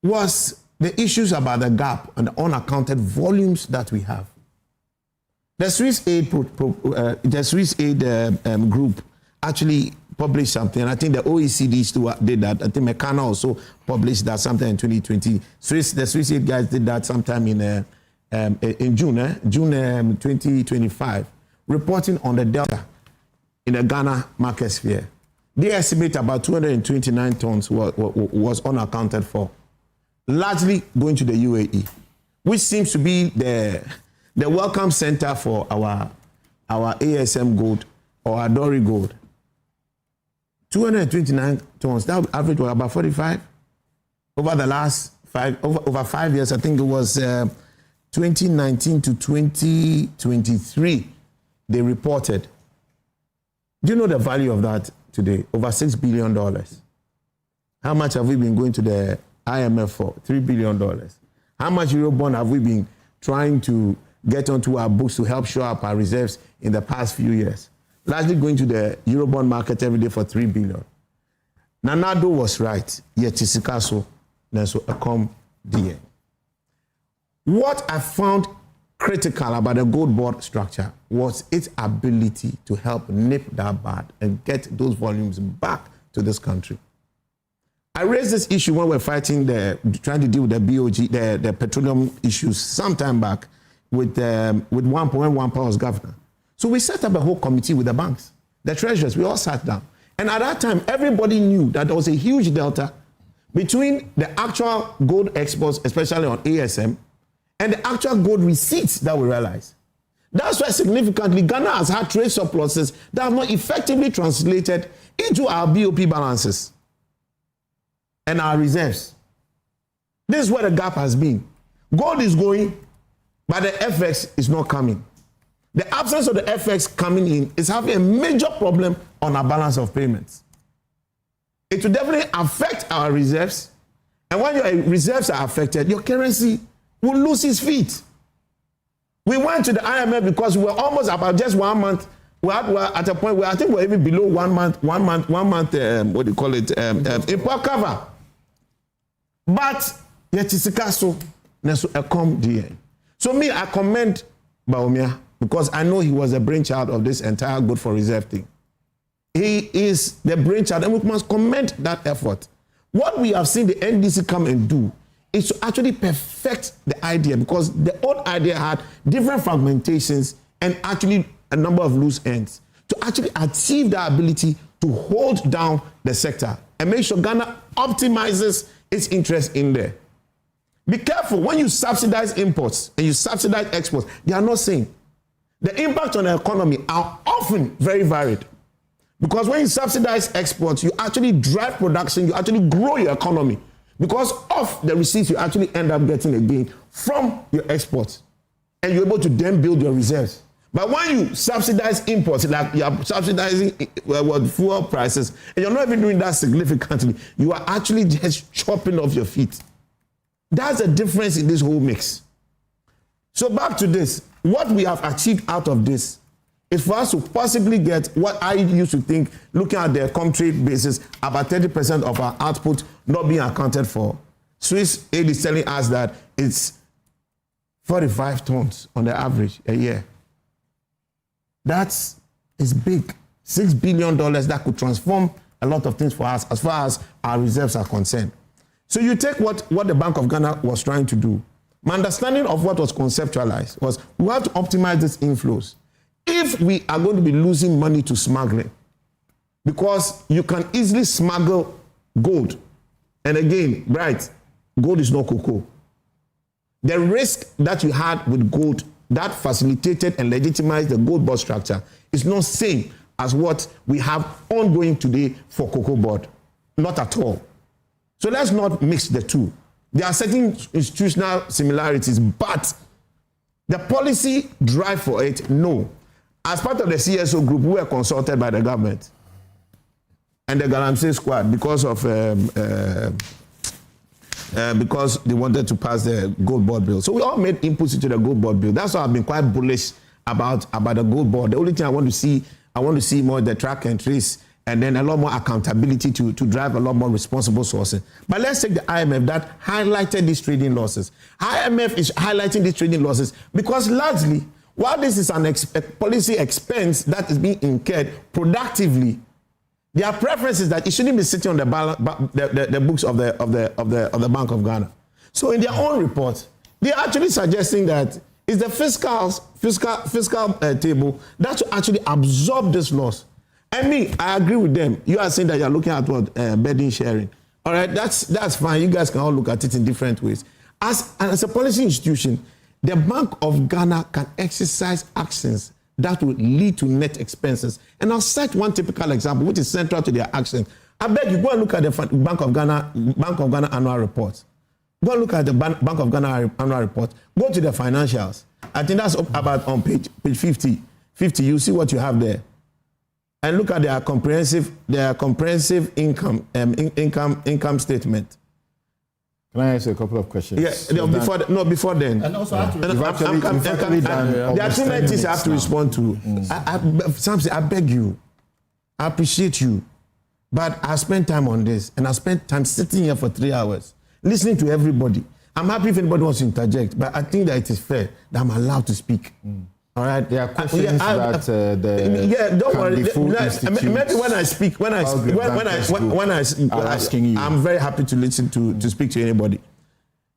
was the issues about the gap and the unaccounted volumes that we have. The Swiss Aid group actually published something, and I think the OECD too did that. I think Mekana also published that sometime in 2020. The Swiss Aid guys did that sometime in June 2025, reporting on the delta in the Ghana market sphere. they estimate about 229 tons was unaccounted for, largely going to the UAE, which seems to be the welcome center for our ASM gold or Adori gold. 229 tons, that average was about 45 over the last over 5 years. I think it was 2019 to 2023 they reported. Do you know the value of that today? Over $6 billion. How much have we been going to the IMF for? $3 billion. How much Eurobond have we been trying to get onto our books to help show up our reserves in the past few years? Largely going to the Eurobond market every day for $3 billion. Nanado was right. Yet Tisikaso, Neso Ekom DN. What I found critical about the gold board structure was its ability to help nip that bud and get those volumes back to this country. I raised this issue when we were trying to deal with the BOG, the petroleum issues some time back with Wampa was governor. So we set up a whole committee with the banks, the treasurers, we all sat down. And at that time, everybody knew that there was a huge delta between the actual gold exports, especially on ASM, and the actual gold receipts that we realized. That's why significantly Ghana has had trade surpluses that have not effectively translated into our BOP balances and our reserves. This is where the gap has been. Gold is going, but the FX is not coming. The absence of the FX coming in is having a major problem on our balance of payments. It will definitely affect our reserves. And when your reserves are affected, your currency will lose its feet. We went to the IMF because we were almost about just 1 month. We were at a point where I think we're even below 1 month, what do you call it, import cover. But yet Tisikaso, Neso Ekom DN. So me, I commend Bawumia because I know he was the brainchild of this entire good for reserve thing. He is the brainchild, and we must commend that effort. What we have seen the NDC come and do is to actually perfect the idea, because the old idea had different fragmentations and actually a number of loose ends, to actually achieve the ability to hold down the sector and make sure Ghana optimizes its interest in there. Be careful when you subsidize imports and you subsidize exports, they are not same. The impact on the economy are often very varied. Because when you subsidize exports, you actually drive production, you actually grow your economy. Because of the receipts, you actually end up getting a gain from your exports. And you're able to then build your reserves. But when you subsidize imports, like you're subsidizing fuel prices, and you're not even doing that significantly, you are actually just chopping off your feet. That's the difference in this whole mix. So back to this. What we have achieved out of this is for us to possibly get what I used to think, looking at the Comtrade basis, about 30% of our output not being accounted for. Swiss aid is telling us that it's 45 tons on the average a year. That is big. $6 billion that could transform a lot of things for us as far as our reserves are concerned. So you take what the Bank of Ghana was trying to do. My understanding of what was conceptualized was we have to optimize these inflows. If we are going to be losing money to smuggling, because you can easily smuggle gold. And again, right, gold is not cocoa. The risk that you had with gold that facilitated and legitimized the gold board structure is not same as what we have ongoing today for cocoa board. Not at all. So let's not mix the two. There are certain institutional similarities, but the policy drive for it, no. As part of the CSO group, we were consulted by the government and the Galamsey squad because they wanted to pass the gold board bill. So we all made inputs into the gold board bill. That's why I've been quite bullish about the gold board. The only thing I want to see more the track and trace, and then a lot more accountability to drive a lot more responsible sourcing. But let's take the IMF that highlighted these trading losses. IMF is highlighting these trading losses because largely, while this is a policy expense that is being incurred productively, their preference is that it shouldn't be sitting on the books of the Bank of Ghana. So in their own report, they're actually suggesting that it's the fiscal table that will actually absorb this loss. And me, I agree with them. You are saying that you're looking at what burden sharing. All right, that's fine. You guys can all look at it in different ways. As a policy institution, the Bank of Ghana can exercise actions that will lead to net expenses. And I'll cite one typical example, which is central to their actions. I beg you, go and look at the Bank of Ghana annual report. Go and look at the Bank of Ghana annual report. Go to the financials. I think that's about on page 50. You see what you have there. And look at their comprehensive income statement. Can I ask you a couple of questions? Yes. Before then. And also, there are too many things I have to respond to. Samson, I beg you, I appreciate you, but I spent time on this, and I spent time sitting here for 3 hours, listening to everybody. I'm happy if anybody wants to interject, but I think that it is fair that I'm allowed to speak. All right. There are questions don't worry. Maybe when I speak, I'm very happy to listen to speak to anybody.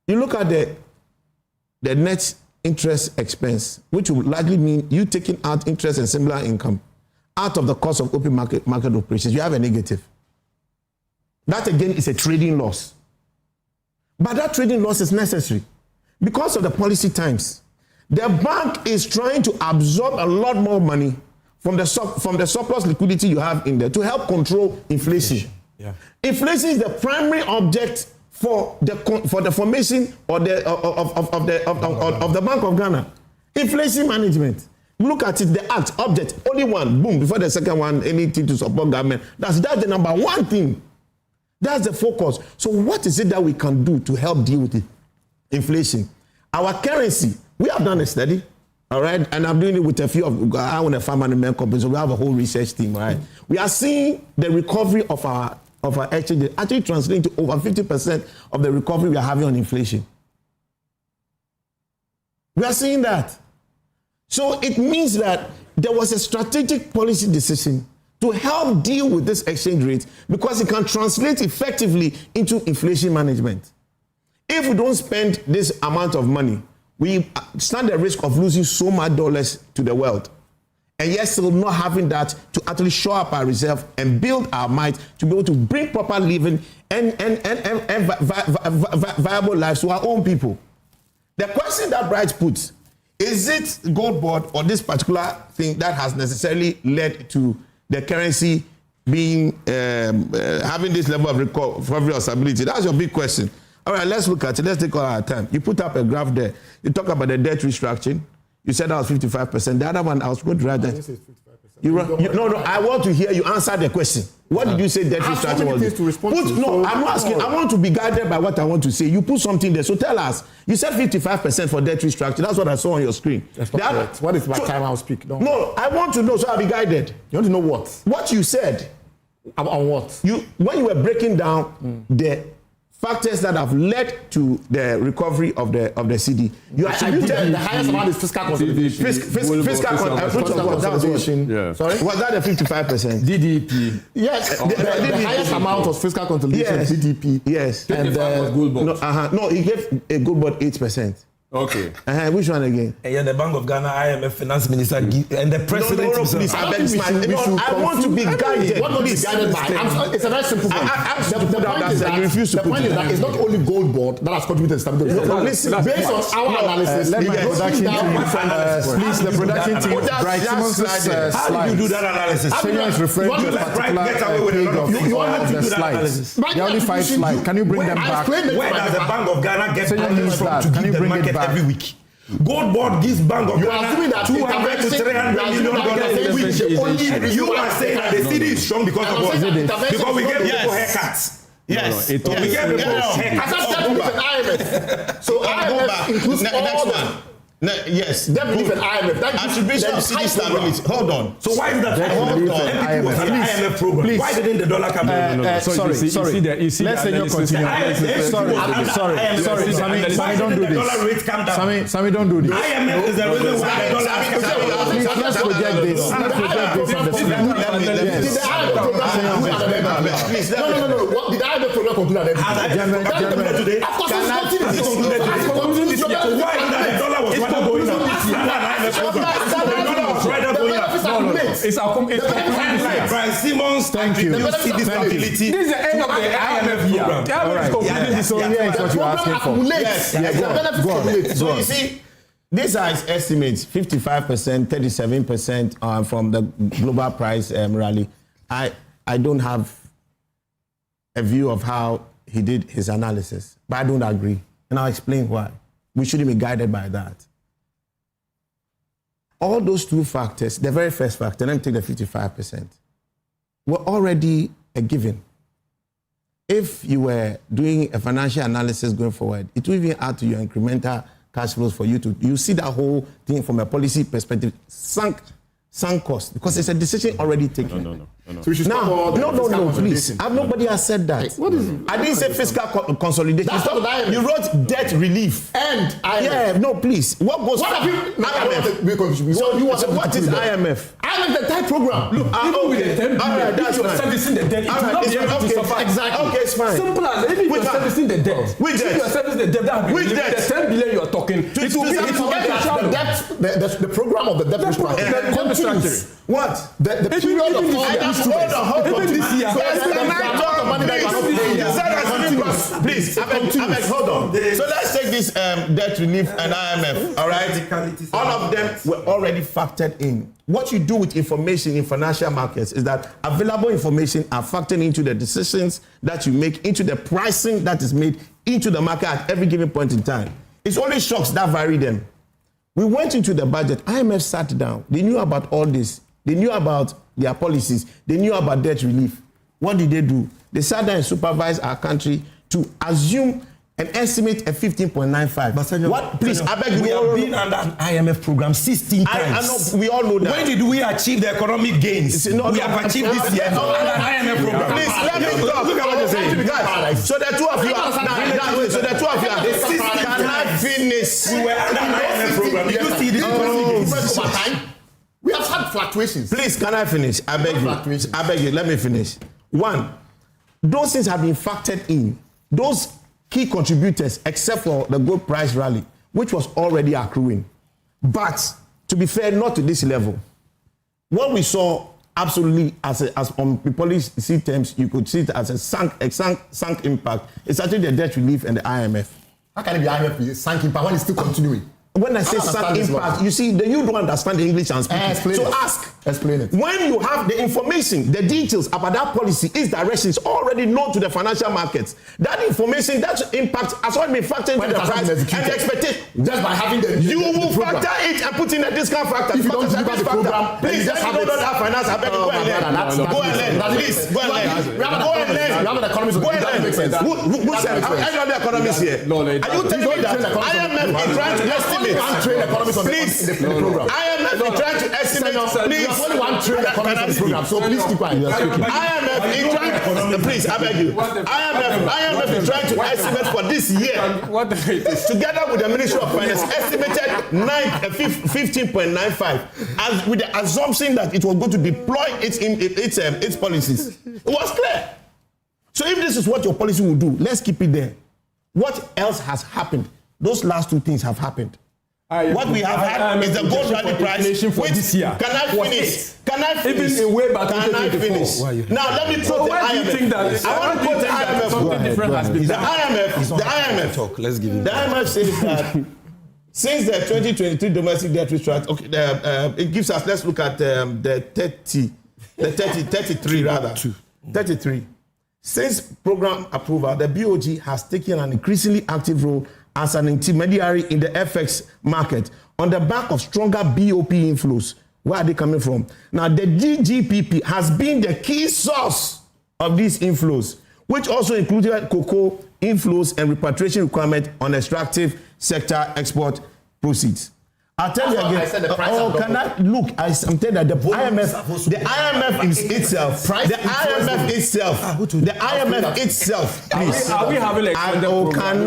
You look at the net interest expense, which will likely mean you taking out interest and similar income out of the cost of open market operations. You have a negative. That again is a trading loss. But that trading loss is necessary because of the policy times. The bank is trying to absorb a lot more money from the surplus liquidity you have in there to help control inflation. Yeah. Inflation is the primary object for the formation of the Bank of Ghana. Inflation management. Look at it, the act, object, only one, boom, before the second one, anything to support government. That's the number one thing. That's the focus. So what is it that we can do to help deal with the inflation? Our currency, we have done a study, all right? And I'm doing it with a few of our farm and men companies. So we have a whole research team, right? We are seeing the recovery of our exchange actually translating to over 50% of the recovery we are having on inflation. We are seeing that. So it means that there was a strategic policy decision to help deal with this exchange rate because it can translate effectively into inflation management. If we don't spend this amount of money, we stand the risk of losing so much dollars to the world. And yet still not having that to actually shore up our reserve and build our might to be able to bring proper living and viable lives to our own people. The question that Bright puts, is it gold board or this particular thing that has necessarily led to the currency being having this level of recovery or stability? That's your big question. All right, let's look at it. Let's take all our time. You put up a graph there. You talk about the debt restructuring. You said that was 55%. The other one, I was going to write that. No, I want to hear you answer the question. What did you say debt restructuring was? I'm not asking. I want to be guided by what I want to say. You put something there. So tell us. You said 55% for debt restructuring. That's what I saw on your screen. That's not correct. What is my time I'll speak? No, I want to know so I'll be guided. You want to know what? What you said. On what? When you were breaking down the factors that have led to the recovery of the CD. You attributed the highest amount is fiscal consolidation. Fiscal consolidation. Yeah. Sorry? Was that the 55%? DDP. Yes. The highest amount was fiscal consolidation, yes. DDP. Yes. And no, he gave a good board 8%. Okay. Which one again? And the Bank of Ghana, IMF Finance Minister, and the President. No, please. I want to be guided. What not be guided by? It's a very simple point. The point is that it's not only gold board that has contributed to stability. Listen, based on our analysis, let my production team, please, the production team, Bright Simmons' how did you do that analysis? Senior is referring to a particular page of the slides. There are only 5 slides. Can you bring them back? Where does the Bank of Ghana get money from to give the market every week? Gold board gives Bank of Ghana $200 to $300 million a week. You are saying that the city is strong because of what? Because we give people haircuts. Yes. We give people haircuts. So IMF includes all the... Yes. They believe in IMF. Attribution of city stability. Hold on. So why is that? MPP was an IMF program. Please. Why didn't the dollar come down? Sorry. Let's say you continue. Sorry. Sammy, don't do this. Sammy, don't do this. IMF is the reason why the dollar has come down. Please, let's project this. Let's project this on the screen. Yes. No. What did the IMF program conclude? Of course, it's concluded. Why is that the dollar was going up? It's Brian Simmons. Thank you. This is the end of the IMF year. All right. So here is what you're asking for. Yes. Go on. So you see, these are his estimates: 55%, 37% from the global price rally. I don't have a view of how he did his analysis, but I don't agree, and I'll explain why. We shouldn't be guided by that. All those two factors, the very first factor, let me take the 55%, were already a given. If you were doing a financial analysis going forward, it will even add to your incremental cash flows for you to, you see that whole thing from a policy perspective, sunk cost, because it's a decision already taken. No. So we should no, please. Nobody has said that. What is it? I didn't say fiscal consolidation. You wrote debt relief. And IMF. Yeah, no, please. What goes? What have you? IMF. So what is IMF? IMF, the type program. Look, even with the 10 billion, if you're servicing the debt, it will not be able to suffer. Exactly. Okay, it's fine. Simple as if you're servicing the debt. Which debt? If you're servicing the debt, that will be the 10 billion you are talking. It will be the program of the debt restructuring. What? The period of even this year. Please, hold on. So let's take this debt relief and IMF. All right. All of them were already factored in. What you do with information in financial markets is that available information are factored into the decisions that you make, into the pricing that is made into the market at every given point in time. It's only shocks that vary them. We went into the budget. IMF sat down. They knew about all this. They knew about their policies. They knew about debt relief. What did they do? They sat down and supervised our country to assume an estimate of 15.95. What? Please, I beg you. We have been under an IMF program 16 times. I know, we all know that. When did we achieve the economic gains? We have achieved this year under an IMF program. Please, let me talk. Look at what you're saying. Guys, so the two of you are... Can I finish? We were under an IMF program. Did you see this? We have had fluctuations. Please, can I finish? I beg you. Let me finish. One, those things have been factored in. Those key contributors, except for the gold price rally, which was already accruing. But to be fair, not to this level. What we saw absolutely as on the policy terms, you could see it as a sunk impact. It's actually the debt relief and the IMF. How can it be IMF sunk impact when it's still continuing? When I say sunk impact, you see, you don't understand the English and speaking. So explain it. When you have the information, the details about that policy, its direction is already known to the financial markets. That information, that impact has already been factored into the price and the expectation. Just by having you will factor it and put in a discount factor. If you don't deliver the program, please, just have finance. I beg you, go and learn. Please, go and learn. Go and learn. We have an economist. Go and learn. Who said? I don't have economists here. Are you telling me that IMF is trying to estimate? One train economics on the program. IMF is trying to estimate. Please, only one train economics on the program. So please keep quiet. IMF is trying. Please, I beg you. IMF is trying to estimate for this year. Together with the Ministry of Finance, estimated 15.95, as with the assumption that it was going to deploy its policies. It was clear. So if this is what your policy will do, let's keep it there. What else has happened? Those last two things have happened. What we have had is the gold rally price. For this year. Can I finish? Even in way back can I finish? Now let me quote the IMF. I want to quote the IMF. Something different has been done. The IMF talk. Let's give him. The IMF says that since the 2023 domestic debt restructuring, okay, it gives us. Let's look at the 33. Since program approval, the BOG has taken an increasingly active role as an intermediary in the FX market on the back of stronger BOP inflows. Where are they coming from? Now, the GGPP has been the key source of these inflows, which also included cocoa inflows and repatriation requirement on extractive sector export proceeds. I'll tell you again. I'm telling that the IMF is itself. The IMF itself. Please. Are we having an extended program?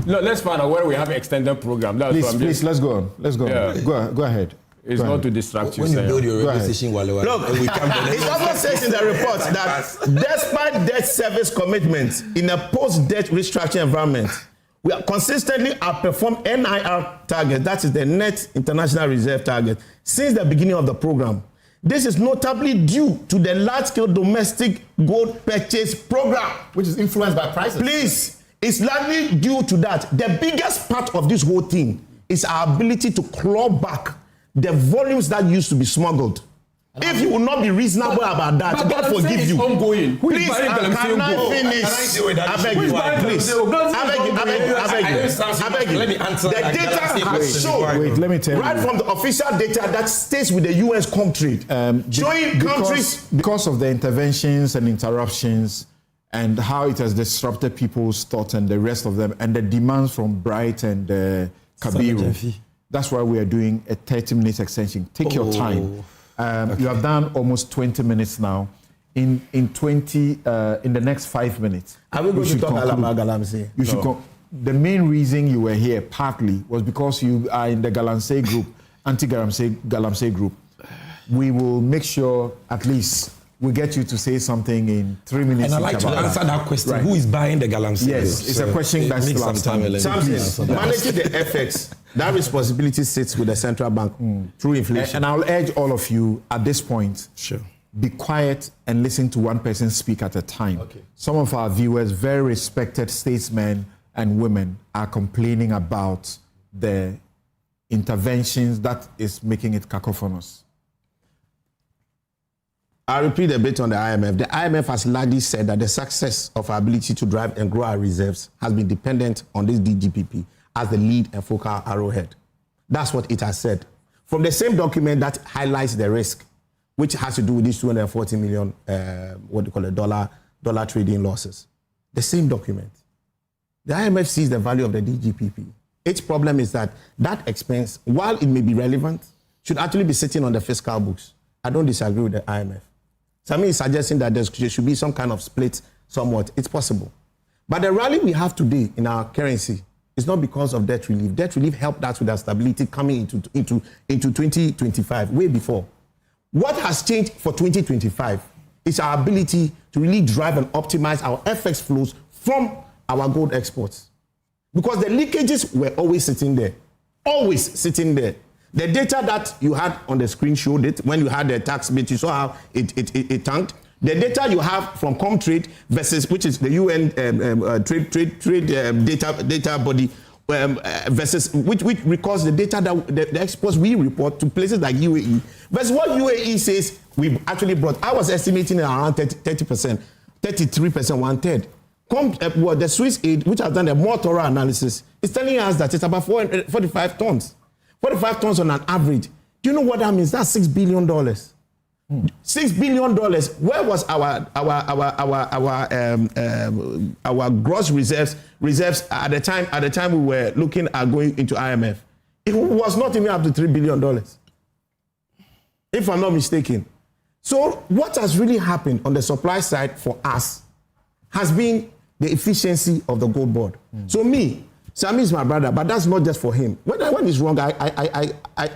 Let's find out where we have an extended program. Please, let's go on. Let's go on. Yeah. Go ahead. It's not to distract you. When you build your radio station, look, it also says in the report that despite debt service commitments in a post-debt restructuring environment, We are consistently outperformed NIR target, that is the net international reserve target, since the beginning of the program. This is notably due to the large-scale domestic gold purchase program, which is influenced by prices. Please, it's largely due to that. The biggest part of this whole thing is our ability to claw back the volumes that used to be smuggled. If you will not be reasonable about that, God forgive you. Ongoing. Please, can I finish? I beg you, please. I beg you. Let me answer. The data has shown. Wait, let me tell you. Right from the official data that stays with the US Comtrade, showing countries because of the interventions and interruptions and how it has disrupted people's thoughts and the rest of them, and the demands from Bright and Kabiru. That's why we are doing a 30-minute extension. Take your time. Okay. You have done almost 20 minutes now. In the next 5 minutes, are we going to talk about Galamsey? You should go. The main reason you were here partly was because you are in the Galamsey group, anti-Galamsey group. We will make sure at least we get you to say something in 3 minutes. And I'd like to answer that question. Right. Who is buying the Galamsey? Yes, it's a question that's still outstanding. Managing the FX, that responsibility sits with the central bank through inflation. And I'll urge all of you at this point, be quiet and listen to one person speak at a time. Okay. Some of our viewers, very respected statesmen and women, are complaining about the interventions that is making it cacophonous. I'll repeat a bit on the IMF. The IMF has largely said that the success of our ability to drive and grow our reserves has been dependent on this DGPP as the lead and focal arrowhead. That's what it has said. From the same document that highlights the risk, which has to do with these 240 million, dollar trading losses. The same document. The IMF sees the value of the DGPP. Its problem is that that expense, while it may be relevant, should actually be sitting on the fiscal books. I don't disagree with the IMF. Sami is suggesting that there should be some kind of split somewhat. It's possible. But the rally we have today in our currency is not because of debt relief. Debt relief helped us with our stability coming into 2025, way before. What has changed for 2025 is our ability to really drive and optimize our FX flows from our gold exports. Because the leakages were always sitting there. Always sitting there. The data that you had on the screen showed it. When you had the tax bit, you saw how it tanked. The data you have from Comtrade versus, which is the UN trade data body, versus which records the data that the exports we report to places like UAE, versus what UAE says we actually brought. I was estimating around 30%, 33%, 1/3. The Swiss aid, which has done a more thorough analysis, is telling us that it's about 45 tons. 45 tons on an average. Do you know what that means? That's $6 billion. $6 billion. Where was our gross reserves at the time we were looking at going into IMF? It was not even up to $3 billion, if I'm not mistaken. So what has really happened on the supply side for us has been the efficiency of the gold board. So Sami is my brother, but that's not just for him. When he's wrong, I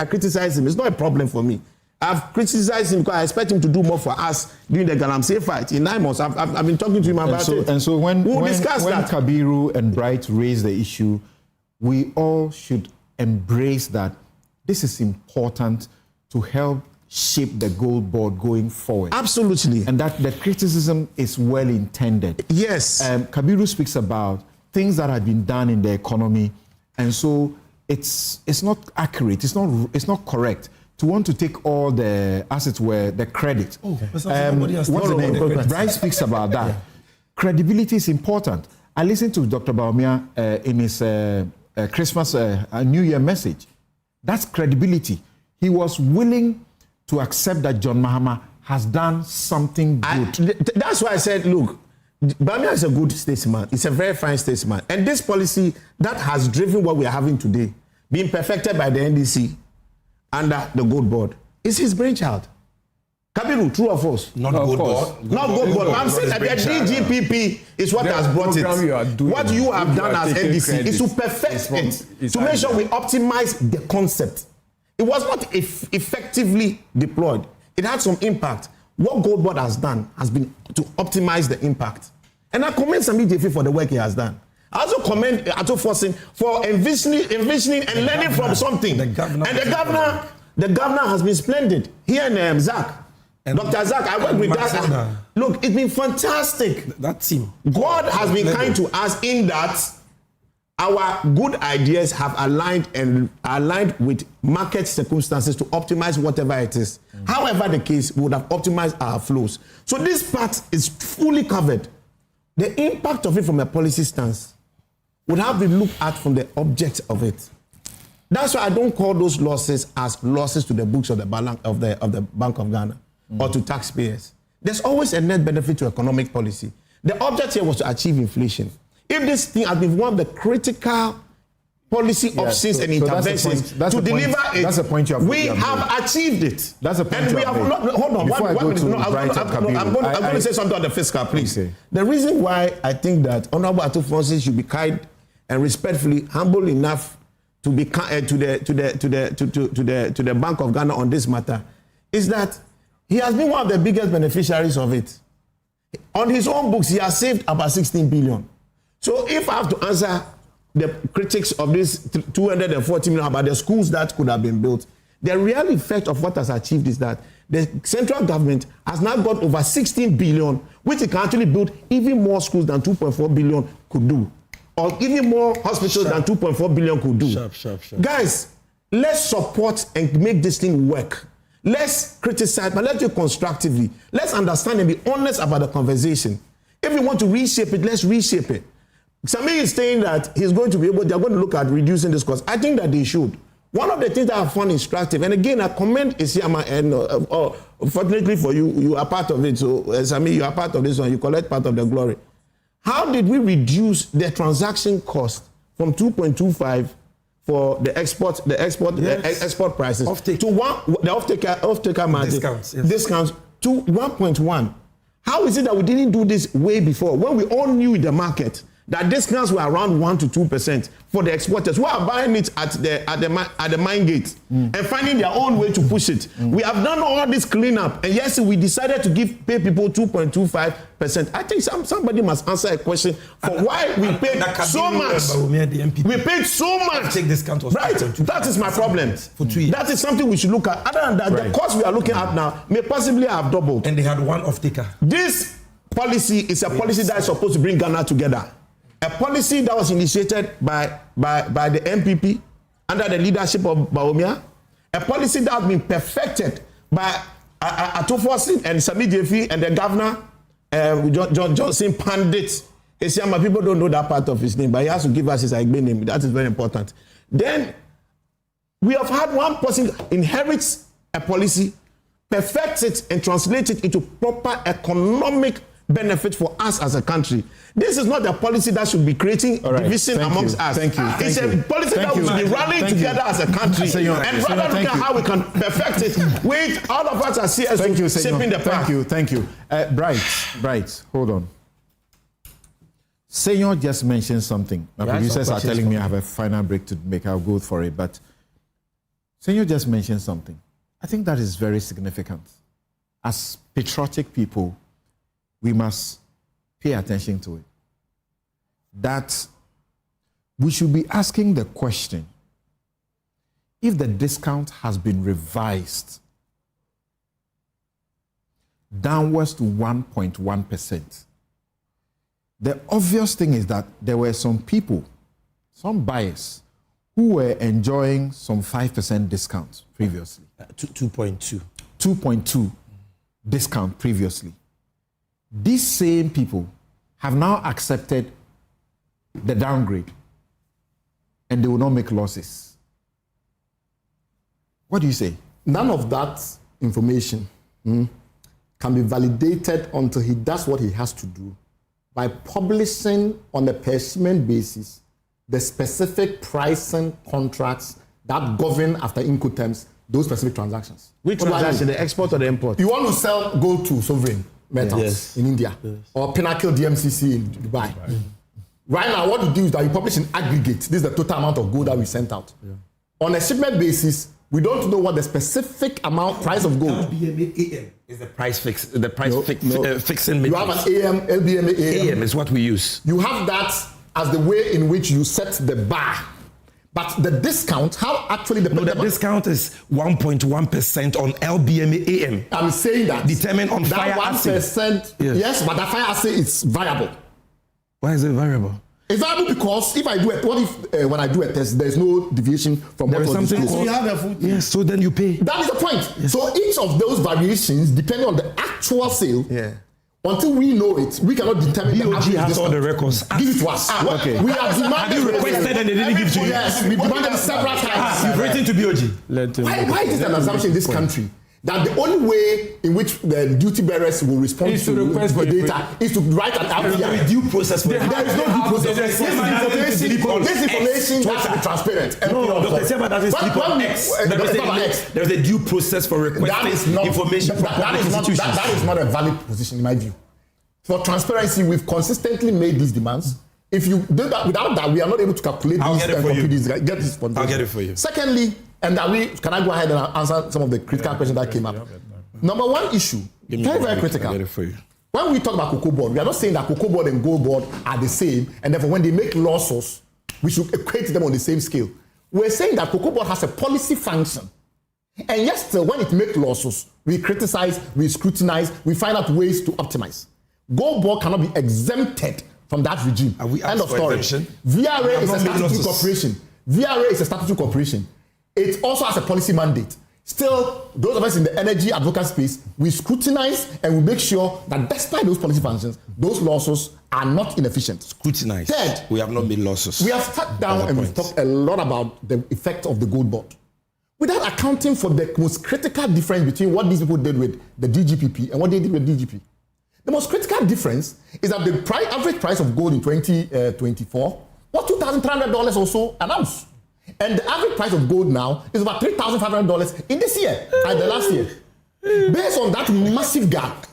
criticize him. It's not a problem for me. I've criticized him because I expect him to do more for us during the Galamsey fight. In 9 months, I've been talking to him about it. And so when Kabiru and Bright raise the issue, we all should embrace that this is important to help shape the gold board going forward. Absolutely. And that the criticism is well intended. Yes. Kabiru speaks about things that have been done in the economy, and so it's not accurate. It's not correct to want to take all the, as it were, the credit. Bright speaks about that. Yeah. Credibility is important. I listened to Dr. Baumia in his Christmas New Year message. That's credibility. He was willing to accept that John Mahama has done something good. That's why I said, look, Baumia is a good statesman. He's a very fine statesman. And this policy that has driven what we are having today, being perfected by the NDC under the gold board, is his brainchild. Kabiru, true or false? Not gold board. Not gold board. I'm saying that the DGPP is what has brought it. What you have done as NDC is to perfect it, to make sure we optimize the concept. It was not effectively deployed. It had some impact. What Gold Board has done has been to optimize the impact. And I commend Sami Jefe for the work he has done. I also commend Ato Forson for envisioning and learning from something. The governor has been splendid. He and Zach. Dr. Zach, I work with that. Look, it's been fantastic. That team. God has been kind to us in that our good ideas have aligned with market circumstances to optimize whatever it is. However the case, we would have optimized our flows. So this part is fully covered. The impact of it from a policy stance would have been looked at from the object of it. That's why I don't call those losses as losses to the books of the Bank of Ghana or to taxpayers. There's always a net benefit to economic policy. The object here was to achieve inflation. If this thing has been one of the critical policy options and interventions to deliver it, that's a point you have. We have achieved it. That's a point. And we have not. Hold on. I'm going to say something on the fiscal, please. Okay. The reason why I think that Honorable Ato Forson should be kind and respectfully humble enough to be kind to the Bank of Ghana on this matter is that he has been one of the biggest beneficiaries of it. On his own books, he has saved about 16 billion. So if I have to answer the critics of this 240 million about the schools that could have been built, the real effect of what has achieved is that the central government has now got over 16 billion, which it can actually build even more schools than 2.4 billion could do, or even more hospitals than 2.4 billion could do. Guys, let's support and make this thing work. Let's criticize, but let's do it constructively. Let's understand and be honest about the conversation. If we want to reshape it, let's reshape it. Sami is saying that he's going to be able, they're going to look at reducing this cost. I think that they should. One of the things that I found instructive, and again, I commend Isiama, and fortunately for you, you are part of it. So, Sami, you are part of this one. You collect part of the glory. How did we reduce the transaction cost from 2.25 for the export prices to off-taker margin discounts to 1.1? How is it that we didn't do this way before when we all knew in the market that discounts were around 1 to 2% for the exporters who are buying it at the mine gate and finding their own way to push it? We have done all this cleanup, and yes, we decided to pay people 2.25%. I think somebody must answer a question for why we paid so much. We paid so much. Right, that is my problem. For 2 years. That is something we should look at. Other than that, the cost we are looking at now may possibly have doubled. And they had one off-taker. This policy is a policy that is supposed to bring Ghana together. A policy that was initiated by the MPP under the leadership of Bawumia. A policy that has been perfected by Ato Forson and Sami Jefi and the governor, Johnson Pandit. People don't know that part of his name, but he has to give us his Igbe name. That is very important. Then we have had one person inherits a policy, perfects it, and translates it into proper economic benefit for us as a country. This is not a policy that should be creating division amongst us. Thank you. It's a policy that we should be rallying together as a country and rather look at how we can perfect it with all of us as CS shaping the path. Thank you. Bright, hold on. Senor just mentioned something. My producers are telling me I have a final break to make. I'll go for it. But Senor just mentioned something. I think that is very significant. As patriotic people, we must pay attention to it. That we should be asking the question, if the discount has been revised downwards to 1.1%, the obvious thing is that there were some people, some buyers, who were enjoying some 5% discounts previously. 2.2. 2.2 discount previously. These same people have now accepted the downgrade and they will not make losses. What do you say? None of that information can be validated until he does what he has to do by publishing on a per shipment basis the specific pricing contracts that govern after Incoterms those specific transactions. Which transaction, the export or the import? You want to sell gold to sovereign metals in India or Pinnacle DMCC in Dubai. Right now, what you do is that you publish in aggregate. This is the total amount of gold that we sent out. On a shipment basis, we don't know what the specific price of gold. LBMA AM is the price fix. The price fixing. You have an AM, LBMA AM. AM is what we use. You have that as the way in which you set the bar. But the discount, how actually the discount is 1.1% on LBMA AM. I'm saying that determined on that fire 1%. Yes, but the fire assay is variable. Why is it variable? It's variable because if I do it, what if when I do a test, there's no deviation from there what is was something disclosed? called, have a food. Yes, so then you pay. That is the point. Yes. So each of those variations, depending on the actual sale, until we know it, we cannot determine the average has discount. all the records. Give it to us. Okay. We have demanded. Have you requested and they didn't give it to you? Yes, we demanded several times. You've written to BOG. Why is it an assumption in this country that the only way in which the duty bearers will respond to the data is to write an API? There is due process for it. There is no due process. This information has to be transparent. No, Dr. Seba doesn't sleep on X. There's a due process for requesting information from public institutions. That is not a valid position in my view. For transparency, we've consistently made these demands. If you do that, without that, we are not able to calculate these and compute these. Get this for I'll get it for you. Secondly, can I go ahead and answer some of the critical questions that came up? Number one issue, very critical. I'll get it for you. When we talk about cocoa board, we are not saying that cocoa board and gold board are the same, and therefore when they make losses, we should equate them on the same scale. We're saying that cocoa board has a policy function. And yet still, when it makes losses, we criticize, we scrutinize, we find out ways to optimize. Gold board cannot be exempted from that regime. End of story. VRA is a statutory corporation. VRA is a statutory corporation. It also has a policy mandate. Still, those of us in the energy advocate space, we scrutinize and we make sure that despite those policy functions, those losses are not inefficient. Scrutinize. Third, we have not made losses. We have sat down and we've talked a lot about the effect of the gold board, without accounting for the most critical difference between what these people did with the DGPP and what they did with DGP. The most critical difference is that the average price of gold in 2024 was $2,300 or so an ounce. And the average price of gold now is about $3,500 in this year and the last year. Based on that massive gap,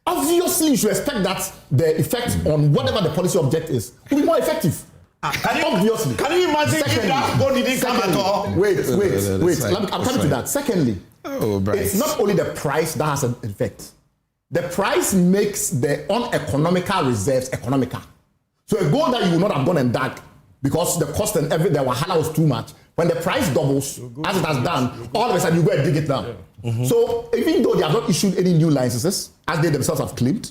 obviously you should expect that the effect on whatever the policy object is will be more effective. Obviously. Can you imagine if that gold didn't come at all? Wait. I'm coming to that. Secondly, it's not only the price that has an effect. The price makes the uneconomical reserves economical. So a gold that you would not have gone and dug because the cost and the wahala was too much. When the price doubles, as it has done, all of a sudden you go and dig it down. So even though they have not issued any new licenses, as they themselves have claimed,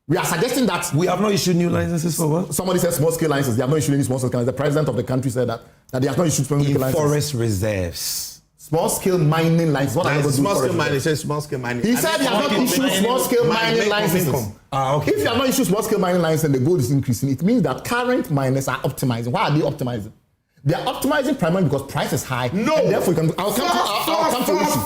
we are suggesting that we have not issued new licenses for what? Somebody said small scale licenses. They have not issued any small scale licenses. The president of the country said that they have not issued small scale licenses. Forest reserves. Small scale mining licenses. What are small scale mining? He said small scale mining. He said he has not issued small scale mining licenses. Okay. If you have not issued small scale mining license and the gold is increasing, it means that current miners are optimizing. Why are they optimizing? They are optimizing primarily because price is high. No. And therefore, I'll come to issue.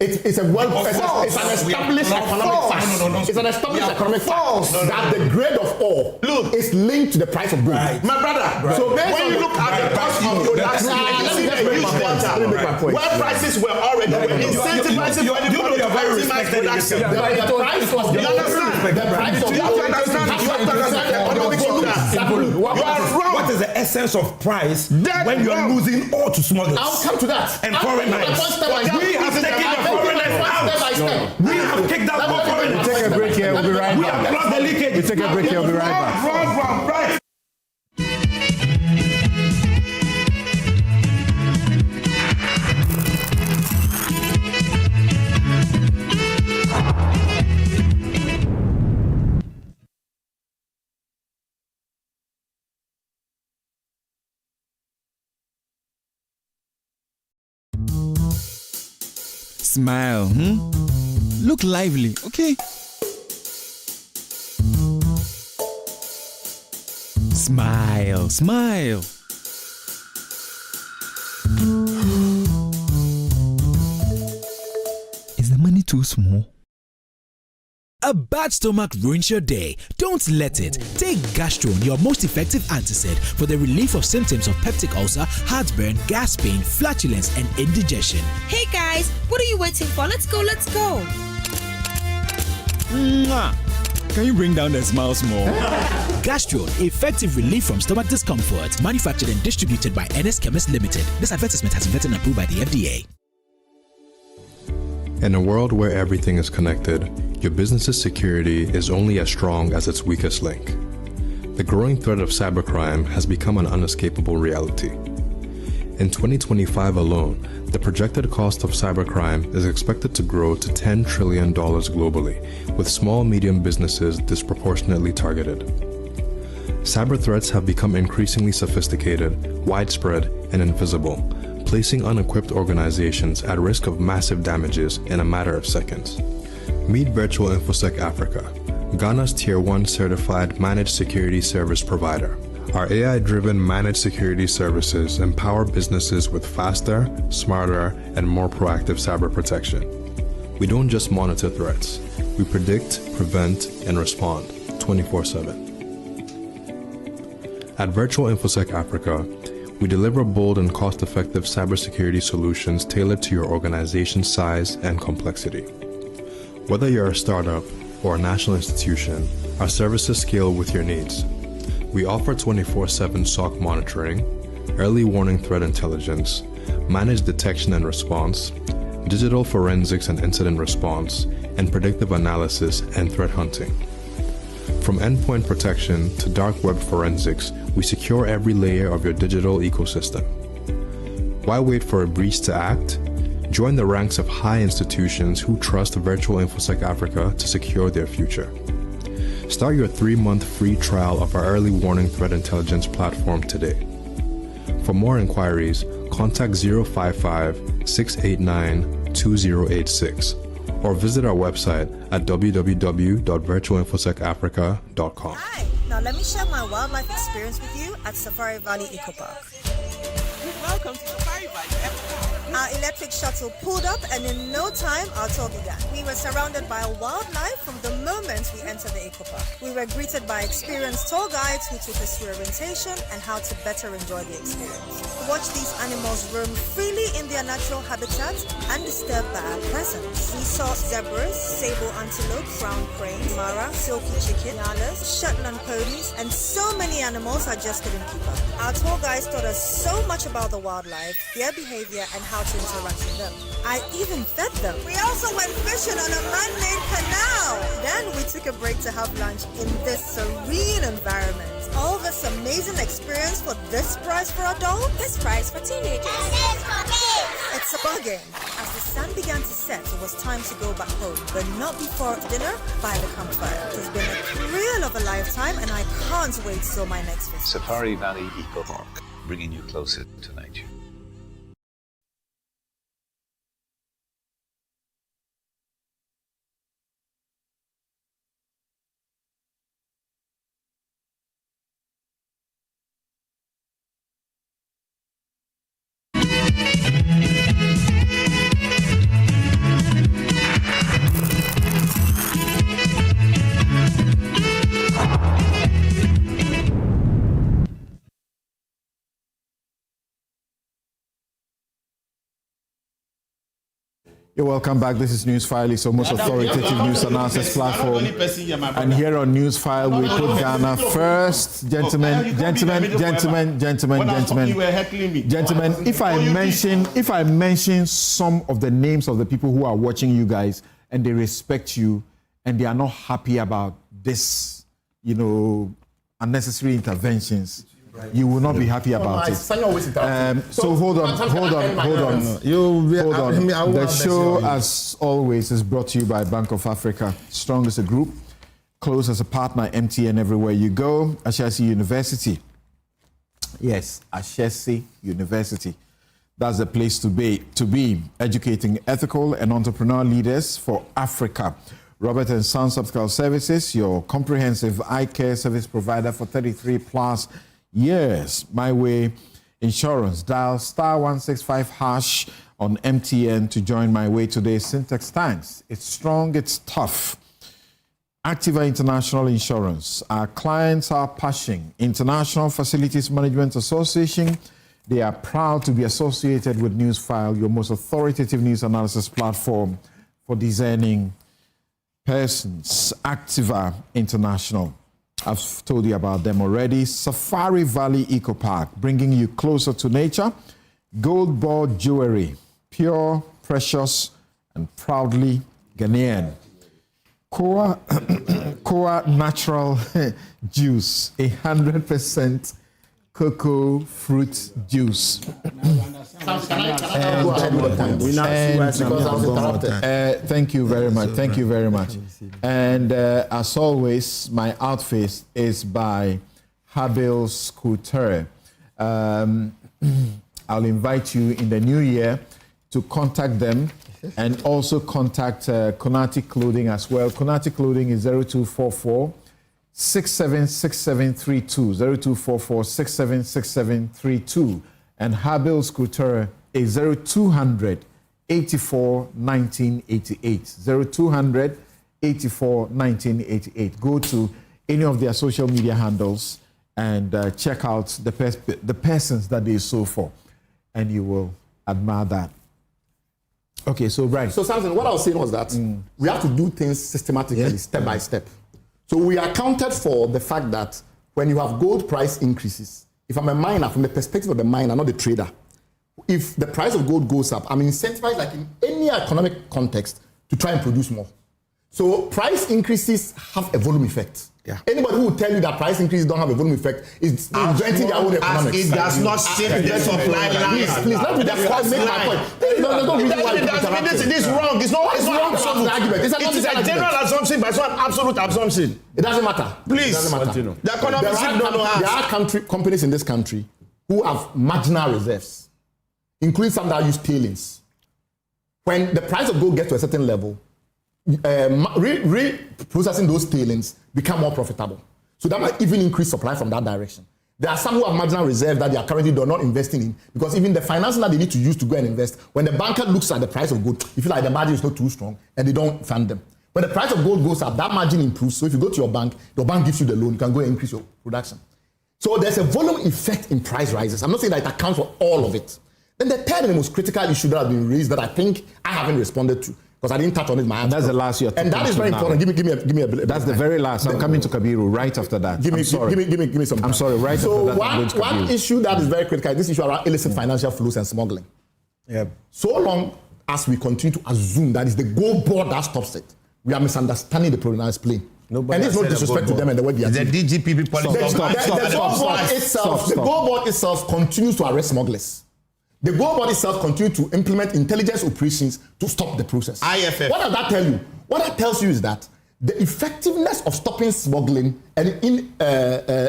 It's an established economic fact. It's an established economic fact that the grade of ore is linked to the price of gold. Right. My brother, So when you look at the cost of production, let me make my point. Where prices were already incentivizing for the maximize production. The price of the What is the essence of price when you are losing ore to smugglers? I'll come to that. And foreign mines. We have taken the foreigners out. We have kicked out foreigners. We'll take a break here. We'll be right back. We have blocked the leakage. We'll take a break here. We'll be right back. Right. Smile, Look lively, okay? Smile, smile. Is the money too small? A bad stomach ruins your day. Don't let it. Take Gastron, your most effective antacid for the relief of symptoms of peptic ulcer, heartburn, gas pain, flatulence, and indigestion. Hey guys, what are you waiting for? Let's go. Mwah. Can you bring down the smiles more? Gastron, effective relief from stomach discomfort. Manufactured and distributed by NS Chemist Limited. This advertisement has been vetted and approved by the FDA. In a world where everything is connected, your business's security is only as strong as its weakest link. The growing threat of cybercrime has become an unescapable reality. In 2025 alone, the projected cost of cybercrime is expected to grow to $10 trillion globally, with small-medium businesses disproportionately targeted. Cyber threats have become increasingly sophisticated, widespread, and invisible, placing unequipped organizations at risk of massive damages in a matter of seconds. Meet Virtual InfoSec Africa, Ghana's Tier 1 certified managed security service provider. Our AI-driven managed security services empower businesses with faster, smarter, and more proactive cyber protection. We don't just monitor threats. We predict, prevent, and respond 24/7. At Virtual InfoSec Africa, we deliver bold and cost-effective cybersecurity solutions tailored to your organization's size and complexity. Whether you're a startup or a national institution, our services scale with your needs. We offer 24/7 SOC monitoring, early warning threat intelligence, managed detection and response, digital forensics and incident response, and predictive analysis and threat hunting. From endpoint protection to dark web forensics, we secure every layer of your digital ecosystem. Why wait for a breach to act? Join the ranks of high institutions who trust Virtual InfoSec Africa to secure their future. Start your 3-month free trial of our early warning threat intelligence platform today. For more inquiries, contact 055-689-2086 or visit our website at www.virtualinfosecafrica.com. Hi, now let me share my wildlife experience with you at Safari Valley Eco Park. Welcome to Safari Valley. Our electric shuttle pulled up, and in no time, our tour began. We were surrounded by wildlife from the moment we entered the eco park. We were greeted by experienced tour guides who took us through orientation and how to better enjoy the experience. Watch these animals roam freely in their natural habitat undisturbed by our presence. We saw zebras, sable antelope, brown crane, mara, silky chicken, nyalas, Shetland ponies, and so many animals I just couldn't keep up. Our tour guides taught us so much about the wildlife, their behavior, and how to interact with them. I even fed them. We also went fishing on a man-made canal. Then we took a break to have lunch in this serene environment. All this amazing experience for this price for adults? This price for teenagers. And this for kids. It's a bargain. As the sun began to set, it was time to go back home, but not before dinner by the campfire. It's been a thrill of a lifetime, and I can't wait till my next visit. Safari Valley Eco Park, bringing you closer to nature. You're welcome back. This is Newsfile. It's the most authoritative news analysis platform. And here on Newsfile, we put Ghana first. Gentlemen, if I mention some of the names of the people who are watching you guys and they respect you and they are not happy about this, unnecessary interventions, you will not be happy about it. So hold on. The show, as always, is brought to you by Bank of Africa. Strong as a group, close as a partner, MTN everywhere you go. Ashesi University. Yes, Ashesi University. That's the place to be, educating ethical and entrepreneurial leaders for Africa. Robert & Sons Optical Services, your comprehensive eye care service provider for 33 plus years. My Way Insurance. Dial *165# on MTN to join My Way today. Syntax Tanks. It's strong, it's tough. Activa International Insurance. Our clients are Pashing International Facilities Management Association. They are proud to be associated with Newsfile, your most authoritative news analysis platform for discerning persons. Activa International. I've told you about them already. Safari Valley Eco Park, bringing you closer to nature. Gold ball jewelry, pure, precious, and proudly Ghanaian. Koa natural juice, 100% cocoa fruit juice. Thank you very much. Thank you very much. And as always, my outfit is by Habil's Couture. I'll invite you in the new year to contact them and also contact Konati Clothing as well. Konati Clothing is 0244 676732, 0244 676732, and Habil's Couture is 0200 84 1988, 0200 84 1988. Go to any of their social media handles and check out the persons that they sew for, and you will admire that. Okay, so Brian. So Samson, what I was saying was that we have to do things systematically, step by step. So we accounted for the fact that when you have gold price increases, if I'm a miner, from the perspective of the miner, not the trader, if the price of gold goes up, I'm incentivized, like in any economic context, to try and produce more. So price increases have a volume effect. Yeah. Anybody who will tell you that price increases don't have a volume effect is inventing their own economics. It does not shift the supply line. Please, let me just make my point. This is wrong. It's not wrong. It's a general assumption, but it's not an absolute assumption. It doesn't matter. Please. It doesn't matter. The economists there are companies in this country who have marginal reserves, including some that use tailings. When the price of gold gets to a certain level, reprocessing those tailings become more profitable. So that might even increase supply from that direction. There are some who have marginal reserve that they are currently not investing in, because even the financing that they need to use to go and invest, when the banker looks at the price of gold, you feel like the margin is not too strong and they don't fund them. When the price of gold goes up, that margin improves. So if you go to your bank gives you the loan, you can go and increase your production. So there's a volume effect in price rises. I'm not saying that it accounts for all of it. Then the third and the most critical issue that has been raised that I think I haven't responded to, because I didn't touch on it in my answer. That's the last year. And that is very important. Give me a bit. That's the very last. I'm coming to Kabiru right after that. Give me some time. I'm sorry, right so after that. one issue that is very critical is this issue around illicit financial flows and smuggling. Yeah. So long as we continue to assume that it's the gold board that stops it, we are misunderstanding the problem as plain. And it's no disrespect to them and the way they are. The DGP policy. The gold board itself continues to arrest smugglers. The gold board itself continues to implement intelligence operations to stop the process. IFF. What does that tell you? What that tells you is that the effectiveness of stopping smuggling and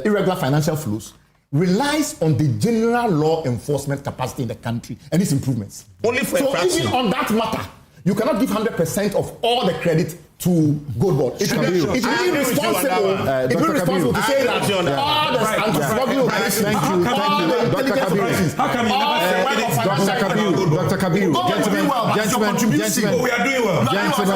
irregular financial flows relies on the general law enforcement capacity in the country and its improvements. Only for so even on that matter, you cannot give 100% of all the credit to gold board. It will be responsible. It will be responsible to say that all the anti-smuggling operations, all the intelligence operations, how come you never say Dr. Kabiru, gentlemen, we are doing well. Gentlemen.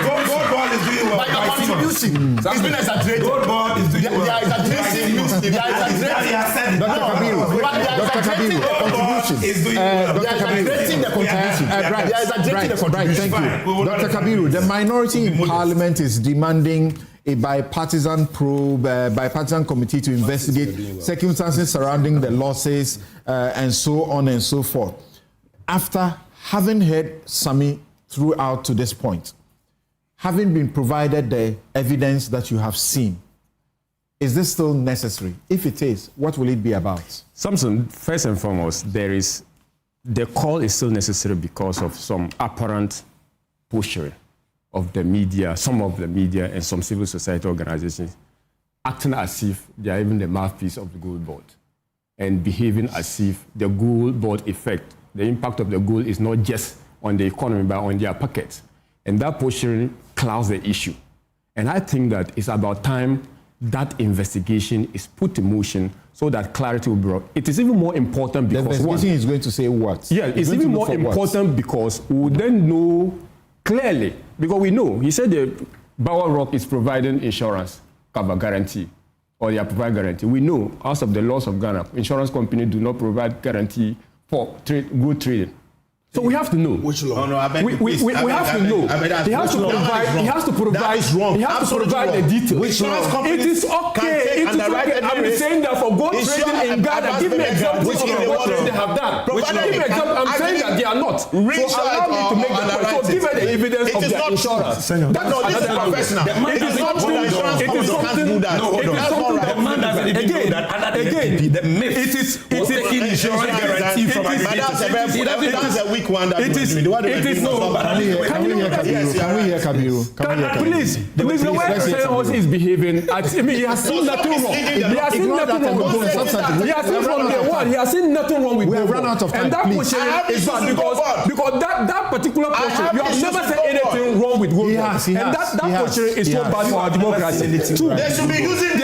Gold board is doing well. By your contribution, it's been exaggerated. Gold board is doing well. They are exaggerating. Dr. Kabiru, the contribution. They are exaggerating the contribution. Thank you. Dr. Kabiru, the minority in Parliament is demanding a bipartisan probe, bipartisan committee to investigate circumstances surrounding the losses and so on and so forth. After having heard Sami throughout to this point, having been provided the evidence that you have seen, is this still necessary? If it is, what will it be about? Samson, first and foremost, the call is still necessary because of some apparent posturing of the media, some of the media and some civil society organizations acting as if they are even the mouthpiece of the gold board and behaving as if the gold board effect, the impact of the gold is not just on the economy but on their pockets. And that posturing clouds the issue. And I think that it's about time that investigation is put in motion so that clarity will be brought. It is even more important because... The investigation is going to say what? Yeah, it's even more important because we will then know clearly, because we know, he said the Bower Rock is providing insurance cover guarantee, or they are providing guarantee. We know, as of the laws of Ghana, insurance companies do not provide guarantee for good trading. So we have to know. Which law? We have to know. He has to provide the details. Which law? It is okay. I'm saying that for gold trading in Ghana, give me examples of what they have done. I'm saying that they are not. So allow me to make the point. So give me the evidence of their insurance. No, this is professional. It is not true. It is something that. No, hold on. The man doesn't even know that under the NPP, the myth was taking insurance guarantee from agriculture. That's a weak one. It is no. Can we hear Kabiru? Please, the way Senator is behaving, I mean, he has seen nothing wrong. He has seen nothing wrong with Gold. He has seen from day one. He has seen nothing wrong with Gold. We have run out of time. And that portion is bad because that particular portion, you have never said anything wrong with Gold. And that portion is so bad for our democracy. They should be using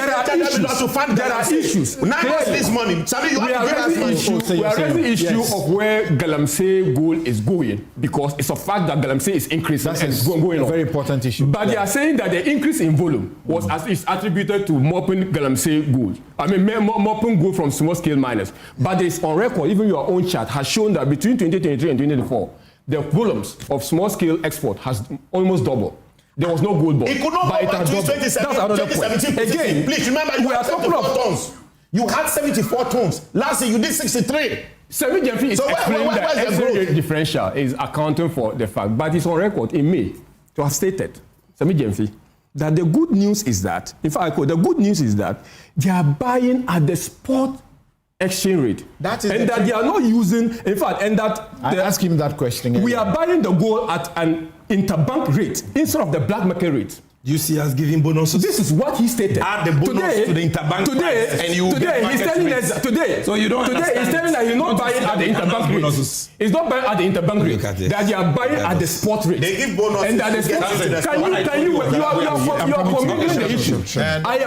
to fund there are issues. Now this money. We are raising the issue of where Galamsey Gold is going because it's a fact that Galamsey is increasing and it's going on. Very important issue. But they are saying that the increase in volume is attributed to mopping Galamsey Gold. I mean, mopping gold from small-scale miners. But it's on record, even your own chart has shown that between 2023 and 2024, the volumes of small-scale export has almost doubled. There was no gold bar. It could not go back to 2017. Again, please remember, you had 74 tons. You had 74 tons. Last year, you did 63. Semi Jemfi is explaining that exchange rate differential is accounting for the fact, but it's on record in May to have stated, Semi Jemfi, that the good news is that, if I quote, the good news is that they are buying at the spot exchange rate. That is and that they are not using, in fact, and that... I asked him that question. We are buying the gold at an interbank rate instead of the black market rate. You see us giving bonuses. This is what he stated. Add the bonus to the interbank price and you today he's telling us that today. So you don't today he's telling that he's not buying at the interbank rate. He's not buying at the interbank rate. That they are buying at the spot rate. They give bonuses. And that the spot rate. Can you are communicating the issue.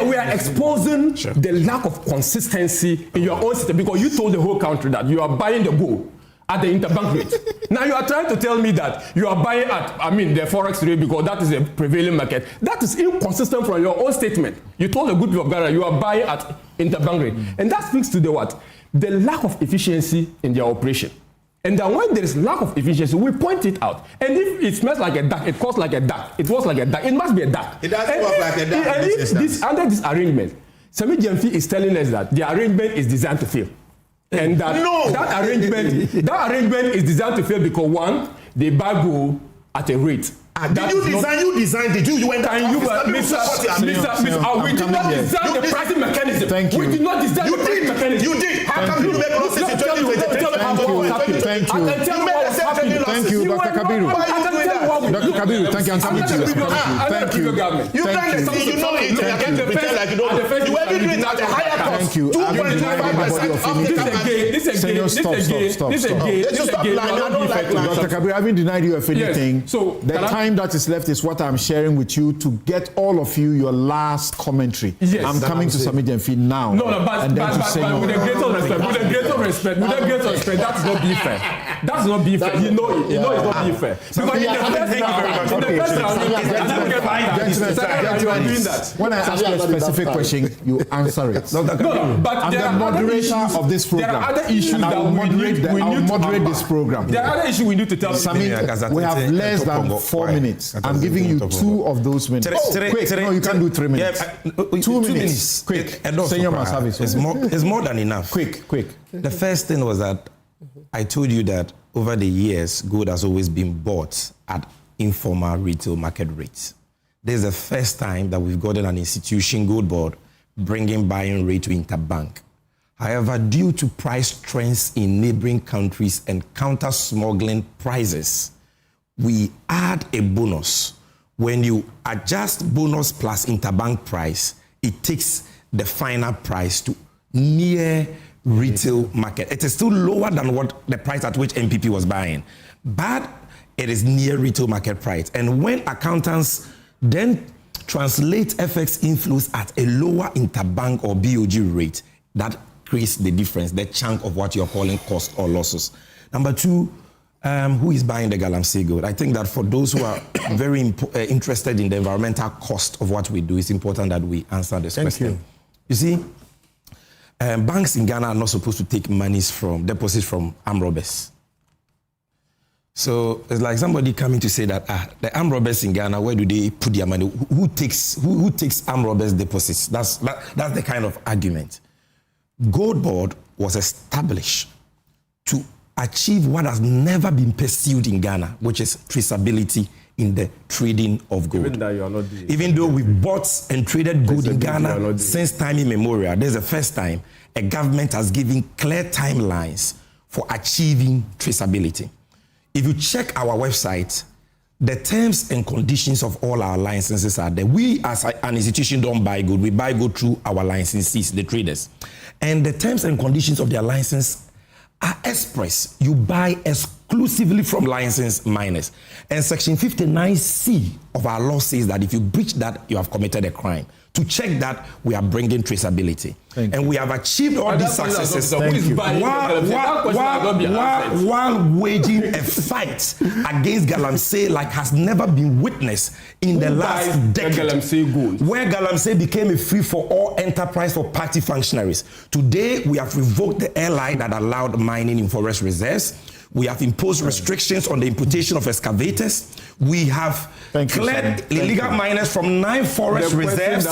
We are exposing the lack of consistency in your own system because you told the whole country that you are buying the gold at the interbank rate. Now you are trying to tell me that you are buying at, the forex rate because that is a prevailing market. That is inconsistent from your own statement. You told the good people of Ghana you are buying at interbank rate. And that speaks to the what? The lack of efficiency in their operation. And then when there is lack of efficiency, we point it out. And if it smells like a duck, it costs like a duck, it was like a duck, it must be a duck. It doesn't work like a duck. And if under this arrangement, Semi Jemfi is telling us that the arrangement is designed to fail. And that arrangement is designed to fail because one, they buy gold at a rate. You designed it. You went and you Mr. We did not design the pricing mechanism. Thank you. We did not design the pricing mechanism. You did. How come you make losses in 2023? Thank you, Dr. Kabiru. Dr. Kabiru, thank you. I'm coming to you. Thank you. You done something you know it. You were doing it at a higher cost. Thank you. 2.25%. Dr. Kabiru, I haven't denied you of anything. So the time that is left is what I'm sharing with you to get all of you your last commentary. Yes, I'm coming to Sami Jemfi now. But with the greater respect, that is not being fair. That's not being fair. You know it's not being fair. Because when I ask you a specific question, you answer it. But I'm the moderator of this program. There are other issues that I'll moderate this program. There are other issues we need to tell Sami, we have less than 4 minutes. I'm giving you 2 of those minutes. Quick. No, you can't do 3 minutes. 2 minutes. Quick. It's more than enough. Quick. The first thing was that I told you that over the years, gold has always been bought at informal retail market rates. This is the first time that we've gotten an institution, Gold Board, bringing buying rate to interbank. However, due to price trends in neighboring countries and counter-smuggling prices, we add a bonus. When you adjust bonus plus interbank price, it takes the final price to near retail market. It is still lower than what the price at which MPP was buying, but it is near retail market price. And when accountants then translate FX inflows at a lower interbank or BOG rate, that creates the difference, the chunk of what you're calling cost or losses. Number 2, who is buying the Galamsey gold? I think that for those who are very interested in the environmental cost of what we do, it's important that we answer this question. You see, banks in Ghana are not supposed to take deposits from armed robbers. So it's like somebody coming to say that the armed robbers in Ghana, where do they put their money? Who takes armed robbers' deposits? That's the kind of argument. Gold Board was established to achieve what has never been pursued in Ghana, which is traceability in the trading of gold. Even though we bought and traded gold in Ghana since time immemorial, this is the first time a government has given clear timelines for achieving traceability. If you check our website, the terms and conditions of all our licenses are there. We as an institution don't buy gold. We buy gold through our licensees, the traders. And the terms and conditions of their license are express. You buy exclusively from licensed miners. And Section 59C of our law says that if you breach that, you have committed a crime. To check that, we are bringing traceability. And we have achieved all these successes while waging a fight against Galamsey like has never been witnessed in the last decade, where Galamsey became a free-for-all enterprise for party functionaries. Today, we have revoked the airline that allowed mining in forest reserves. We have imposed restrictions on the importation of excavators. We have cleared illegal miners from 9 forest reserves.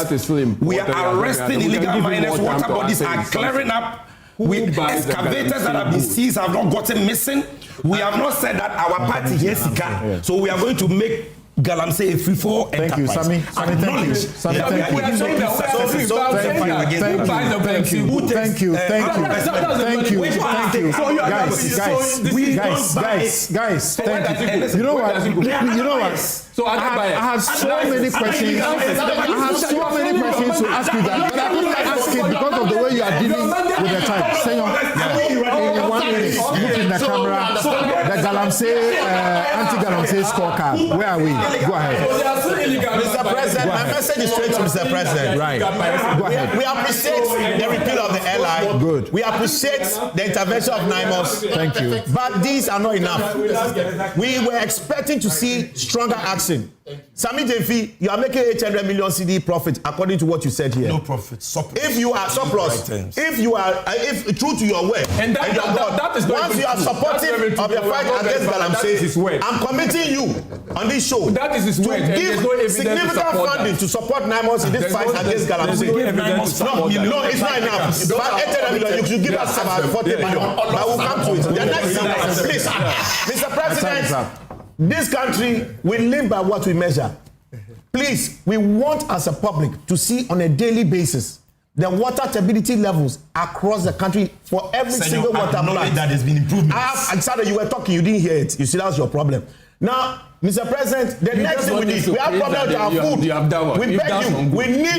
We are arresting illegal miners. Water bodies are clearing up. Excavators that have been seized have not gotten missing. We have not said that our party here is Sika. So we are going to make Galamsey a free-for-all enterprise. Thank you, Sammy. Thank you. Guys, thank you. You know what? So I have so many questions. I have so many questions to ask you that, but I couldn't ask it because of the way you are dealing with the time. Senor, in 1 minute, look in the camera. The Galamsey, anti-Galamsey scorecard. Where are we? Go ahead. Mr. President, my message is straight to Mr. President. Right. Go ahead. We appreciate the repeal of the airline. Good. We appreciate the intervention of NIMOS. Thank you. But these are not enough. We were expecting to see stronger action. Sami Jefi, you are making 800 million CD profit according to what you said here. No profit, surplus. If you are surplus, if you are, if true to your word, and that is once you are supportive of the fight against Galamsey, I'm committing you on this show that is his to word. give significant funding to support NIMOS in this fight against Galamsey. No, it's not enough. But 800 million, you should give us about 40 million. But we'll come to it. The next thing, please, Mr. President. This country will live by what we measure. Please, we want as a public to see on a daily basis the water stability levels across the country for every single water plant. That has been improved. I said that you were talking, you didn't hear it. You see, that's your problem. Now, Mr. President, the next thing we need, we have problems with our food. We beg you, we need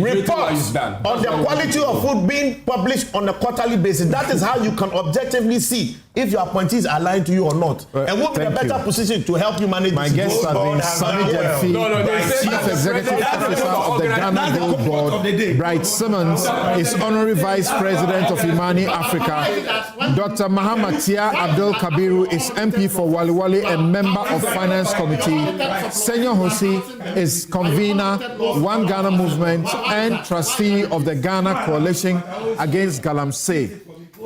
reports on the quality of food being published on a quarterly basis. That is how you can objectively see if your appointees are lying to you or not. And we'll be in a better position to help you manage my guests have been Sammy Jefi, Chief Executive Officer of the Ghana Gold Board. Bright Simmons is Honorary Vice President of Imani Africa. Dr. Mahamatia Abdul Kabiru is MP for Wali Wali and member of Finance Committee. Senyor Hosi is convener, One Ghana Movement, and trustee of the Ghana Coalition Against Galamsey.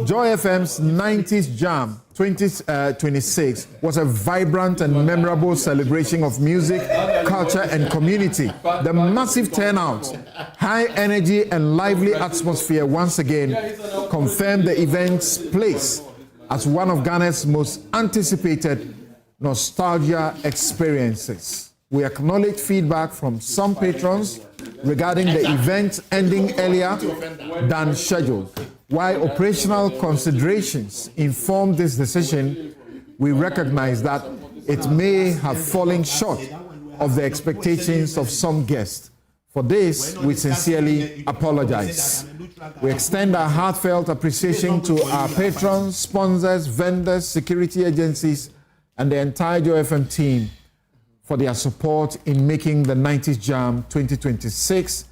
Joy FM's 90s Jam 2026 was a vibrant and memorable celebration of music, culture, and community. The massive turnout, high energy, and lively atmosphere once again confirmed the event's place as one of Ghana's most anticipated nostalgia experiences. We acknowledge feedback from some patrons regarding the event ending earlier than scheduled. While operational considerations informed this decision, we recognize that it may have fallen short of the expectations of some guests. For this, we sincerely apologize. We extend our heartfelt appreciation to our patrons, sponsors, vendors, security agencies, and the entire Joy FM team for their support in making the 90s Jam 2026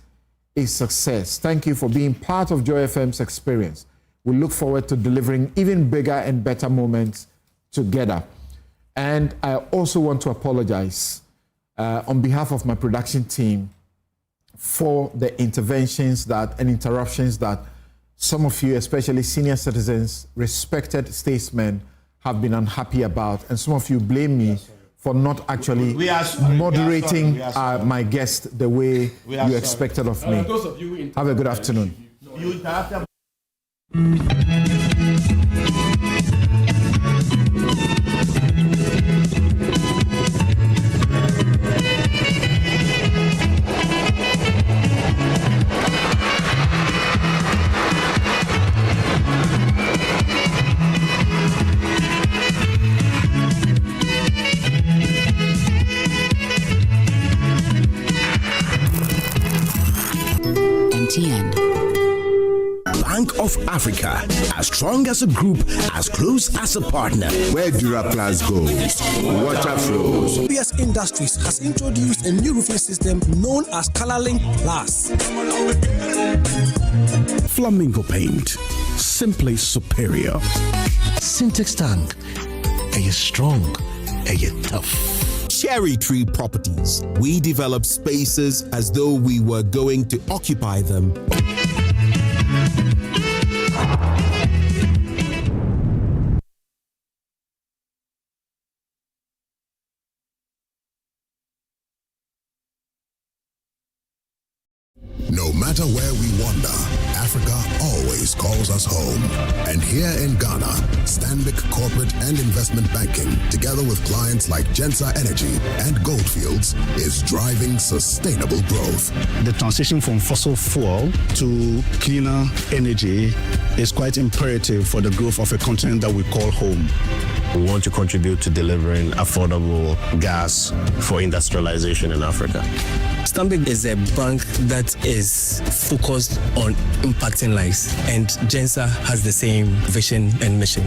a success. Thank you for being part of Joy FM's experience. We look forward to delivering even bigger and better moments together. And I also want to apologize on behalf of my production team for the interventions and interruptions that some of you, especially senior citizens, respected statesmen, have been unhappy about. And some of you blame me for not actually moderating my guest the way you expected of me. Have a good afternoon. MTN. Bank of Africa, as strong as a group, as close as a partner. Where Duraplast goes, water flows. PS Industries has introduced a new roofing system known as ColorLink Plus. Flamingo paint, simply superior. Syntax tank, are you strong? Are you tough? Cherry Tree Properties. We develop spaces as though we were going to occupy them. No matter where we wander, Africa always calls us home. And here in Ghana, Stanbic Corporate and Investment Banking, together with clients like Gensa Energy and Goldfields, is driving sustainable growth. The transition from fossil fuel to cleaner energy is quite imperative for the growth of a continent that we call home. We want to contribute to delivering affordable gas for industrialization in Africa. Stanbic is a bank that is focused on impacting lives, and Gensa has the same vision and mission.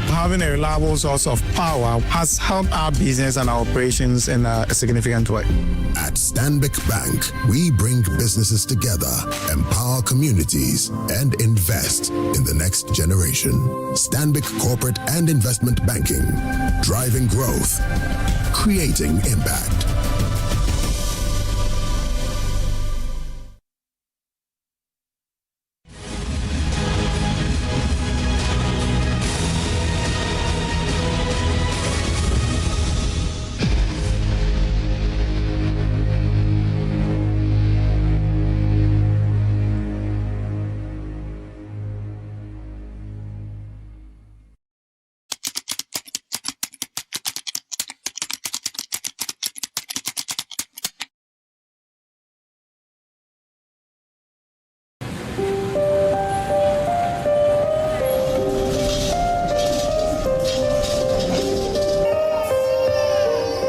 Having a reliable source of power has helped our business and our operations in a significant way. At Stanbic Bank, we bring businesses together, empower communities, and invest in the next generation. Stanbic Corporate and Investment Banking, driving growth, creating impact.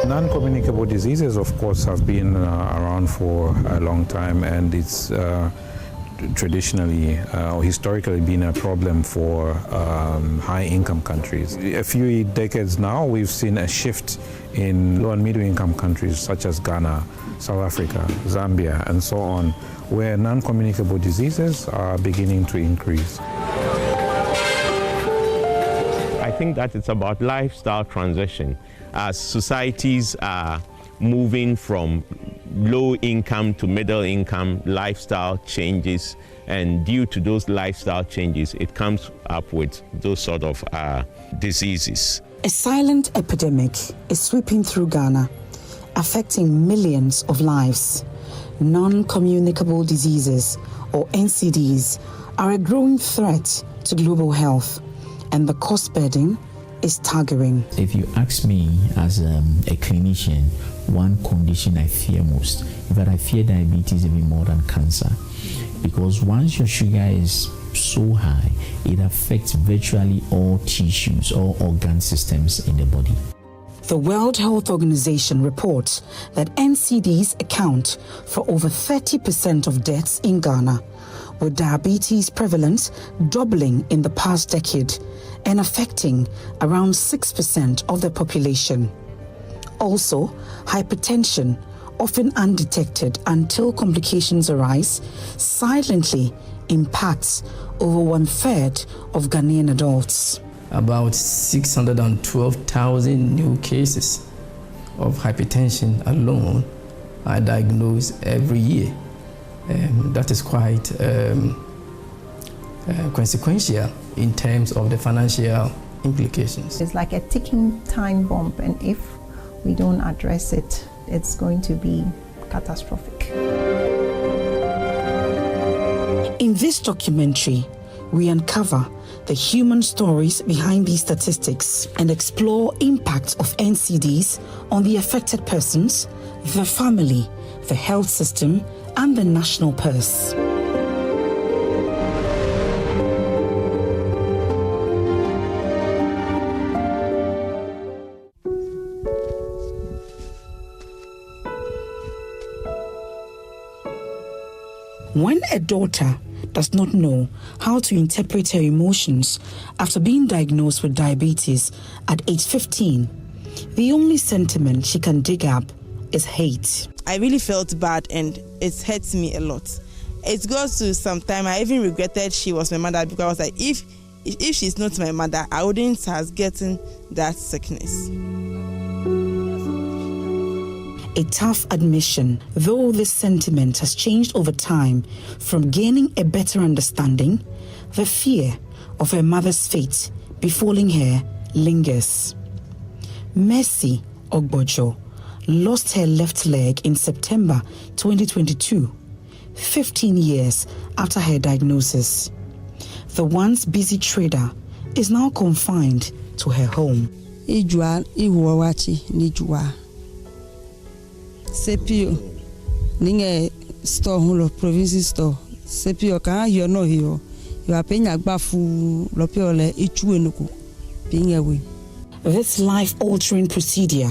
Non-communicable diseases, of course, have been around for a long time, and it's traditionally or historically been a problem for high-income countries. A few decades now, we've seen a shift in low and middle-income countries such as Ghana, South Africa, Zambia, and so on, where non-communicable diseases are beginning to increase. I think that it's about lifestyle transition. As societies are moving from low income to middle income, lifestyle changes, and due to those lifestyle changes, it comes up with those sort of diseases. A silent epidemic is sweeping through Ghana, affecting millions of lives. Non-communicable diseases, or NCDs, are a growing threat to global health, and the cost burden is staggering. If you ask me as a clinician, one condition I fear most, in fact I fear diabetes even more than cancer, because once your sugar is so high, it affects virtually all tissues, all organ systems in the body. The World Health Organization reports that NCDs account for over 30% of deaths in Ghana, with diabetes prevalence doubling in the past decade and affecting around 6% of the population. Also, hypertension, often undetected until complications arise, silently impacts over 1/3 of Ghanaian adults. About 612,000 new cases of hypertension alone are diagnosed every year. That is quite consequential in terms of the financial implications. It's like a ticking time bomb, and if we don't address it, it's going to be catastrophic. In this documentary, we uncover the human stories behind these statistics and explore impacts of NCDs on the affected persons, the family, the health system, and the national purse. When a daughter does not know how to interpret her emotions after being diagnosed with diabetes at age 15, the only sentiment she can dig up is hate. I really felt bad and it hurts me a lot. It goes to some time I even regretted she was my mother, because I was like, if she's not my mother, I wouldn't have gotten that sickness. A tough admission, though this sentiment has changed over time from gaining a better understanding, the fear of her mother's fate befalling her lingers. Mercy Ogbojo lost her left leg in September 2022, 15 years after her diagnosis. The once busy trader is now confined to her home. Sepio ninge store hulo province store sepio kan yo no yo apenya gbafu lopio le ichu enuku pinyewe. This life-altering procedure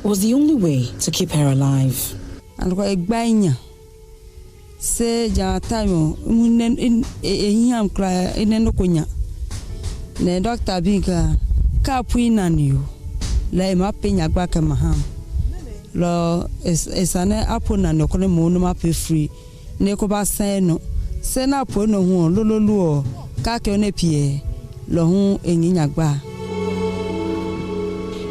was the only way to keep her alive. And ko egbanya se ja time munen ehim kra eneno konya ne doctor binga ka puina niyo le ma penya gba ka maham lo esane apona no kone mo no ma pe free ne ko ba sen no se na po no hu lololu o ka ke one pie lo hu enyinya gba.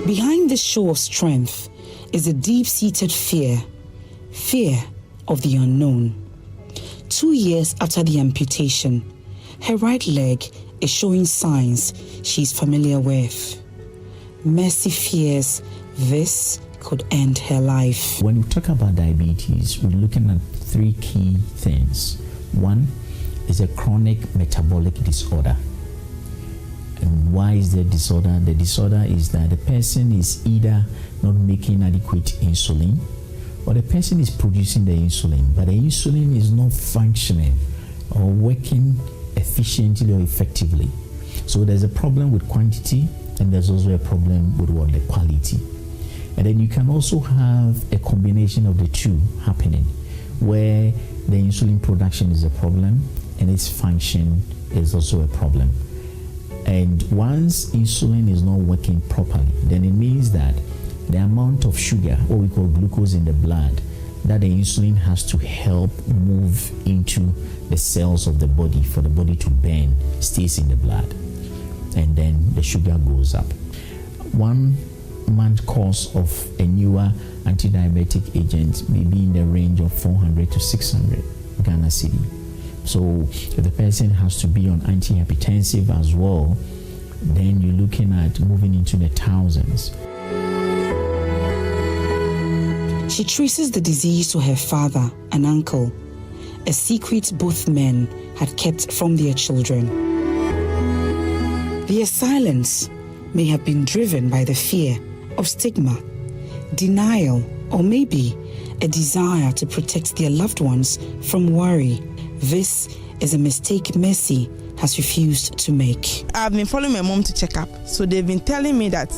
Behind this show of strength is a deep-seated fear of the unknown. 2 years after the amputation, her right leg is showing signs she's familiar with. Mercy fears this could end her life. When we talk about diabetes, we're looking at 3 key things. One is a chronic metabolic disorder. And why is there disorder? The disorder is that the person is either not making adequate insulin, or the person is producing the insulin, but the insulin is not functioning or working efficiently or effectively. So there's a problem with quantity, and there's also a problem with the quality. And then you can also have a combination of the two happening, where the insulin production is a problem and its function is also a problem. And once insulin is not working properly, then it means that the amount of sugar, what we call glucose in the blood, that the insulin has to help move into the cells of the body for the body to burn, stays in the blood. And then the sugar goes up. 1 month course of a newer anti-diabetic agent may be in the range of 400 to 600 Ghana cedi. So if the person has to be on antihypertensive as well, then you're looking at moving into the thousands. She traces the disease to her father and uncle, a secret both men had kept from their children. Their silence may have been driven by the fear of stigma, denial, or maybe a desire to protect their loved ones from worry. This is a mistake Mercy has refused to make. I've been following my mom to check up, so they've been telling me that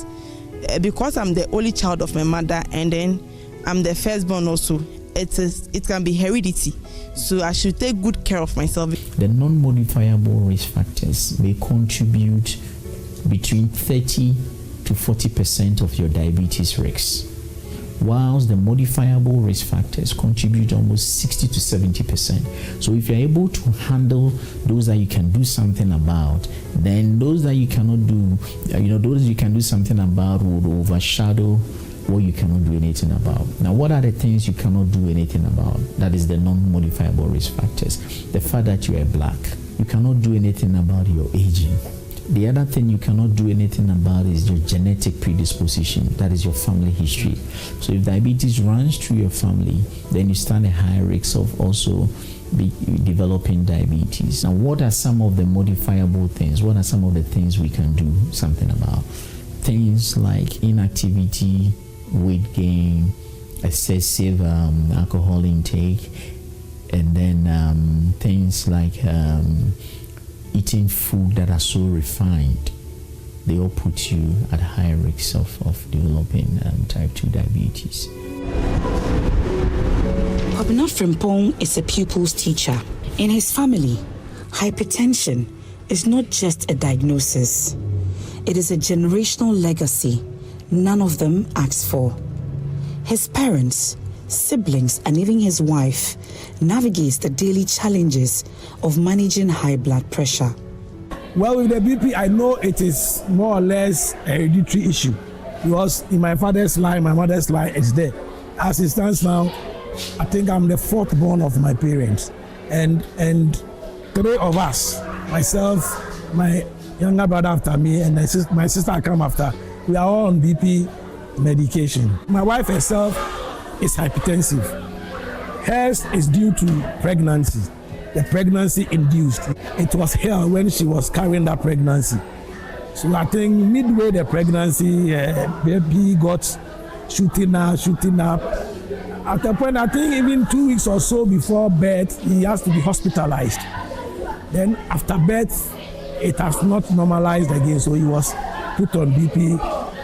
because I'm the only child of my mother and then I'm the firstborn also, it can be heredity, so I should take good care of myself. The non-modifiable risk factors may contribute between 30 to 40% of your diabetes risks, whilst the modifiable risk factors contribute almost 60 to 70%. So if you're able to handle those that you can do something about, then those that you cannot do, those you can do something about would overshadow what you cannot do anything about. Now, what are the things you cannot do anything about? That is the non-modifiable risk factors. The fact that you are black, you cannot do anything about your aging. The other thing you cannot do anything about is your genetic predisposition, that is your family history. So if diabetes runs through your family, then you stand a high risk of also developing diabetes. Now, what are some of the modifiable things? What are some of the things we can do something about? Things like inactivity, weight gain, excessive alcohol intake, and then things like eating food that are so refined. They all put you at high risk of developing type 2 diabetes. Kwabena Frimpong is a pupil's teacher. In his family, hypertension is not just a diagnosis. It is a generational legacy none of them asked for. His parents, siblings, and even his wife navigates the daily challenges of managing high blood pressure. Well, with the BP, I know it is more or less a hereditary issue because in my father's line, my mother's line, it's there. As it stands now, I think I'm the fourth born of my parents. And three of us, myself, my younger brother after me, and my sister come after, we are all on BP medication. My wife herself is hypertensive. Hers is due to pregnancy. The pregnancy induced. It was hell when she was carrying that pregnancy. So I think midway the pregnancy, baby got shooting up. At a point, I think even 2 weeks or so before birth, he has to be hospitalized. Then after birth, it has not normalized again, so he was put on BP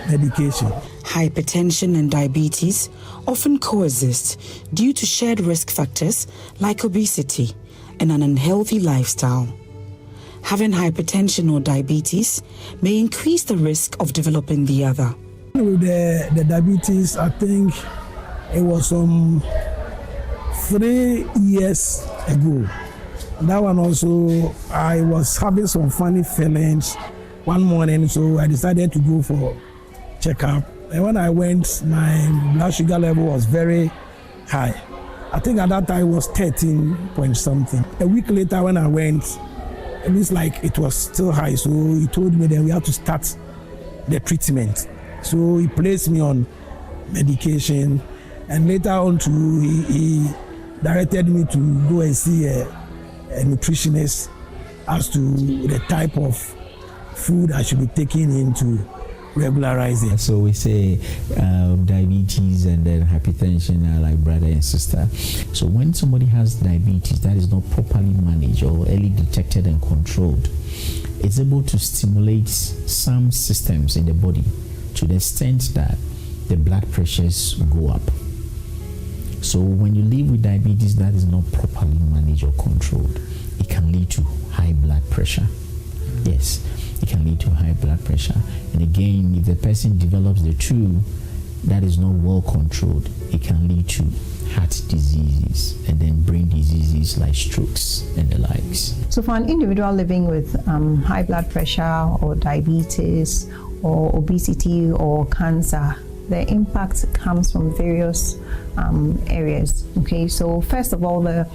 medication. Hypertension and diabetes often coexist due to shared risk factors like obesity and an unhealthy lifestyle. Having hypertension or diabetes may increase the risk of developing the other. With the diabetes, I think it was 3 years ago. That one also, I was having some funny feelings one morning, so I decided to go for checkup. And when I went, my blood sugar level was very high. I think at that time it was 13 point something. A week later when I went, it was like it was still high, so he told me that we had to start the treatment. So he placed me on medication, and later on too, he directed me to go and see a nutritionist as to the type of food I should be taking into regularize it. So we say diabetes and then hypertension are like brother and sister. So when somebody has diabetes that is not properly managed or early detected and controlled, it's able to stimulate some systems in the body to the extent that the blood pressures go up. So when you live with diabetes that is not properly managed or controlled, it can lead to high blood pressure. Yes, it can lead to high blood pressure. And again, if the person develops the two that is not well controlled, it can lead to heart diseases and then brain diseases like strokes and the likes. So for an individual living with high blood pressure or diabetes or obesity or cancer, the impact comes from various areas. Okay, so first of all, the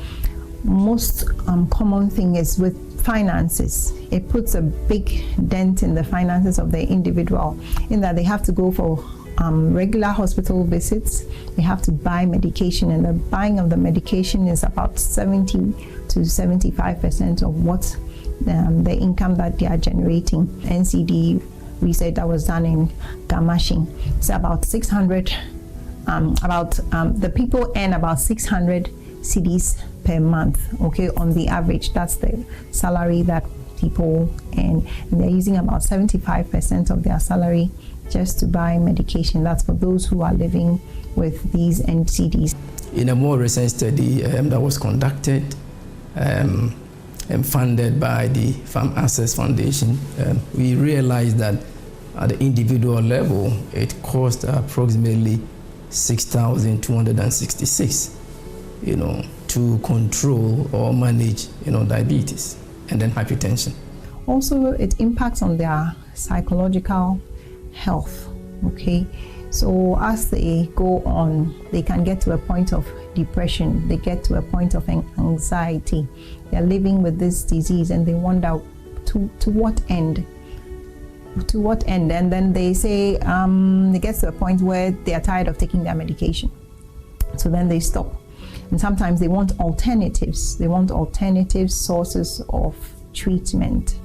most common thing is with finances. It puts a big dent in the finances of the individual in that they have to go for regular hospital visits. They have to buy medication, and the buying of the medication is about 70 to 75% of what the income that they are generating. NCD research that was done in Galamsey, it's about 600. The people earn about 600 cedis per month, okay, on the average. That's the salary that people earn, and they're using about 75% of their salary just to buy medication. That's for those who are living with these NCDs. In a more recent study that was conducted and funded by the Farm Access Foundation, we realized that at the individual level, it cost approximately 6,266, to control or manage, diabetes and then hypertension. Also, it impacts on their psychological health, okay? So as they go on, they can get to a point of depression, they get to a point of anxiety. They're living with this disease and they wonder to what end? To what end? And then they say they get to a point where they are tired of taking their medication. So then they stop. And sometimes they want alternatives. They want alternative sources of treatment.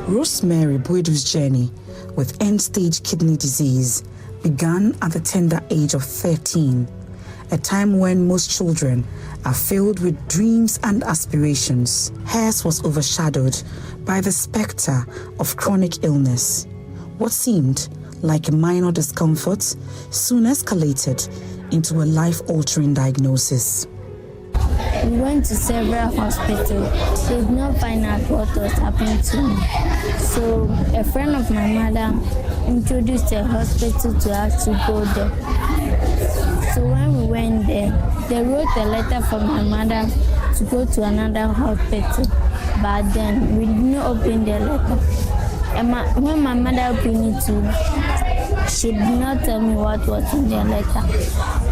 Rosemary Boydou's journey with end-stage kidney disease began at the tender age of 13, a time when most children are filled with dreams and aspirations. Hers was overshadowed by the specter of chronic illness. What seemed like a minor discomfort, soon escalated into a life-altering diagnosis. We went to several hospitals. They did not find out what was happening to me. So a friend of my mother introduced a hospital to us to go there. So when we went there, they wrote a letter for my mother to go to another hospital. But then we did not open the letter. And when my mother opened it too, she did not tell me what was in the letter.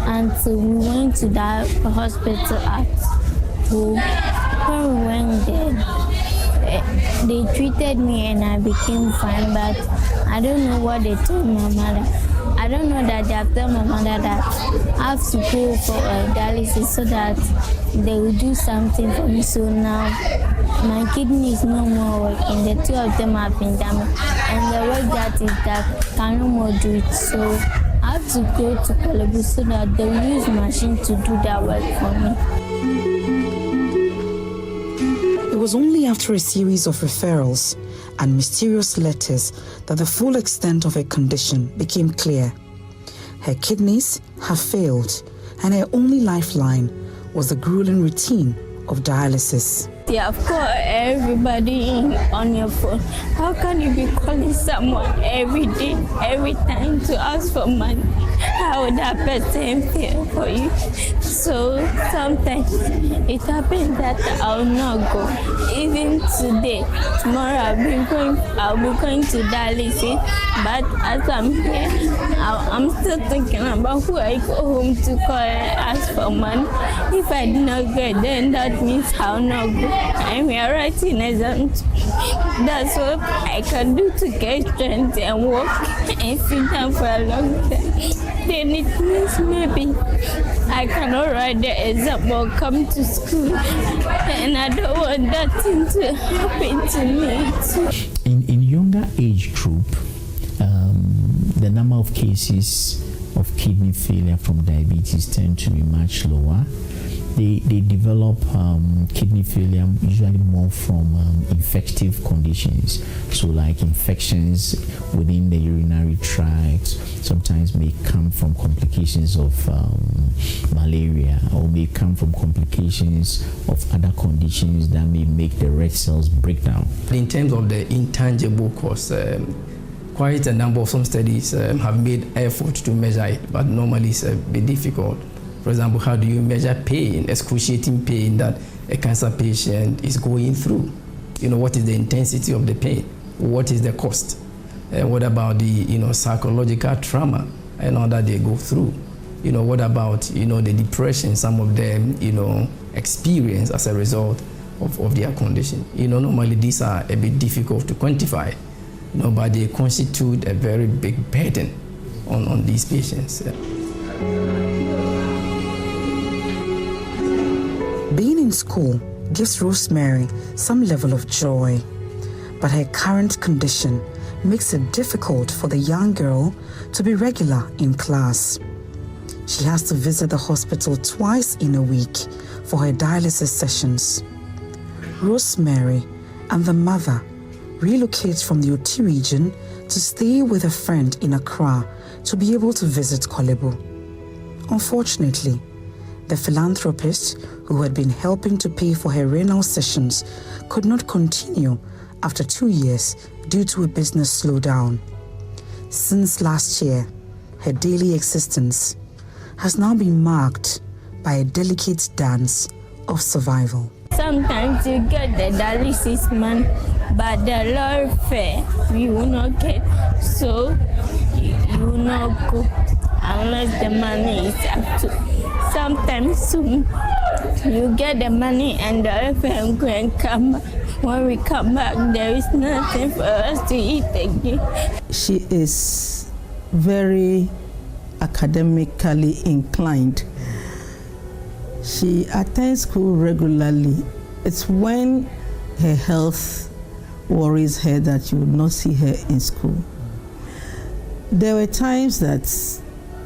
And so we went to that hospital at home. When we went there, they treated me and I became fine, but I don't know what they told my mother. I don't know that they have told my mother that I have to go for dialysis so that they will do something for me. So now my kidney is no more working. The two of them have been damaged. And the work that is that can no more do it. So I have to go to Kolebu so that they will use machine to do that work for me. It was only after a series of referrals and mysterious letters that the full extent of her condition became clear. Her kidneys have failed, and her only lifeline was the grueling routine of dialysis. Yeah, of course, everybody on your phone. How can you be calling someone every day, every time to ask for money? How would that person feel for you? So sometimes it happens that I'll not go. Even today, tomorrow I'll be going to dialysis. But as I'm here, I'm still thinking about who I go home to call and ask for money. If I did not go, then that means I'll not go. I'm here writing exams. That's what I can do to get strength and walk and sit down for a long time. Then it means maybe I cannot write the exam or come to school. And I don't want that thing to happen to me too. In younger age group, the number of cases of kidney failure from diabetes tend to be much lower. They develop kidney failure usually more from infective conditions, so like infections within the urinary tract. Sometimes may come from complications of malaria, or may come from complications of other conditions that may make the red cells break down. In terms of the intangible cause, quite a number of some studies have made effort to measure it, but normally it's a bit difficult. For example, how do you measure pain, excruciating pain that a cancer patient is going through? You know, what is the intensity of the pain? What is the cost? What about the, psychological trauma and all that they go through? What about, the depression some of them, experience as a result of their condition? Normally these are a bit difficult to quantify, but they constitute a very big burden on these patients. Being in school gives Rosemary some level of joy, but her current condition makes it difficult for the young girl to be regular in class. She has to visit the hospital twice in a week for her dialysis sessions. Rosemary and the mother relocate from the Oti region to stay with a friend in Accra to be able to visit Kolebu. Unfortunately, the philanthropist who had been helping to pay for her renal sessions could not continue after 2 years due to a business slowdown. Since last year, her daily existence has now been marked by a delicate dance of survival. Sometimes you get the dialysis man, but the lorry fare you will not get, so you will not go unless the money is up to. Sometimes soon you get the money and the lorry fare and go and come back. When we come back, there is nothing for us to eat again. She is very academically inclined. She attends school regularly. It's when her health worries her that you would not see her in school. There were times that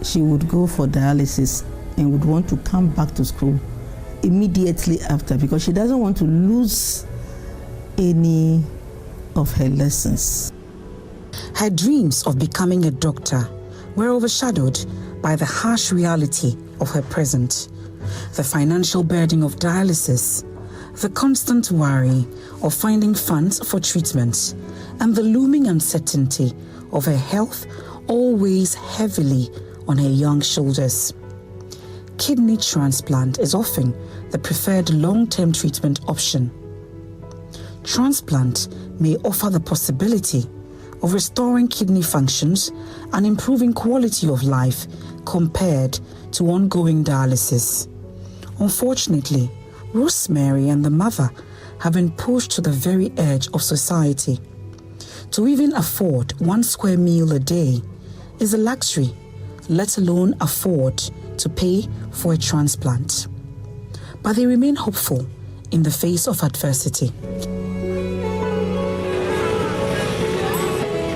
she would go for dialysis and would want to come back to school immediately after because she doesn't want to lose any of her lessons. Her dreams of becoming a doctor were overshadowed by the harsh reality of her present. The financial burden of dialysis, the constant worry of finding funds for treatment, and the looming uncertainty of her health all weighs heavily on her young shoulders. Kidney transplant is often the preferred long-term treatment option. Transplant may offer the possibility of restoring kidney functions and improving quality of life compared to ongoing dialysis. Unfortunately, Rosemary and the mother have been pushed to the very edge of society. To even afford 1 square meal a day is a luxury, let alone afford to pay for a transplant. But they remain hopeful in the face of adversity.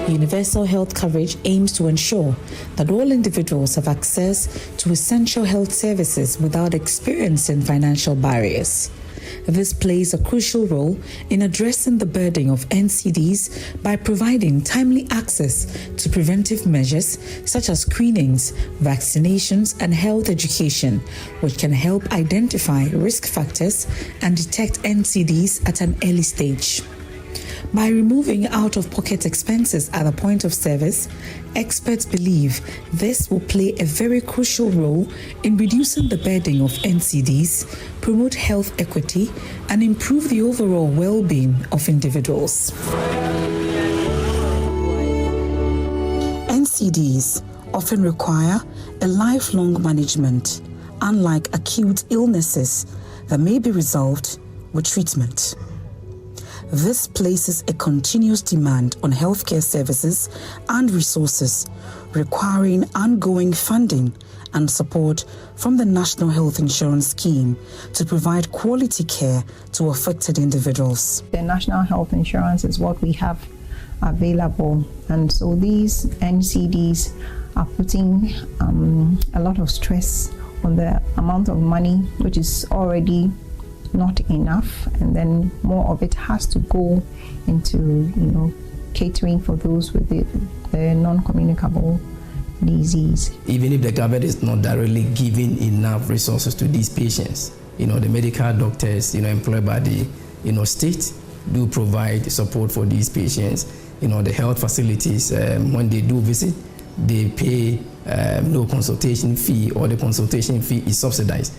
Universal health coverage aims to ensure that all individuals have access to essential health services without experiencing financial barriers. This plays a crucial role in addressing the burden of NCDs by providing timely access to preventive measures such as screenings, vaccinations, and health education, which can help identify risk factors and detect NCDs at an early stage. By removing out-of-pocket expenses at the point of service, experts believe this will play a very crucial role in reducing the burden of NCDs, promote health equity, and improve the overall well-being of individuals. NCDs often require a lifelong management, unlike acute illnesses that may be resolved with treatment. This places a continuous demand on healthcare services and resources, requiring ongoing funding and support from the National Health Insurance Scheme to provide quality care to affected individuals. The National Health Insurance is what we have available, and so these NCDs are putting a lot of stress on the amount of money which is already not enough, and then more of it has to go into catering for those with the non-communicable disease. Even if the government is not directly giving enough resources to these patients, the medical doctors employed by the state do provide support for these patients. The health facilities, when they do visit, they pay no consultation fee, or the consultation fee is subsidized.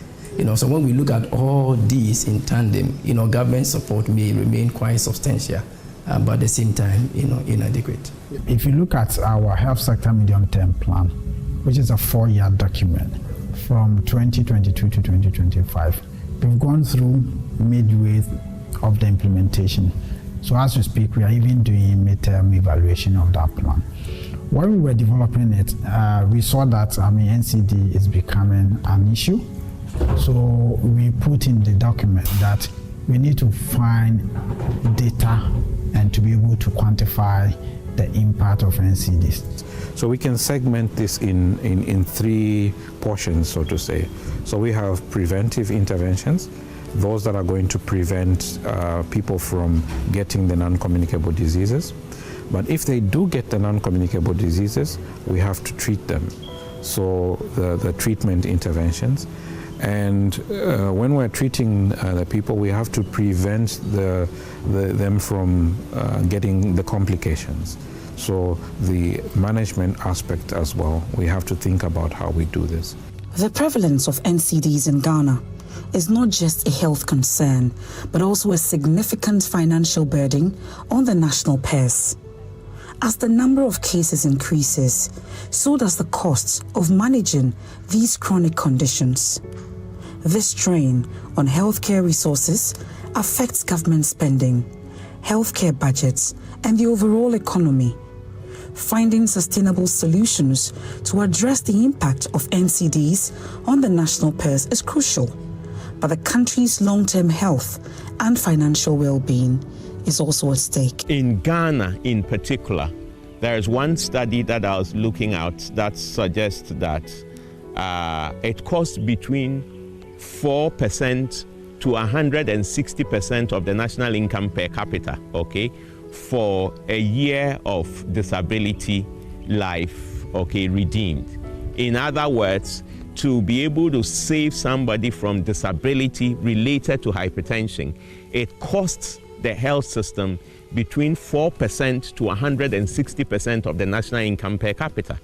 So when we look at all these in tandem, government support may remain quite substantial, but at the same time, inadequate. If you look at our health sector medium-term plan, which is a 4-year document from 2022 to 2025, we've gone through midway of the implementation. So as we speak, we are even doing midterm evaluation of that plan. When we were developing it, we saw that NCD is becoming an issue. So we put in the document that we need to find data and to be able to quantify the impact of NCDs. So we can segment this in 3 portions, so to say. So we have preventive interventions, those that are going to prevent people from getting the non-communicable diseases. But if they do get the non-communicable diseases, we have to treat them. So the treatment interventions. And when we're treating the people, we have to prevent them from getting the complications. So the management aspect as well, we have to think about how we do this. The prevalence of NCDs in Ghana is not just a health concern, but also a significant financial burden on the national purse. As the number of cases increases, so does the cost of managing these chronic conditions. This strain on healthcare resources affects government spending, healthcare budgets, and the overall economy. Finding sustainable solutions to address the impact of NCDs on the national purse is crucial, but the country's long-term health and financial well-being is also at stake. In Ghana in particular, there is one study that I was looking at that suggests that it costs between 4% to 160% of the national income per capita, okay, for a year of disability life, okay, redeemed. In other words, to be able to save somebody from disability related to hypertension, it costs the health system between 4% to 160% of the national income per capita.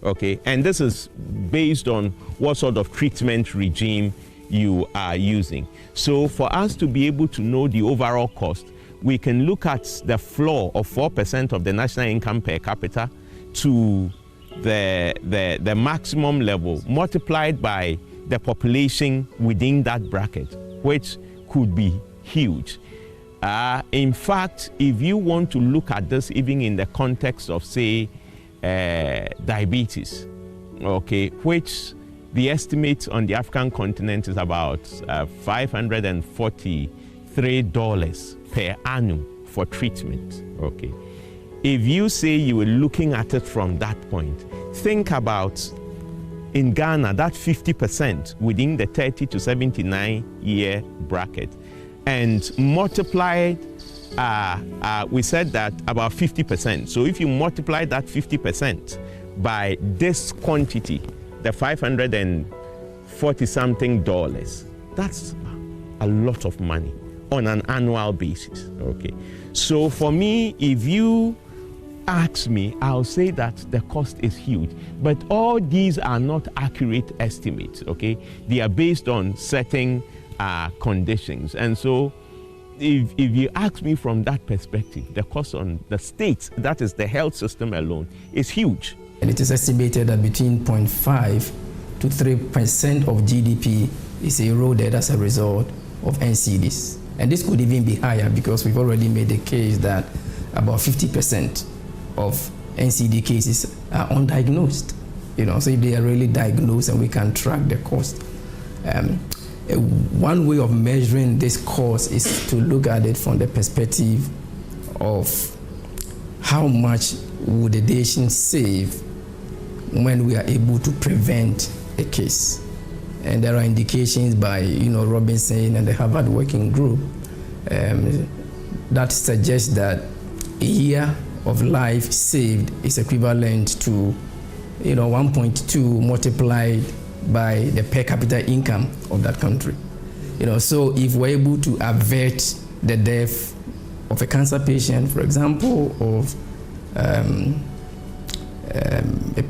Okay, and this is based on what sort of treatment regime you are using. So for us to be able to know the overall cost, we can look at the floor of 4% of the national income per capita to the maximum level multiplied by the population within that bracket, which could be huge. In fact, if you want to look at this even in the context of, say, diabetes, okay, which the estimate on the African continent is about $543 per annum for treatment, okay. If you say you were looking at it from that point, think about in Ghana, that 50% within the 30 to 79 year bracket, and multiply, we said that about 50%. So if you multiply that 50% by this quantity, the $540-something, that's a lot of money on an annual basis, okay? So for me, if you ask me, I'll say that the cost is huge. But all these are not accurate estimates, okay? They are based on certain conditions. And so if you ask me from that perspective, the cost on the state, that is the health system alone, is huge. And it is estimated that between 0.5 to 3% of GDP is eroded as a result of NCDs. And this could even be higher because we've already made the case that about 50% of NCD cases are undiagnosed. So if they are really diagnosed and we can track the cost. One way of measuring this cost is to look at it from the perspective of how much would the nation save when we are able to prevent a case. And there are indications by Robinson and the Harvard Working Group that suggests that a year of life saved is equivalent to 1.2 multiplied by the per capita income of that country. So if we're able to avert the death of a cancer patient, for example, of a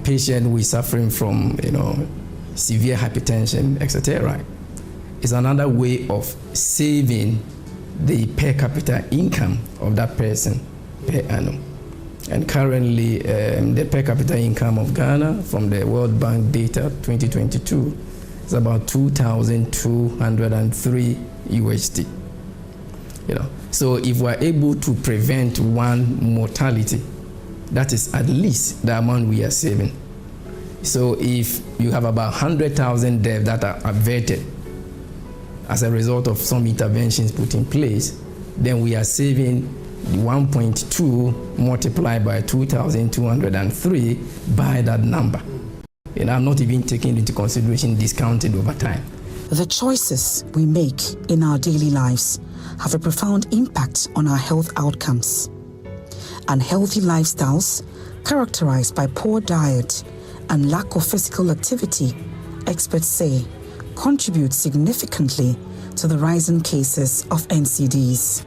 patient who is suffering from severe hypertension, etc., is another way of saving the per capita income of that person per annum. And currently, the per capita income of Ghana from the World Bank data 2022 is about 2,203 USD. So if we're able to prevent one mortality, that is at least the amount we are saving. So if you have about 100,000 deaths that are averted as a result of some interventions put in place, then we are saving 1.2 multiplied by 2,203 by that number. I'm not even taking into consideration discounted over time. The choices we make in our daily lives have a profound impact on our health outcomes. Unhealthy lifestyles, characterized by poor diet and lack of physical activity, experts say, contribute significantly to the rising cases of NCDs.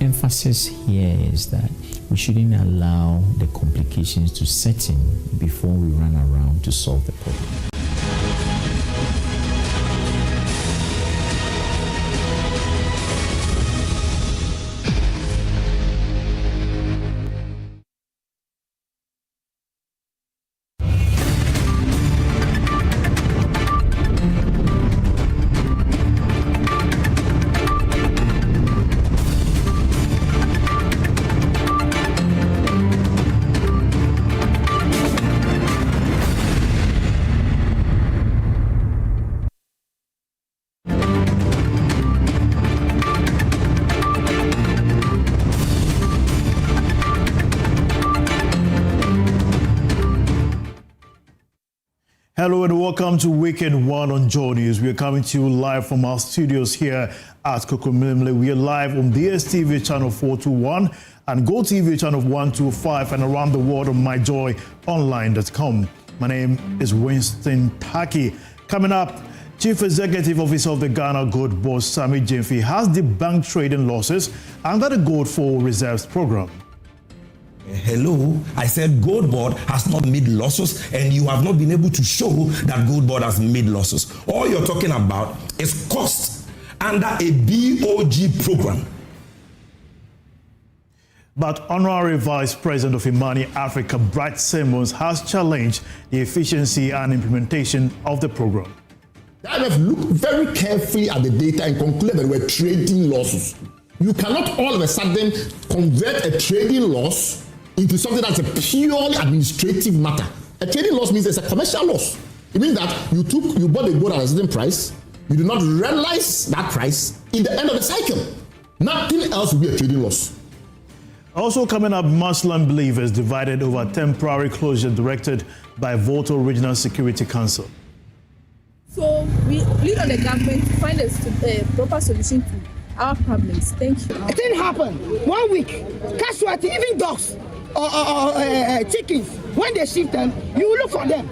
Emphasis here is that we shouldn't allow the complications to set in before we run around to solve the problem. Hello and welcome to Weekend One on Joy News. We are coming to you live from our studios here at Kokomlemle. We are live on DSTV channel 421 and GoTV channel 125 and around the world on myjoyonline.com. My name is Winston Taki. Coming up, Chief Executive Officer of the Ghana Gold Board, Sami Gyamfi, has debunked trading losses under the Gold for Reserves program. Hello, I said Gold Board has not made losses, and you have not been able to show that Gold Board has made losses. All you're talking about is cost under a BOG program. But Honorary Vice President of Imani Africa, Bright Simmons, has challenged the efficiency and implementation of the program. The IMF looked very carefully at the data and concluded that we're trading losses. You cannot all of a sudden convert a trading loss into something that's a purely administrative matter. A trading loss means it's a commercial loss. It means that you bought the gold at a certain price, you do not realize that price in the end of the cycle. Nothing else will be a trading loss. Also coming up, Muslim believers divided over temporary closure directed by Volta Regional Security Council. So we plead on the government to find a proper solution to our problems. Thank you. It didn't happen. 1 week, casualty, even dogs or chickens, when they shift them, you will look for them.